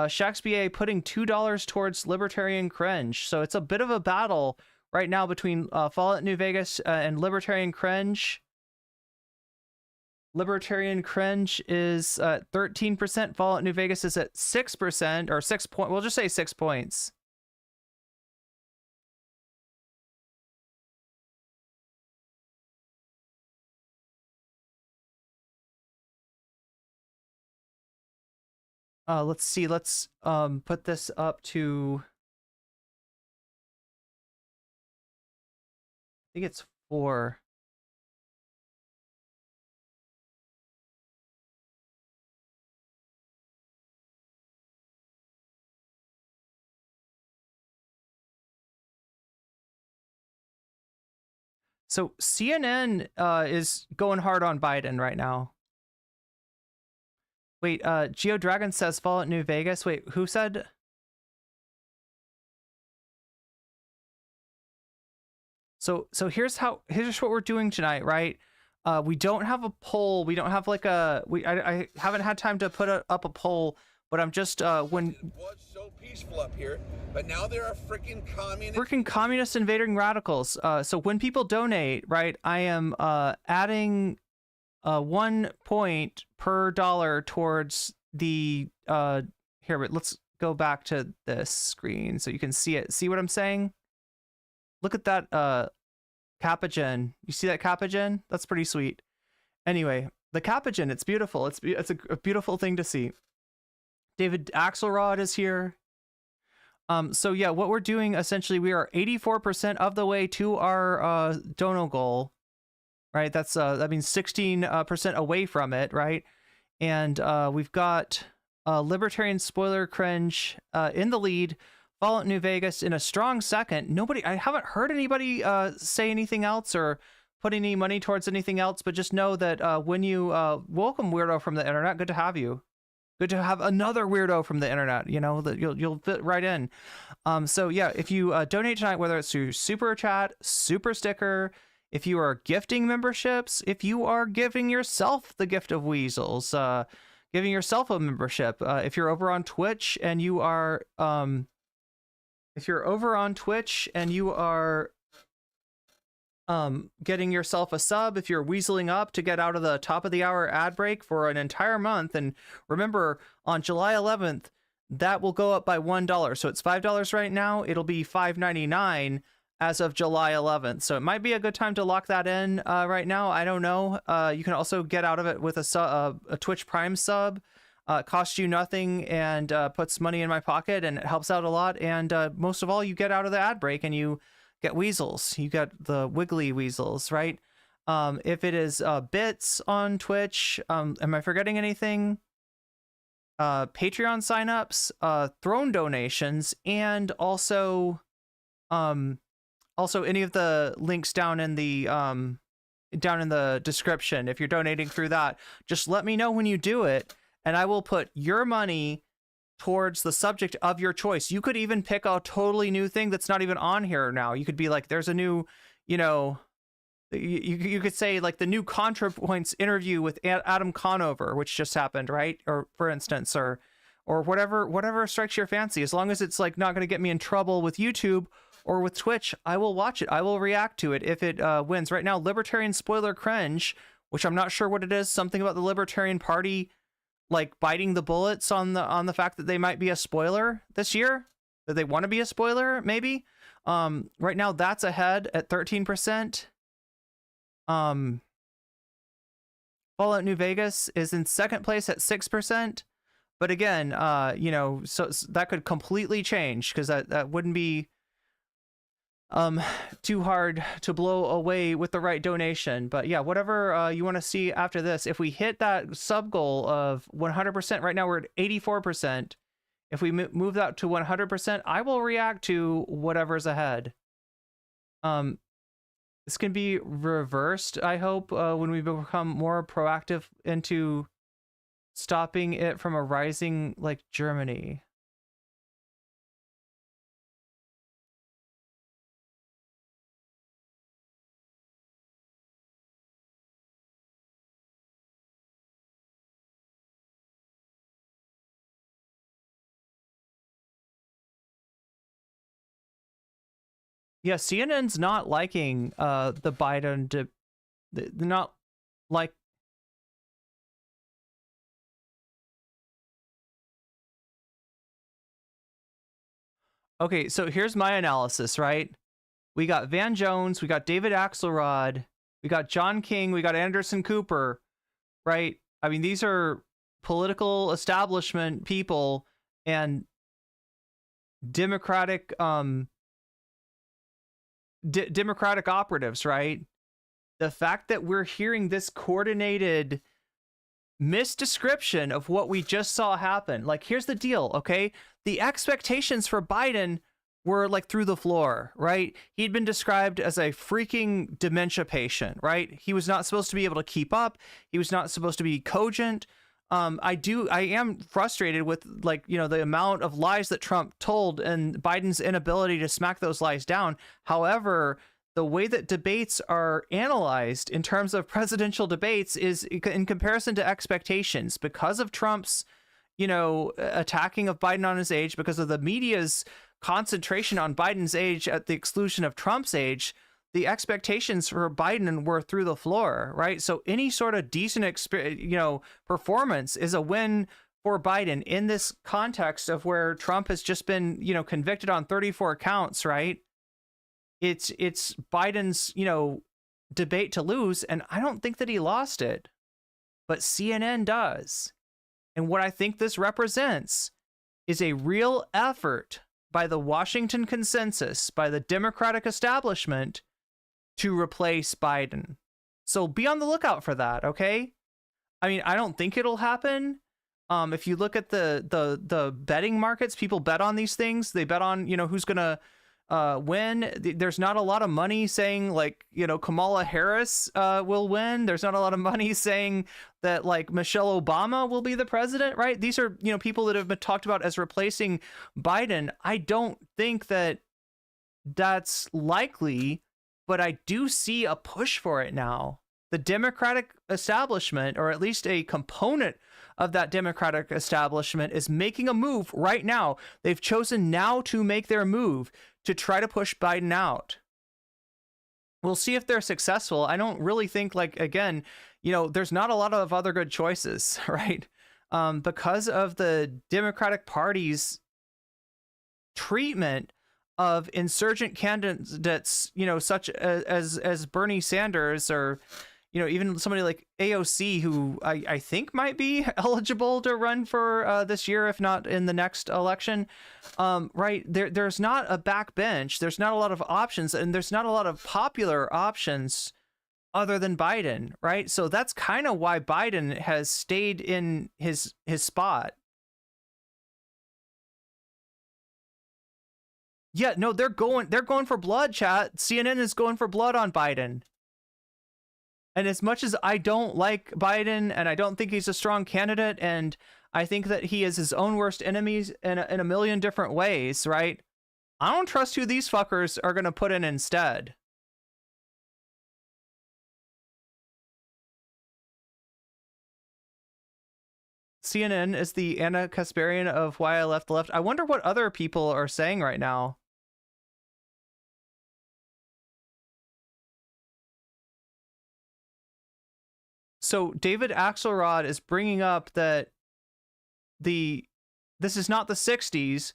Shakespeare putting $2 towards Libertarian cringe. So it's a bit of a battle right now between Fallout New Vegas and Libertarian cringe. Libertarian cringe is 13%. Fallout New Vegas is at 6%, or 6 point. We'll just say 6 points. Let's see. Let's put this up to, I think it's 4. So CNN is going hard on Biden right now. Wait, Geo Dragon says Fallout New Vegas. Wait, who said? So here's what we're doing tonight, right? We don't have a poll. We don't have like a I haven't had time to put up a poll, but I'm just when It was so peaceful up here, but now there are freaking communists invading radicals. So when people donate, right, I am adding 1 point per dollar towards the here. But let's go back to this screen so you can see it. See what I'm saying? Look at that Capagen. You see that Capagen? That's pretty sweet. Anyway, the Capagen, it's beautiful. It's a beautiful thing to see. David Axelrod is here. So yeah, what we're doing essentially, we are 84% of the way to our dono goal, right? That's that means 16% away from it, right? And we've got Libertarian Spoiler Cringe in the lead, Fallout New Vegas in a strong second. I haven't heard anybody say anything else or put any money towards anything else, but just know that when you welcome Weirdo from the internet, good to have you. Good to have another weirdo from the internet, you know, that you'll fit right in. So yeah, if you donate tonight, whether it's through Super Chat, Super Sticker, if you are gifting memberships, if you are giving yourself the gift of weasels, giving yourself a membership, if you're over on Twitch and you are, getting yourself a sub, if you're weaseling up to get out of the top of the hour ad break for an entire month. And remember, on July 11th, that will go up by $1. So it's $5 right now. It'll be $5.99 as of July 11th. So it might be a good time to lock that in right now. I don't know. You can also get out of it with a Twitch Prime sub. It costs you nothing and puts money in my pocket, and it helps out a lot. And most of all, you get out of the ad break and you get weasels. You get the wiggly weasels, right? If it is bits on Twitch, am I forgetting anything? Patreon signups, throne donations, and also any of the links down in the description. If you're donating through that, just let me know when you do it, and I will put your money towards the subject of your choice. You could even pick a totally new thing that's not even on here now. You could be like, there's a new, you know, you could say like the new ContraPoints interview with Adam Conover, which just happened, right? Or for instance, or whatever strikes your fancy. As long as it's like not going to get me in trouble with YouTube or with Twitch, I will watch it. I will react to it if it wins. Right now, Libertarian Spoiler Cringe, which I'm not sure what it is, something about the Libertarian Party like biting the bullets on the fact that they might be a spoiler this year, that they want to be a spoiler, maybe. Right now that's ahead at 13%. Fallout New Vegas is in second place at 6%. But again, you know, so that could completely change, because that wouldn't be too hard to blow away with the right donation. But yeah, whatever you want to see after this, if we hit that sub goal of 100%, right now we're at 84%. If we move that to 100%, I will react to whatever's ahead. This can be reversed, I hope, when we become more proactive into stopping it from a rising like Germany. Yeah, CNN's not liking the Biden. They're not like. Okay, so here's my analysis, right? We got Van Jones, we got David Axelrod, we got John King, we got Anderson Cooper, right? I mean, these are political establishment people and Democratic Democratic operatives, right? The fact that we're hearing this coordinated misdescription of what we just saw happen. Like, here's the deal, okay? The expectations for Biden were like through the floor, right? He'd been described as a freaking dementia patient, right? He was not supposed to be able to keep up. He was not supposed to be cogent. I am frustrated with, like, you know, the amount of lies that Trump told and Biden's inability to smack those lies down. However, the way that debates are analyzed in terms of presidential debates is in comparison to expectations, because of Trump's, you know, attacking of Biden on his age, because of the media's concentration on Biden's age at the exclusion of Trump's age. The expectations for Biden were through the floor, right? So any sort of decent performance is a win for Biden in this context of where Trump has just been, you know, convicted on 34 counts, right? It's Biden's, you know, debate to lose, and I don't think that he lost it, but CNN does. And what I think this represents is a real effort by the Washington consensus, by the Democratic establishment, to replace Biden. So be on the lookout for that, okay? I mean, I don't think it'll happen. If you look at the betting markets, people bet on these things. They bet on, you know, who's gonna win. There's not a lot of money saying, like, you know, Kamala Harris will win. There's not a lot of money saying that, like, Michelle Obama will be the president, right? These are, you know, people that have been talked about as replacing Biden. I don't think that that's likely, but I do see a push for it now. The Democratic establishment, or at least a component of that Democratic establishment, is making a move right now. They've chosen now to make their move to try to push Biden out. We'll see if they're successful. I don't really think, like, again, you know, there's not a lot of other good choices, right? Because of the Democratic Party's treatment of insurgent candidates, you know, such as Bernie Sanders, or, you know, even somebody like AOC, who I think might be eligible to run for this year, if not in the next election. Right, there's not a backbench, there's not a lot of options, and there's not a lot of popular options other than Biden, right? So that's kind of why Biden has stayed in his spot. Yeah, no, they're going for blood, chat. CNN is going for blood on Biden. And as much as I don't like Biden, and I don't think he's a strong candidate, and I think that he is his own worst enemies in a million different ways, right? I don't trust who these fuckers are going to put in instead. CNN is the Anna Kasparian of Why I Left the Left. I wonder what other people are saying right now. So David Axelrod is bringing up that this is not the 60s.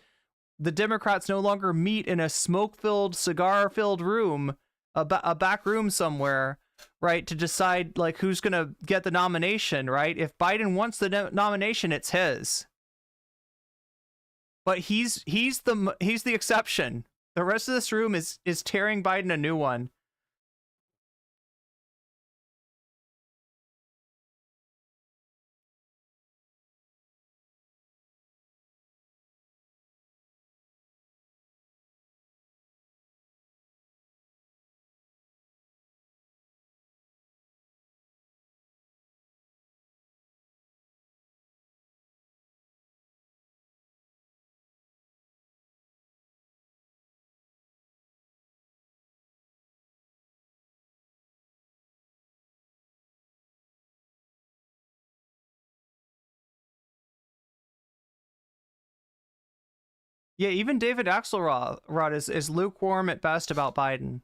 The Democrats no longer meet in a smoke-filled, cigar-filled room, a back room somewhere, right, to decide, like, who's going to get the nomination, right? If Biden wants the nomination, it's his. But he's the exception. The rest of this room is tearing Biden a new one. Yeah, even David Axelrod is lukewarm at best about Biden.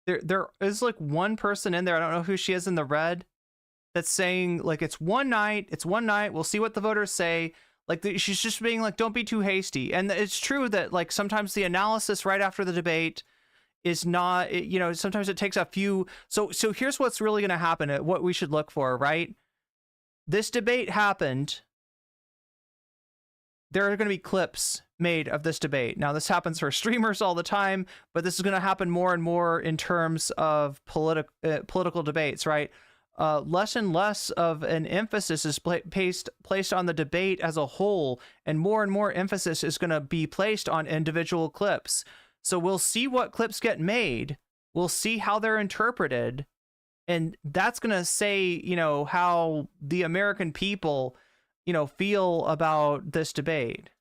There is like one person in there, I don't know who she is in the red, that's saying like it's one night, we'll see what the voters say. Like she's just being like, don't be too hasty. And it's true that like sometimes the analysis right after the debate is not, you know, sometimes it takes a few. So here's what's really going to happen, what we should look for, right? This debate happened. There are going to be clips made of this debate. Now, this happens for streamers all the time, but this is going to happen more and more in terms of political debates, right? Less and less of an emphasis is placed on the debate as a whole, and more emphasis is going to be placed on individual clips. So we'll see what clips get made. We'll see how they're interpreted. And that's going to say, you know, how the American people, you know, feel about this debate.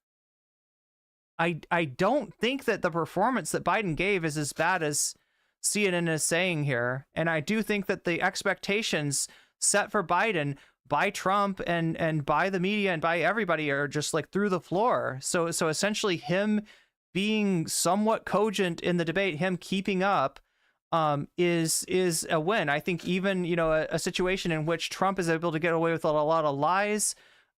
I don't think that the performance that Biden gave is as bad as CNN is saying here. And I do think that the expectations set for Biden by Trump and by the media and by everybody are just like through the floor. So essentially him being somewhat cogent in the debate, him keeping up, is a win. I think even, you know, a situation in which Trump is able to get away with a lot of lies,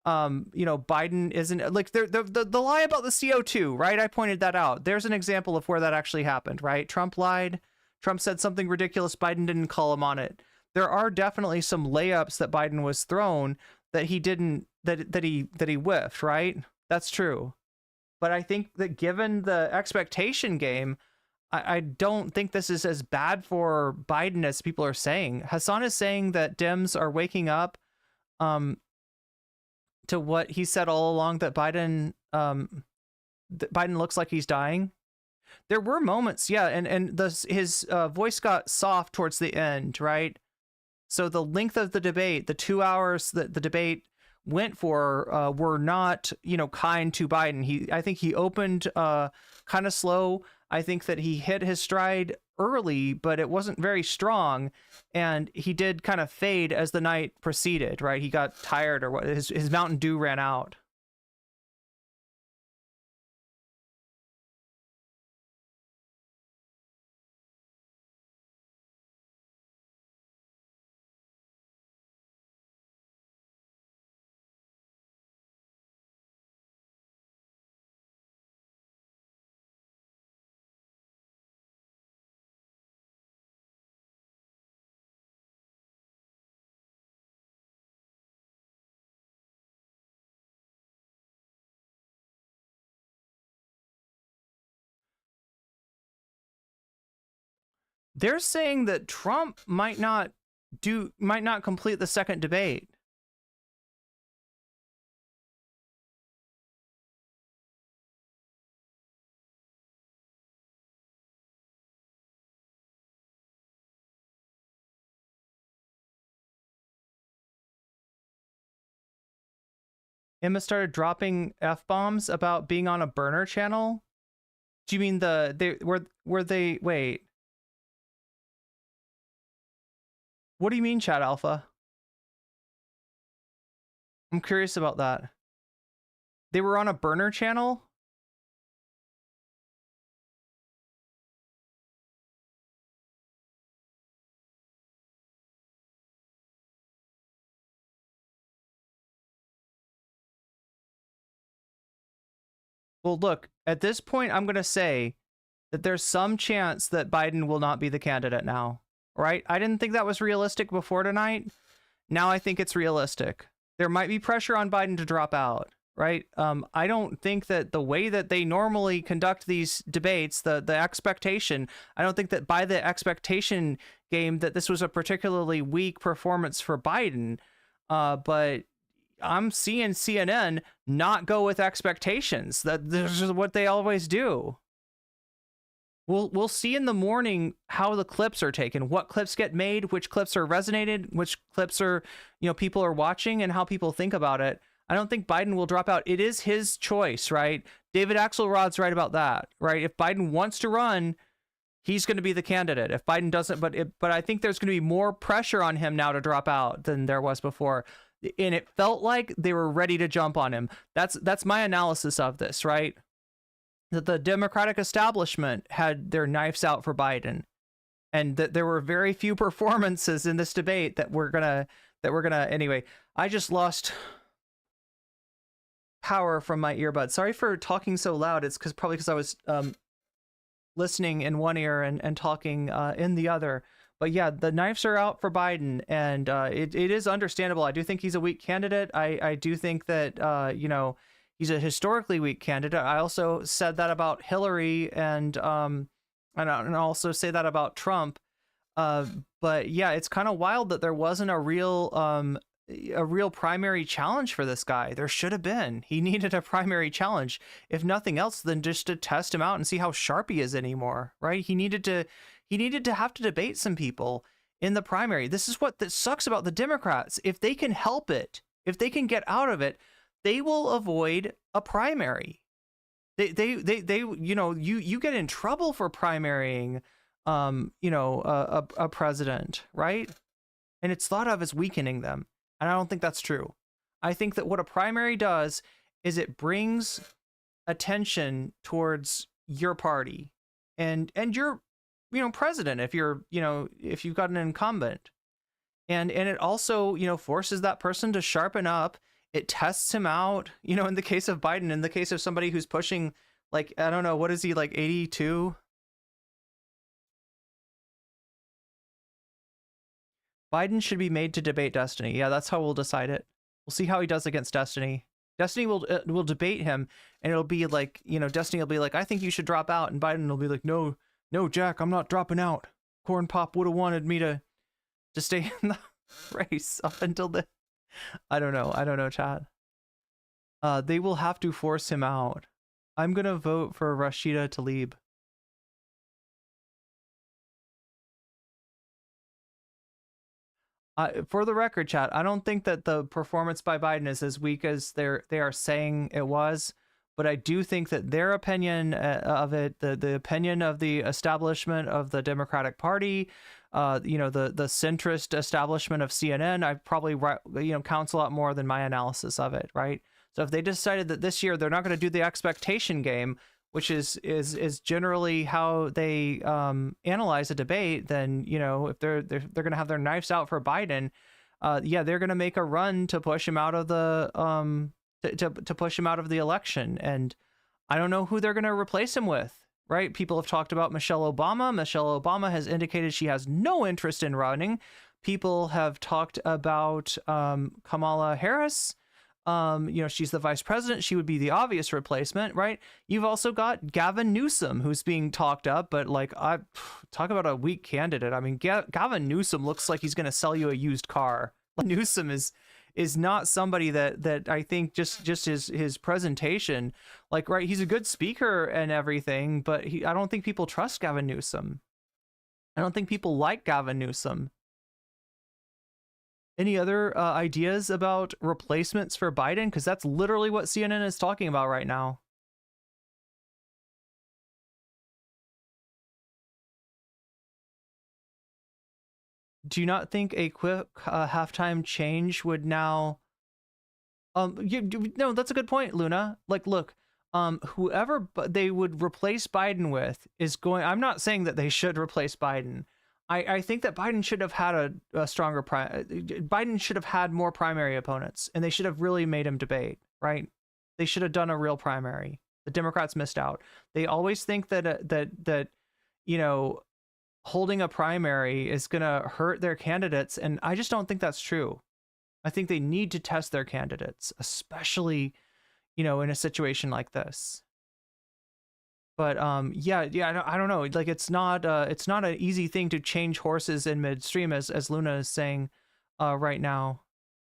you know, Biden isn't, like the lie about the CO2, right? I pointed that out. There's an example of where that actually happened, right? Trump lied. Trump said something ridiculous. Biden didn't call him on it. There are definitely some layups that Biden was thrown that he didn't, that he whiffed, right? That's true. But I think that given the expectation game, I don't think this is as bad for Biden as people are saying. Hassan is saying that Dems are waking up to what he said all along, that Biden looks like he's dying. There were moments, yeah, and his voice got soft towards the end, right? So the length of the debate, the 2 hours that the debate went for, were not, you know, kind to Biden. I think he opened kind of slow. I think that he hit his stride early, but it wasn't very strong, and he did kind of fade as the night proceeded, right? He got tired, or what, his Mountain Dew ran out. They're saying that Trump might not complete the second debate. Emma started dropping F-bombs about being on a burner channel. Do you mean wait. What do you mean, Chat Alpha? I'm curious about that. They were on a burner channel? Well, look, at this point, I'm going to say that there's some chance that Biden will not be the candidate now, right? I didn't think that was realistic before tonight. Now I think it's realistic. There might be pressure on Biden to drop out, right? I don't think that the way that they normally conduct these debates, the expectation, I don't think that by the expectation game that this was a particularly weak performance for Biden, but I'm seeing CNN not go with expectations. This is what they always do. We'll see in the morning how the clips are taken, what clips get made, which clips are resonated, which clips are, you know, people are watching, and how people think about it. I don't think Biden will drop out. It is his choice, right? David Axelrod's right about that, right? If Biden wants to run, he's going to be the candidate. If Biden doesn't, but I think there's going to be more pressure on him now to drop out than there was before. and it felt like they were ready to jump on him. That's my analysis of this, right? That the Democratic establishment had their knives out for Biden, and that there were very few performances in this debate that we're gonna anyway. I just lost power from my earbud. Sorry for talking so loud. It's probably because I was listening in one ear and talking in the other. But yeah, the knives are out for Biden, and it is understandable. I do think he's a weak candidate. I do think that he's a historically weak candidate. I also said that about Hillary, and also say that about Trump. But yeah, it's kind of wild that there wasn't a real primary challenge for this guy. There should have been. He needed a primary challenge, if nothing else than just to test him out and see how sharp he is anymore, right? He needed to have to debate some people in the primary. This is what that sucks about the Democrats. If they can help it, if they can get out of it, they will avoid a primary. You get in trouble for primarying a president, right? And it's thought of as weakening them. And I don't think that's true. I think that what a primary does is it brings attention towards your party and your president, if you've got an incumbent. And it also, forces that person to sharpen up. It tests him out, in the case of Biden, in the case of somebody who's pushing, like, I don't know, what is he, like 82? Biden should be made to debate Destiny. Yeah, that's how we'll decide it. We'll see how he does against Destiny. Destiny will debate him, and it'll be like, Destiny will be like, I think you should drop out, and Biden will be like, no, Jack, I'm not dropping out. Corn Pop would have wanted me to stay in the race up until the... I don't know, Chad. They will have to force him out. I'm gonna vote for Rashida Tlaib. For the record, chat, I don't think that the performance by Biden is as weak as they are saying it was, but I do think that their opinion of it, the opinion of the establishment of the Democratic Party, the centrist establishment of CNN, I probably counts a lot more than my analysis of it, right? So if they decided that this year they're not going to do the expectation game, which is generally how they analyze a debate, then if they're going to have their knives out for Biden, they're going to make a run to push him out of the to push him out of the election. And I don't know who they're going to replace him with, right? People have talked about Michelle Obama. Michelle Obama has indicated she has no interest in running. People have talked about Kamala Harris. She's the vice president. She would be the obvious replacement, right? You've also got Gavin Newsom, who's being talked up, but talk about a weak candidate. I mean, Gavin Newsom looks like he's going to sell you a used car. Newsom is not somebody that I think just his presentation, right? He's a good speaker and everything, but I don't think people trust Gavin Newsom. I don't think people like Gavin Newsom. Any other ideas about replacements for Biden? Because that's literally what CNN is talking about right now. Do you not think a quick halftime change would now... No, that's a good point, Luna. Look, whoever they would replace Biden with is going... I'm not saying that they should replace Biden. I think that Biden should have had a stronger... Biden should have had more primary opponents, and they should have really made him debate, right? They should have done a real primary. The Democrats missed out. They always think that holding a primary is going to hurt their candidates, and I just don't think that's true. I think they need to test their candidates, especially, in a situation like this. But I don't know. It's not an easy thing to change horses in midstream, as Luna is saying right now.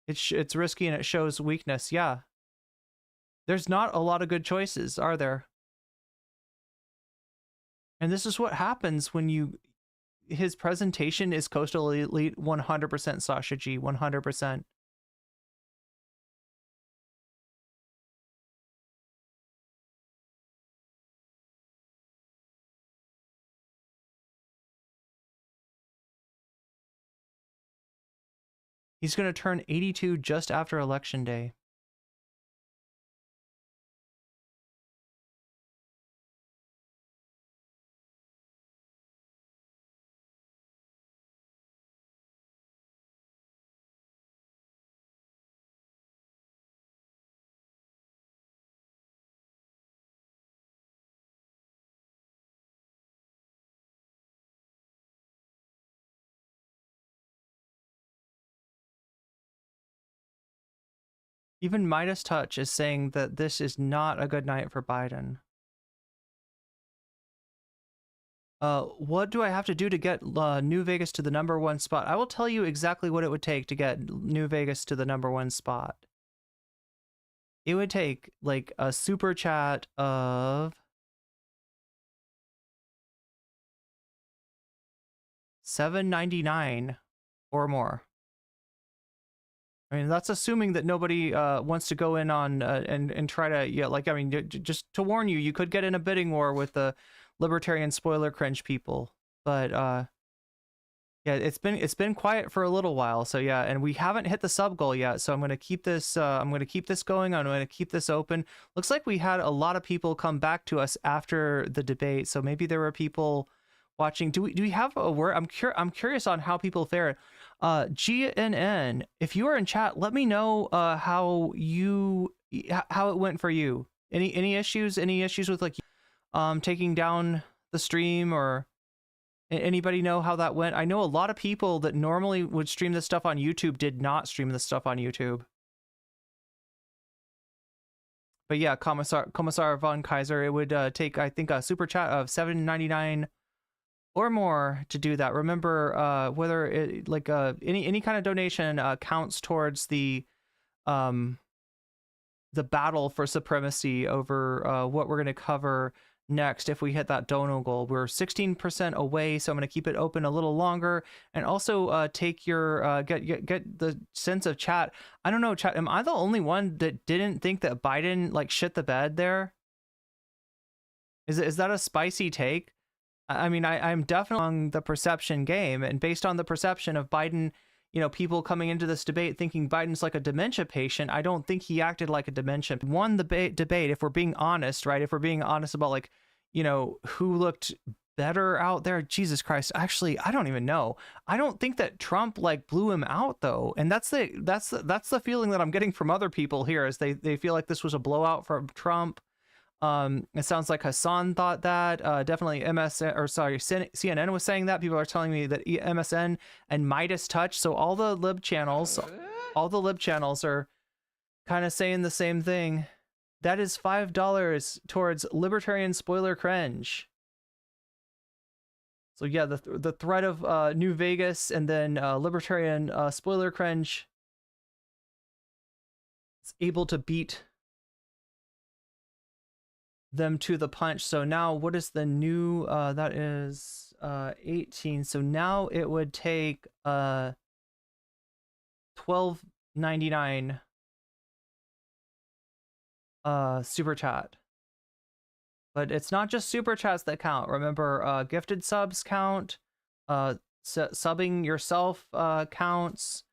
It's risky and it shows weakness. Yeah. There's not a lot of good choices, are there? And this is what happens when his presentation is Coastal Elite 100% Sasha G, 100%. He's going to turn 82 just after Election Day. Even Midas Touch is saying that this is not a good night for Biden. What do I have to do to get New Vegas to the #1 spot? I will tell you exactly what it would take to get New Vegas to the #1 spot. It would take like a super chat of $7.99 or more. I mean, that's assuming that nobody wants to go in on and try to, yeah, like, I mean, just to warn you, you could get in a bidding war with the Libertarian spoiler cringe people. But yeah, it's been quiet for a little while. So yeah, and we haven't hit the sub goal yet. So I'm gonna keep this going. I'm gonna keep this open. Looks like we had a lot of people come back to us after the debate. So maybe there were people watching. Do we have a word? I'm curious on how people fare. GNN, if you are in chat, let me know how it went for you. Any issues with like taking down the stream, or anybody know how that went? I know a lot of people that normally would stream this stuff on YouTube did not stream this stuff on YouTube. But yeah, Commissar von Kaiser, it would take, I think, a super chat of $7.99 or more to do that. Remember, whether it like any kind of donation counts towards the battle for supremacy over what we're going to cover next. If we hit that dono goal, we're 16% away, so I'm going to keep it open a little longer, and also take your get the sense of chat. I don't know, chat, am I the only one that didn't think that Biden like shit the bed there? Is that a spicy take? I mean, I'm definitely on the perception game, and based on the perception of Biden, you know, people coming into this debate thinking Biden's like a dementia patient, I don't think he acted like a dementia. Won the debate, if we're being honest, right? If we're being honest about, like, you know, who looked better out there. Jesus Christ, actually, I don't even know. I don't think that Trump like blew him out though, and that's the feeling that I'm getting from other people here, is they feel like this was a blowout from Trump. It sounds like Hassan thought that. Definitely CNN was saying that. People are telling me that MSN and Midas Touch. So all the lib channels are kind of saying the same thing. That is $5 towards Libertarian spoiler cringe. So yeah, the threat of New Vegas and then Libertarian spoiler cringe is able to beat them to the punch. So now what is the new that is 18, so now it would take $12.99 super chat. But it's not just super chats that count. Remember, gifted subs count, subbing yourself counts,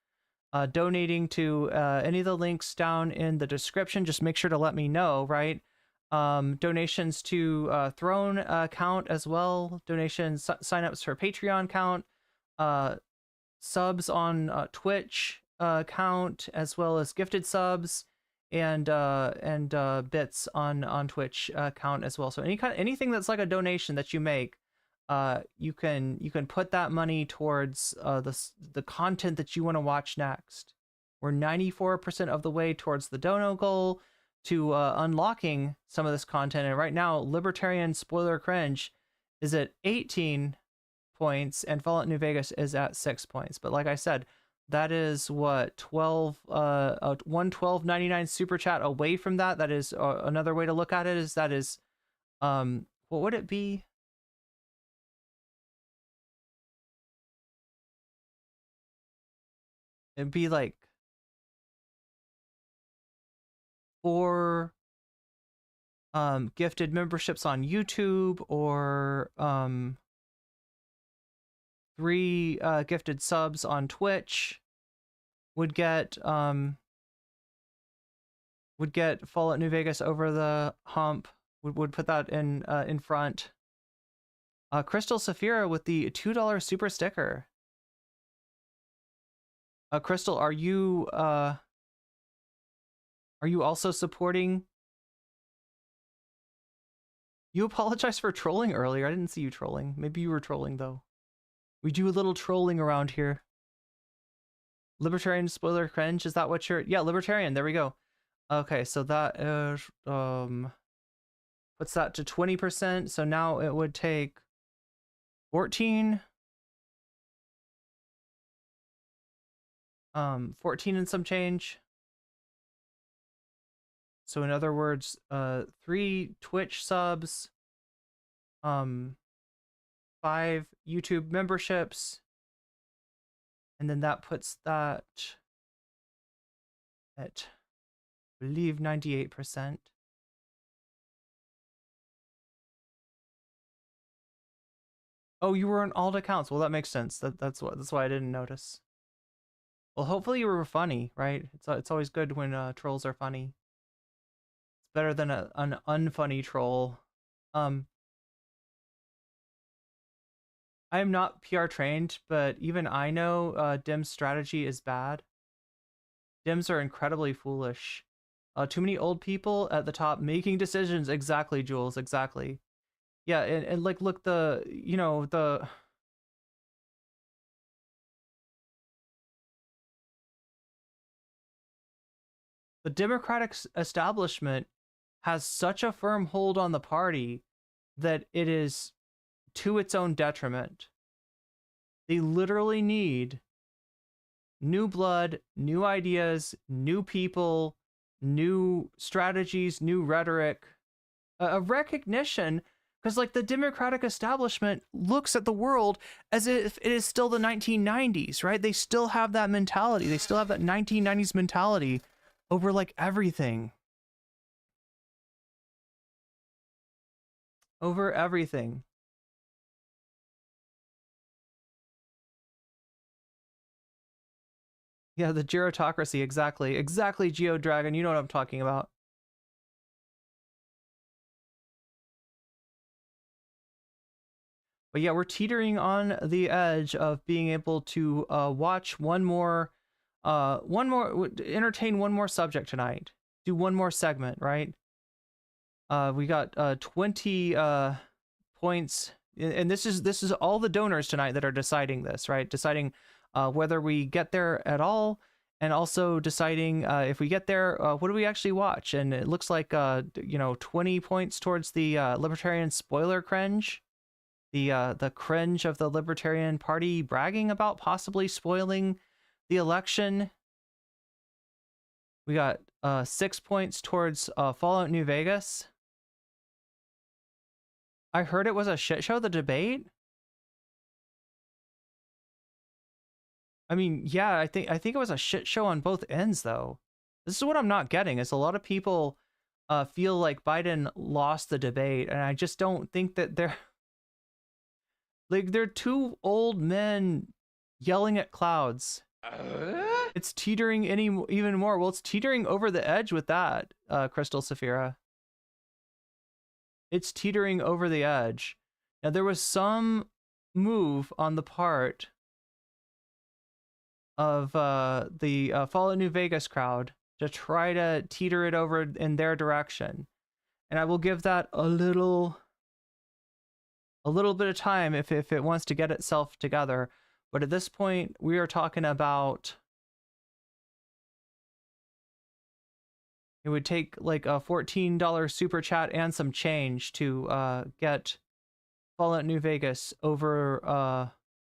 donating to any of the links down in the description. Just make sure to let me know, right? Donations to Throne count as well. Donations, signups for Patreon count. Subs on Twitch count, as well as gifted subs and bits on Twitch count as well. So anything that's like a donation that you make, you can put that money towards the content that you want to watch next. We're 94% of the way towards the dono goal, to unlocking some of this content, and right now Libertarian spoiler cringe is at 18 points and Fallout New Vegas is at 6 points. But like I said, that is what, $112.99 super chat away from that. That is another way to look at it, is that is what would it be? It'd be like 4 gifted memberships on YouTube, or 3 gifted subs on Twitch, would get Fallout New Vegas over the hump. Would put that in front. Crystal Saphira with the $2 super sticker. Crystal, are you also supporting? You apologized for trolling earlier. I didn't see you trolling. Maybe you were trolling though. We do a little trolling around here. Libertarian spoiler cringe, is that what you're? Yeah, Libertarian, there we go. Okay, so that is puts that to 20%. So now it would take 14 and some change. So in other words, 3 Twitch subs, 5 YouTube memberships, and then that puts that at, I believe, 98%. Oh, you were on alt accounts. Well, that makes sense. That's why I didn't notice. Well, hopefully you were funny, right? It's always good when trolls are funny. It's better than an unfunny troll. I am not PR trained, but even I know Dim's strategy is bad. Dims are incredibly foolish. Too many old people at the top making decisions. Exactly, Jules. Exactly. Yeah, and like, look, the Democratic establishment has such a firm hold on the party that it is to its own detriment. They literally need new blood, new ideas, new people, new strategies, new rhetoric, a recognition, because like the Democratic establishment looks at the world as if it is still the 1990s, right? They still have that mentality. They still have that 1990s mentality over like everything. Over everything. Yeah, the gerontocracy, exactly. Exactly, GeoDragon, you know what I'm talking about. But yeah, we're teetering on the edge of being able to watch entertain one more subject tonight. Do one more segment, right? We got 20 points, and this is all the donors tonight that are deciding this, right? Deciding whether we get there at all, and also deciding if we get there, what do we actually watch? And it looks like 20 points towards the Libertarian spoiler cringe. The cringe of the Libertarian Party bragging about possibly spoiling the election. We got 6 points towards Fallout New Vegas. I heard it was a shit show, the debate. I mean, yeah, I think it was a shit show on both ends, though. This is what I'm not getting, is a lot of people feel like Biden lost the debate, and I just don't think that they're... Like, they're two old men yelling at clouds. It's teetering even more. Well, it's teetering over the edge with that, Crystal Saphira. It's teetering over the edge. Now, there was some move on the part of the Fallout New Vegas crowd to try to teeter it over in their direction. And I will give that a little bit of time if it wants to get itself together. But at this point, we are talking about... It would take like a $14 super chat and some change to get Fallout New Vegas over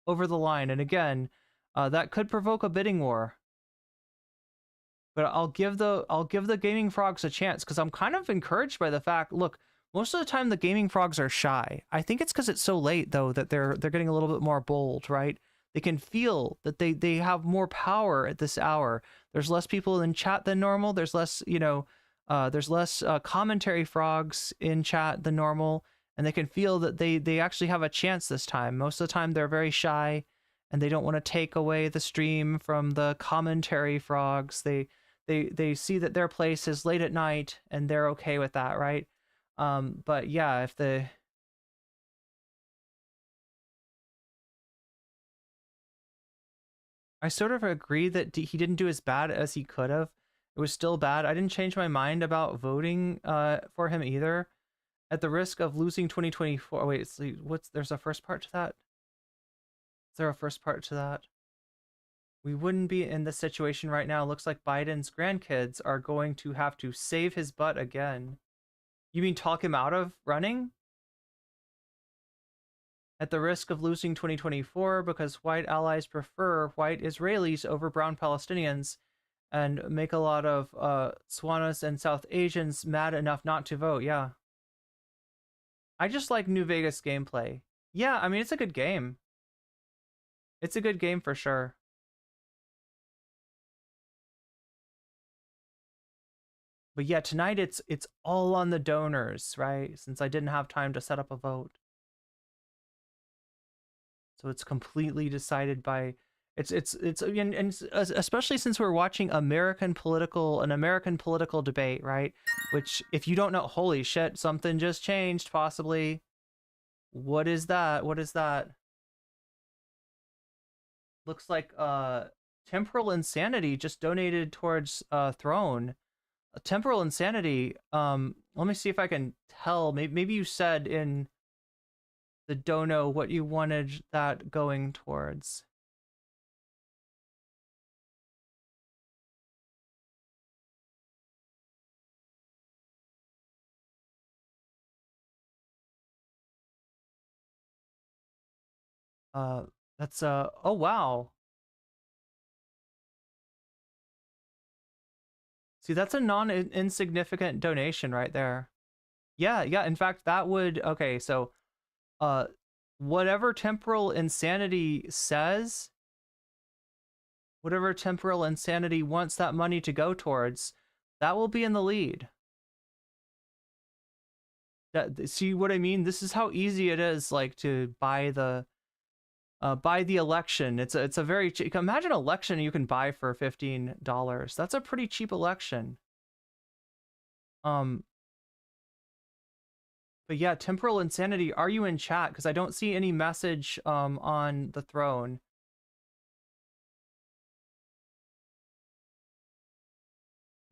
the line. And again, that could provoke a bidding war. But I'll give the Gaming Frogs a chance, because I'm kind of encouraged by the fact, look, most of the time the Gaming Frogs are shy. I think it's because it's so late though that they're getting a little bit more bold, right? They can feel that they have more power at this hour. There's less people in chat than normal. There's less, there's less commentary frogs in chat than normal, and they can feel that they actually have a chance this time. Most of the time they're very shy, and they don't want to take away the stream from the commentary frogs. They see that their place is late at night and they're okay with that, right? But yeah, if I sort of agree that he didn't do as bad as he could have. It was still bad. I didn't change my mind about voting for him either. At the risk of losing 2024. Wait, there's a first part to that? Is there a first part to that? We wouldn't be in this situation right now. Looks like Biden's grandkids are going to have to save his butt again. You mean talk him out of running? At the risk of losing 2024 because white allies prefer white Israelis over brown Palestinians and make a lot of Swanas and South Asians mad enough not to vote. Yeah. I just like New Vegas gameplay. Yeah, I mean, it's a good game. It's a good game for sure. But yeah, tonight it's all on the donors, right? Since I didn't have time to set up a vote. So it's completely decided by and especially since we're watching an American political debate, right? Which, if you don't know, holy shit, something just changed possibly. What is that? What is that? Looks like Temporal Insanity just donated towards Throne. Temporal Insanity, let me see if I can tell. Maybe you said in the dono what you wanted that going towards. That's oh wow. See, that's a non-insignificant donation right there. Yeah, in fact, that would, okay, so whatever Temporal Insanity says, whatever Temporal Insanity wants that money to go towards, that will be in the lead. See what I mean? This is how easy it is, like, to buy the election. It's a very cheap. Imagine an election you can buy for $15. That's a pretty cheap election. But yeah, Temporal Insanity, are you in chat? Because I don't see any message on the throne.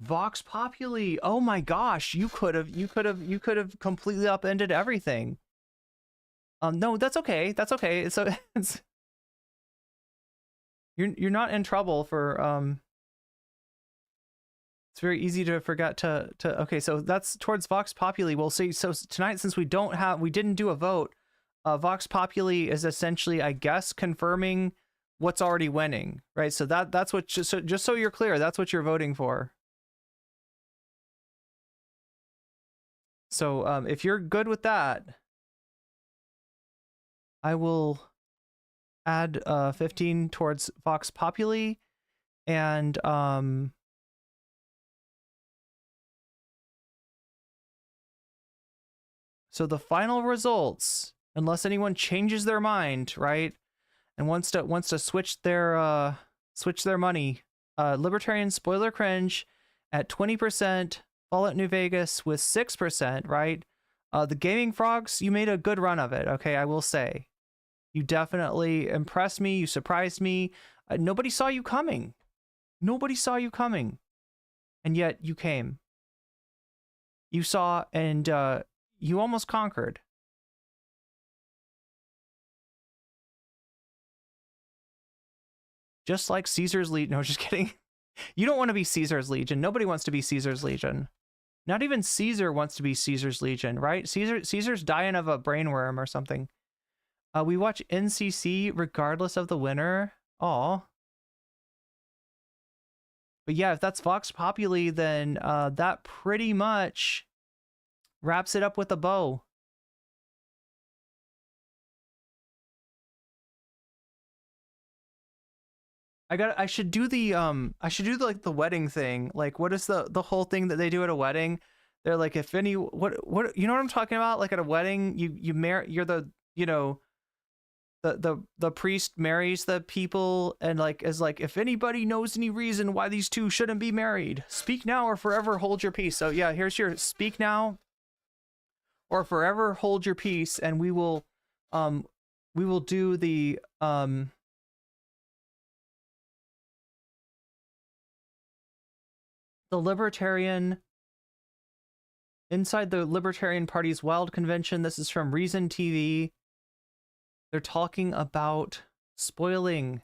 Vox Populi. Oh my gosh, you could have completely upended everything. No, that's okay. That's okay. It's you're not in trouble for it's very easy to forget to okay, so that's towards Vox Populi. We'll see. So tonight, since we didn't do a vote, Vox Populi is essentially, I guess, confirming what's already winning, right? So that's what, just so you're clear, that's what you're voting for. So if you're good with that, I will add 15 towards Vox Populi, and so the final results, unless anyone changes their mind, right, and wants to switch their money, Libertarian Spoiler Cringe at 20%, Fallout New Vegas with 6%, right? The Gaming Frogs, you made a good run of it, okay, I will say. You definitely impressed me. You surprised me. Nobody saw you coming. Nobody saw you coming. And yet you came. You saw, and you almost conquered. Just like Caesar's Legion. No, just kidding. You don't want to be Caesar's Legion. Nobody wants to be Caesar's Legion. Not even Caesar wants to be Caesar's Legion, right? Caesar's dying of a brainworm or something. We watch NCC regardless of the winner. Aw. But yeah, if that's Vox Populi, then that pretty much wraps it up with a bow. I should do like the wedding thing. Like, what is the whole thing that they do at a wedding? They're like, if any, what, you know what I'm talking about? Like at a wedding, you're the, you know, the priest marries the people and like is like, if anybody knows any reason why these two shouldn't be married, speak now or forever hold your peace. So yeah, here's your speak now or forever hold your peace, and we will do the Libertarian inside the Libertarian Party's Wild Convention. This is from Reason TV. They're talking about spoiling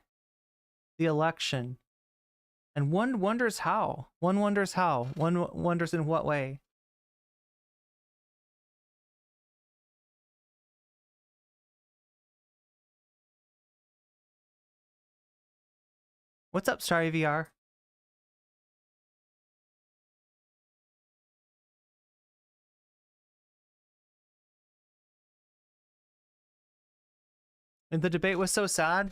the election. And one wonders how. One wonders how. One wonders in what way. What's up, Starry VR? And the debate was so sad.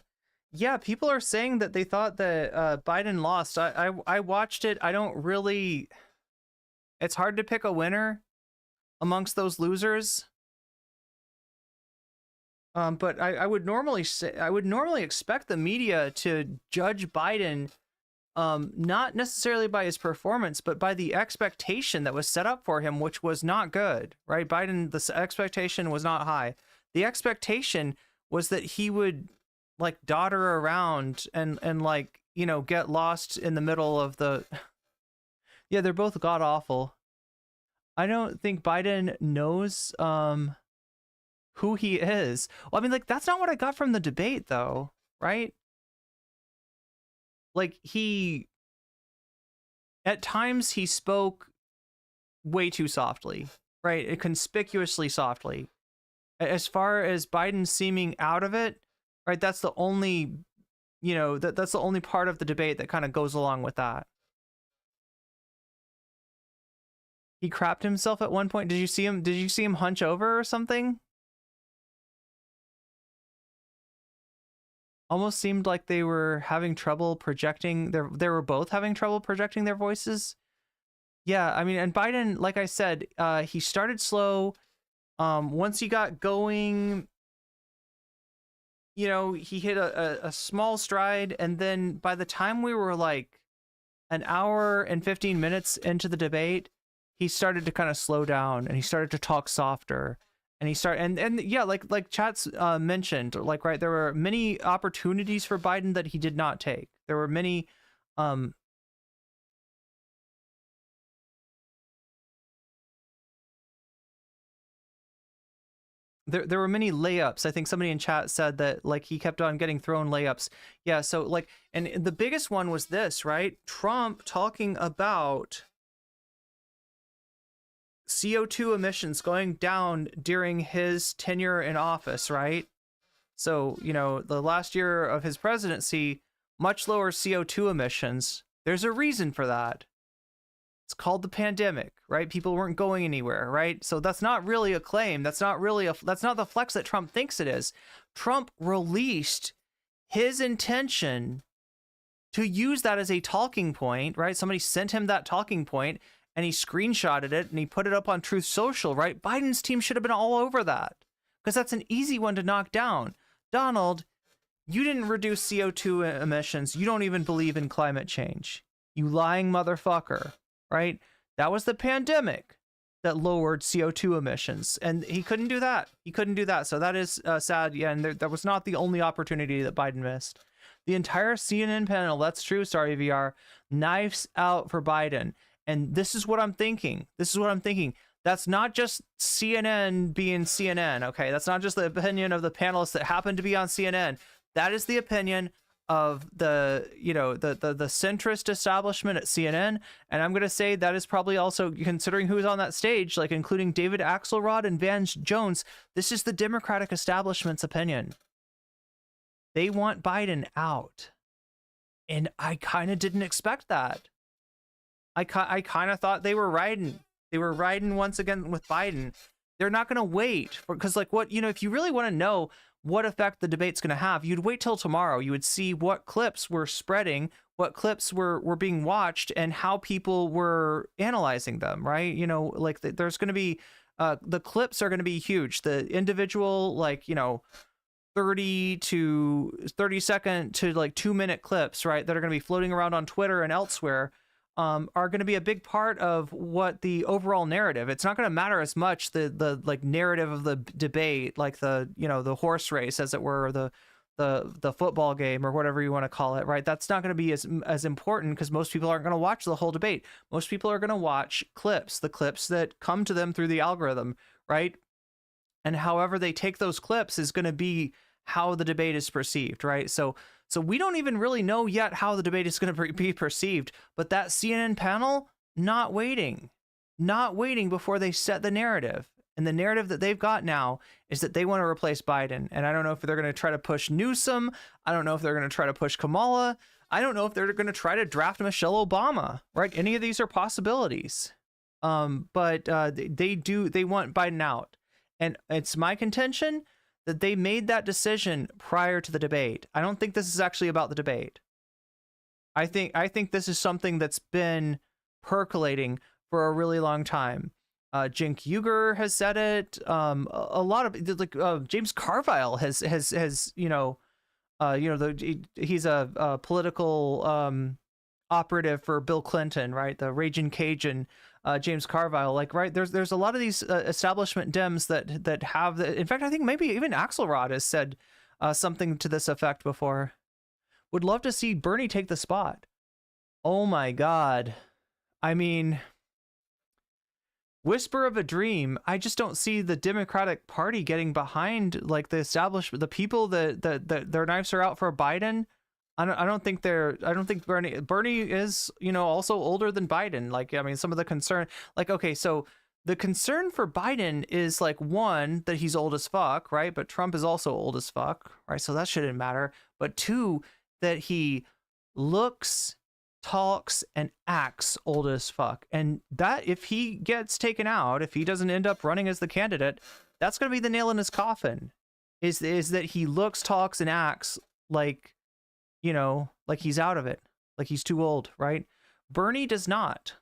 Yeah, people are saying that they thought that Biden lost. I watched it. I don't really. It's hard to pick a winner amongst those losers. But I would normally expect the media to judge Biden, not necessarily by his performance, but by the expectation that was set up for him, which was not good, right? Biden, the expectation was not high. The expectation was that he would like dodder around and like, you know, get lost in the middle of the. Yeah, they're both god awful. I don't think Biden knows who he is. Well, I mean, like, that's not what I got from the debate though, right? Like, at times he spoke way too softly, right? Conspicuously softly. As far as Biden seeming out of it, right? That's the only, you know, that's the only part of the debate that kind of goes along with that. He crapped himself at one point. Did you see him hunch over or something? Almost seemed like they were having trouble projecting they were both having trouble projecting their voices. Yeah, I mean, and Biden, like I said, he started slow. Once he got going, you know, he hit a small stride, and then by the time we were like an hour and 15 minutes into the debate, he started to kind of slow down and he started to talk softer. And he started, and yeah, like Chat's mentioned, like, right, there were many opportunities for Biden that he did not take. There were many There were many layups. I think somebody in chat said that like he kept on getting thrown layups. Yeah, so like, and the biggest one was this, right? Trump talking about CO2 emissions going down during his tenure in office, right? So, you know, the last year of his presidency, much lower CO2 emissions. There's a reason for that. It's called the pandemic, right? People weren't going anywhere, right? So that's not really a claim. That's not the flex that Trump thinks it is. Trump released his intention to use that as a talking point, right? Somebody sent him that talking point and he screenshotted it and he put it up on Truth Social, right? Biden's team should have been all over that because that's an easy one to knock down. Donald, you didn't reduce CO2 emissions. You don't even believe in climate change. You lying motherfucker. Right? That was the pandemic that lowered CO2 emissions. And he couldn't do that. He couldn't do that. So that is sad. Yeah, and that was not the only opportunity that Biden missed. The entire CNN panel, that's true, sorry, VR, knives out for Biden. And this is what I'm thinking. That's not just CNN being CNN, okay? That's not just the opinion of the panelists that happen to be on CNN. That is the opinion of the, you know, the centrist establishment at CNN. And I'm going to say that is probably also, considering who's on that stage, like including David Axelrod and Van Jones, this is the Democratic establishment's opinion. They want Biden out. And I kind of didn't expect that. I kind of thought they were riding. They were riding once again with Biden. They're not going to wait because, like, what, you know, if you really want to know what effect the debate's going to have, you'd wait till tomorrow. You would see what clips were spreading, what clips were being watched, and how people were analyzing them, right? You know, like there's going to be, the clips are going to be huge. The individual, like, you know, 30 second to like 2-minute clips, right, that are going to be floating around on Twitter and elsewhere, are going to be a big part of what the overall narrative. It's not going to matter as much the like narrative of the debate, like the, you know, the horse race, as it were, or the football game, or whatever you want to call it, right? That's not going to be as important, because most people aren't going to watch the whole debate. Most people are going to watch clips, the clips that come to them through the algorithm, right? And however they take those clips is going to be how the debate is perceived, right? So we don't even really know yet how the debate is going to be perceived, but that CNN panel, not waiting before they set the narrative. And the narrative that they've got now is that they want to replace Biden. And I don't know if they're going to try to push Newsom. I don't know if they're going to try to push Kamala. I don't know if they're going to try to draft Michelle Obama, right? Any of these are possibilities. But they want Biden out. And it's my contention that they made that decision prior to the debate. I don't think this is actually about the debate. I think this is something that's been percolating for a really long time. Cenk Uygur has said it. A lot of like James Carville has he's a political operative for Bill Clinton, right? The Raging Cajun, James Carville, like, right? There's a lot of these establishment Dems that have the. In fact, I think maybe even Axelrod has said something to this effect before. Would love to see Bernie take the spot. Oh my God. I mean, whisper of a dream. I just don't see the Democratic Party getting behind like the establishment, the people that their knives are out for Biden. I don't think Bernie is, you know, also older than Biden. Like, I mean, some of the concern, like, okay, so the concern for Biden is like, one, that he's old as fuck, right? But Trump is also old as fuck, right? So that shouldn't matter. But two, that he looks, talks, and acts old as fuck. And that, if he gets taken out, if he doesn't end up running as the candidate, that's going to be the nail in his coffin, is that he looks, talks, and acts like, you know, like he's out of it, like he's too old, right? Bernie does not.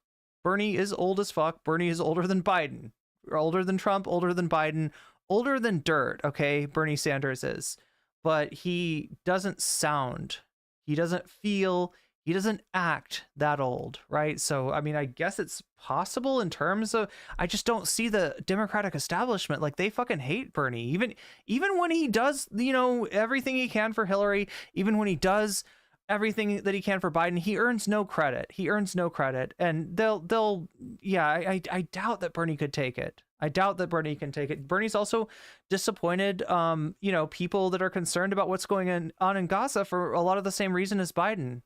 Bernie is old as fuck. Bernie is older than Biden, older than Trump, older than Biden, older than dirt, okay? Bernie Sanders is. But he doesn't sound, he doesn't feel, he doesn't act that old, right? So, I mean, I guess it's possible in terms of, I just don't see the Democratic establishment, like, they fucking hate Bernie. Even when he does, you know, everything he can for Hillary, even when he does everything that he can for Biden, he earns no credit. He earns no credit. And they'll yeah, I doubt that Bernie could take it. I doubt that Bernie can take it. Bernie's also disappointed, you know, people that are concerned about what's going on in Gaza for a lot of the same reason as Biden.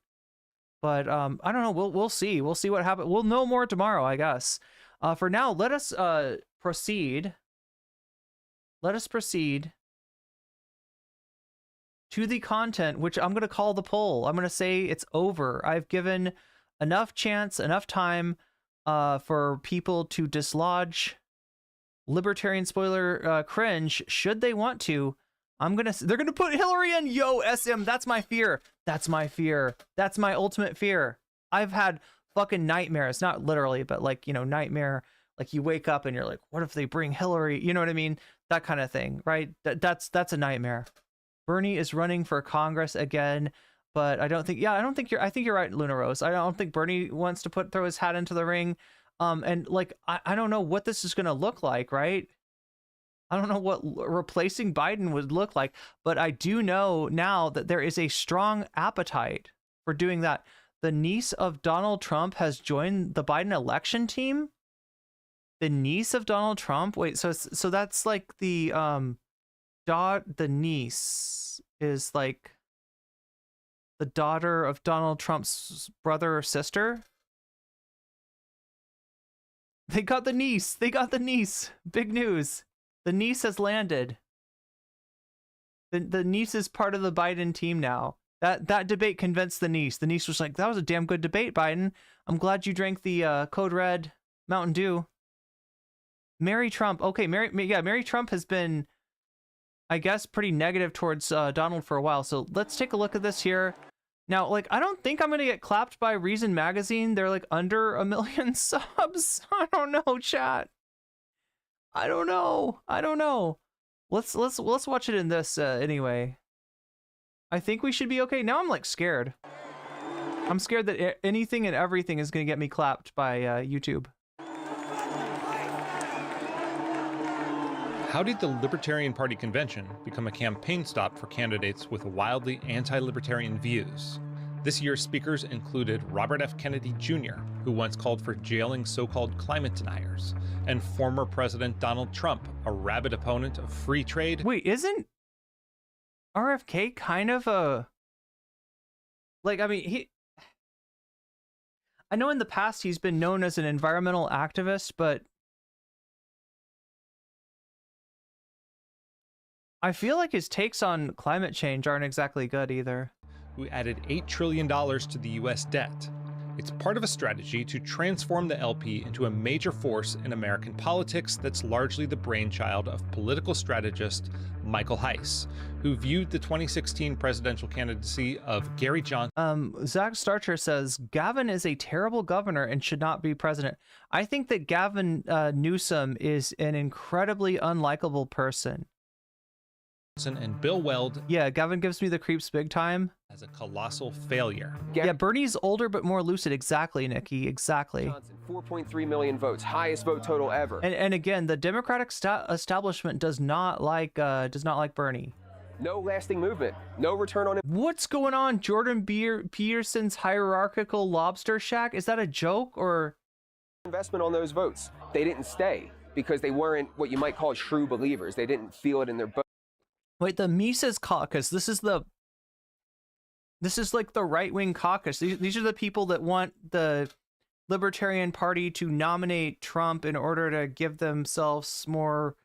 But I don't know. We'll see. We'll see what happens. We'll know more tomorrow, I guess. For now, let us proceed. Let us proceed to the content, which I'm going to call the poll. I'm going to say it's over. I've given enough chance, enough time for people to dislodge Libertarian spoiler cringe should they want to. They're gonna put Hillary in. Yo, SM, that's my fear. That's my fear. That's my ultimate fear. I've had fucking nightmares, not literally, but like, you know, nightmare, like you wake up and you're like, what if they bring Hillary? You know what I mean? That kind of thing, right? That's a nightmare. Bernie is running for Congress again, but I think you're right, Luna Rose. I don't think Bernie wants to throw his hat into the ring. And like, I don't know what this is gonna look like, right? I don't know what replacing Biden would look like, but I do know now that there is a strong appetite for doing that. The niece of Donald Trump has joined the Biden election team. The niece of Donald Trump. Wait, so that's like the niece is like the daughter of Donald Trump's brother or sister. They got the niece. They got the niece. Big news. The niece has landed. The niece is part of the Biden team now. That debate convinced the niece. The niece was like, that was a damn good debate, Biden. I'm glad you drank the Code Red Mountain Dew. Mary Trump. Okay, Mary Trump has been, I guess, pretty negative towards Donald for a while. So let's take a look at this here. Now, like, I don't think I'm going to get clapped by Reason Magazine. They're like under 1 million subs. I don't know, chat. I don't know. Let's watch it in this anyway. I think we should be okay. Now I'm like scared. I'm scared that anything and everything is going to get me clapped by YouTube. How did the Libertarian Party convention become a campaign stop for candidates with wildly anti-libertarian views? This year's speakers included Robert F. Kennedy Jr., who once called for jailing so-called climate deniers, and former President Donald Trump, a rabid opponent of free trade. Wait, isn't RFK kind of a... Like, I mean, I know in the past he's been known as an environmental activist, but I feel like his takes on climate change aren't exactly good either. Who added $8 trillion to the U.S. debt. It's part of a strategy to transform the LP into a major force in American politics that's largely the brainchild of political strategist Michael Heiss, who viewed the 2016 presidential candidacy of Gary Johnson. Zach Starcher says, Gavin is a terrible governor and should not be president. I think that Gavin Newsom is an incredibly unlikable person. And Bill Weld. Yeah, Gavin gives me the creeps big time. As a colossal failure. Yeah, Bernie's older but more lucid. Exactly, Nikki. Exactly. Johnson, 4.3 million votes, highest vote total ever. And again, the Democratic establishment does not like Bernie. No lasting movement. No return on it. What's going on? Jordan Peterson's hierarchical lobster shack? Is that a joke or investment on those votes? They didn't stay because they weren't what you might call true believers. They didn't feel it in their bones. Wait, the Mises Caucus. This is like the right-wing caucus. These are the people that want the Libertarian Party to nominate Trump in order to give themselves more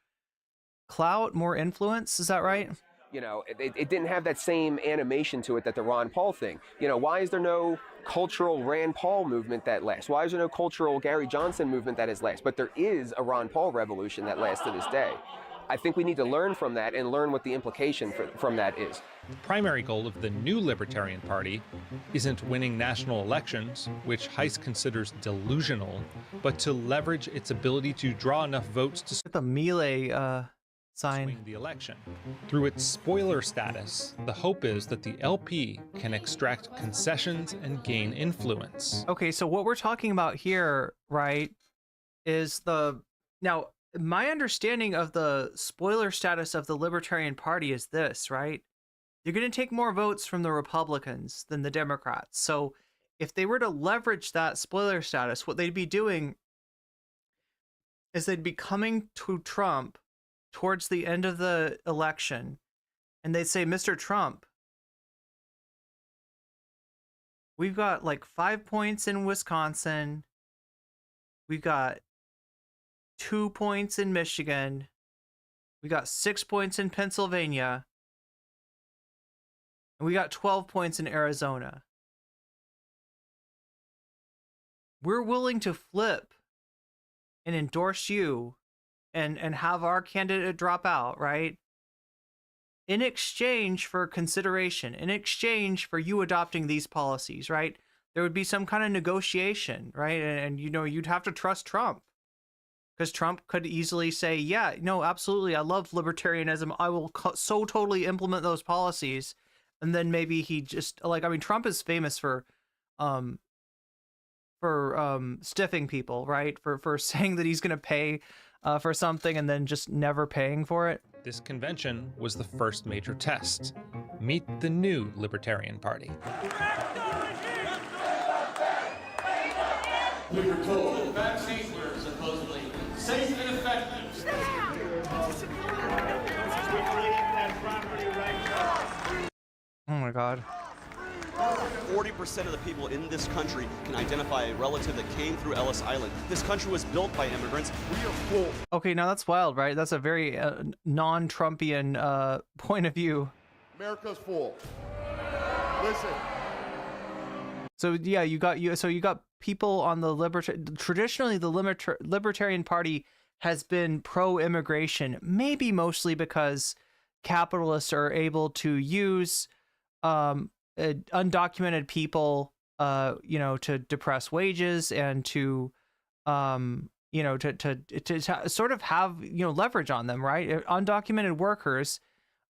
clout, more influence. Is that right? You know, it didn't have that same animation to it that the Ron Paul thing. You know, why is there no cultural Rand Paul movement that lasts? Why is there no cultural Gary Johnson movement that has lasted? But there is a Ron Paul revolution that lasts to this day. I think we need to learn from that and learn what the implication from that is. The primary goal of the new Libertarian Party isn't winning national elections, which Heiss considers delusional, but to leverage its ability to draw enough votes to the melee sign swing the election. Through its spoiler status, the hope is that the LP can extract concessions and gain influence. Okay, so what we're talking about here, right, is now my understanding of the spoiler status of the Libertarian Party is this, right? You're going to take more votes from the Republicans than the Democrats. So if they were to leverage that spoiler status, what they'd be doing is they'd be coming to Trump towards the end of the election, and they'd say, Mr. Trump, we've got like 5 points in Wisconsin. We've got 2 points in Michigan. We got 6 points in Pennsylvania. And we got 12 points in Arizona. We're willing to flip and endorse you and have our candidate drop out, right? In exchange for consideration, in exchange for you adopting these policies, right? There would be some kind of negotiation, right? And you know, you'd have to trust Trump. Because Trump could easily say, yeah, no, absolutely, I love libertarianism. I will so totally implement those policies. And then maybe he just, like, I mean, Trump is famous for stiffing people, right? For saying that he's going to pay for something and then just never paying for it. This convention was the first major test. Meet the new Libertarian Party. We were told that vaccines were supposedly safe and effective. Oh my God. 40% of the people in this country can identify a relative that came through Ellis Island. This country was built by immigrants. We are full. Okay, now that's wild, right? That's a very non-Trumpian point of view. America's full. Listen. So yeah, you got people on the traditionally the Libertarian Party has been pro-immigration, maybe mostly because capitalists are able to use undocumented people, you know, to depress wages and to to sort of have, leverage on them, right? Undocumented workers,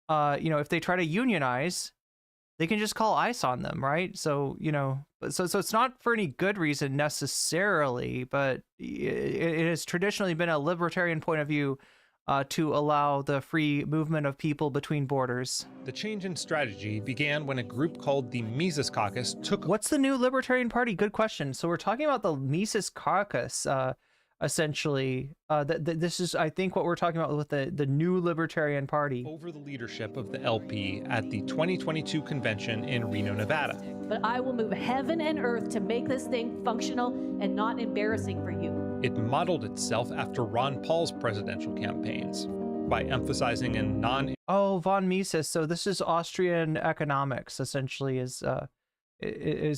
if they try to unionize, they can just call ICE on them, right? So, so it's not for any good reason necessarily, but it has traditionally been a libertarian point of view to allow the free movement of people between borders. The change in strategy began when a group called the Mises Caucus took... What's the new Libertarian Party? Good question. So we're talking about the Mises Caucus, essentially. This is, I think, what we're talking about with the new Libertarian Party. Over the leadership of the LP at the 2022 convention in Reno, Nevada. But I will move heaven and earth to make this thing functional and not embarrassing for you. It modeled itself after Ron Paul's presidential campaigns by emphasizing a Oh, von Mises. So this is Austrian economics, essentially, is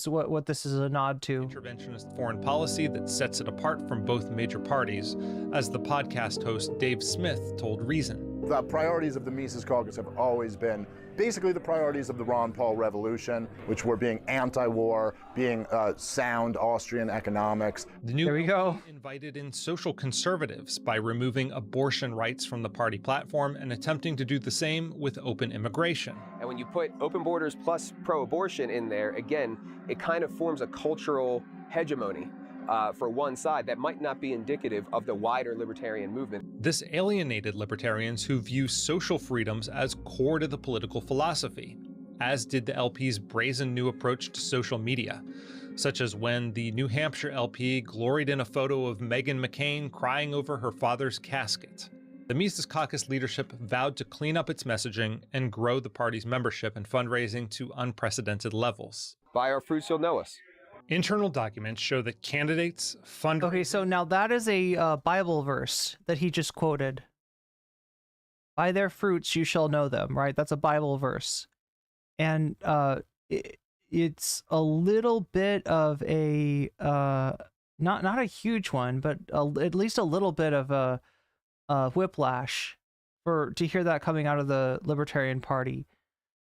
what this is a nod to. Interventionist foreign policy that sets it apart from both major parties, as the podcast host Dave Smith told Reason. The priorities of the Mises Caucus have always been basically the priorities of the Ron Paul revolution, which were being anti-war, being sound Austrian economics. The new invited in social conservatives by removing abortion rights from the party platform and attempting to do the same with open immigration. And when you put open borders plus pro-abortion in there, again, it kind of forms a cultural hegemony for one side that might not be indicative of the wider libertarian movement. This alienated libertarians who view social freedoms as core to the political philosophy, as did the LP's brazen new approach to social media, such as when the New Hampshire LP gloried in a photo of Meghan McCain crying over her father's casket. The Mises Caucus leadership vowed to clean up its messaging and grow the party's membership and fundraising to unprecedented levels. By our fruits you'll know us. Internal documents show that candidates fund... Okay, so now that is a Bible verse that he just quoted. By their fruits you shall know them, right? That's a Bible verse. And it's a little bit of a, not a huge one, but at least a little bit of a whiplash to hear that coming out of the Libertarian Party.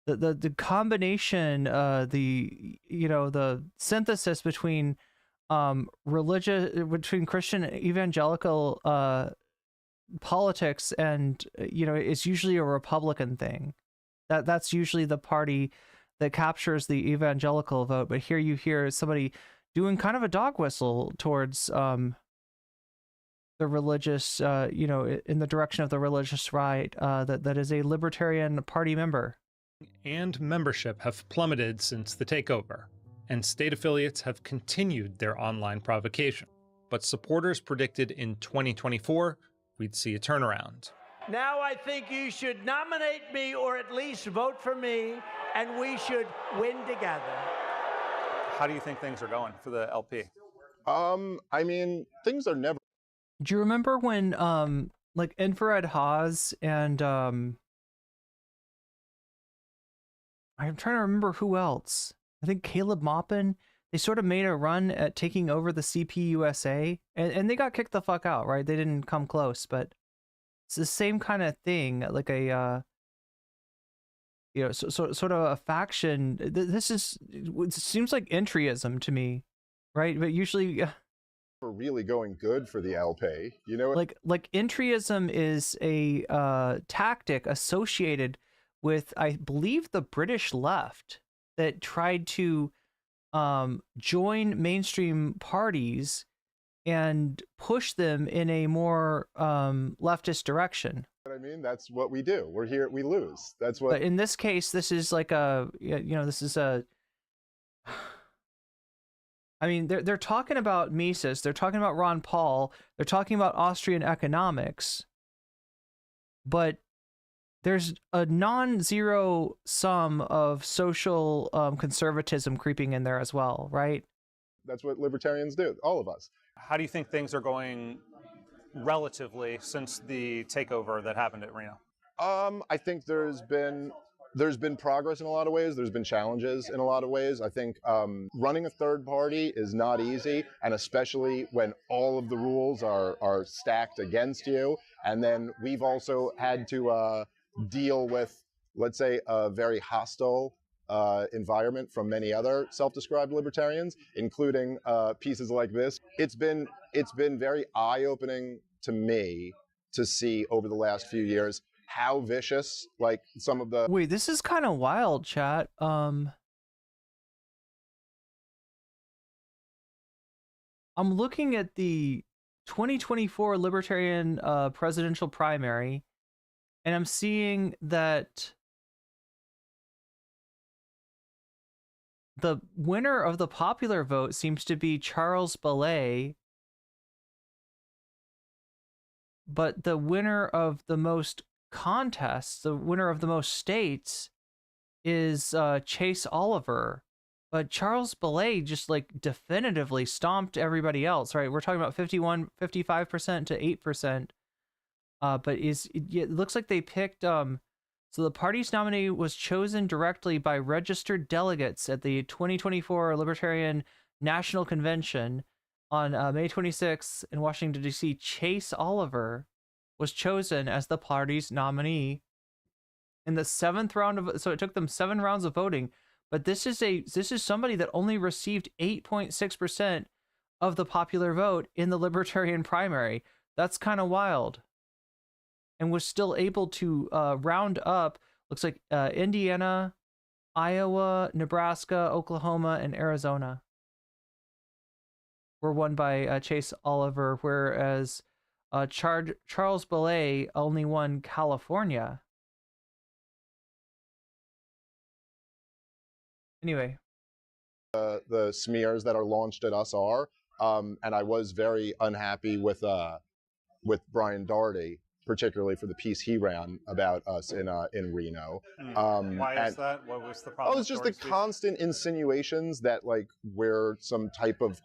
The combination, the synthesis between between Christian evangelical politics and it's usually a Republican thing. That's usually the party that captures the evangelical vote. But here you hear somebody doing kind of a dog whistle towards the religious, in the direction of the religious right. That is a Libertarian Party member. And membership have plummeted since the takeover, and state affiliates have continued their online provocation. But supporters predicted in 2024 we'd see a turnaround. Now I think you should nominate me or at least vote for me, and we should win together. How do you think things are going for the LP? I mean, things are never... Do you remember when like Infrared Haas and I'm trying to remember who else. I think Caleb Maupin, they sort of made a run at taking over the CPUSA, and they got kicked the fuck out, right? They didn't come close, but it's the same kind of thing, like a, sort of a faction. This it seems like entryism to me, right? But usually... for really going good for the LP, Like entryism is a tactic associated with, I believe, the British left that tried to join mainstream parties and push them in a more leftist direction. I mean, that's what we do. We're here, we lose. That's what... But in this case, this is like this is a... I mean, they're talking about Mises, they're talking about Ron Paul, they're talking about Austrian economics, but there's a non-zero sum of social conservatism creeping in there as well, right? That's what libertarians do, all of us. How do you think things are going relatively since the takeover that happened at Reno? I think there's been progress in a lot of ways. There's been challenges in a lot of ways. I think running a third party is not easy, and especially when all of the rules are stacked against you. And then we've also had to deal with, let's say, a very hostile environment from many other self-described libertarians, including pieces like this. It's been very eye-opening to me to see over the last few years how vicious, like, some of the... Wait, this is kind of wild, chat. I'm looking at the 2024 Libertarian presidential primary, and I'm seeing that the winner of the popular vote seems to be Charles Ballet, but the winner of the most contests, the winner of the most states, is Chase Oliver. But Charles Ballet just like definitively stomped everybody else, right? We're talking about 55% to 8%. But it looks like they picked so the party's nominee was chosen directly by registered delegates at the 2024 Libertarian National Convention on May 26th in Washington, D.C. Chase Oliver was chosen as the party's nominee in the 7th round of, so it took them 7 rounds of voting. But this is somebody that only received 8.6% of the popular vote in the Libertarian primary. That's kind of wild. And was still able to round up, looks like Indiana, Iowa, Nebraska, Oklahoma, and Arizona were won by Chase Oliver, whereas Charles Ballet only won California. Anyway, the smears that are launched at us are, and I was very unhappy with Brian Daugherty, particularly for the piece he ran about us in Reno. Why is that? What was the problem? Oh, it's just the constant insinuations that like we're some type of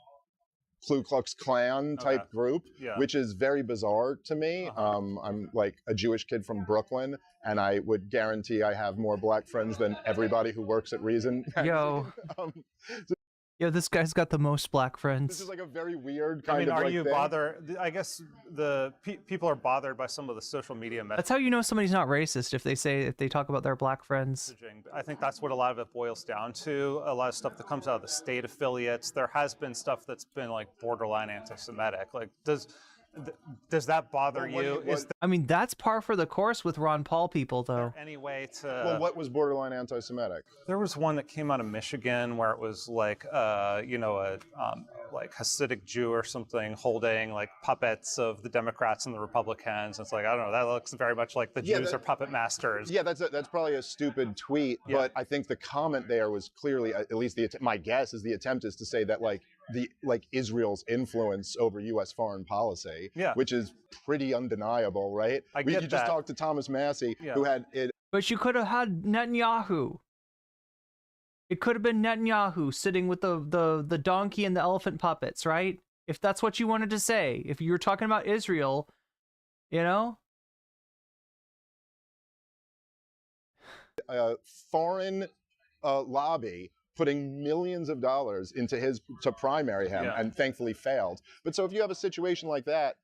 Ku Klux Klan type group, which is very bizarre to me. I'm like a Jewish kid from Brooklyn, and I would guarantee I have more black friends than everybody who works at Reason. Yo. Yo, this guy's got the most black friends. This is like a very weird kind of are like you thing. bothered? I guess the people are bothered by some of the social media messaging. That's how you know somebody's not racist, if they talk about their black friends. I think that's what a lot of it boils down to. A lot of stuff that comes out of the state affiliates. There has been stuff that's been like borderline anti-Semitic. Like, does that bother you? I mean, that's par for the course with Ron Paul people, though. Any way to... Well, what was borderline anti-Semitic? There was one that came out of Michigan where it was like, like Hasidic Jew or something holding like puppets of the Democrats and the Republicans. It's like, I don't know, that looks very much like the Jews are puppet masters. Yeah, that's probably a stupid tweet, but I think the comment there was clearly, at least my guess is the attempt is to say that like Israel's influence over U.S. foreign policy, which is pretty undeniable, right? You just talked to Thomas Massey, who had it. But you could have had Netanyahu. It could have been Netanyahu sitting with the donkey and the elephant puppets, right? If that's what you wanted to say, if you were talking about Israel, you know? Foreign lobby putting millions of dollars into to primary him, and thankfully failed. But so if you have a situation like that,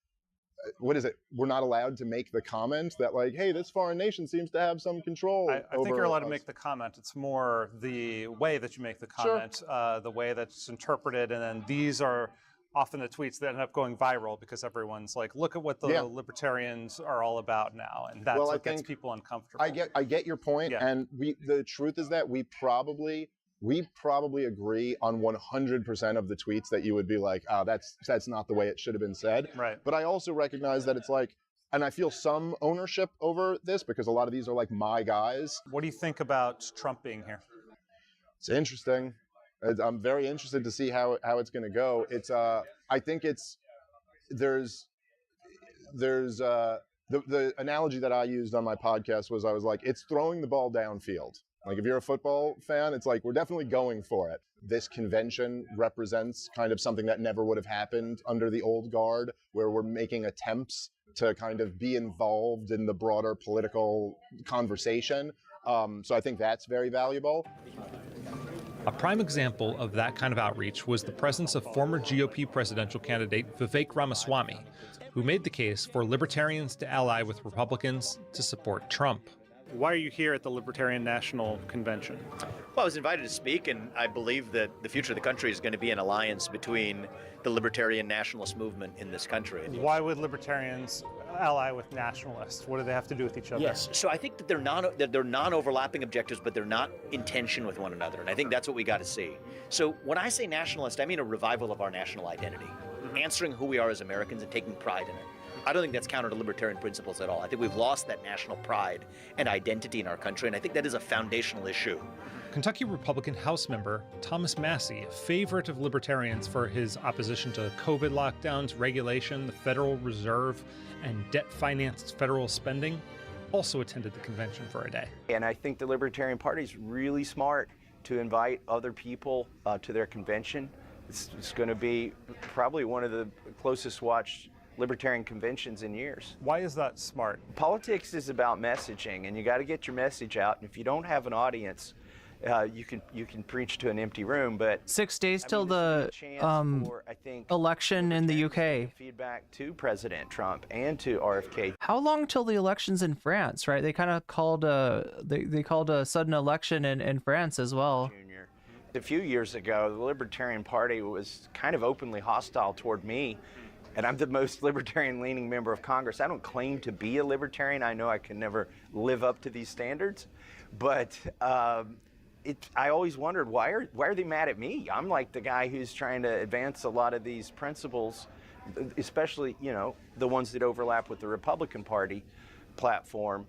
what is it? We're not allowed to make the comment that like, hey, this foreign nation seems to have some control. I think you're allowed to make the comment. It's more the way that you make the comment, the way that's interpreted, and then these are often the tweets that end up going viral because everyone's like, look at what the libertarians are all about now, and that's what gets people uncomfortable. I get your point, and the truth is that we probably agree on 100% of the tweets that you would be like, oh, that's not the way it should have been said. Right. But I also recognize that it's like, and I feel some ownership over this because a lot of these are like my guys. What do you think about Trump being here? It's interesting. I'm very interested to see how it's going to go. It's I think there's the analogy that I used on my podcast was I was like, it's throwing the ball downfield. Like if you're a football fan, it's like, we're definitely going for it. This convention represents kind of something that never would have happened under the old guard, where we're making attempts to kind of be involved in the broader political conversation. So I think that's very valuable. A prime example of that kind of outreach was the presence of former GOP presidential candidate Vivek Ramaswamy, who made the case for libertarians to ally with Republicans to support Trump. Why are you here at the Libertarian National Convention? Well, I was invited to speak, and I believe that the future of the country is going to be an alliance between the libertarian nationalist movement in this country. Why would libertarians ally with nationalists? What do they have to do with each other? Yes, so I think that they're non-overlapping objectives, but they're not in tension with one another, and I think that's what we got to see. So when I say nationalist, I mean a revival of our national identity, answering who we are as Americans and taking pride in it. I don't think that's counter to libertarian principles at all. I think we've lost that national pride and identity in our country, and I think that is a foundational issue. Kentucky Republican House member Thomas Massie, a favorite of libertarians for his opposition to COVID lockdowns, regulation, the Federal Reserve, and debt-financed federal spending, also attended the convention for a day. And I think the Libertarian Party is really smart to invite other people to their convention. It's going to be probably one of the closest watched libertarian conventions in years. Why is that smart? Politics is about messaging, and you got to get your message out. And if you don't have an audience, you can preach to an empty room. But 6 days till the election in the UK. Feedback to President Trump and to RFK. How long till the elections in France? Right, they kind of called they called a sudden election in France as well. A few years ago, the Libertarian Party was kind of openly hostile toward me. And I'm the most libertarian-leaning member of Congress. I don't claim to be a libertarian. I know I can never live up to these standards. But I always wondered, why are they mad at me? I'm like the guy who's trying to advance a lot of these principles, especially, you know, the ones that overlap with the Republican Party platform.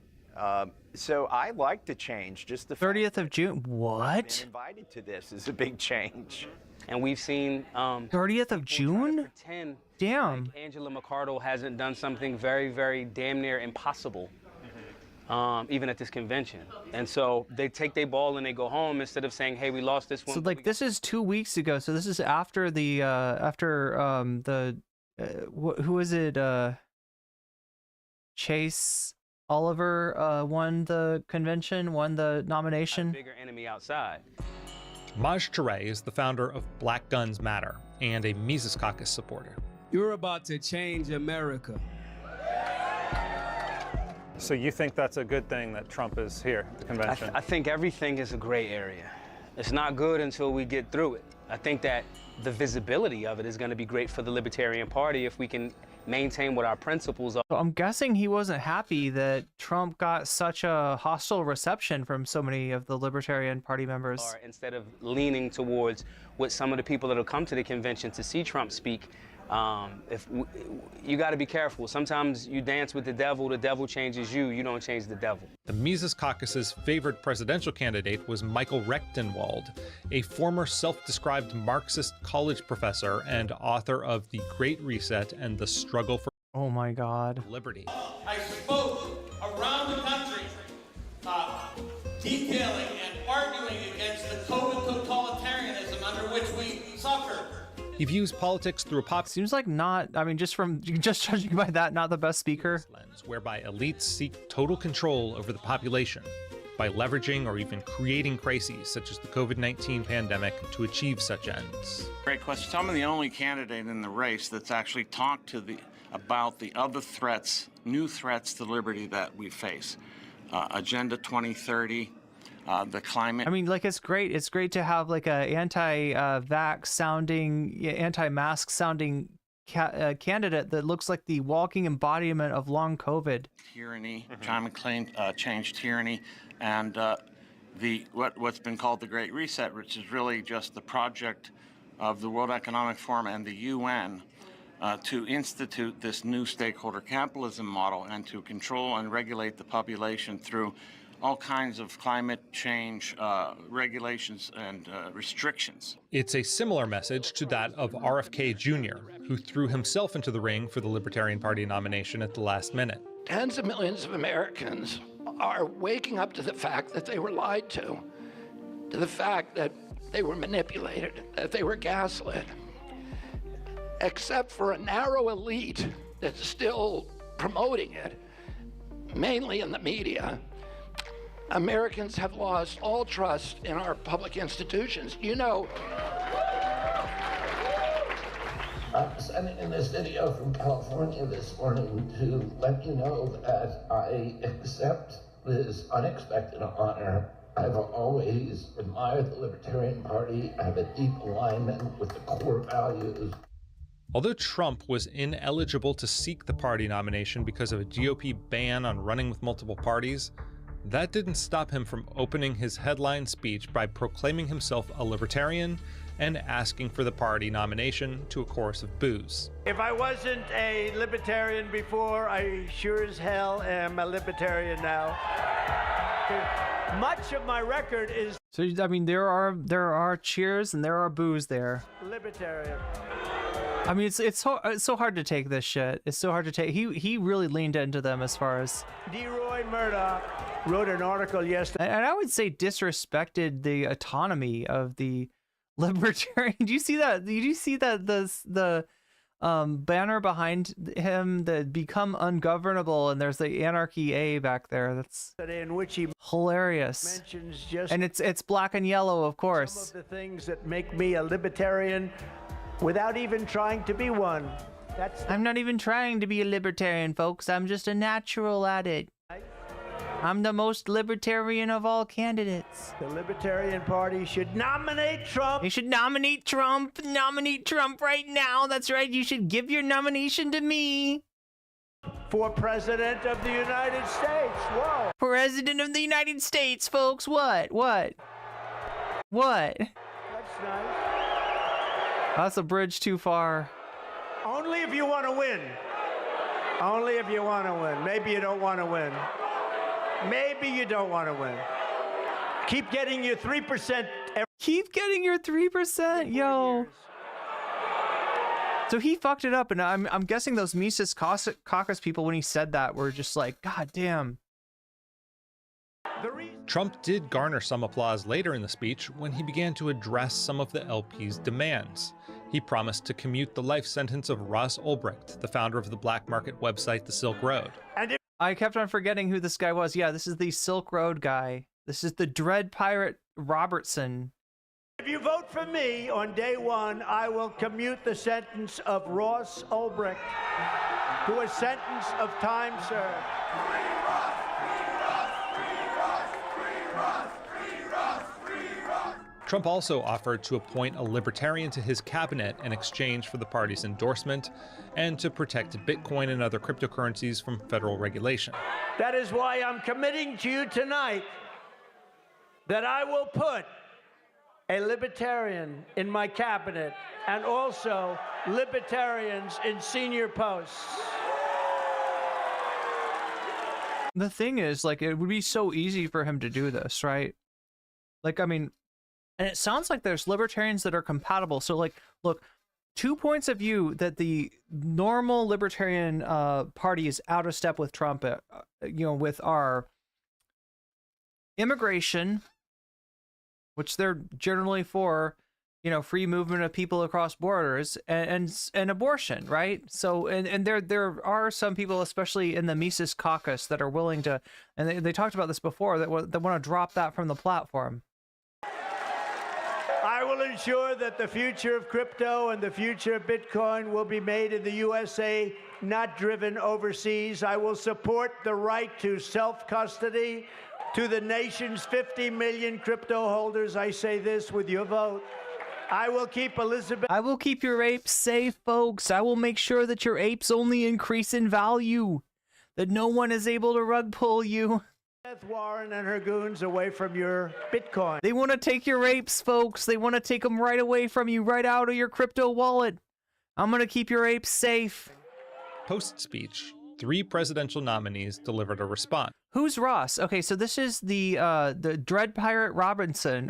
So I like to change. Just the 30th of June. What? Being invited to this is a big change. And we've seen 30th of June? Damn. Like Angela McArdle hasn't done something very, very damn near impossible, even at this convention. And so they take their ball and they go home instead of saying, hey, we lost this one. So like this is 2 weeks ago. So this is after the who is it? Chase Oliver won the convention, won the nomination. Bigger enemy outside. Maj Touré is the founder of Black Guns Matter and a Mises Caucus supporter. You're about to change America. So you think that's a good thing that Trump is here at the convention? I think everything is a gray area. It's not good until we get through it. I think that the visibility of it is going to be great for the Libertarian Party if we can maintain what our principles are. So I'm guessing he wasn't happy that Trump got such a hostile reception from so many of the Libertarian Party members. Instead of leaning towards what some of the people that will come to the convention to see Trump speak, you got to be careful. Sometimes you dance with the devil changes you, you don't change the devil. The Mises Caucus's favored presidential candidate was Michael Rechtenwald, a former self-described Marxist college professor and author of The Great Reset and the Struggle for Oh my God. Liberty. I spoke around the country detailing and arguing against the COVID totalitarianism under which we suffer. He views politics through a seems like not, I mean, just judging by that, not the best speaker. Lens, whereby elites seek total control over the population by leveraging or even creating crises such as the COVID-19 pandemic to achieve such ends. Great question. So I'm the only candidate in the race that's actually talked about the other threats, new threats to liberty that we face. Agenda 2030. The climate. I mean, like, it's great to have like a anti-vax sounding, anti-mask sounding candidate that looks like the walking embodiment of long COVID. Tyranny, climate change tyranny, and what's been called the Great Reset, which is really just the project of the World Economic Forum and the UN to institute this new stakeholder capitalism model and to control and regulate the population through all kinds of climate change regulations and restrictions. It's a similar message to that of RFK Jr., who threw himself into the ring for the Libertarian Party nomination at the last minute. Tens of millions of Americans are waking up to the fact that they were lied to the fact that they were manipulated, that they were gaslit. Except for a narrow elite that's still promoting it, mainly in the media, Americans have lost all trust in our public institutions. You know, I'm sending in this video from California this morning to let you know that I accept this unexpected honor. I've always admired the Libertarian Party. I have a deep alignment with the core values. Although Trump was ineligible to seek the party nomination because of a GOP ban on running with multiple parties, that didn't stop him from opening his headline speech by proclaiming himself a libertarian and asking for the party nomination to a chorus of boos. If I wasn't a libertarian before, I sure as hell am a libertarian now. Much of my record is... So, I mean, there are cheers and there are boos there. Libertarian. I mean, it's so hard to take this shit. It's so hard to take. He really leaned into them as far as... D. Roy Murdoch wrote an article yesterday. And I would say disrespected the autonomy of the Libertarian. Do you see that? Did you see that the banner behind him, that become ungovernable, and there's the Anarchy A back there? That's in which he hilarious. Mentions just and it's black and yellow, of course. Some of the things that make me a libertarian without even trying to be one. I'm not even trying to be a libertarian, folks. I'm just a natural at it. I'm the most libertarian of all candidates. The Libertarian Party should nominate Trump. They should nominate Trump. Nominate Trump right now. That's right. You should give your nomination to me. For President of the United States. Whoa. President of the United States, folks. What? That's nice. That's a bridge too far. Only if you want to win. Only if you want to win. Maybe you don't want to win. Maybe you don't want to win. Keep getting your 3%. Keep getting your 3%, yo. So he fucked it up, and I'm guessing those Mises Caucus people, when he said that, were just like, God damn. Trump did garner some applause later in the speech when he began to address some of the LP's demands. He promised to commute the life sentence of Ross Ulbricht, the founder of the black market website The Silk Road. I kept on forgetting who this guy was. Yeah, this is the Silk Road guy. This is the Dread Pirate Robertson. If you vote for me on day one, I will commute the sentence of Ross Ulbricht to a sentence of time served. Trump also offered to appoint a libertarian to his cabinet in exchange for the party's endorsement and to protect Bitcoin and other cryptocurrencies from federal regulation. That is why I'm committing to you tonight that I will put a libertarian in my cabinet and also libertarians in senior posts. The thing is, like, it would be so easy for him to do this, right? Like, I mean, and it sounds like there's libertarians that are compatible. So, like, look, 2 points of view that the normal libertarian party is out of step with Trump, with our immigration, which they're generally for, free movement of people across borders, and abortion, right? So, and there are some people, especially in the Mises Caucus, that are willing to, and they talked about this before, that want to drop that from the platform. I will ensure that the future of crypto and the future of Bitcoin will be made in the USA, not driven overseas. I will support the right to self-custody to the nation's 50 million crypto holders. I say this with your vote. I will keep your apes safe, folks. I will make sure that your apes only increase in value, that no one is able to rug pull you. Warren and her goons away from your Bitcoin. They want to take your apes, folks. They want to take them right away from you, right out of your crypto wallet. I'm going to keep your apes safe. Post-speech, 3 presidential nominees delivered a response. Who's Ross? Okay, so this is the Dread Pirate Robertson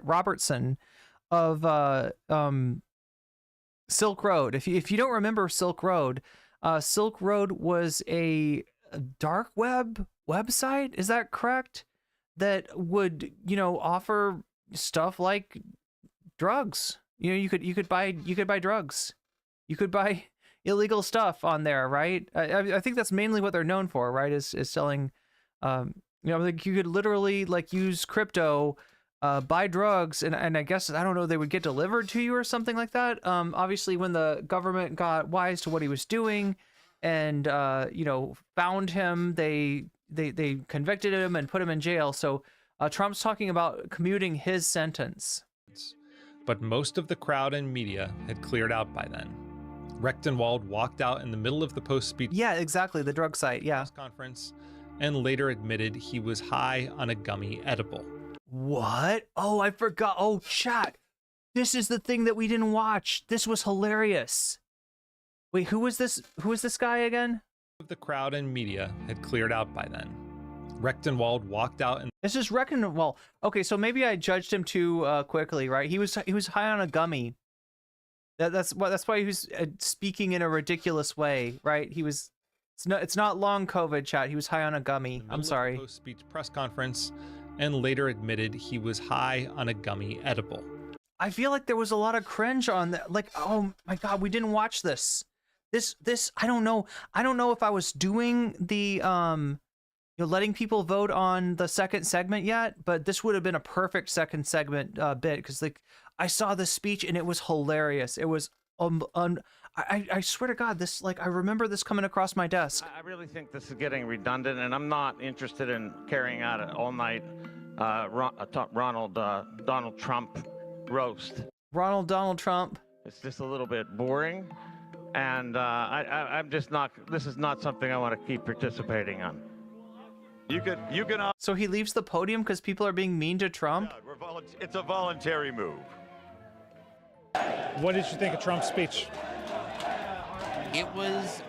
of Silk Road. If you don't remember Silk Road was a dark web website, is that correct? That would, offer stuff like drugs. You could buy drugs. You could buy illegal stuff on there, right? I think that's mainly what they're known for, right? Is selling, like you could literally like use crypto, buy drugs, and I guess, I don't know, they would get delivered to you or something like that. Obviously, when the government got wise to what he was doing and, found him, they they convicted him and put him in jail. So Trump's talking about commuting his sentence. But most of the crowd and media had cleared out by then. Rechtenwald walked out in the middle of the post-speech Yeah, exactly, the drug site, yeah. conference and later admitted he was high on a gummy edible. What? Oh, I forgot. Oh, chat. This is the thing that we didn't watch. This was hilarious. Wait, who was this? Who was this guy again? The crowd and media had cleared out by then. Rechtenwald walked out and This is Rechtenwald. Okay, so maybe I judged him too quickly, right? He was high on a gummy. That's why he was speaking in a ridiculous way, right? It's not long COVID, chat. He was high on a gummy. I'm sorry. Post-speech press conference and later admitted he was high on a gummy edible. I feel like there was a lot of cringe on that. Like, oh my God, we didn't watch this. This I don't know. I don't know if I was doing the letting people vote on the second segment yet, but this would have been a perfect second segment bit, because like I saw this speech and it was hilarious. It was I swear to God, this, like, I remember this coming across my desk. I really think this is getting redundant, and I'm not interested in carrying out an all-night Donald Trump roast. Donald Trump. It's just a little bit boring, and I'm just not. This is not something I want to keep participating on. You can. So he leaves the podium because people are being mean to Trump. Yeah, it's a voluntary move. What did you think of Trump's speech? It was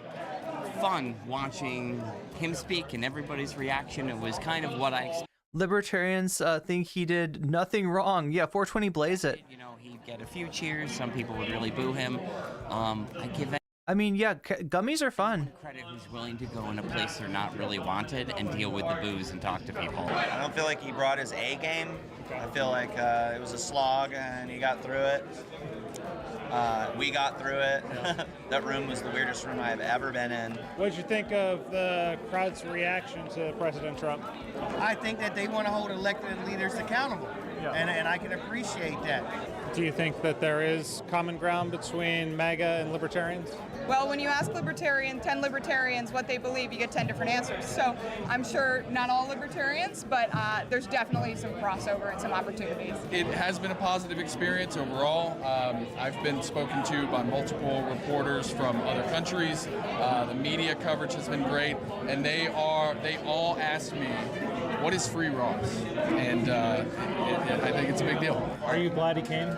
fun watching him speak and everybody's reaction. It was kind of what I expected. Libertarians think he did nothing wrong. Yeah, 420 blaze it. You know, he'd get a few cheers. Some people would really boo him. I mean, yeah, gummies are fun. Credit who's willing to go in a place they're not really wanted and deal with the boos and talk to people. I don't feel like he brought his A game. I feel like it was a slog and he got through it. We got through it. That room was the weirdest room I've ever been in. What did you think of the crowd's reaction to President Trump? I think that they want to hold elected leaders accountable, and I can appreciate that. Do you think that there is common ground between MAGA and libertarians? Well, when you ask 10 libertarians what they believe, you get 10 different answers. So I'm sure not all libertarians, but there's definitely some crossover and some opportunities. It has been a positive experience overall. I've been spoken to by multiple reporters from other countries. The media coverage has been great, and they all asked me, what is free Ross? And I think it's a big deal. Are you glad he came?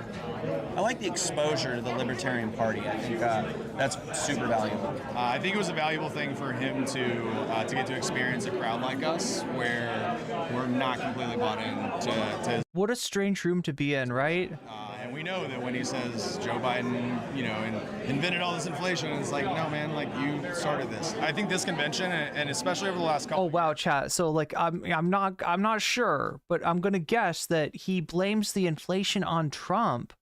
I like the exposure to the Libertarian Party. I think that's super valuable. I think it was a valuable thing for him to get to experience a crowd like us, where we're not completely bought in to What a strange room to be in, right? And we know that when he says Joe Biden, invented all this inflation, it's like, no, man, like you started this. I think this convention, and especially over the last couple. Oh wow, chat. So like, I'm not sure, but I'm gonna guess that he blames the inflation on Trump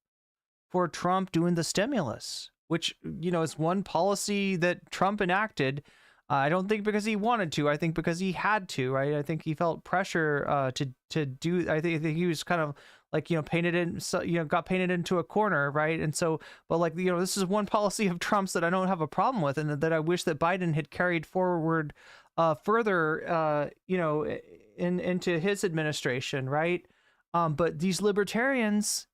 for Trump doing the stimulus, which is one policy that Trump enacted. I don't think because he wanted to. I think because he had to. Right. I think he felt pressure to do. I think he was kind of like painted in. So got painted into a corner. Right. And so, but like this is one policy of Trump's that I don't have a problem with, and that I wish that Biden had carried forward further. Into his administration. Right. But these libertarians,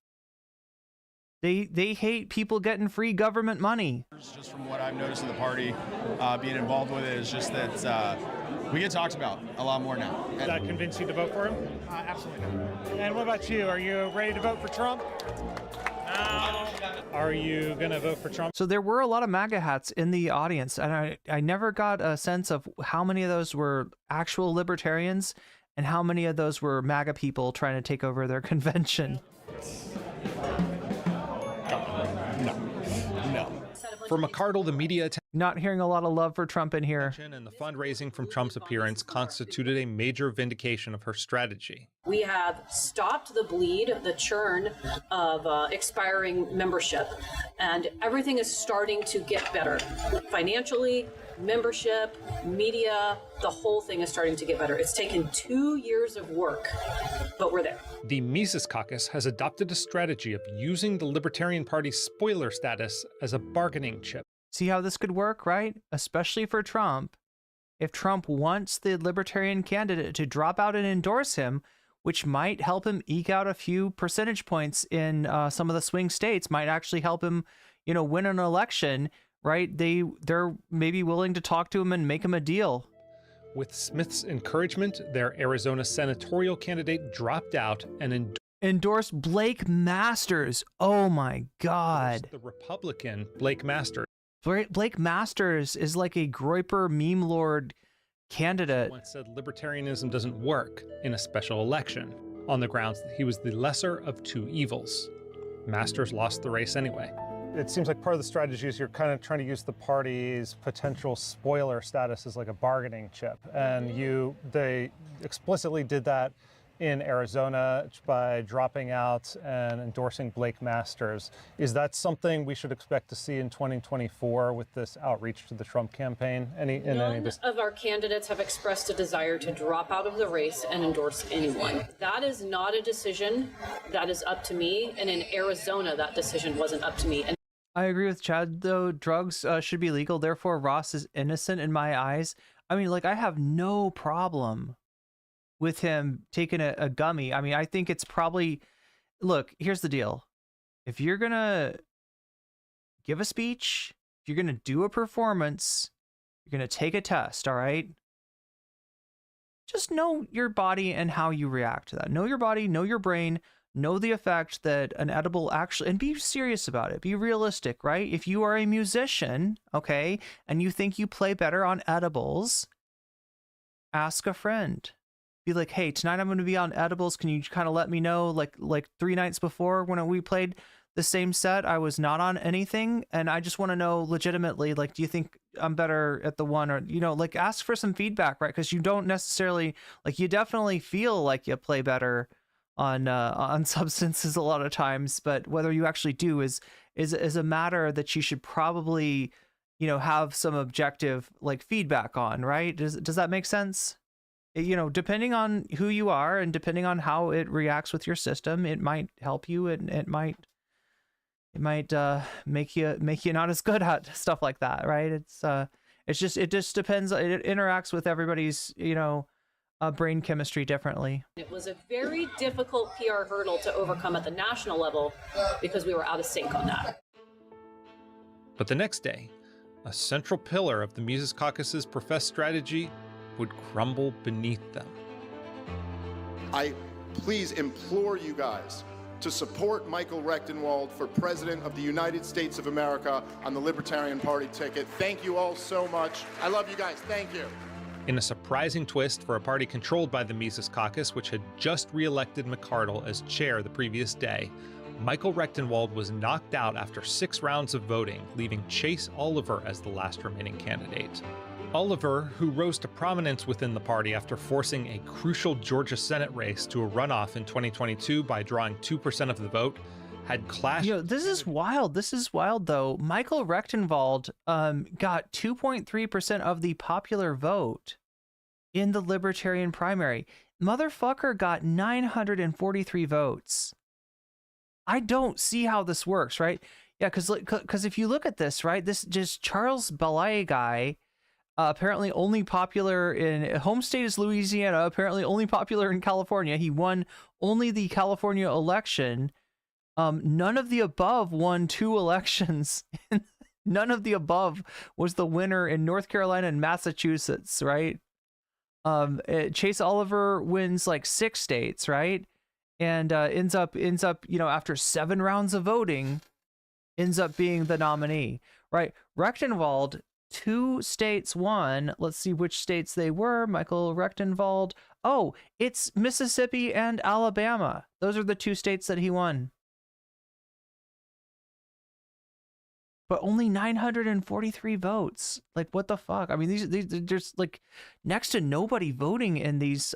They hate people getting free government money. Just from what I've noticed in the party, being involved with it, is just that we get talked about a lot more now. Does that convince you to vote for him? Absolutely not. And what about you? Are you ready to vote for Trump? No. Are you going to vote for Trump? So there were a lot of MAGA hats in the audience, and I never got a sense of how many of those were actual libertarians and how many of those were MAGA people trying to take over their convention. For McCardle, the media not hearing a lot of love for Trump in here. And the fundraising from Trump's appearance constituted a major vindication of her strategy. We have stopped the bleed, the churn of expiring membership, and everything is starting to get better. Financially, membership, media, the whole thing is starting to get better. It's taken 2 years of work, but we're there. The Mises Caucus has adopted a strategy of using the Libertarian Party's spoiler status as a bargaining chip. See how this could work, right? Especially for Trump. if Trump wants the Libertarian candidate to drop out and endorse him, which might help him eke out a few percentage points in some of the swing states, might actually help him, you know, win an election, right? They're maybe willing to talk to him and make him a deal. With Smith's encouragement, their Arizona senatorial candidate dropped out and endorsed Blake Masters. Oh my God. The Republican Blake Masters. Blake Masters is like a Groyper meme lord candidate. Once said libertarianism doesn't work in a special election on the grounds that he was the lesser of two evils. Masters lost the race anyway. It seems like part of the strategy is you're kind of trying to use the party's potential spoiler status as like a bargaining chip. And they explicitly did that in Arizona by dropping out and endorsing Blake Masters. Is that something we should expect to see in 2024 with this outreach to the Trump campaign? None of our candidates have expressed a desire to drop out of the race and endorse anyone. That is not a decision that is up to me. And in Arizona, that decision wasn't up to me. And I agree with Chad, though. Drugs should be legal. Therefore, Ross is innocent in my eyes. I mean, like, I have no problem with him taking a gummy. I mean, I think it's probably, look, here's the deal. If you're going to give a speech, if you're going to do a performance, you're going to take a test, all right? Just know your body and how you react to that. Know your body, know your brain, know the effect that an edible actually, and be serious about it. Be realistic, right? If you are a musician, okay, and you think you play better on edibles, ask a friend. Be like, hey, tonight I'm going to be on edibles. Can you kind of let me know, like 3 nights before when we played the same set, I was not on anything, and I just want to know legitimately, like, do you think I'm better at the one, or, you know, like, ask for some feedback, right? Because you don't necessarily, like, you definitely feel like you play better on substances a lot of times, but whether you actually do is a matter that you should probably, you know, have some objective, like, feedback on, right? Does that make sense? You know, depending on who you are and depending on how it reacts with your system, it might help you and it might make you not as good at stuff like that, right? It just depends. It interacts with everybody's, you know, brain chemistry differently. it was a very difficult PR hurdle to overcome at the national level because we were out of sync on that. But the next day, a central pillar of the Mises Caucus's professed strategy would crumble beneath them. I please implore you guys to support Michael Rechtenwald for President of the United States of America on the Libertarian Party ticket. Thank you all so much. I love you guys. Thank you. In a surprising twist for a party controlled by the Mises Caucus, which had just re-elected McArdle as chair the previous day, Michael Rechtenwald was knocked out after 6 rounds of voting, leaving Chase Oliver as the last remaining candidate. Oliver, who rose to prominence within the party after forcing a crucial Georgia Senate race to a runoff in 2022 by drawing 2% of the vote, had clashed. You know, this is wild. This is wild, though. Michael Rechtenwald got 2.3% of the popular vote in the Libertarian primary. Motherfucker got 943 votes. I don't see how this works, right? Yeah, because if you look at this, right, this just Charles Balay guy, apparently only popular in home state is Louisiana, apparently only popular in California. He won only the California election. None of the above won 2 elections. None of the above was the winner in North Carolina and Massachusetts, right? Chase Oliver wins like 6 states, right? And ends up, you know, after 7 rounds of voting, ends up being the nominee, right? Rechtenwald, 2 states won. Let's see which states they were. Michael Rechtenwald. Oh, it's Mississippi and Alabama. Those are the 2 states that he won. But only 943 votes. Like, what the fuck? I mean, these there's like next to nobody voting in these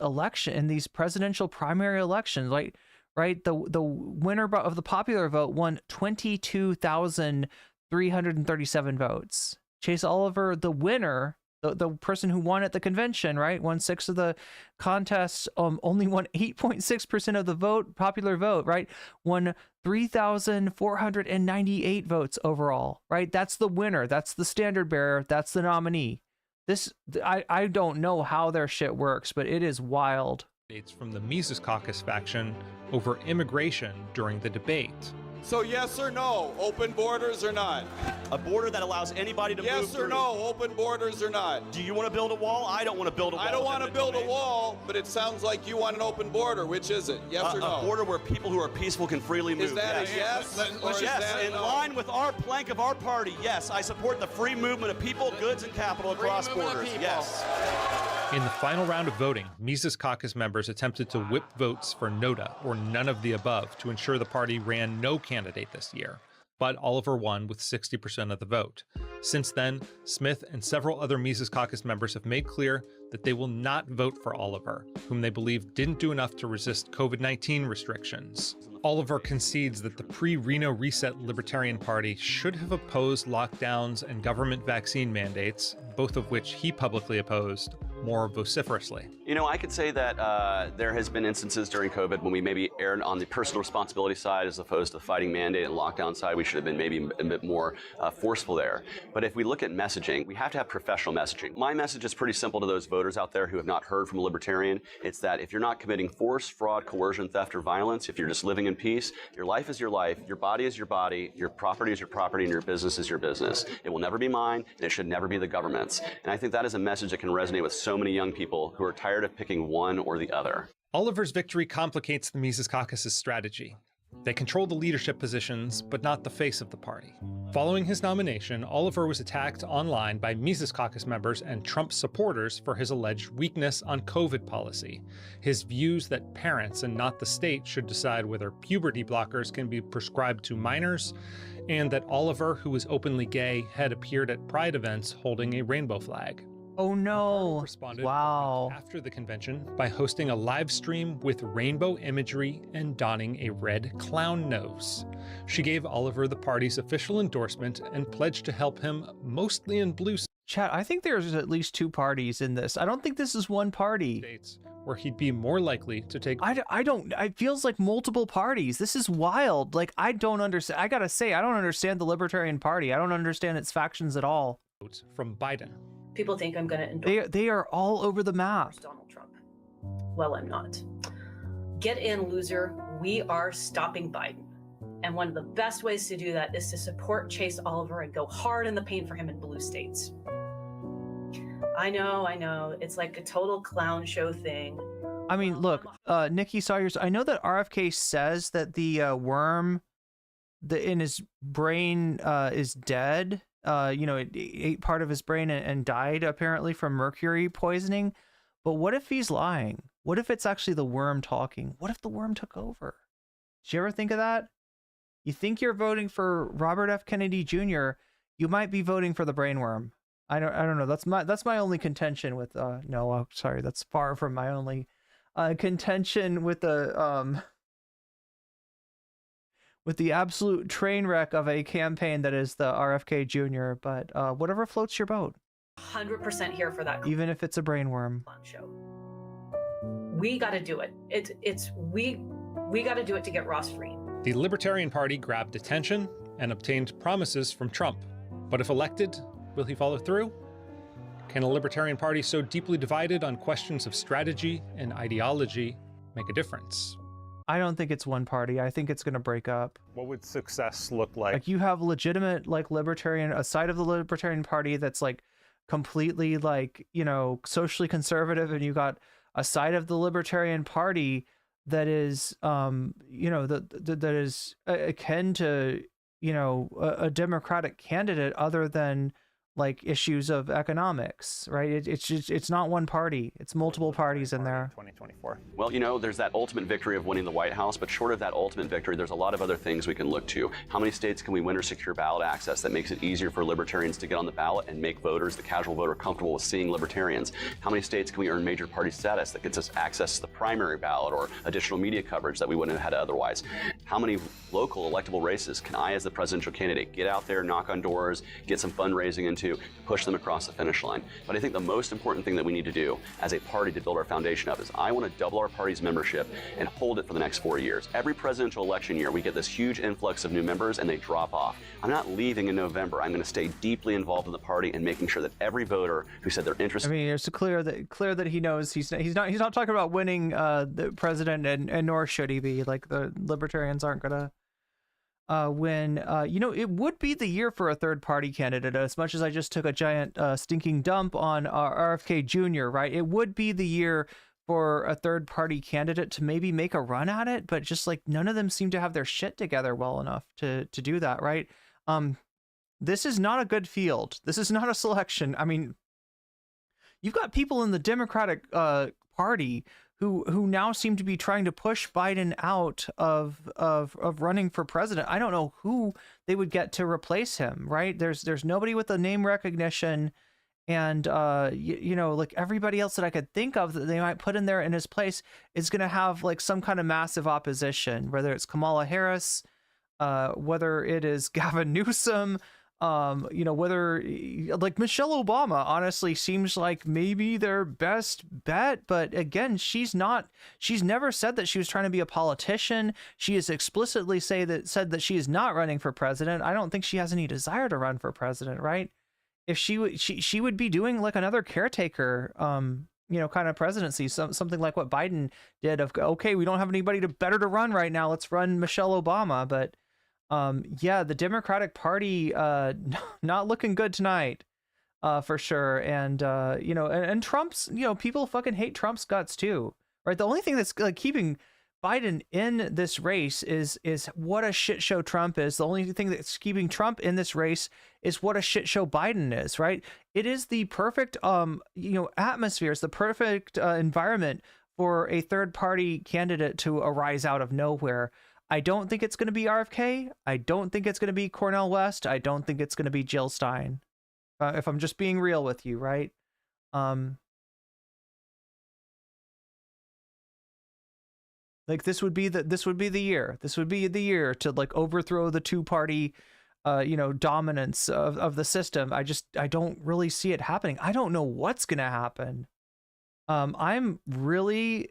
presidential primary elections. Like, right? The winner of the popular vote won 22,337 votes. Chase Oliver, the winner, the person who won at the convention, right, won 6 of the contests, only won 8.6% of the popular vote, right, won 3,498 votes overall, right? That's the winner. That's the standard bearer. That's the nominee. I don't know how their shit works, but it is wild. From the Mises Caucus faction over immigration during the debate. So yes or no, open borders or not? A border that allows anybody to move Yes or through. no, open borders or not? Do you want to build a wall? I don't want to build a wall. I don't want to build a wall, but it sounds like you want an open border. Which is it? Yes or no? A border where people who are peaceful can freely move. Is that a yes? Or is Yes, that a in no? line with our plank of our party, yes, I support the free movement of people, goods, and capital across borders. Yes. In the final round of voting, Mises Caucus members attempted to whip votes for NOTA, or none of the above, to ensure the party ran no candidate this year. But Oliver won with 60% of the vote. Since then, Smith and several other Mises Caucus members have made clear that they will not vote for Oliver, whom they believe didn't do enough to resist COVID-19 restrictions. Oliver concedes that the pre-Reno Reset Libertarian Party should have opposed lockdowns and government vaccine mandates, both of which he publicly opposed, more vociferously. You know, I could say that there has been instances during COVID when we maybe erred on the personal responsibility side as opposed to the fighting mandate and lockdown side. We should have been maybe a bit more forceful there. But if we look at messaging, we have to have professional messaging. My message is pretty simple to those voters out there who have not heard from a libertarian. It's that if you're not committing force, fraud, coercion, theft, or violence, if you're just living in peace, your life is your life, your body is your body, your property is your property, and your business is your business. It will never be mine, and it should never be the government's. And I think that is a message that can resonate with so many young people who are tired of picking one or the other. Oliver's victory complicates the Mises Caucus's strategy. They control the leadership positions, but not the face of the party. Following his nomination, Oliver was attacked online by Mises Caucus members and Trump supporters for his alleged weakness on COVID policy, his views that parents and not the state should decide whether puberty blockers can be prescribed to minors, and that Oliver, who was openly gay, had appeared at Pride events holding a rainbow flag. Oh no. Responded wow. After the convention by hosting a live stream with rainbow imagery and donning a red clown nose. She gave Oliver the party's official endorsement and pledged to help him, mostly in blue Chat, I think there's at least two parties in this. I don't think this is one party. States where he'd be more likely to take. It feels like multiple parties. This is wild. Like, I don't understand. I gotta say, I don't understand the Libertarian Party. I don't understand its factions at all. From Biden. People think I'm going to endorse. They are all over the map. Donald Trump. Well, I'm not. Get in, loser. We are stopping Biden. And one of the best ways to do that is to support Chase Oliver and go hard in the paint for him in blue states. I know. It's like a total clown show thing. I mean, look, Nikki Sawyers, I know that RFK says that the worm in his brain is dead. It ate part of his brain and died apparently from mercury poisoning. But what if he's lying? What if it's actually the worm talking? What if the worm took over? Did you ever think of that? You think you're voting for Robert F. Kennedy Jr., you might be voting for the brainworm. I don't know. That's my only contention with sorry, that's far from my only contention with the absolute train wreck of a campaign that is the RFK Jr., but whatever floats your boat. 100% here for that. Even if it's a brainworm. Show. We got to do it. We got to do it to get Ross free. The Libertarian Party grabbed attention and obtained promises from Trump. But if elected, will he follow through? Can a Libertarian Party so deeply divided on questions of strategy and ideology make a difference? I don't think it's one party. I think it's going to break up. What would success look like? Like, you have legitimate, like, a side of the Libertarian Party that's like completely like, socially conservative, and you got a side of the Libertarian Party that is, that is akin to, a Democratic candidate other than like issues of economics, right? It's not one party. It's multiple parties in there. 2024. Well, there's that ultimate victory of winning the White House, but short of that ultimate victory, there's a lot of other things we can look to. How many states can we win or secure ballot access that makes it easier for libertarians to get on the ballot and make voters, the casual voter, comfortable with seeing libertarians? How many states can we earn major party status that gets us access to the primary ballot or additional media coverage that we wouldn't have had otherwise? How many local electable races can I, as the presidential candidate, get out there, knock on doors, get some fundraising into to push them across the finish line. But I think the most important thing that we need to do as a party to build our foundation up is I want to double our party's membership and hold it for the next 4 years. Every presidential election year, we get this huge influx of new members and they drop off. I'm not leaving in November. I'm going to stay deeply involved in the party and making sure that every voter who said they're interested. I mean, it's clear that he knows he's not talking about winning the president, and nor should he be. Like, the Libertarians aren't gonna win. You know, it would be the year for a third party candidate. As much as I just took a giant stinking dump on RFK Jr., right? It would be the year for a third party candidate to maybe make a run at it, but just like none of them seem to have their shit together well enough to do that, right? This is not a good field. This is not a selection. I mean, you've got people in the Democratic Party who now seem to be trying to push Biden out of running for president. I don't know who they would get to replace him, right? There's nobody with the name recognition, and you know, like everybody else that I could think of that they might put in there in his place is going to have like some kind of massive opposition, whether it's Kamala Harris, whether it is Gavin Newsom, you know, whether like Michelle Obama honestly seems like maybe their best bet, but again, she's never said that she was trying to be a politician. She has explicitly said that she is not running for president. I don't think she has any desire to run for president, right? If she would be doing like another caretaker, you know, kind of presidency, something like what Biden did of, okay, we don't have anybody better to run right now, let's run Michelle Obama. But yeah, the Democratic Party not looking good tonight, for sure. And you know, and Trump's, you know, people fucking hate Trump's guts too, right? The only thing that's like keeping Biden in this race is what a shit show Trump is. The only thing that's keeping Trump in this race is what a shit show Biden is, right? It is the perfect you know, atmosphere. It's the perfect environment for a third party candidate to arise out of nowhere. I don't think it's going to be RFK. I don't think it's going to be Cornel West. I don't think it's going to be Jill Stein. If I'm just being real with you, right? Like this would be the year. This would be the year to like overthrow the two-party you know, dominance of the system. I don't really see it happening. I don't know what's going to happen. I'm really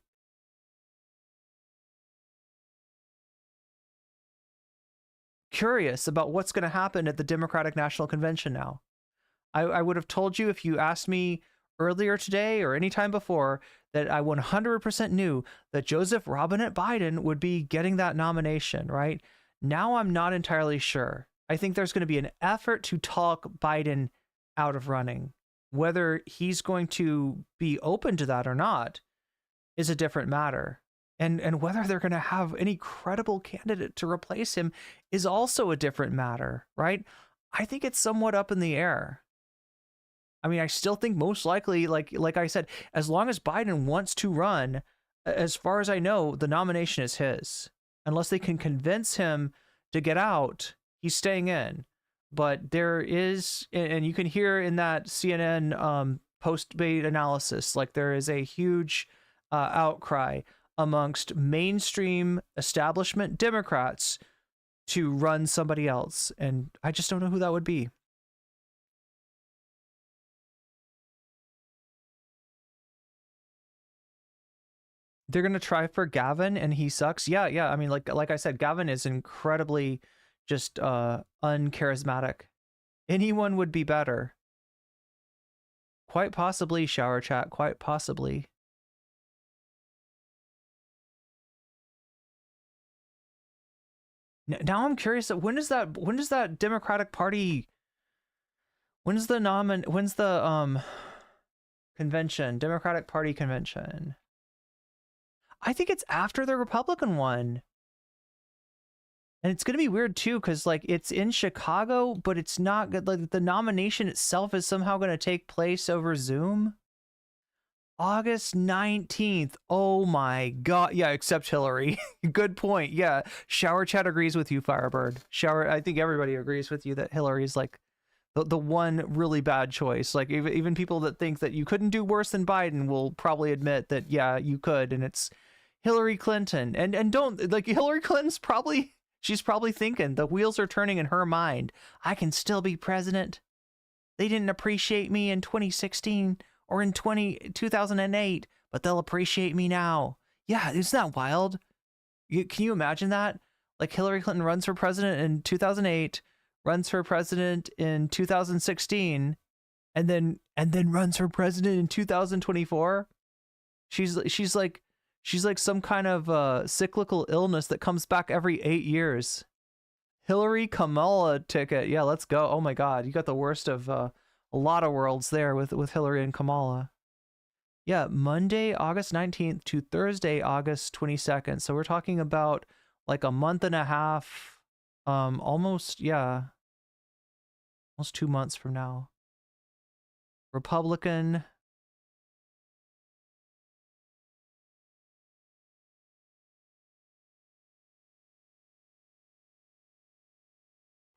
curious about what's going to happen at the Democratic National Convention now. I would have told you if you asked me earlier today or any time before that I 100% knew that Joseph Robinette Biden would be getting that nomination, right? Now I'm not entirely sure. I think there's going to be an effort to talk Biden out of running. Whether he's going to be open to that or not is a different matter. And whether they're going to have any credible candidate to replace him is also a different matter, right? I think it's somewhat up in the air. I mean, I still think most likely, like I said, as long as Biden wants to run, as far as I know, the nomination is his. Unless they can convince him to get out, he's staying in. But there is, and you can hear in that CNN post-debate analysis, like there is a huge outcry amongst mainstream establishment Democrats to run somebody else. And I just don't know who that would be. They're going to try for Gavin and he sucks. Yeah. I mean, like I said, Gavin is incredibly just uncharismatic. Anyone would be better. Quite possibly, Shower Chat, quite possibly. Now I'm curious, when does that Democratic Party, when's the convention, Democratic Party convention? I think it's after the Republican one. And it's going to be weird too, because like it's in Chicago, but it's not good. Like the nomination itself is somehow going to take place over Zoom. August 19th. Oh my God. Yeah, except Hillary. Good point. Yeah. Shower Chat agrees with you, Firebird. I think everybody agrees with you that Hillary's like the one really bad choice. Like even people that think that you couldn't do worse than Biden will probably admit that, yeah, you could. And it's Hillary Clinton. And don't, like, Hillary Clinton's she's probably thinking the wheels are turning in her mind. I can still be president. They didn't appreciate me in 2016 or in 2008, but they'll appreciate me now. Yeah, isn't that wild? Can you imagine that? Like Hillary Clinton runs for president in 2008, runs for president in 2016, and then runs for president in 2024. She's like some kind of cyclical illness that comes back every 8 years. Hillary Kamala ticket. Yeah, let's go. Oh my God, you got the worst of a lot of worlds there with Hillary and Kamala. Yeah, Monday, August 19th to Thursday, August 22nd. So we're talking about like a month and a half, almost 2 months from now. Republican.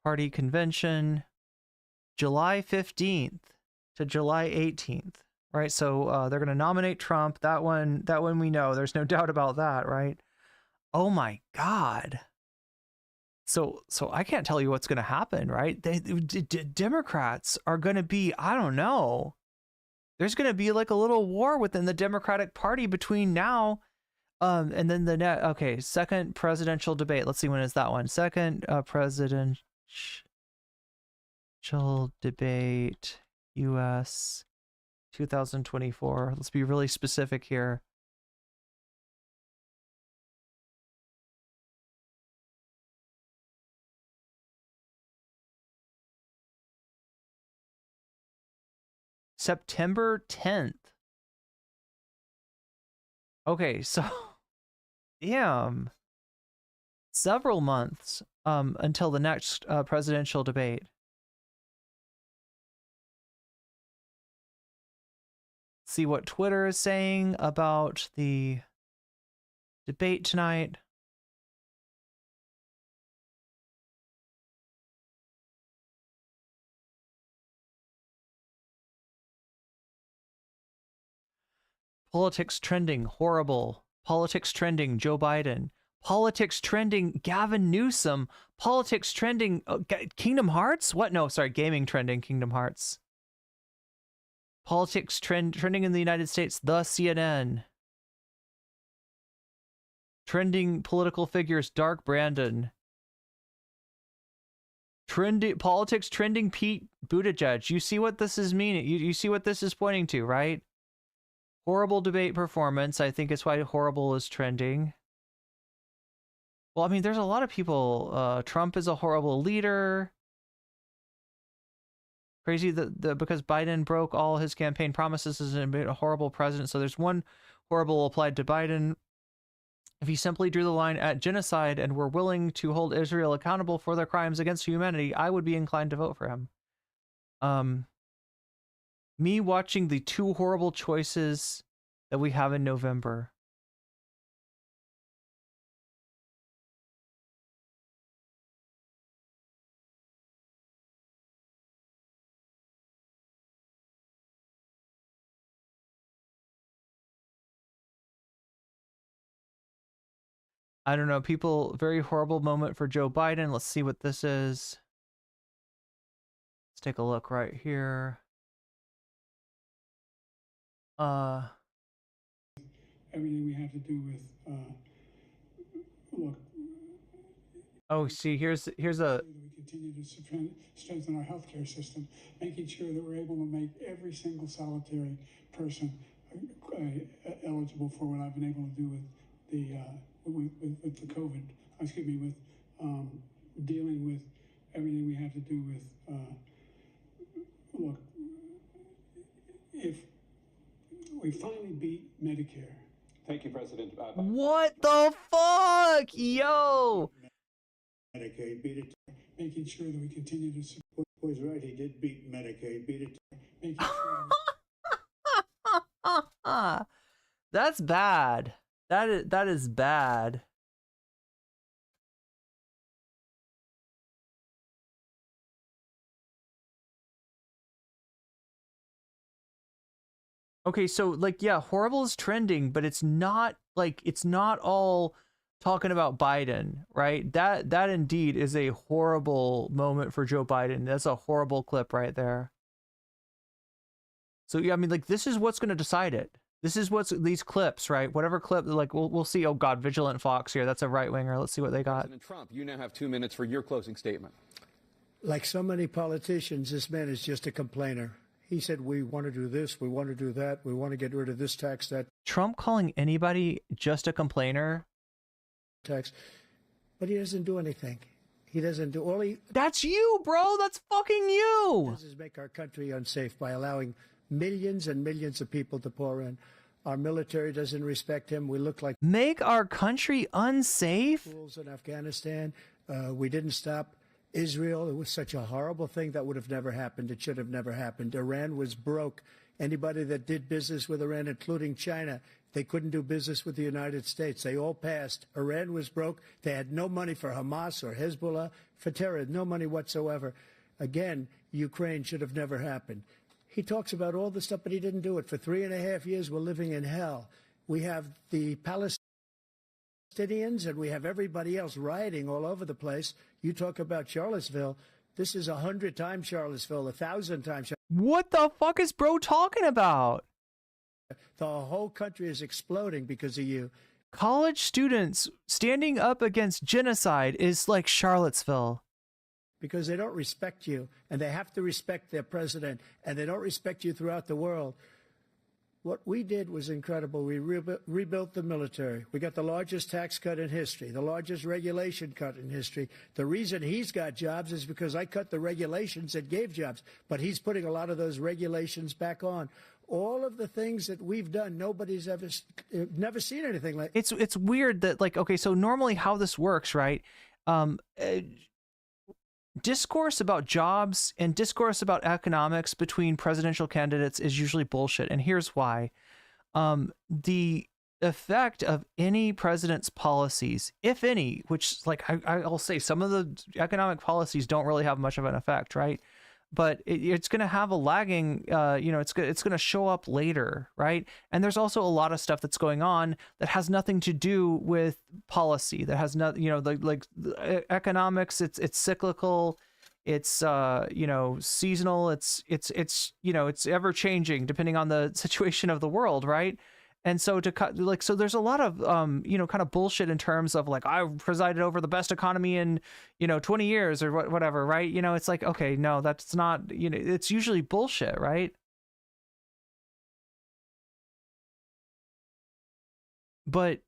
Party convention, July 15th to July 18th, right? So they're going to nominate Trump. That one we know. There's no doubt about that, right? Oh my God. So I can't tell you what's going to happen, right? Democrats are going to be, I don't know. There's going to be like a little war within the Democratic Party between now and then the second presidential debate. Let's see, when is that one? Second presidential debate, U.S. 2024. Let's be really specific here. September 10th. Okay, so damn. Several months until the next presidential debate. See what Twitter is saying about the debate tonight. Politics trending, horrible. Politics trending, Joe Biden. Politics trending, Gavin Newsom. Politics trending, Kingdom Hearts? What? No, sorry, gaming trending, Kingdom Hearts. Politics trending in the United States, the CNN. Trending political figures, Dark Brandon. Politics trending, Pete Buttigieg. You see what this is meaning? You see what this is pointing to, right? Horrible debate performance. I think it's why horrible is trending. Well, I mean, there's a lot of people. Trump is a horrible leader. Crazy that because Biden broke all his campaign promises as a horrible president. So there's one horrible applied to Biden. If he simply drew the line at genocide and were willing to hold Israel accountable for their crimes against humanity, I would be inclined to vote for him. Me watching the two horrible choices that we have in November. I don't know, people, very horrible moment for Joe Biden. Let's see what this is. Let's take a look right here. Everything we have to do with, look. Oh, see, here's a. We continue to strengthen our healthcare system, making sure that we're able to make every single solitary person eligible for what I've been able to do with the with the COVID. Excuse me, with dealing with everything we have to do with. Look, if we finally beat Medicare. Thank you, President. What the fuck, yo? Medicaid beat it. Making sure that we continue to support. Was right. He did beat Medicaid. Beat it. Making sure. That's bad. That is bad. Okay, so like, yeah, horrible is trending, but it's not like, it's not all talking about Biden, right? That indeed is a horrible moment for Joe Biden. That's a horrible clip right there. So yeah, I mean, like, this is what's going to decide it. This is what's these clips, right? Whatever clip, like, we'll see. Oh God, Vigilant Fox here. That's a right winger. Let's see what they got. President Trump, you now have 2 minutes for your closing statement. Like so many politicians, this man is just a complainer. He said, we want to do this, we want to do that, we want to get rid of this tax, that Trump calling anybody just a complainer. Tax, but he doesn't do anything. He doesn't do all he. That's you, bro. That's fucking you. Does is make our country unsafe by allowing millions and millions of people to pour in. Our military doesn't respect him. We look like make our country unsafe. Fools in Afghanistan. We didn't stop Israel. It was such a horrible thing that would have never happened. It should have never happened. Iran was broke. Anybody that did business with Iran, including China, they couldn't do business with the United States. They all passed. Iran was broke. They had no money for Hamas or Hezbollah, for terror, no money whatsoever. Again, Ukraine should have never happened. He talks about all this stuff, but he didn't do it. For 3.5 years, we're living in hell. We have the Palestinians and we have everybody else rioting all over the place. You talk about Charlottesville. This is 100 times Charlottesville, 1,000 times. What the fuck is bro talking about? The whole country is exploding because of you. College students standing up against genocide is like Charlottesville. Because they don't respect you, and they have to respect their president, and they don't respect you throughout the world. What we did was incredible. We rebuilt the military. We got the largest tax cut in history, the largest regulation cut in history. The reason he's got jobs is because I cut the regulations that gave jobs, but he's putting a lot of those regulations back on. All of the things that we've done, nobody's never seen anything like. It's weird that, like, okay, so normally how this works, right? Discourse about jobs and discourse about economics between presidential candidates is usually bullshit, and here's why. The effect of any president's policies, if any, which, like, I'll say some of the economic policies don't really have much of an effect, right? But it's going to have a lagging, it's going to show up later, right? And there's also a lot of stuff that's going on that has nothing to do with policy. That has not, economics. It's cyclical. It's seasonal. It's ever changing depending on the situation of the world, right? And so so there's a lot of, kind of bullshit in terms of, like, I presided over the best economy in, 20 years or whatever, right? It's like, okay, no, that's not, it's usually bullshit, right? But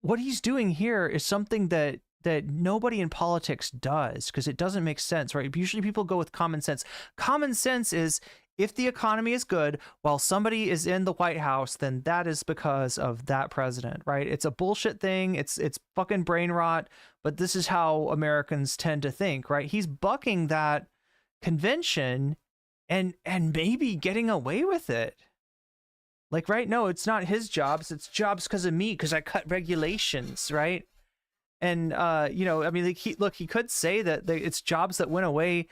what he's doing here is something that nobody in politics does, because it doesn't make sense, right? Usually people go with common sense. Common sense is, if the economy is good while somebody is in the White House, then that is because of that president, right? It's a bullshit thing. It's fucking brain rot, but this is how Americans tend to think, right? He's bucking that convention and maybe getting away with it. Like, right? No, it's not his jobs. It's jobs because of me, because I cut regulations, right? And, I mean, like, he could say that it's jobs that went away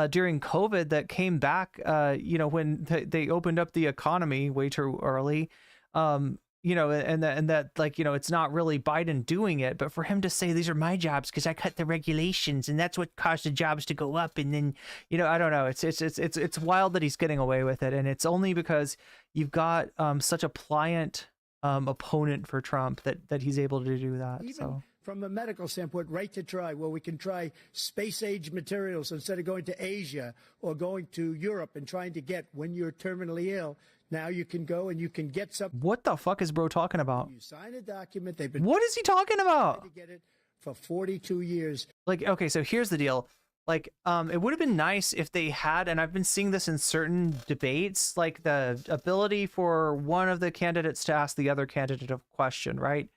during COVID that came back, when they opened up the economy way too early, and that it's not really Biden doing it, but for him to say these are my jobs because I cut the regulations and that's what caused the jobs to go up, and then I don't know, it's wild that he's getting away with it, and it's only because you've got such a pliant opponent for Trump that he's able to do that. So. From a medical standpoint, right to try, where we can try space-age materials instead of going to Asia or going to Europe and trying to get, when you're terminally ill, now you can go and you can get something. What the fuck is bro talking about? You sign a document. They've been. What is he talking about? To get it for 42 years. Like, okay, so here's the deal. Like, it would have been nice if they had, and I've been seeing this in certain debates, like the ability for one of the candidates to ask the other candidate a question, right?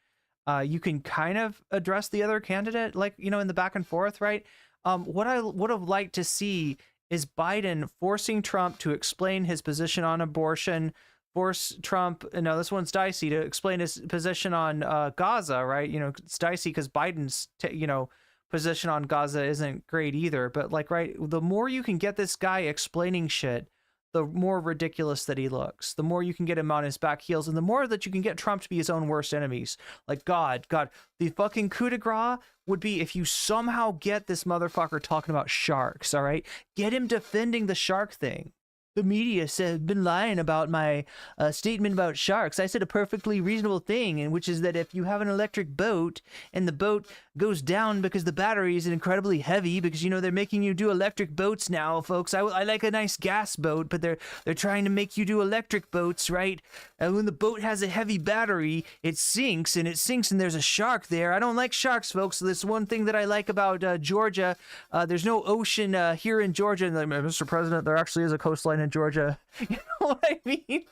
You can kind of address the other candidate, like, in the back and forth, right? What I would have liked to see is Biden forcing Trump to explain his position on abortion, force Trump, no, this one's dicey, to explain his position on Gaza, right? It's dicey because Biden's, position on Gaza isn't great either. But, like, right, the more you can get this guy explaining shit, the more ridiculous that he looks, the more you can get him on his back heels, and the more that you can get Trump to be his own worst enemies. Like, God, the fucking coup de grace would be if you somehow get this motherfucker talking about sharks, all right? Get him defending the shark thing. the media said been lying about my statement about sharks. I said a perfectly reasonable thing, and which is that if you have an electric boat and the boat goes down because the battery is incredibly heavy, because you know they're making you do electric boats now, folks. I like a nice gas boat, but they're trying to make you do electric boats, right? And when the boat has a heavy battery, it sinks, and there's a shark there. I don't like sharks, folks. So this one thing that I like about Georgia. There's no ocean here in Georgia. And Mr. President, there actually is a coastline in Georgia. You know what I mean?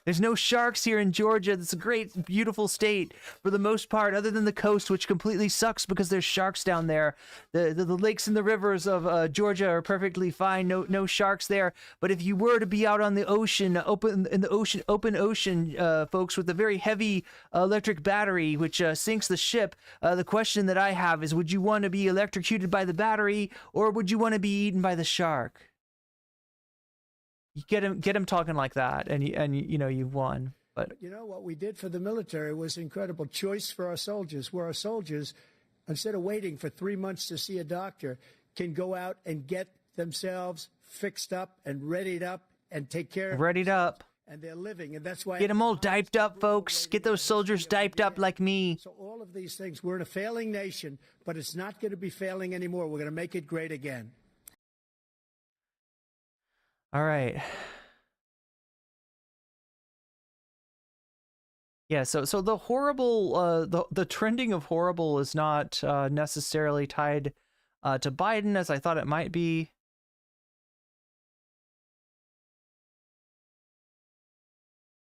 There's no sharks here in Georgia. It's a great, beautiful state for the most part, other than the coast, which completely sucks because there's sharks down there. The lakes and the rivers of Georgia are perfectly fine. No sharks there. But if you were to be out on the ocean, open ocean, folks, with a very heavy electric battery, which sinks the ship, the question that I have is, would you want to be electrocuted by the battery, or would you want to be eaten by the shark? You get him talking like that, and you know you've won. But you know what we did for the military was incredible choice for our soldiers, where our soldiers, instead of waiting for 3 months to see a doctor, can go out and get themselves fixed up and readied up and take care of readied up. And they're living, and that's why get them all diped up, folks. Get those soldiers diped up like me. So all of these things, we're in a failing nation, but it's not going to be failing anymore. We're going to make it great again. All right. Yeah, so the horrible, the trending of horrible is not necessarily tied to Biden, as I thought it might be.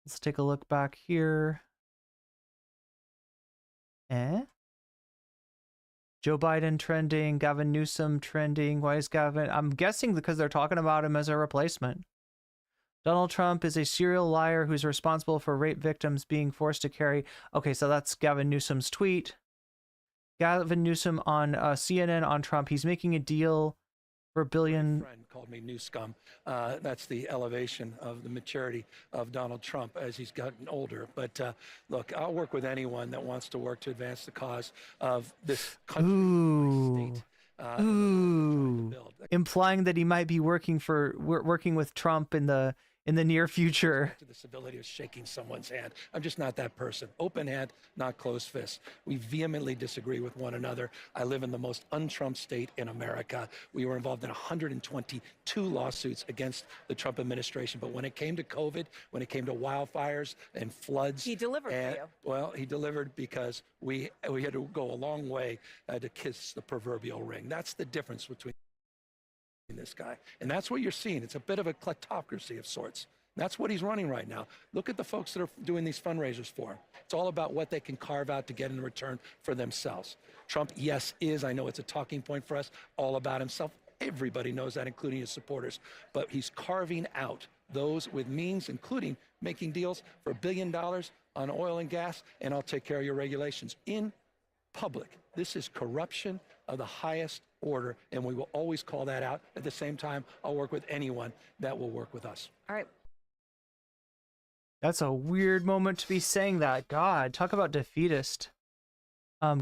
Let's take a look back here. Joe Biden trending, Gavin Newsom trending. Why is Gavin? I'm guessing because they're talking about him as a replacement. Donald Trump is a serial liar who's responsible for rape victims being forced to carry. Okay, so that's Gavin Newsom's tweet. Gavin Newsom on CNN on Trump. He's making a deal for $1 billion. Friend called me new scum. That's the elevation of the maturity of Donald Trump as he's gotten older. But look, I'll work with anyone that wants to work to advance the cause of this country. Ooh. State. Ooh. Implying that he might be working with Trump in the near future. To the civility of shaking someone's hand. I'm just not that person. Open hand, not closed fist. We vehemently disagree with one another. I live in the most un-Trump state in America. We were involved in 122 lawsuits against the Trump administration. But when it came to COVID, when it came to wildfires and floods, he delivered for you. Well, he delivered because we had to go a long way to kiss the proverbial ring. That's the difference between this guy. And that's what you're seeing. It's a bit of a kleptocracy of sorts. That's what he's running right now. Look at the folks that are doing these fundraisers for him. It's all about what they can carve out to get in return for themselves. Trump, yes, I know it's a talking point for us, all about himself. Everybody knows that, including his supporters. But he's carving out those with means, including making deals for $1 billion on oil and gas, and I'll take care of your regulations in public. This is corruption of the highest order, and we will always call that out. At the same time, I'll work with anyone that will work with us. All right. That's a weird moment to be saying that. God, talk about defeatist.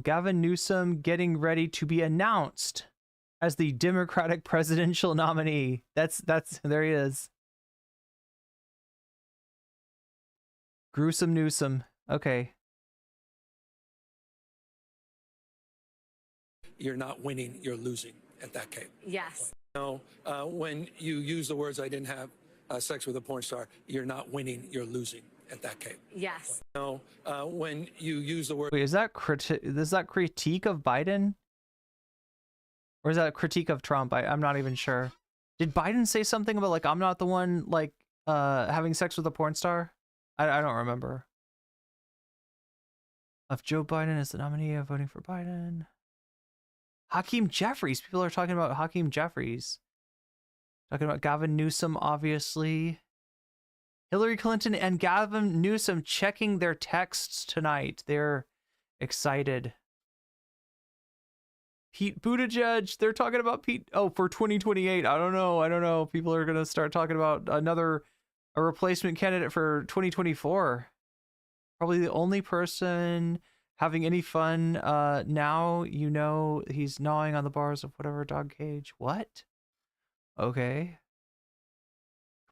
Gavin Newsom getting ready to be announced as the Democratic presidential nominee. That's there he is. Gruesome Newsom. Okay. You're not winning, you're losing at that game. Yes. No, when you use the words, I didn't have sex with a porn star, you're not winning, you're losing at that game. Yes. No, when you use the word... Wait, is that critique of Biden? Or is that a critique of Trump? I'm not even sure. Did Biden say something about, like, I'm not the one, like, having sex with a porn star? I don't remember. If Joe Biden is the nominee, I'm voting for Biden. Hakeem Jeffries. People are talking about Hakeem Jeffries. Talking about Gavin Newsom, obviously. Hillary Clinton and Gavin Newsom checking their texts tonight. They're excited. Pete Buttigieg. They're talking about Pete. Oh, for 2028. I don't know. People are going to start talking about a replacement candidate for 2024. Probably the only person having any fun now. You know, he's gnawing on the bars of whatever dog cage. What? Okay.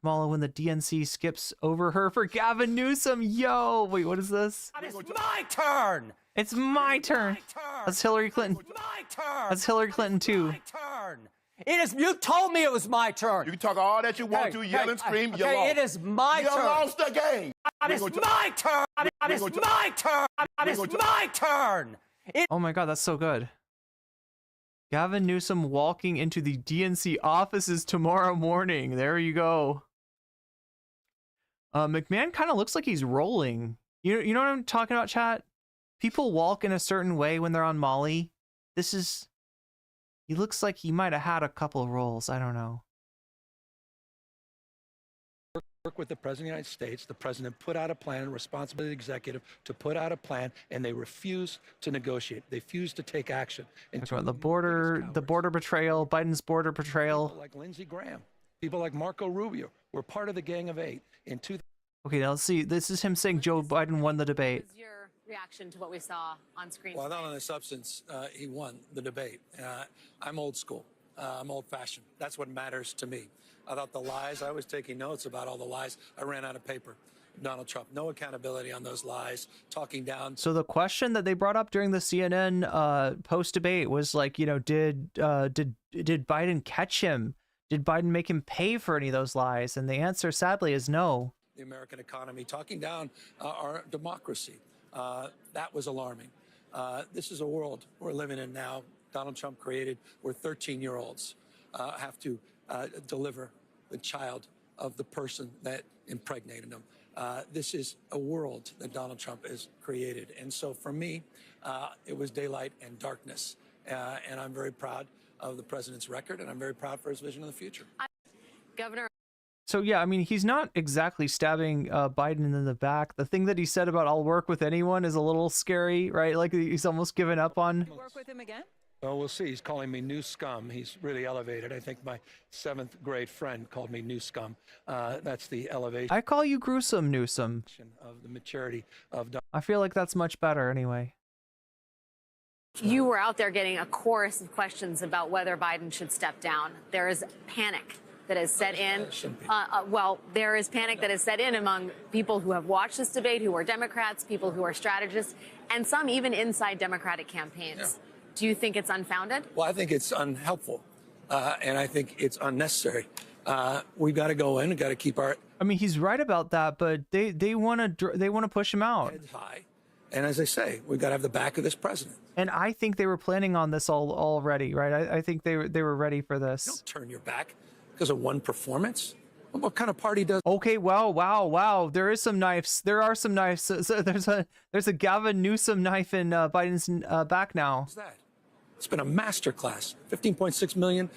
Kamala when the DNC skips over her for Gavin Newsom. Yo, wait, what is this? It's my turn. It's my turn. That's Hillary Clinton. My turn. That's Hillary Clinton too. My turn. It is. You told me it was my turn. You can talk all that you want to, yell and scream. You lost. It is my turn. You lost the game. It's my turn. It's my turn. It's my turn. Oh my God, that's so good. Gavin Newsom walking into the DNC offices tomorrow morning. There you go. McMahon kind of looks like he's rolling. You know what I'm talking about, chat? People walk in a certain way when they're on Molly. He looks like he might have had a couple rolls. I don't know. Work with the President of the United States. The President put out a plan, responsibility of the executive to put out a plan, and they refuse to negotiate. They refuse to take action. And The border betrayal, Biden's border betrayal. People like Lindsey Graham, people like Marco Rubio were part of the Gang of Eight in 2000. Okay, now let's see. This is him saying Joe Biden won the debate. What was your reaction to what we saw on screen? Well, not on the substance. He won the debate. I'm old school. I'm old-fashioned. That's what matters to me. I thought the lies, I was taking notes about all the lies. I ran out of paper. Donald Trump, no accountability on those lies, talking down. So the question that they brought up during the CNN post-debate was like, did Biden catch him? Did Biden make him pay for any of those lies? And the answer, sadly, is no. The American economy, talking down our democracy. That was alarming. This is a world we're living in now. Donald Trump created where 13-year-olds have to deliver the child of the person that impregnated them. This is a world that Donald Trump has created. And so for me, it was daylight and darkness. And I'm very proud of the president's record, and I'm very proud for his vision of the future. Governor. So yeah, I mean, he's not exactly stabbing Biden in the back. The thing that he said about "I'll work with anyone" is a little scary, right? Like he's almost given up on. Work with him again? Well, we'll see. He's calling me new scum. He's really elevated. I think my 7th grade friend called me new scum. That's the elevation. I call you gruesome Newsom. Of the maturity of. I feel like that's much better anyway. You were out there getting a chorus of questions about whether Biden should step down. There is panic that has set in. There is panic that has set in among people who have watched this debate, who are Democrats, people who are strategists, and some even inside Democratic campaigns. Yeah. Do you think it's unfounded? Well, I think it's unhelpful, and I think it's unnecessary. We've got to go in. We've got to keep our. I mean, he's right about that, but they want to push him out. Heads high, and as I say, we've got to have the back of this president. And I think they were planning on this already, right? I think they were ready for this. Don't turn your back because of one performance. What kind of party does? Okay, wow. There is some knives. There are some knives. So there's a Gavin Newsom knife in Biden's back now. What's that? It's been a masterclass. 15.6 million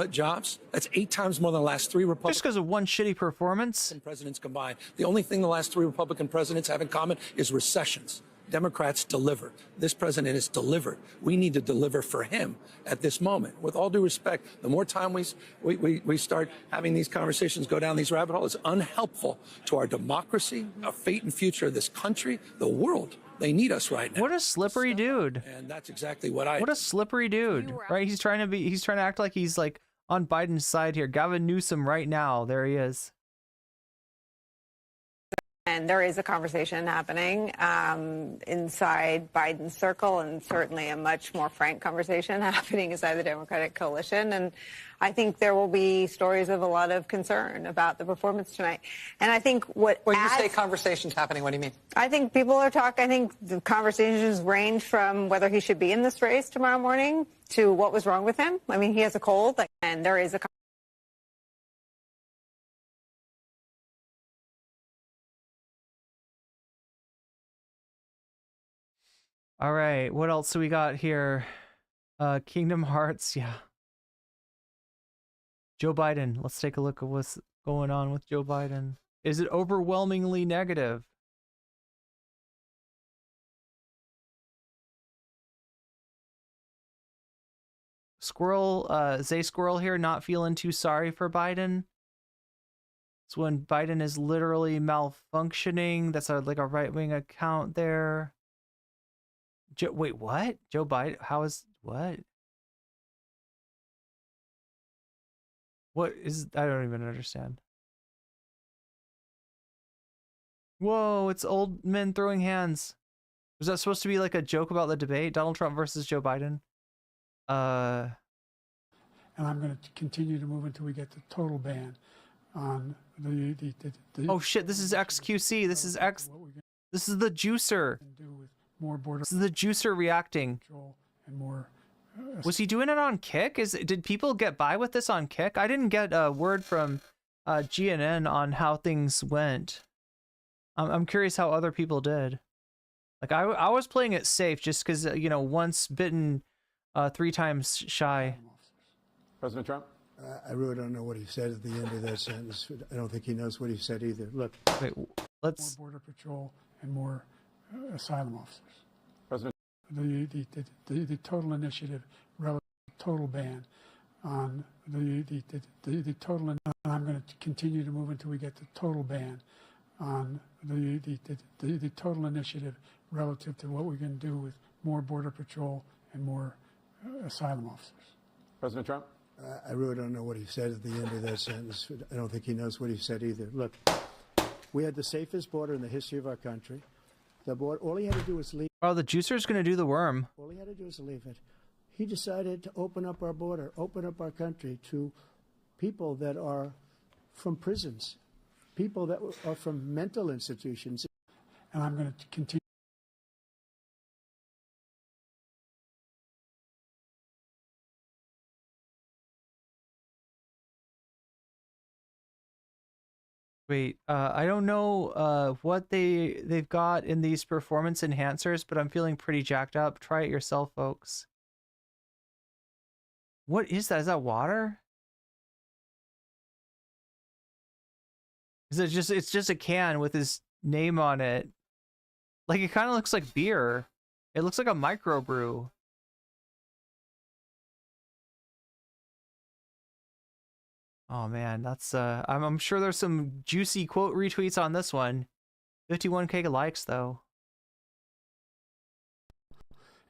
jobs. That's 8 times more than the last 3 Republican. Just because of one shitty performance. Presidents combined. The only thing the last 3 Republican presidents have in common is recessions. Democrats deliver. This president has delivered. We need to deliver for him at this moment. With all due respect, the more time we start having these conversations, go down these rabbit holes, it's unhelpful to our democracy, our fate and future of this country, the world. They need us right now. What a slippery dude. And that's exactly what What a slippery dude, right? He's trying to act like he's like on Biden's side here. Gavin Newsom right now. There he is. And there is a conversation happening inside Biden's circle, and certainly a much more frank conversation happening inside the Democratic coalition. And I think there will be stories of a lot of concern about the performance tonight. And I think when you say conversations happening, what do you mean? I think people are talking. I think the conversations range from whether he should be in this race tomorrow morning to what was wrong with him. I mean, he has a cold, and there is a. All right, what else do we got here? Kingdom Hearts, yeah. Joe Biden, let's take a look at what's going on with Joe Biden. Is it overwhelmingly negative? Zay Squirrel here, not feeling too sorry for Biden. It's when Biden is literally malfunctioning. That's like a right-wing account there. Wait, what? Joe Biden? How is what? What is? I don't even understand. Whoa, it's old men throwing hands. Was that supposed to be like a joke about the debate? Donald Trump versus Joe Biden? And I'm going to continue to move until we get the total ban on the oh shit, this is XQC. This is the juicer. more border This is the juicer reacting. control and more. Was he doing it on Kick? Did people get by with this on Kick? I didn't get a word from GNN on how things went. I'm curious how other people did. Like I was playing it safe just because you know, once bitten, 3 times shy. President Trump? I really don't know what he said at the end of that sentence. I don't think he knows what he said either. Look. Wait, let's. More border patrol and more asylum officers. President. The total initiative, total ban on the total. And I'm going to continue to move until we get the total ban on the total initiative relative to what we're going to do with more border patrol and more asylum officers. President Trump? I really don't know what he said at the end of that sentence. I don't think he knows what he said either. Look, we had the safest border in the history of our country. The border, all he had to do was leave. Oh, the juicer's going to do the worm. All he had to do was leave it. He decided to open up our border, open up our country to people that are from prisons, people that are from mental institutions. And I'm going to continue. Wait, I don't know what they've got in these performance enhancers, but I'm feeling pretty jacked up. Try it yourself, folks. What is that? Is that water? Is it just, it's just a can with his name on it. Like it kind of looks like beer. It looks like a microbrew. Oh man, that's I'm sure there's some juicy quote retweets on this one. 51K likes though.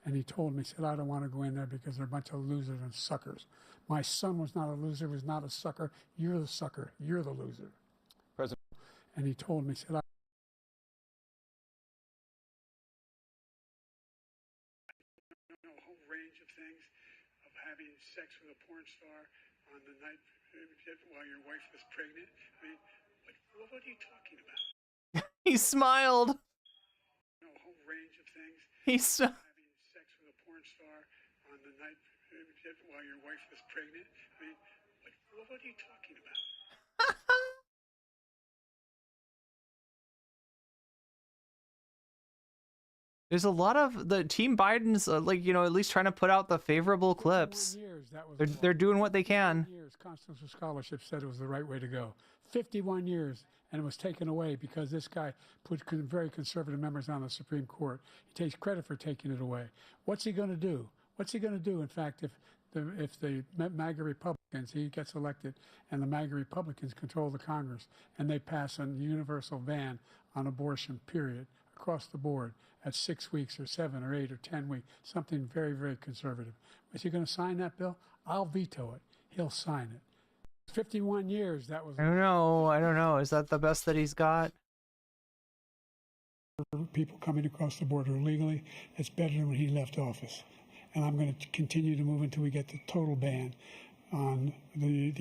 And he told me, he said, I don't want to go in there because they're a bunch of losers and suckers. My son was not a loser, was not a sucker. You're the sucker. You're the loser. President. And he told me, he said, a whole range of things, of having sex with a porn star on the night while your wife was pregnant. I mean, what are you talking about? He smiled. A whole range of things. He's having sex with a porn star on the night while your wife was pregnant. I mean, what are you talking about? There's a lot of the Team Biden's like, you know, at least trying to put out the favorable clips. They're doing what they can. Constitutional scholarship said it was the right way to go. 51 years, and it was taken away because this guy put very conservative members on the Supreme Court. He takes credit for taking it away. What's he going to do? What's he going to do, in fact, if the MAGA Republicans, he gets elected, and the MAGA Republicans control the Congress, and they pass a universal ban on abortion, period, across the board at 6 weeks or 7 or 8 or 10 weeks, something very, very conservative. Is he going to sign that bill? I'll veto it. He'll sign it. 51 years, that was... I don't know. Is that the best that he's got? People coming across the border illegally, it's better than when he left office. And I'm going to continue to move until we get the total ban on the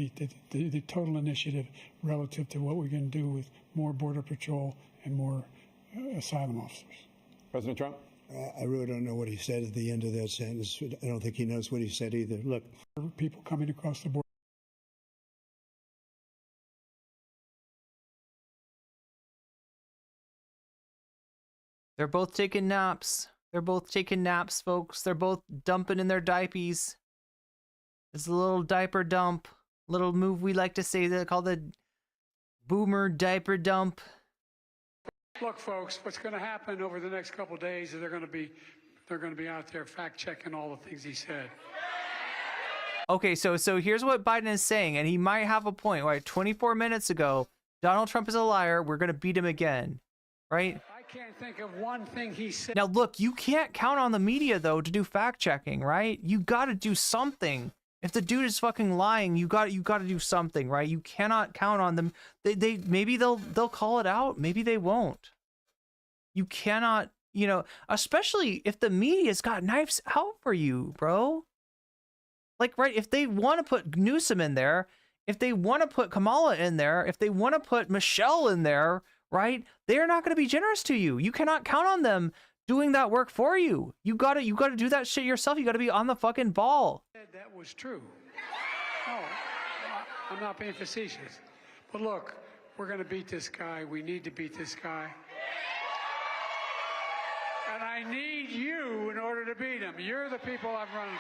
total initiative relative to what we're going to do with more border patrol and more asylum officers. President Trump? I really don't know what he said at the end of that sentence. I don't think he knows what he said either. Look. People coming across the border. They're both taking naps. They're both taking naps, folks. They're both dumping in their diapies. It's a little diaper dump. Little move we like to say that called the boomer diaper dump. Look, folks, what's going to happen over the next couple of days is they're going to be out there fact checking all the things he said. Okay, so here's what Biden is saying, and he might have a point. Right, 24 minutes ago, Donald Trump is a liar. We're going to beat him again, right? I can't think of one thing he said. Now, look, you can't count on the media though to do fact checking, right? You got to do something. If the dude is fucking lying, you got to do something, right? You cannot count on them. They maybe they'll call it out, maybe they won't. You cannot, you know, especially if the media's got knives out for you, bro. Like, right, if they want to put Newsom in there, if they want to put Kamala in there, if they want to put Michelle in there, right, they're not going to be generous to you. You cannot count on them doing that work for you. You gotta do that shit yourself. You gotta be on the fucking ball. That was true. No, I'm not being facetious. But look, we're going to beat this guy. We need to beat this guy. And I need you in order to beat him. You're the people I'm running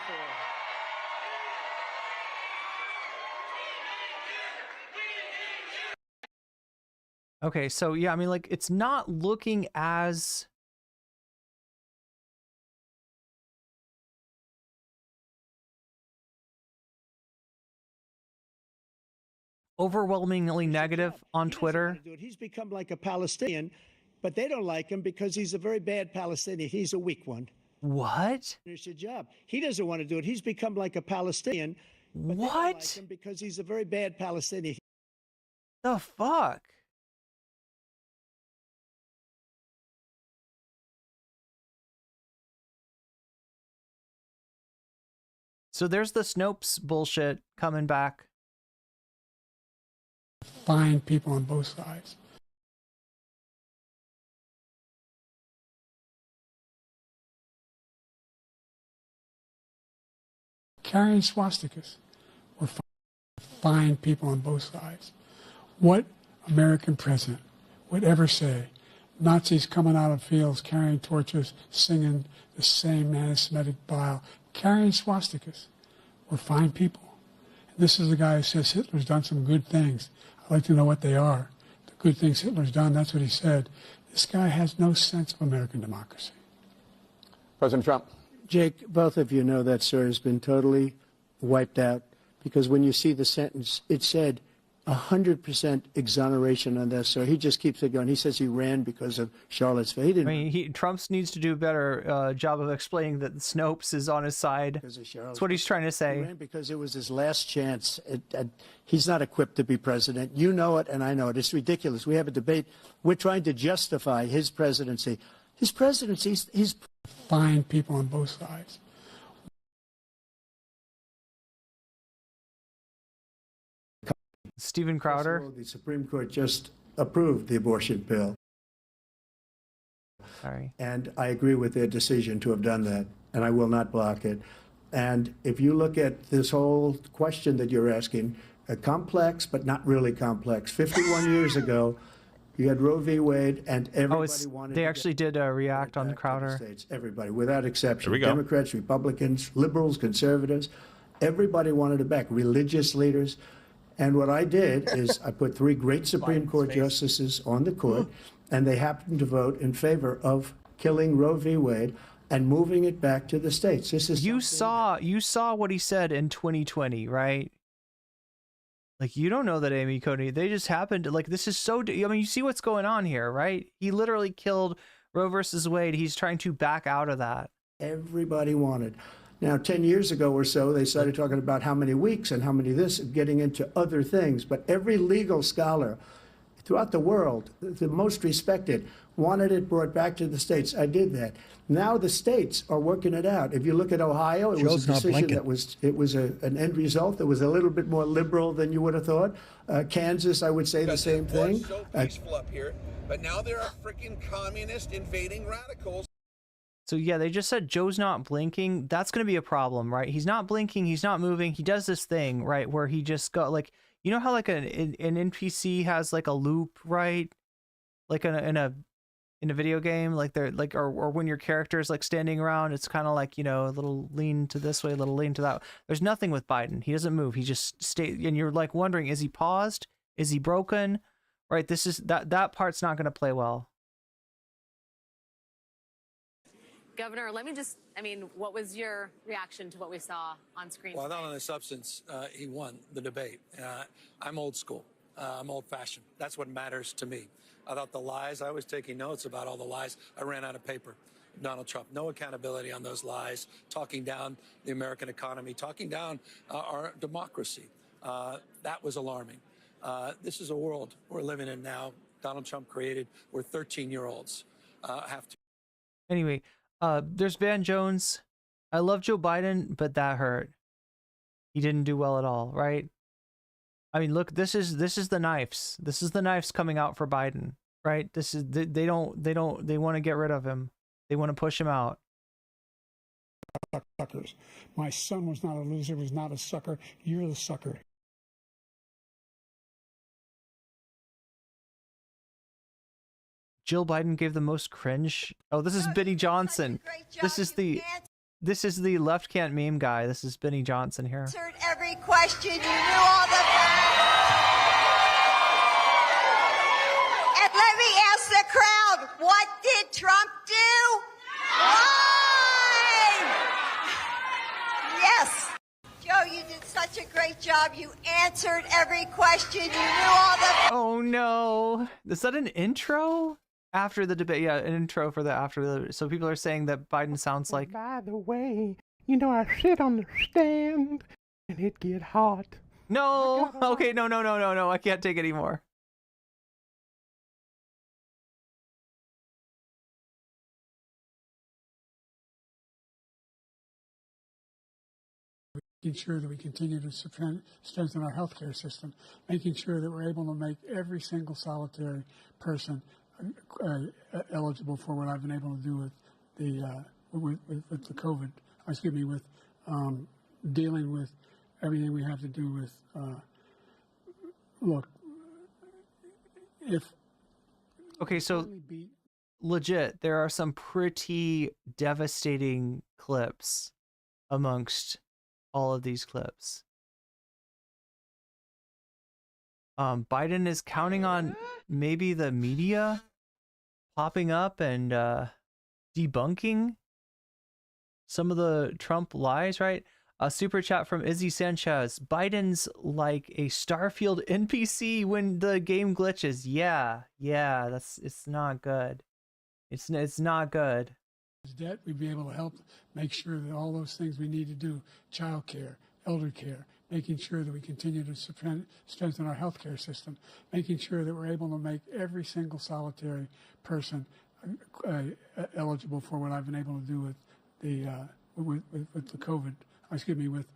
for. Okay, so yeah, I mean, like, it's not looking as overwhelmingly negative on Twitter. He's become like a Palestinian, but they don't like him because he's a very bad Palestinian. He's a weak one. What? Finish your job. He doesn't want to do it. He's become like a Palestinian. But they don't like him because he's a very bad Palestinian. The fuck? So there's the Snopes bullshit coming back. Fine people on both sides. Carrying swastikas were fine people on both sides. What American president would ever say Nazis coming out of fields carrying torches, singing the same anti-Semitic bile, carrying swastikas were fine people? And this is the guy who says Hitler's done some good things. I'd like to know what they are. The good things Hitler's done, that's what he said. This guy has no sense of American democracy. President Trump. Jake, both of you know that sir has been totally wiped out because when you see the sentence, it said 100% exoneration on that sir. He just keeps it going. He says he ran because of Charlottesville. He didn't. I mean, Trump needs to do a better job of explaining that Snopes is on his side. That's what he's trying to say. He ran because it was his last chance. He's not equipped to be president. You know it, and I know it. It's ridiculous. We have a debate. We're trying to justify his presidency. His presidency, he's fine people on both sides. Steven Crowder. The Supreme Court just approved the abortion bill. Sorry. And I agree with their decision to have done that, and I will not block it. And if you look at this whole question that you're asking, complex but not really complex. 51 years ago, you had Roe v. Wade, and everybody wanted. They actually did react on Crowder. States, everybody, without exception. There we go. Democrats, Republicans, liberals, conservatives, everybody wanted it back. Religious leaders. And what I did is I put 3 great Supreme Court justices on the court, and they happened to vote in favor of killing Roe v. Wade and moving it back to the states. This is you saw what he said in 2020, right? Like, you don't know that, Amy Coney. They just happened to, like, this is so, I mean, you see what's going on here, right? He literally killed Roe versus Wade. He's trying to back out of that. Everybody wanted. Now, 10 years ago or so, they started talking about how many weeks and how many this, getting into other things. But every legal scholar throughout the world, the most respected, wanted it brought back to the states. I did that. Now the states are working it out. If you look at Ohio, it was a decision that was an end result that was a little bit more liberal than you would have thought. Kansas, I would say the same thing. So peaceful up here, but now there are freaking communist invading radicals. So yeah, they just said Joe's not blinking. That's going to be a problem, right? He's not blinking. He's not moving. He does this thing, right, where he just got, like, you know how like an NPC has like a loop, right? Like in a video game, like they're like, or when your character is like standing around, it's kind of like, you know, a little lean to this way, a little lean to that. There's nothing with Biden. He doesn't move. He just stays, and you're like wondering, is he paused? Is he broken? Right? This is that part's not going to play well. Governor, let me just, I mean, what was your reaction to what we saw on screen? Well, not on the substance. He won the debate. I'm old school. I'm old fashioned. That's what matters to me. I thought the lies, I was taking notes about all the lies. I ran out of paper. Donald Trump, no accountability on those lies, talking down the American economy, talking down our democracy. That was alarming. This is a world we're living in now. Donald Trump created, we're 13-year-olds. have to. Anyway, there's Van Jones. I love Joe Biden, but that hurt. He didn't do well at all, right? I mean, look, this is the knives. This is the knives coming out for Biden, right? This is they want to get rid of him. They want to push him out. Suckers. My son was not a loser, was not a sucker. You're the sucker. Jill Biden gave the most cringe. Oh, this is Benny Johnson. This is the left can't meme guy. This is Benny Johnson here. Answered every question. You knew all the. And let me ask the crowd, what did Trump do? Why? Yes. Joe, you did such a great job. You answered every question. You knew all the. Oh no. Is that an intro? After the debate, yeah, an intro for the after the. So people are saying that Biden sounds like. By the way, you know I sit on the stand and it get hot. No. Okay. No. I can't take it anymore. Making sure that we continue to strengthen our healthcare system, making sure that we're able to make every single solitary person eligible for what I've been able to do with the COVID. With dealing with everything we have to do with. Look, if okay, so legit, there are some pretty devastating clips amongst all of these clips. Biden is counting on maybe the media popping up and debunking some of the Trump lies, right? A super chat from Izzy Sanchez. Biden's like a Starfield NPC when the game glitches. Yeah, it's not good. It's not good. Debt, we'd be able to help make sure that all those things we need to do, child care, elder care, making sure that we continue to strengthen our healthcare system, making sure that we're able to make every single solitary person eligible for what I've been able to do with the with the COVID. With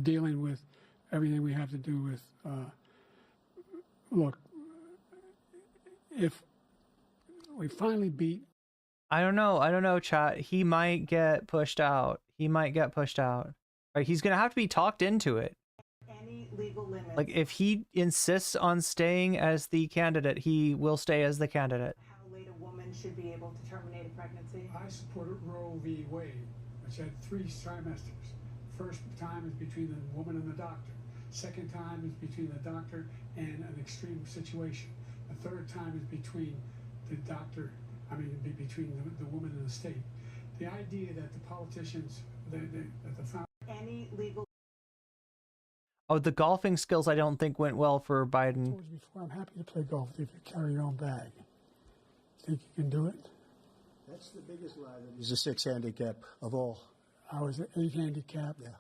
dealing with everything we have to do with. Look, if we finally beat. I don't know, chat. He might get pushed out. Right, he's gonna have to be talked into it. Any legal limits. Like, if he insists on staying as the candidate, he will stay as the candidate. How late a woman should be able to terminate a pregnancy. I supported Roe v. Wade, which had 3 trimesters. First time is between the woman and the doctor. Second time is between the doctor and an extreme situation. The third time is between the doctor. Between the woman and the state. The idea that the politicians, that the any legal. Oh, the golfing skills I don't think went well for Biden. I told you before, I'm happy to play golf if you carry your own bag. Think you can do it? That's the biggest lie. He's a 6 handicap of all. I was an 8 handicap. Yeah.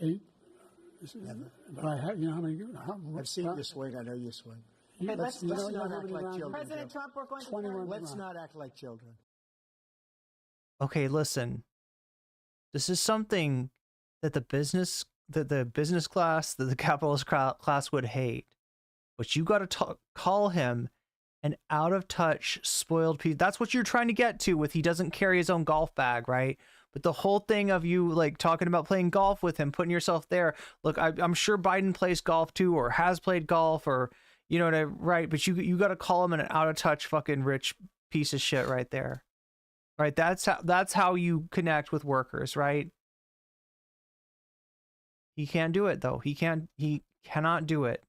8. But I had, you know how many? I've seen you swing. I know you swing. Let's not act like children. President Trump, we're going to. Let's not act like children. Okay, listen. This is something that the business class, that the capitalist class would hate. But you got to call him an out of touch, spoiled piece. That's what you're trying to get to with he doesn't carry his own golf bag, right? But the whole thing of you like talking about playing golf with him, putting yourself there. Look, I'm sure Biden plays golf too, or has played golf, or you know what right? But you got to call him an out of touch, fucking rich piece of shit right there, right? That's how you connect with workers, right? He can't do it though. He cannot do it.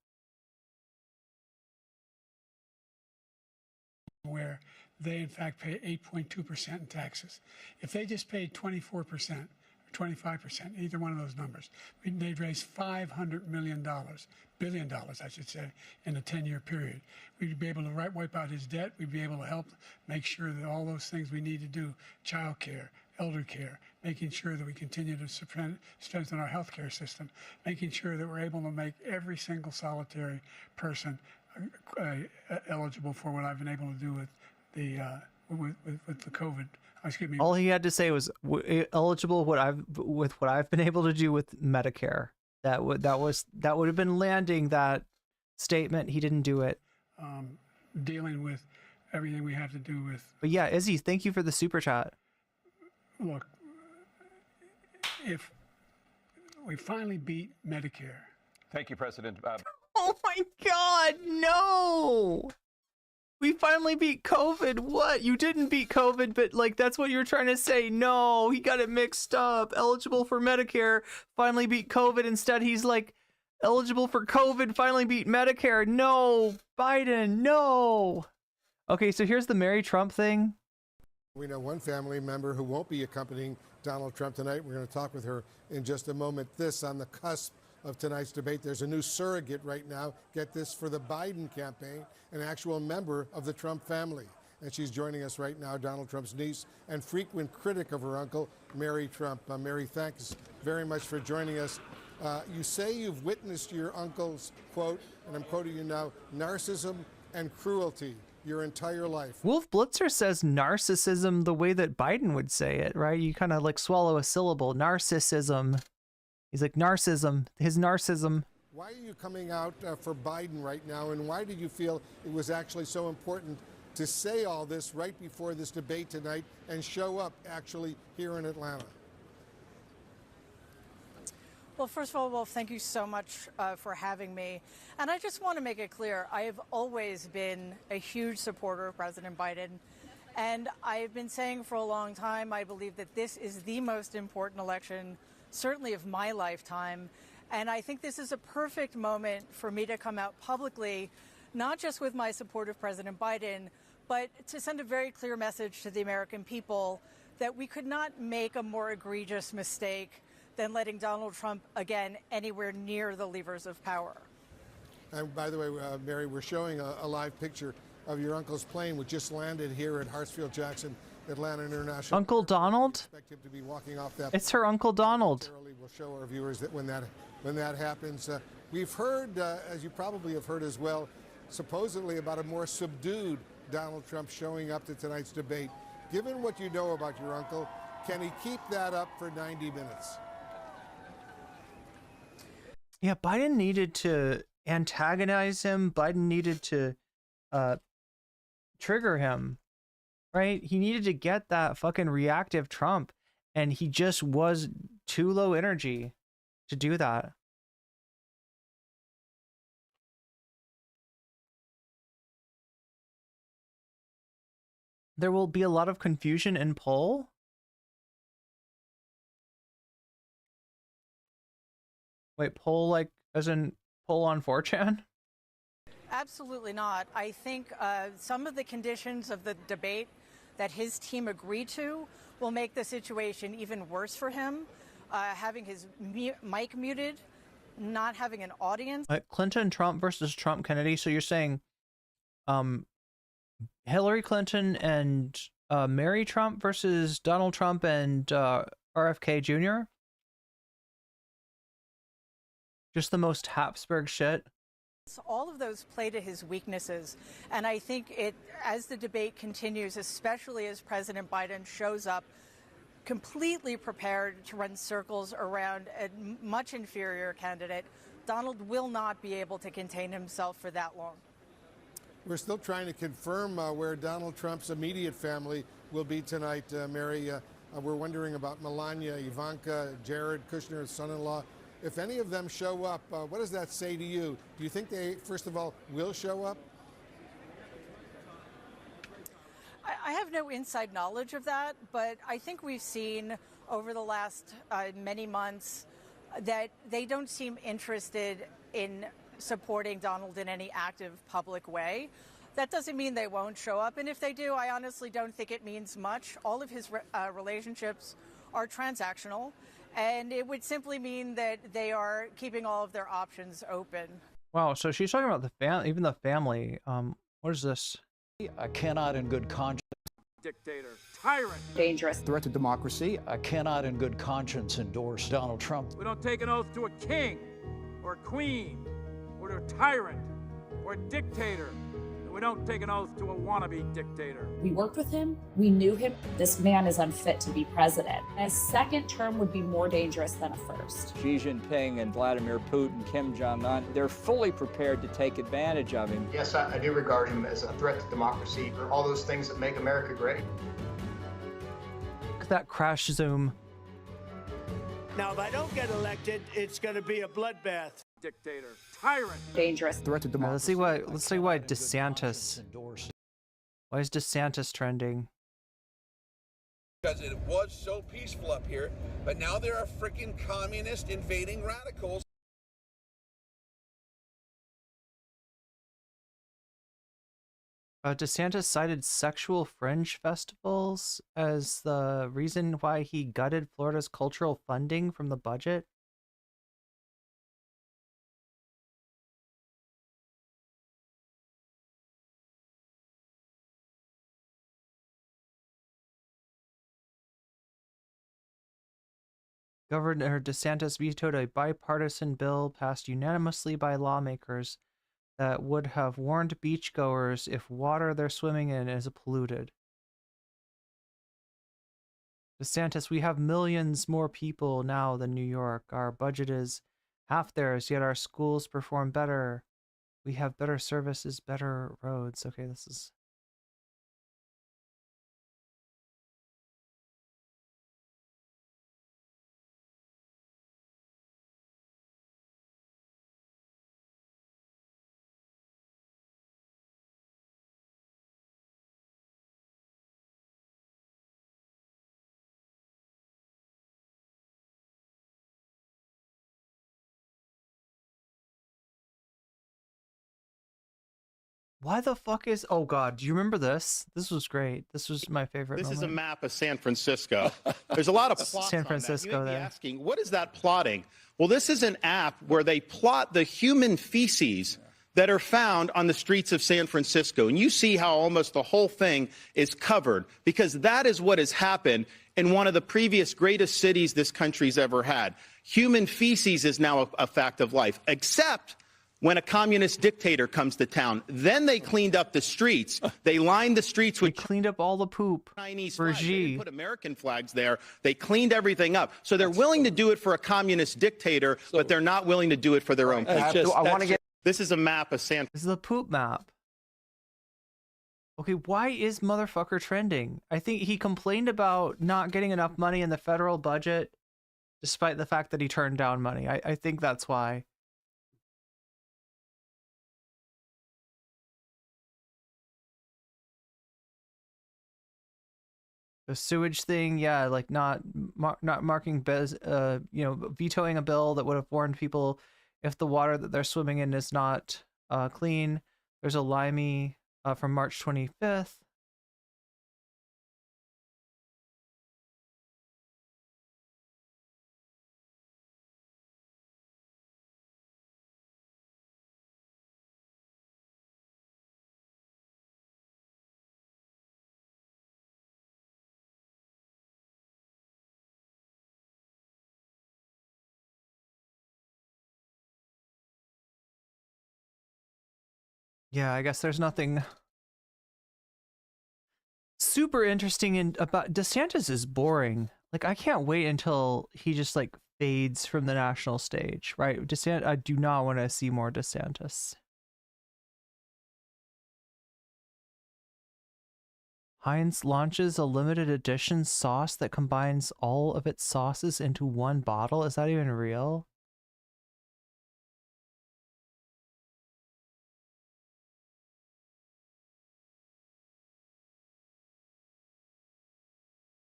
Where they in fact pay 8.2% in taxes. If they just paid 24%, 25%, either one of those numbers, they'd raise $500 billion, I should say, in a 10-year period. We'd be able to wipe out his debt. We'd be able to help make sure that all those things we need to do, child care, elder care, making sure that we continue to strengthen our healthcare system, making sure that we're able to make every single solitary person eligible for what I've been able to do with the with the COVID. Excuse me. All he had to say was eligible with what I've been able to do with Medicare. That would have been landing that statement. He didn't do it. Dealing with everything we have to do with. But yeah, Izzy, thank you for the super chat. Look, if we finally beat Medicare. Thank you, President. Oh my God, no! We finally beat COVID. What? You didn't beat COVID, but like that's what you're trying to say. No, he got it mixed up. Eligible for Medicare, finally beat COVID. Instead, he's like eligible for COVID, finally beat Medicare. No, Biden, no. Okay, so here's the Mary Trump thing. We know one family member who won't be accompanying Donald Trump tonight. We're going to talk with her in just a moment. This on the cusp of tonight's debate. There's a new surrogate right now, get this, for the Biden campaign, an actual member of the Trump family. And she's joining us right now, Donald Trump's niece and frequent critic of her uncle, Mary Trump. Mary, thanks very much for joining us. You say you've witnessed your uncle's, quote, and I'm quoting you now, narcissism and cruelty your entire life. Wolf Blitzer says narcissism the way that Biden would say it, right? You kind of like swallow a syllable. Narcissism. He's like narcissism, his narcissism. Why are you coming out for Biden right now, and why did you feel it was actually so important to say all this right before this debate tonight and show up actually here in Atlanta? Well, first of all, Wolf, thank you so much for having me. And I just want to make it clear, I have always been a huge supporter of President Biden. And I've been saying for a long time, I believe that this is the most important election, certainly of my lifetime. And I think this is a perfect moment for me to come out publicly, not just with my support of President Biden, but to send a very clear message to the American people that we could not make a more egregious mistake than letting Donald Trump, again, anywhere near the levers of power. And by the way, Mary, we're showing a live picture of your uncle's plane, which just landed here at Hartsfield-Jackson Atlanta International. Uncle Donald? Expect him to be walking off that. It's her Uncle Donald. We'll show our viewers that when that happens. We've heard, as you probably have heard as well, supposedly about a more subdued Donald Trump showing up to tonight's debate. Given what you know about your uncle, can he keep that up for 90 minutes? Yeah, Biden needed to antagonize him. Biden needed to trigger him, right? He needed to get that fucking reactive Trump, and he just was too low energy to do that. There will be a lot of confusion in poll. Wait, poll like as in poll on 4chan? Absolutely not. I think some of the conditions of the debate that his team agreed to will make the situation even worse for him. Having his mic muted, not having an audience. Clinton, Trump versus Trump, Kennedy. So you're saying Hillary Clinton and Mary Trump versus Donald Trump and RFK Jr.? Just the most Habsburg shit. All of those play to his weaknesses. And I think as the debate continues, especially as President Biden shows up completely prepared to run circles around a much inferior candidate, Donald will not be able to contain himself for that long. We're still trying to confirm where Donald Trump's immediate family will be tonight, Mary. We're wondering about Melania, Ivanka, Jared Kushner's son-in-law. If any of them show up, what does that say to you? Do you think they, first of all, will show up? I have no inside knowledge of that, but I think we've seen over the last many months that they don't seem interested in supporting Donald in any active public way. That doesn't mean they won't show up, and if they do, I honestly don't think it means much. All of his relationships are transactional. And it would simply mean that they are keeping all of their options open. Wow, so she's talking about the family, even the family. What is this? I cannot in good conscience. Dictator, tyrant, Dangerous. Threat to democracy. I cannot in good conscience endorse Donald Trump. We don't take an oath to a king or a queen or to a tyrant or a dictator. We don't take an oath to a wannabe dictator. We worked with him. We knew him. This man is unfit to be president. A second term would be more dangerous than a first. Xi Jinping and Vladimir Putin, Kim Jong-un, they're fully prepared to take advantage of him. Yes, I do regard him as a threat to democracy, for all those things that make America great. Look at that crash zoom. Now, if I don't get elected, it's going to be a bloodbath. Dictator, tyrant, dangerous. Threat to democracy. Let's see why DeSantis. Why is DeSantis trending? Because it was so peaceful up here, but now there are freaking communist invading radicals. DeSantis cited sexual fringe festivals as the reason why he gutted Florida's cultural funding from the budget. Governor DeSantis vetoed a bipartisan bill passed unanimously by lawmakers that would have warned beachgoers if water they're swimming in is polluted. DeSantis, we have millions more people now than New York. Our budget is half theirs, yet our schools perform better. We have better services, better roads. Okay, this is... Why the fuck is... Oh, God. Do you remember this? This was great. This was my favorite This moment. is a map of San Francisco. There's a lot of plots San on that. Francisco You may be there. asking, what is that plotting? Well, this is an app where they plot the human feces that are found on the streets of San Francisco. And you see how almost the whole thing is covered, because that is what has happened in one of the previous greatest cities this country's ever had. Human feces is now a fact of life, except when a communist dictator comes to town. Then they cleaned up the streets. They lined the streets with... They cleaned up all the poop Chinese for flags. They Xi. didn't put American flags there. They cleaned everything up. So they're willing to do it for a communist dictator, but they're not willing to do it for their own people. This is a map of San... This is a poop map. Okay, why is motherfucker trending? I think he complained about not getting enough money in the federal budget, despite the fact that he turned down money. I think that's why. The sewage thing, yeah, like not marking, vetoing a bill that would have warned people if the water that they're swimming in is not clean. There's a limey from March 25th. Yeah, I guess there's nothing super interesting about DeSantis is boring. Like, I can't wait until he just like fades from the national stage, right? I do not want to see more DeSantis. Heinz launches a limited edition sauce that combines all of its sauces into one bottle. Is that even real?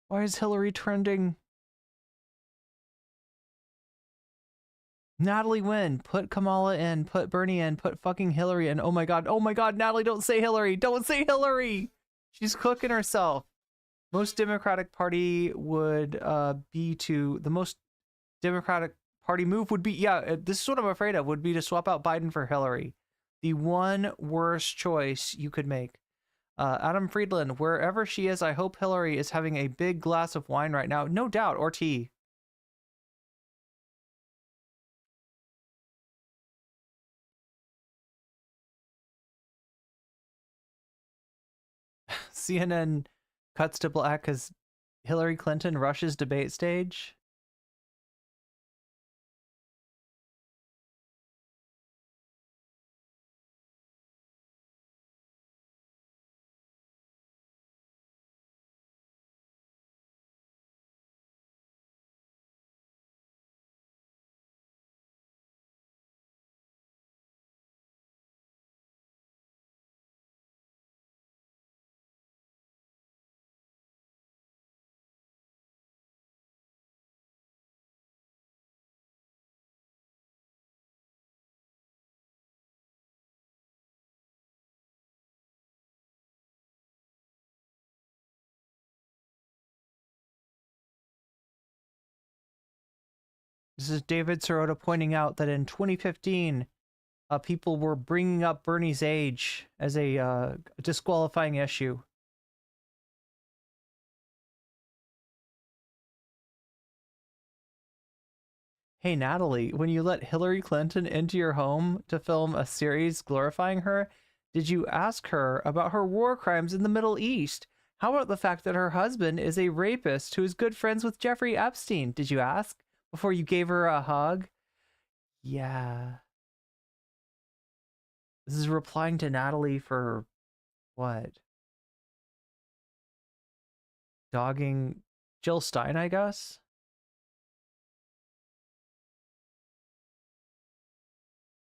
Why is Hillary trending? Natalie Wynn, put Kamala in, put Bernie in, put fucking Hillary in. Oh my god, Natalie, don't say Hillary! Don't say Hillary! She's cooking herself. Most Democratic Party would be to... The most Democratic Party move would be... Yeah, this is what I'm afraid of, would be to swap out Biden for Hillary. The one worst choice you could make. Adam Friedland, wherever she is, I hope Hillary is having a big glass of wine right now. No doubt, or tea. CNN cuts to black as Hillary Clinton rushes debate stage. This is David Sirota pointing out that in 2015, people were bringing up Bernie's age as a disqualifying issue. Hey, Natalie, when you let Hillary Clinton into your home to film a series glorifying her, did you ask her about her war crimes in the Middle East? How about the fact that her husband is a rapist who is good friends with Jeffrey Epstein? Did you ask before you gave her a hug? Yeah. This is replying to Natalie for what? Dogging Jill Stein, I guess?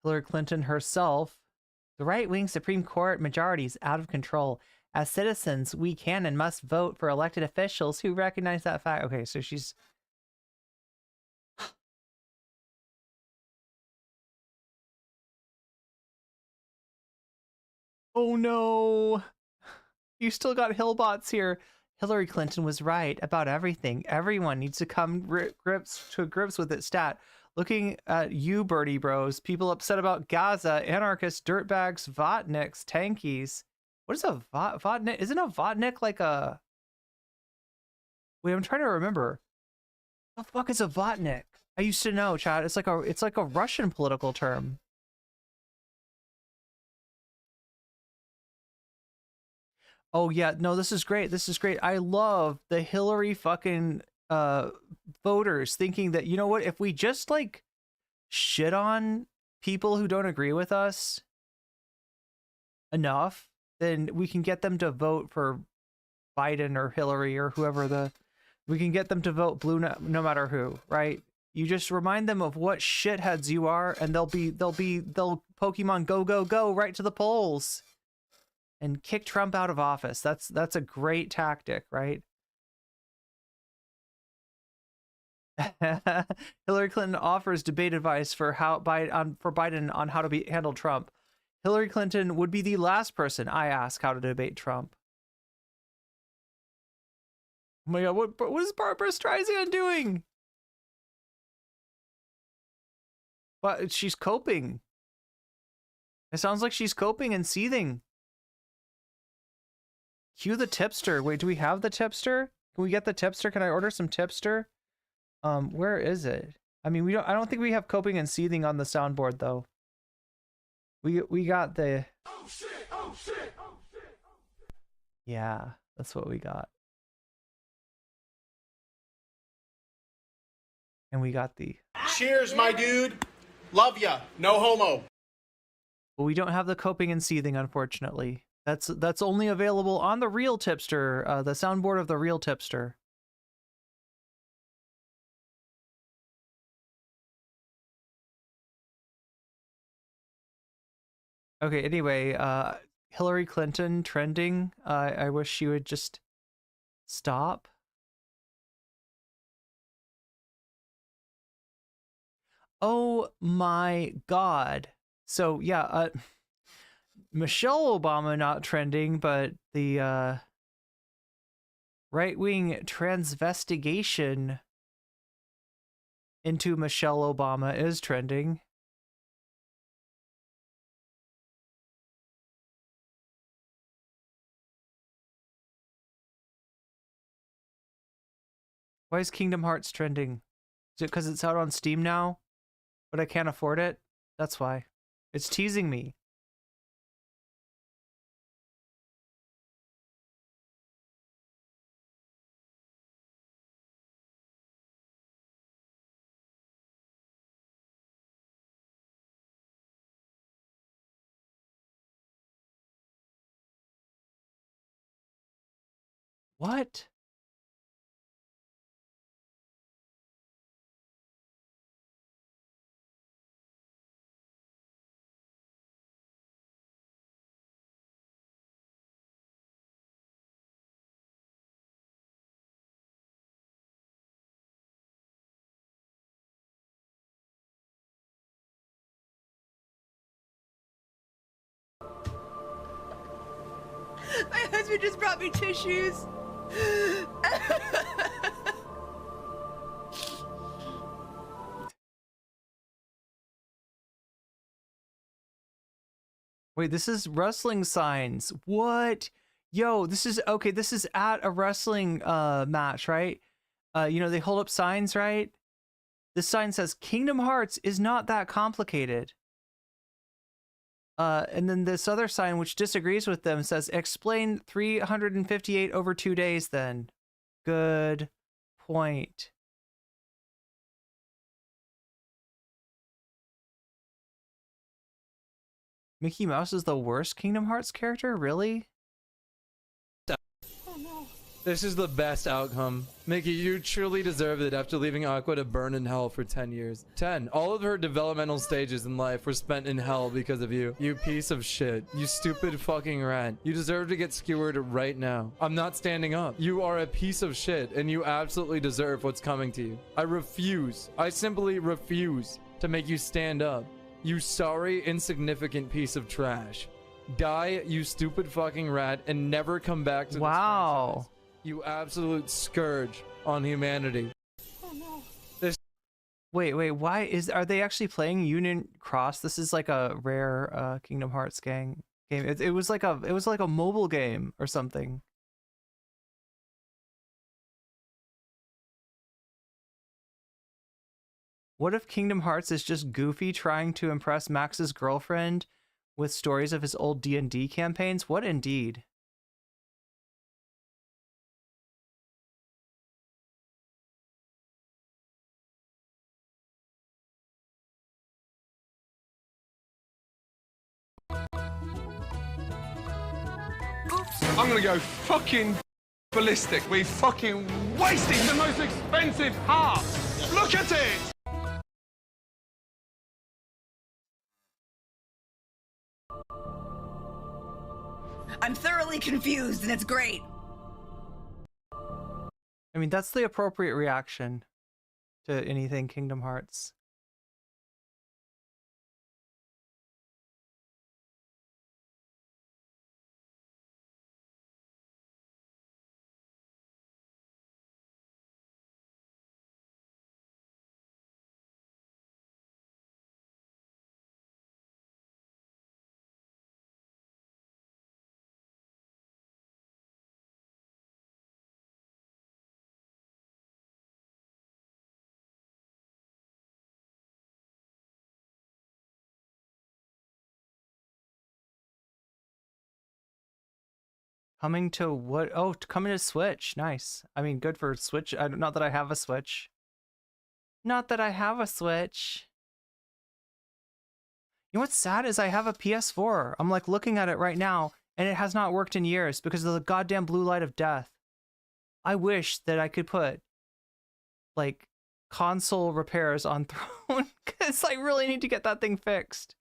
Hillary Clinton herself. The right-wing Supreme Court majority is out of control. As citizens, we can and must vote for elected officials who recognize that fact. Okay, so she's... Oh no! You still got Hillbots here. Hillary Clinton was right about everything. Everyone needs to come to grips with it. Stat. Looking at you, Birdie Bros. People upset about Gaza, anarchists, dirtbags, Vatniks, tankies. What is a Vatnik? Isn't a Vatnik like a... Wait, I'm trying to remember. What the fuck is a Vatnik? I used to know, Chad. It's like a Russian political term. Oh yeah, no, this is great. This is great. I love the Hillary fucking voters thinking that, you know what, if we just like shit on people who don't agree with us enough, then we can get them to vote for Biden or Hillary or whoever we can get them to vote blue no matter who, right? You just remind them of what shitheads you are, and they'll Pokemon go right to the polls and kick Trump out of office. That's a great tactic, right? Hillary Clinton offers debate advice for Biden on how to handle Trump. Hillary Clinton would be the last person I ask how to debate Trump. Oh my god, what is Barbara Streisand doing? But she's coping. It sounds like she's coping and seething. Cue the tipster. Wait, do we have the tipster? Can we get the tipster? Can I order some tipster? Where is it? I mean, I don't think we have coping and seething on the soundboard though. We got the... Oh shit, oh shit, oh shit, oh shit. Yeah, that's what we got. And we got the... Cheers, my dude. Love ya. No homo. But we don't have the coping and seething, unfortunately. That's only available on the real tipster, the soundboard of the real tipster. Okay, anyway, Hillary Clinton trending. I wish she would just stop. Oh my god. So, yeah, Michelle Obama not trending, but the right-wing transvestigation into Michelle Obama is trending. Why is Kingdom Hearts trending? Is it because it's out on Steam now, but I can't afford it? That's why. It's teasing me. What? My husband just brought me tissues. Wait, this is wrestling signs. What? Yo, this is okay. This is at a wrestling match, right? You know, they hold up signs, right? This sign says Kingdom Hearts is not that complicated. And then this other sign, which disagrees with them, says explain 358 over 2 days then. Good point. Mickey Mouse is the worst Kingdom Hearts character? Really? This is the best outcome. Mickey, you truly deserve it after leaving Aqua to burn in hell for 10 years. 10. All of her developmental stages in life were spent in hell because of you. You piece of shit. You stupid fucking rat. You deserve to get skewered right now. I'm not standing up. You are a piece of shit and you absolutely deserve what's coming to you. I refuse. I simply refuse to make you stand up. You sorry, insignificant piece of trash. Die, you stupid fucking rat, and never come back to this franchise. You absolute scourge on humanity. Wait, why are they actually playing Union Cross? This is like a rare Kingdom Hearts game. It was like a mobile game or something. What if Kingdom Hearts is just Goofy trying to impress Max's girlfriend with stories of his old D&D campaigns? What indeed? I'm gonna go fucking ballistic. We fucking wasted the most expensive heart. Look at it! I'm thoroughly confused, and it's great. I mean, that's the appropriate reaction to anything Kingdom Hearts. Coming to what? Oh, coming to Switch. Nice. I mean, good for Switch. Not that I have a Switch. Not that I have a Switch. You know what's sad is I have a PS4. I'm like looking at it right now, and it has not worked in years because of the goddamn blue light of death. I wish that I could put like console repairs on Throne because I really need to get that thing fixed.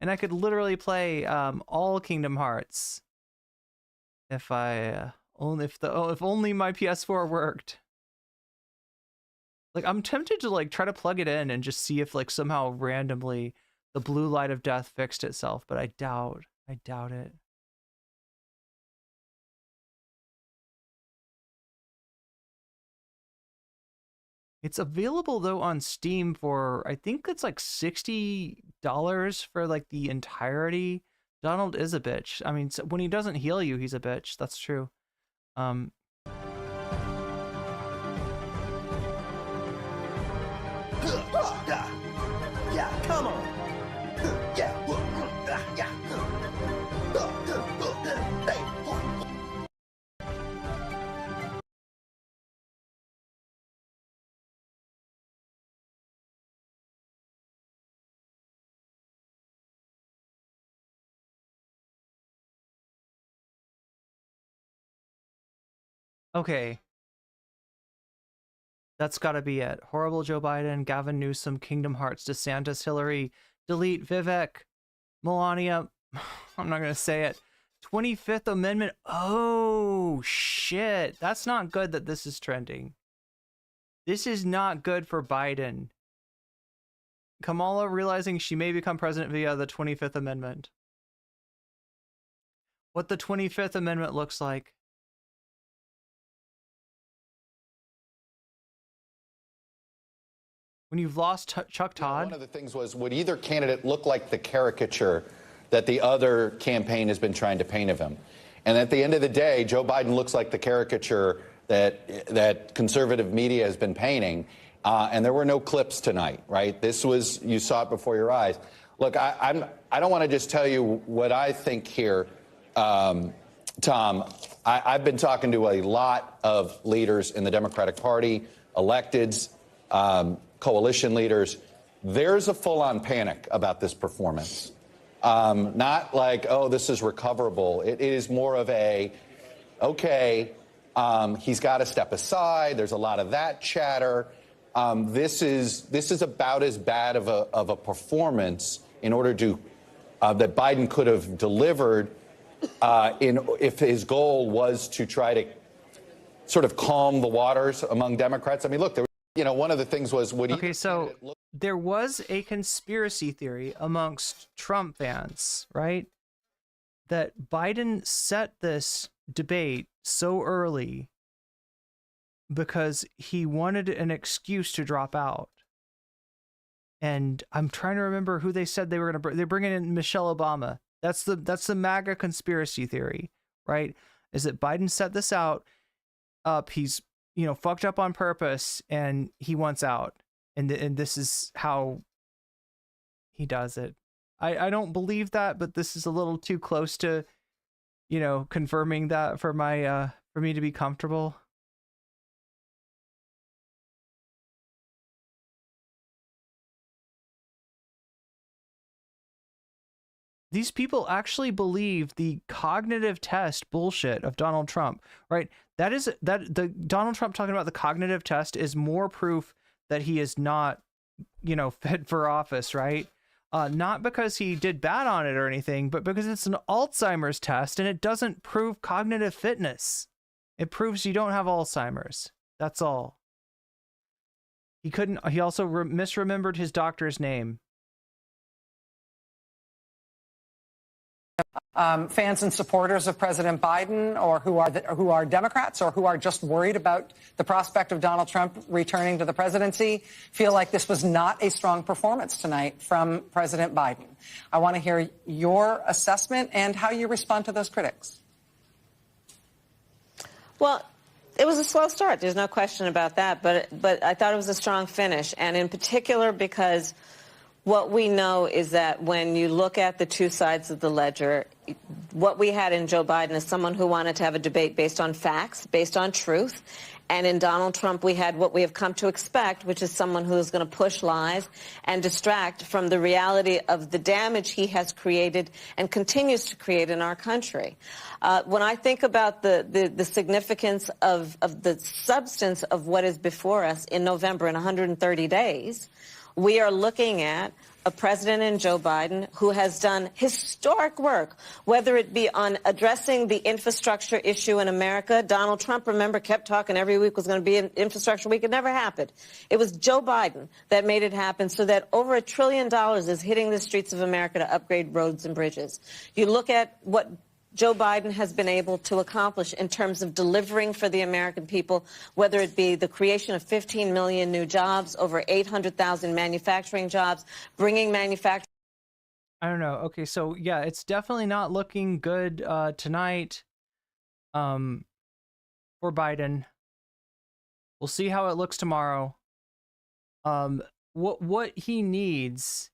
And I could literally play all Kingdom Hearts. If only my PS4 worked. Like, I'm tempted to like try to plug it in and just see if like somehow randomly the blue light of death fixed itself, but I doubt it. It's available though on Steam for, I think it's like $60 for like the entirety. Donald is a bitch. I mean, when he doesn't heal you, he's a bitch. That's true. Yeah, come on. Okay. That's gotta be it. Horrible Joe Biden, Gavin Newsom, Kingdom Hearts, DeSantis, Hillary, delete Vivek, Melania. I'm not gonna say it. 25th Amendment. Oh, shit. That's not good that this is trending. This is not good for Biden. Kamala realizing she may become president via the 25th Amendment. What the 25th Amendment looks like. When you've lost Chuck Todd. One of the things was, would either candidate look like the caricature that the other campaign has been trying to paint of him? And at the end of the day, Joe Biden looks like the caricature that conservative media has been painting. And there were no clips tonight, right? This was, you saw it before your eyes. Look, I don't want to just tell you what I think here, Tom. I've been talking to a lot of leaders in the Democratic Party, electeds, coalition leaders. There's a full-on panic about this performance. Not like, oh, this is recoverable. It is more of a, okay, he's got to step aside. There's a lot of that chatter. This is about as bad of a performance in order to that Biden could have delivered if his goal was to try to sort of calm the waters among Democrats. I mean, look, one of the things was, okay, so there was a conspiracy theory amongst Trump fans, right? That Biden set this debate so early because he wanted an excuse to drop out. And I'm trying to remember who they said they were going to they're bringing in Michelle Obama. That's the MAGA conspiracy theory, right? Is that Biden set this up, he's fucked up on purpose, and he wants out, and this is how he does it. I don't believe that, but this is a little too close to confirming that for my for me to be comfortable. These people actually believe the cognitive test bullshit of Donald Trump, right? The Donald Trump talking about the cognitive test is more proof that he is not, fit for office, right? Not because he did bad on it or anything, but because it's an Alzheimer's test and it doesn't prove cognitive fitness. It proves you don't have Alzheimer's. That's all. He also misremembered his doctor's name. Fans and supporters of President Biden, or who are Democrats, or who are just worried about the prospect of Donald Trump returning to the presidency, feel like this was not a strong performance tonight from President Biden. I want to hear your assessment and how you respond to those critics. Well, it was a slow start. There's no question about that. But I thought it was a strong finish, and in particular because what we know is that when you look at the two sides of the ledger, what we had in Joe Biden is someone who wanted to have a debate based on facts, based on truth. And in Donald Trump, we had what we have come to expect, which is someone who is going to push lies and distract from the reality of the damage he has created and continues to create in our country. When I think about the significance of the substance of what is before us in November in 130 days, we are looking at a president in Joe Biden who has done historic work, whether it be on addressing the infrastructure issue in America. Donald Trump, remember, kept talking every week was going to be an infrastructure week. It never happened. It was Joe Biden that made it happen, so that over $1 trillion is hitting the streets of America to upgrade roads and bridges. You look at what Joe Biden has been able to accomplish in terms of delivering for the American people, whether it be the creation of 15 million new jobs, over 800,000 manufacturing jobs, bringing manufacturing. I don't know. Okay, so yeah, it's definitely not looking good tonight for Biden. We'll see how it looks tomorrow. What he needs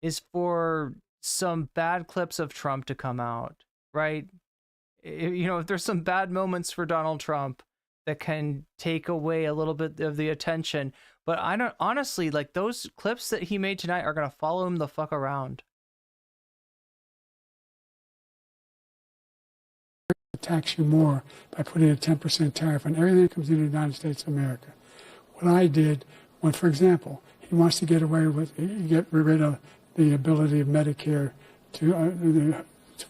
is for some bad clips of Trump to come out, right? If there's some bad moments for Donald Trump that can take away a little bit of the attention, but I don't honestly, like, those clips that he made tonight are gonna follow him the fuck around. tax you more by putting a 10% tariff on everything that comes into the United States of America. What I did, when, for example, he wants to get rid of the ability of Medicare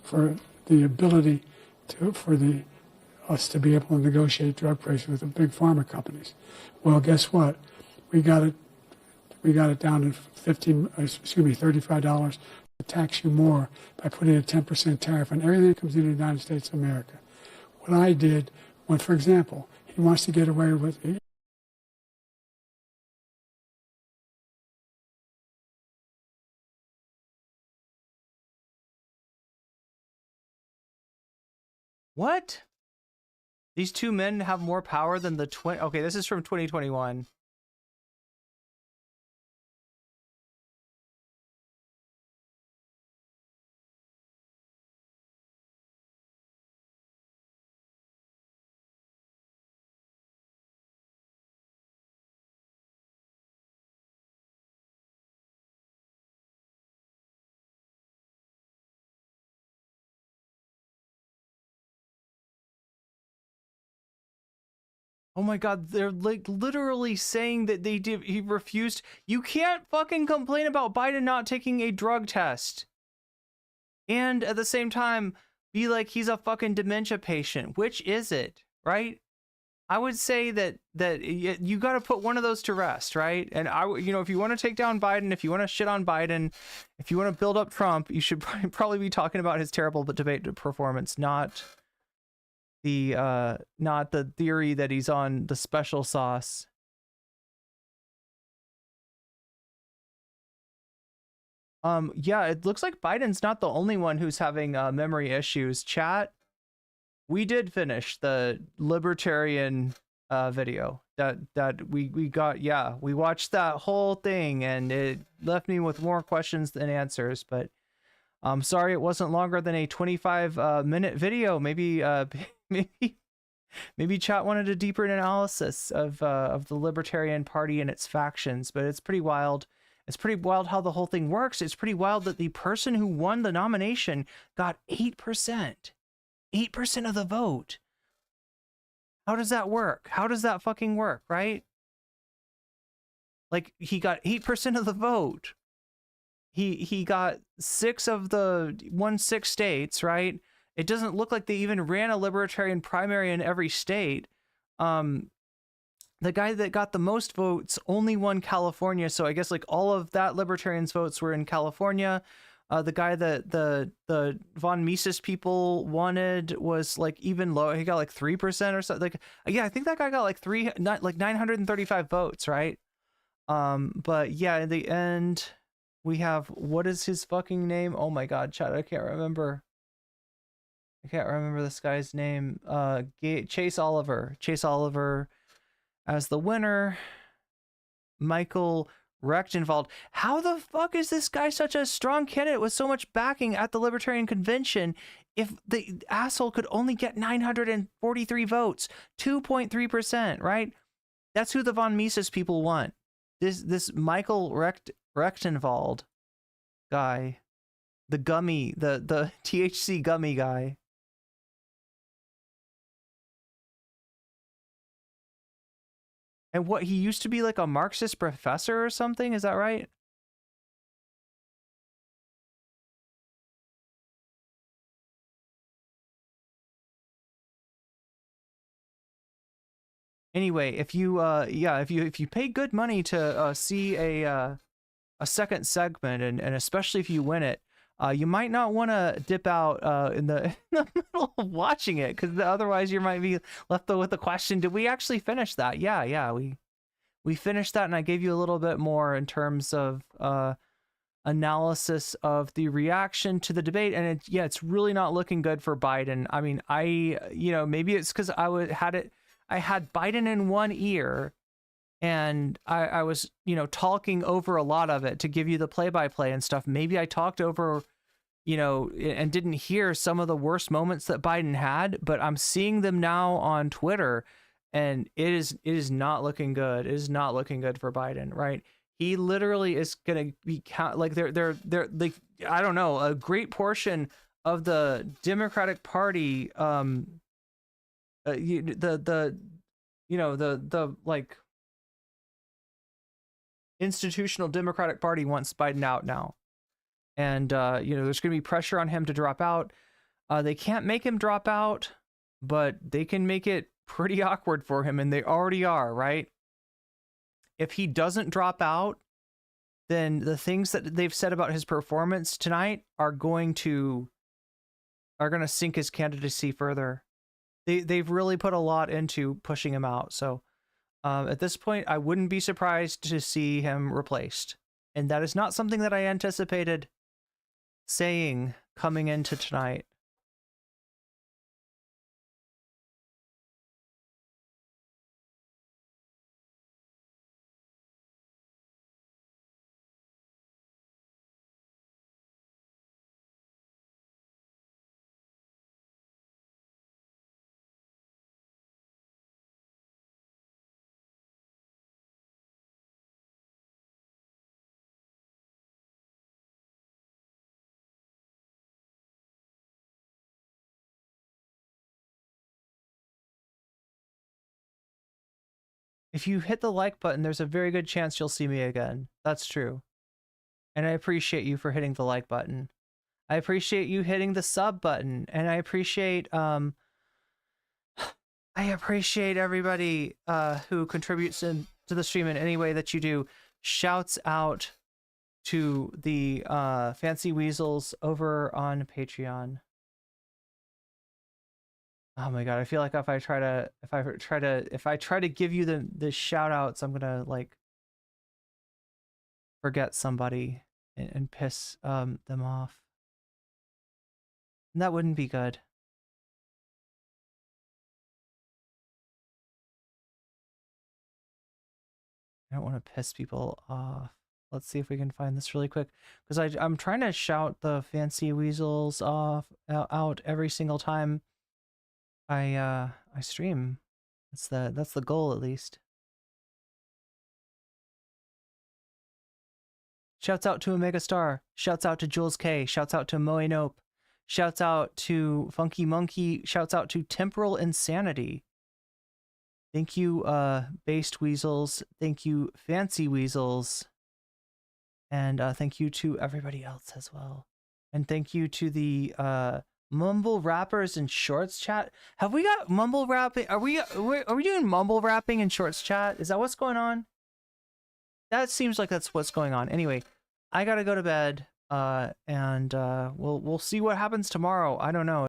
for us to be able to negotiate drug prices with the big pharma companies. Well, guess what? We got it down to $35 to tax you more by putting a 10% tariff on everything that comes into the United States of America. What I did, when, for example, he wants to get away with What? These two men have more power than the Okay, this is from 2021. Oh my God, they're like literally saying that he refused. You can't fucking complain about Biden not taking a drug test. And at the same time, be like he's a fucking dementia patient. Which is it, right? I would say that you got to put one of those to rest, right? And if you want to take down Biden, if you want to shit on Biden, if you want to build up Trump, you should probably be talking about his terrible debate performance, not the theory that he's on the special sauce. Yeah, it looks like Biden's not the only one who's having memory issues. Chat, we did finish the Libertarian video that we got. Yeah, we watched that whole thing and it left me with more questions than answers, but I'm sorry it wasn't longer than a 25-minute video. Maybe maybe chat wanted a deeper analysis of the Libertarian Party and its factions, but it's pretty wild. It's pretty wild how the whole thing works. It's pretty wild that the person who won the nomination got 8%. 8% of the vote. How does that work? How does that fucking work, right? Like, he got 8% of the vote. He got 6 of the 16 states, right? It doesn't look like they even ran a Libertarian primary in every state. The guy that got the most votes only won California, so I guess like all of that Libertarians' votes were in California. The guy that the von Mises people wanted was like even lower. He got like 3% or something. Like, yeah, I think that guy got like 935 votes, right? But yeah, in the end, we have, what is his fucking name? Oh my God, chat, I can't remember this guy's name. Chase Oliver as the winner. Michael Rechtenwald. How the fuck is this guy such a strong candidate with so much backing at the Libertarian Convention if the asshole could only get 943 votes, 2.3%, right? That's who the von Mises people want. This Michael Rechtenwald guy, the gummy, the THC gummy guy. And what, he used to be like a Marxist professor or something, is that right? Anyway, if you if you pay good money to see a second segment, and especially if you win it, you might not want to dip out in the middle of watching it, because otherwise you might be left with the question, did we actually finish that? Yeah, we finished that, and I gave you a little bit more in terms of analysis of the reaction to the debate, and it's really not looking good for Biden. I mean, maybe it's because I had Biden in one ear, and I was, talking over a lot of it to give you the play-by-play and stuff. Maybe I talked over, and didn't hear some of the worst moments that Biden had, but I'm seeing them now on Twitter, and it is not looking good. It is not looking good for Biden, right? He literally is going to be like, they're like, I don't know, a great portion of the Democratic Party, the like institutional Democratic Party wants Biden out now. And, there's going to be pressure on him to drop out. They can't make him drop out, but they can make it pretty awkward for him, and they already are, right? If he doesn't drop out, then the things that they've said about his performance tonight are going to sink his candidacy further. They've really put a lot into pushing him out. So at this point, I wouldn't be surprised to see him replaced. And that is not something that I anticipated saying coming into tonight. If you hit the like button, there's a very good chance you'll see me again. That's true. And I appreciate you for hitting the like button. I appreciate you hitting the sub button. And I appreciate everybody who contributes to the stream in any way that you do. Shouts out to the Fancy Weasels over on Patreon. Oh my god, I feel like if I try to give you the shout outs, I'm gonna like forget somebody and piss them off. And that wouldn't be good. I don't want to piss people off. Let's see if we can find this really quick, because I'm trying to shout the Fancy Weasels out every single time I stream. That's the goal, at least. Shouts out to Omega Star. Shouts out to Jules K. Shouts out to Moe Nope. Shouts out to Funky Monkey. Shouts out to Temporal Insanity. Thank you, Based Weasels. Thank you, Fancy Weasels. And thank you to everybody else as well. And thank you to the Mumble Rappers in Shorts chat. Have we got mumble rapping? Are we doing mumble rapping in Shorts chat? Is that what's going on? That seems like that's what's going on. Anyway, I gotta go to bed. And we'll see what happens tomorrow. I don't know.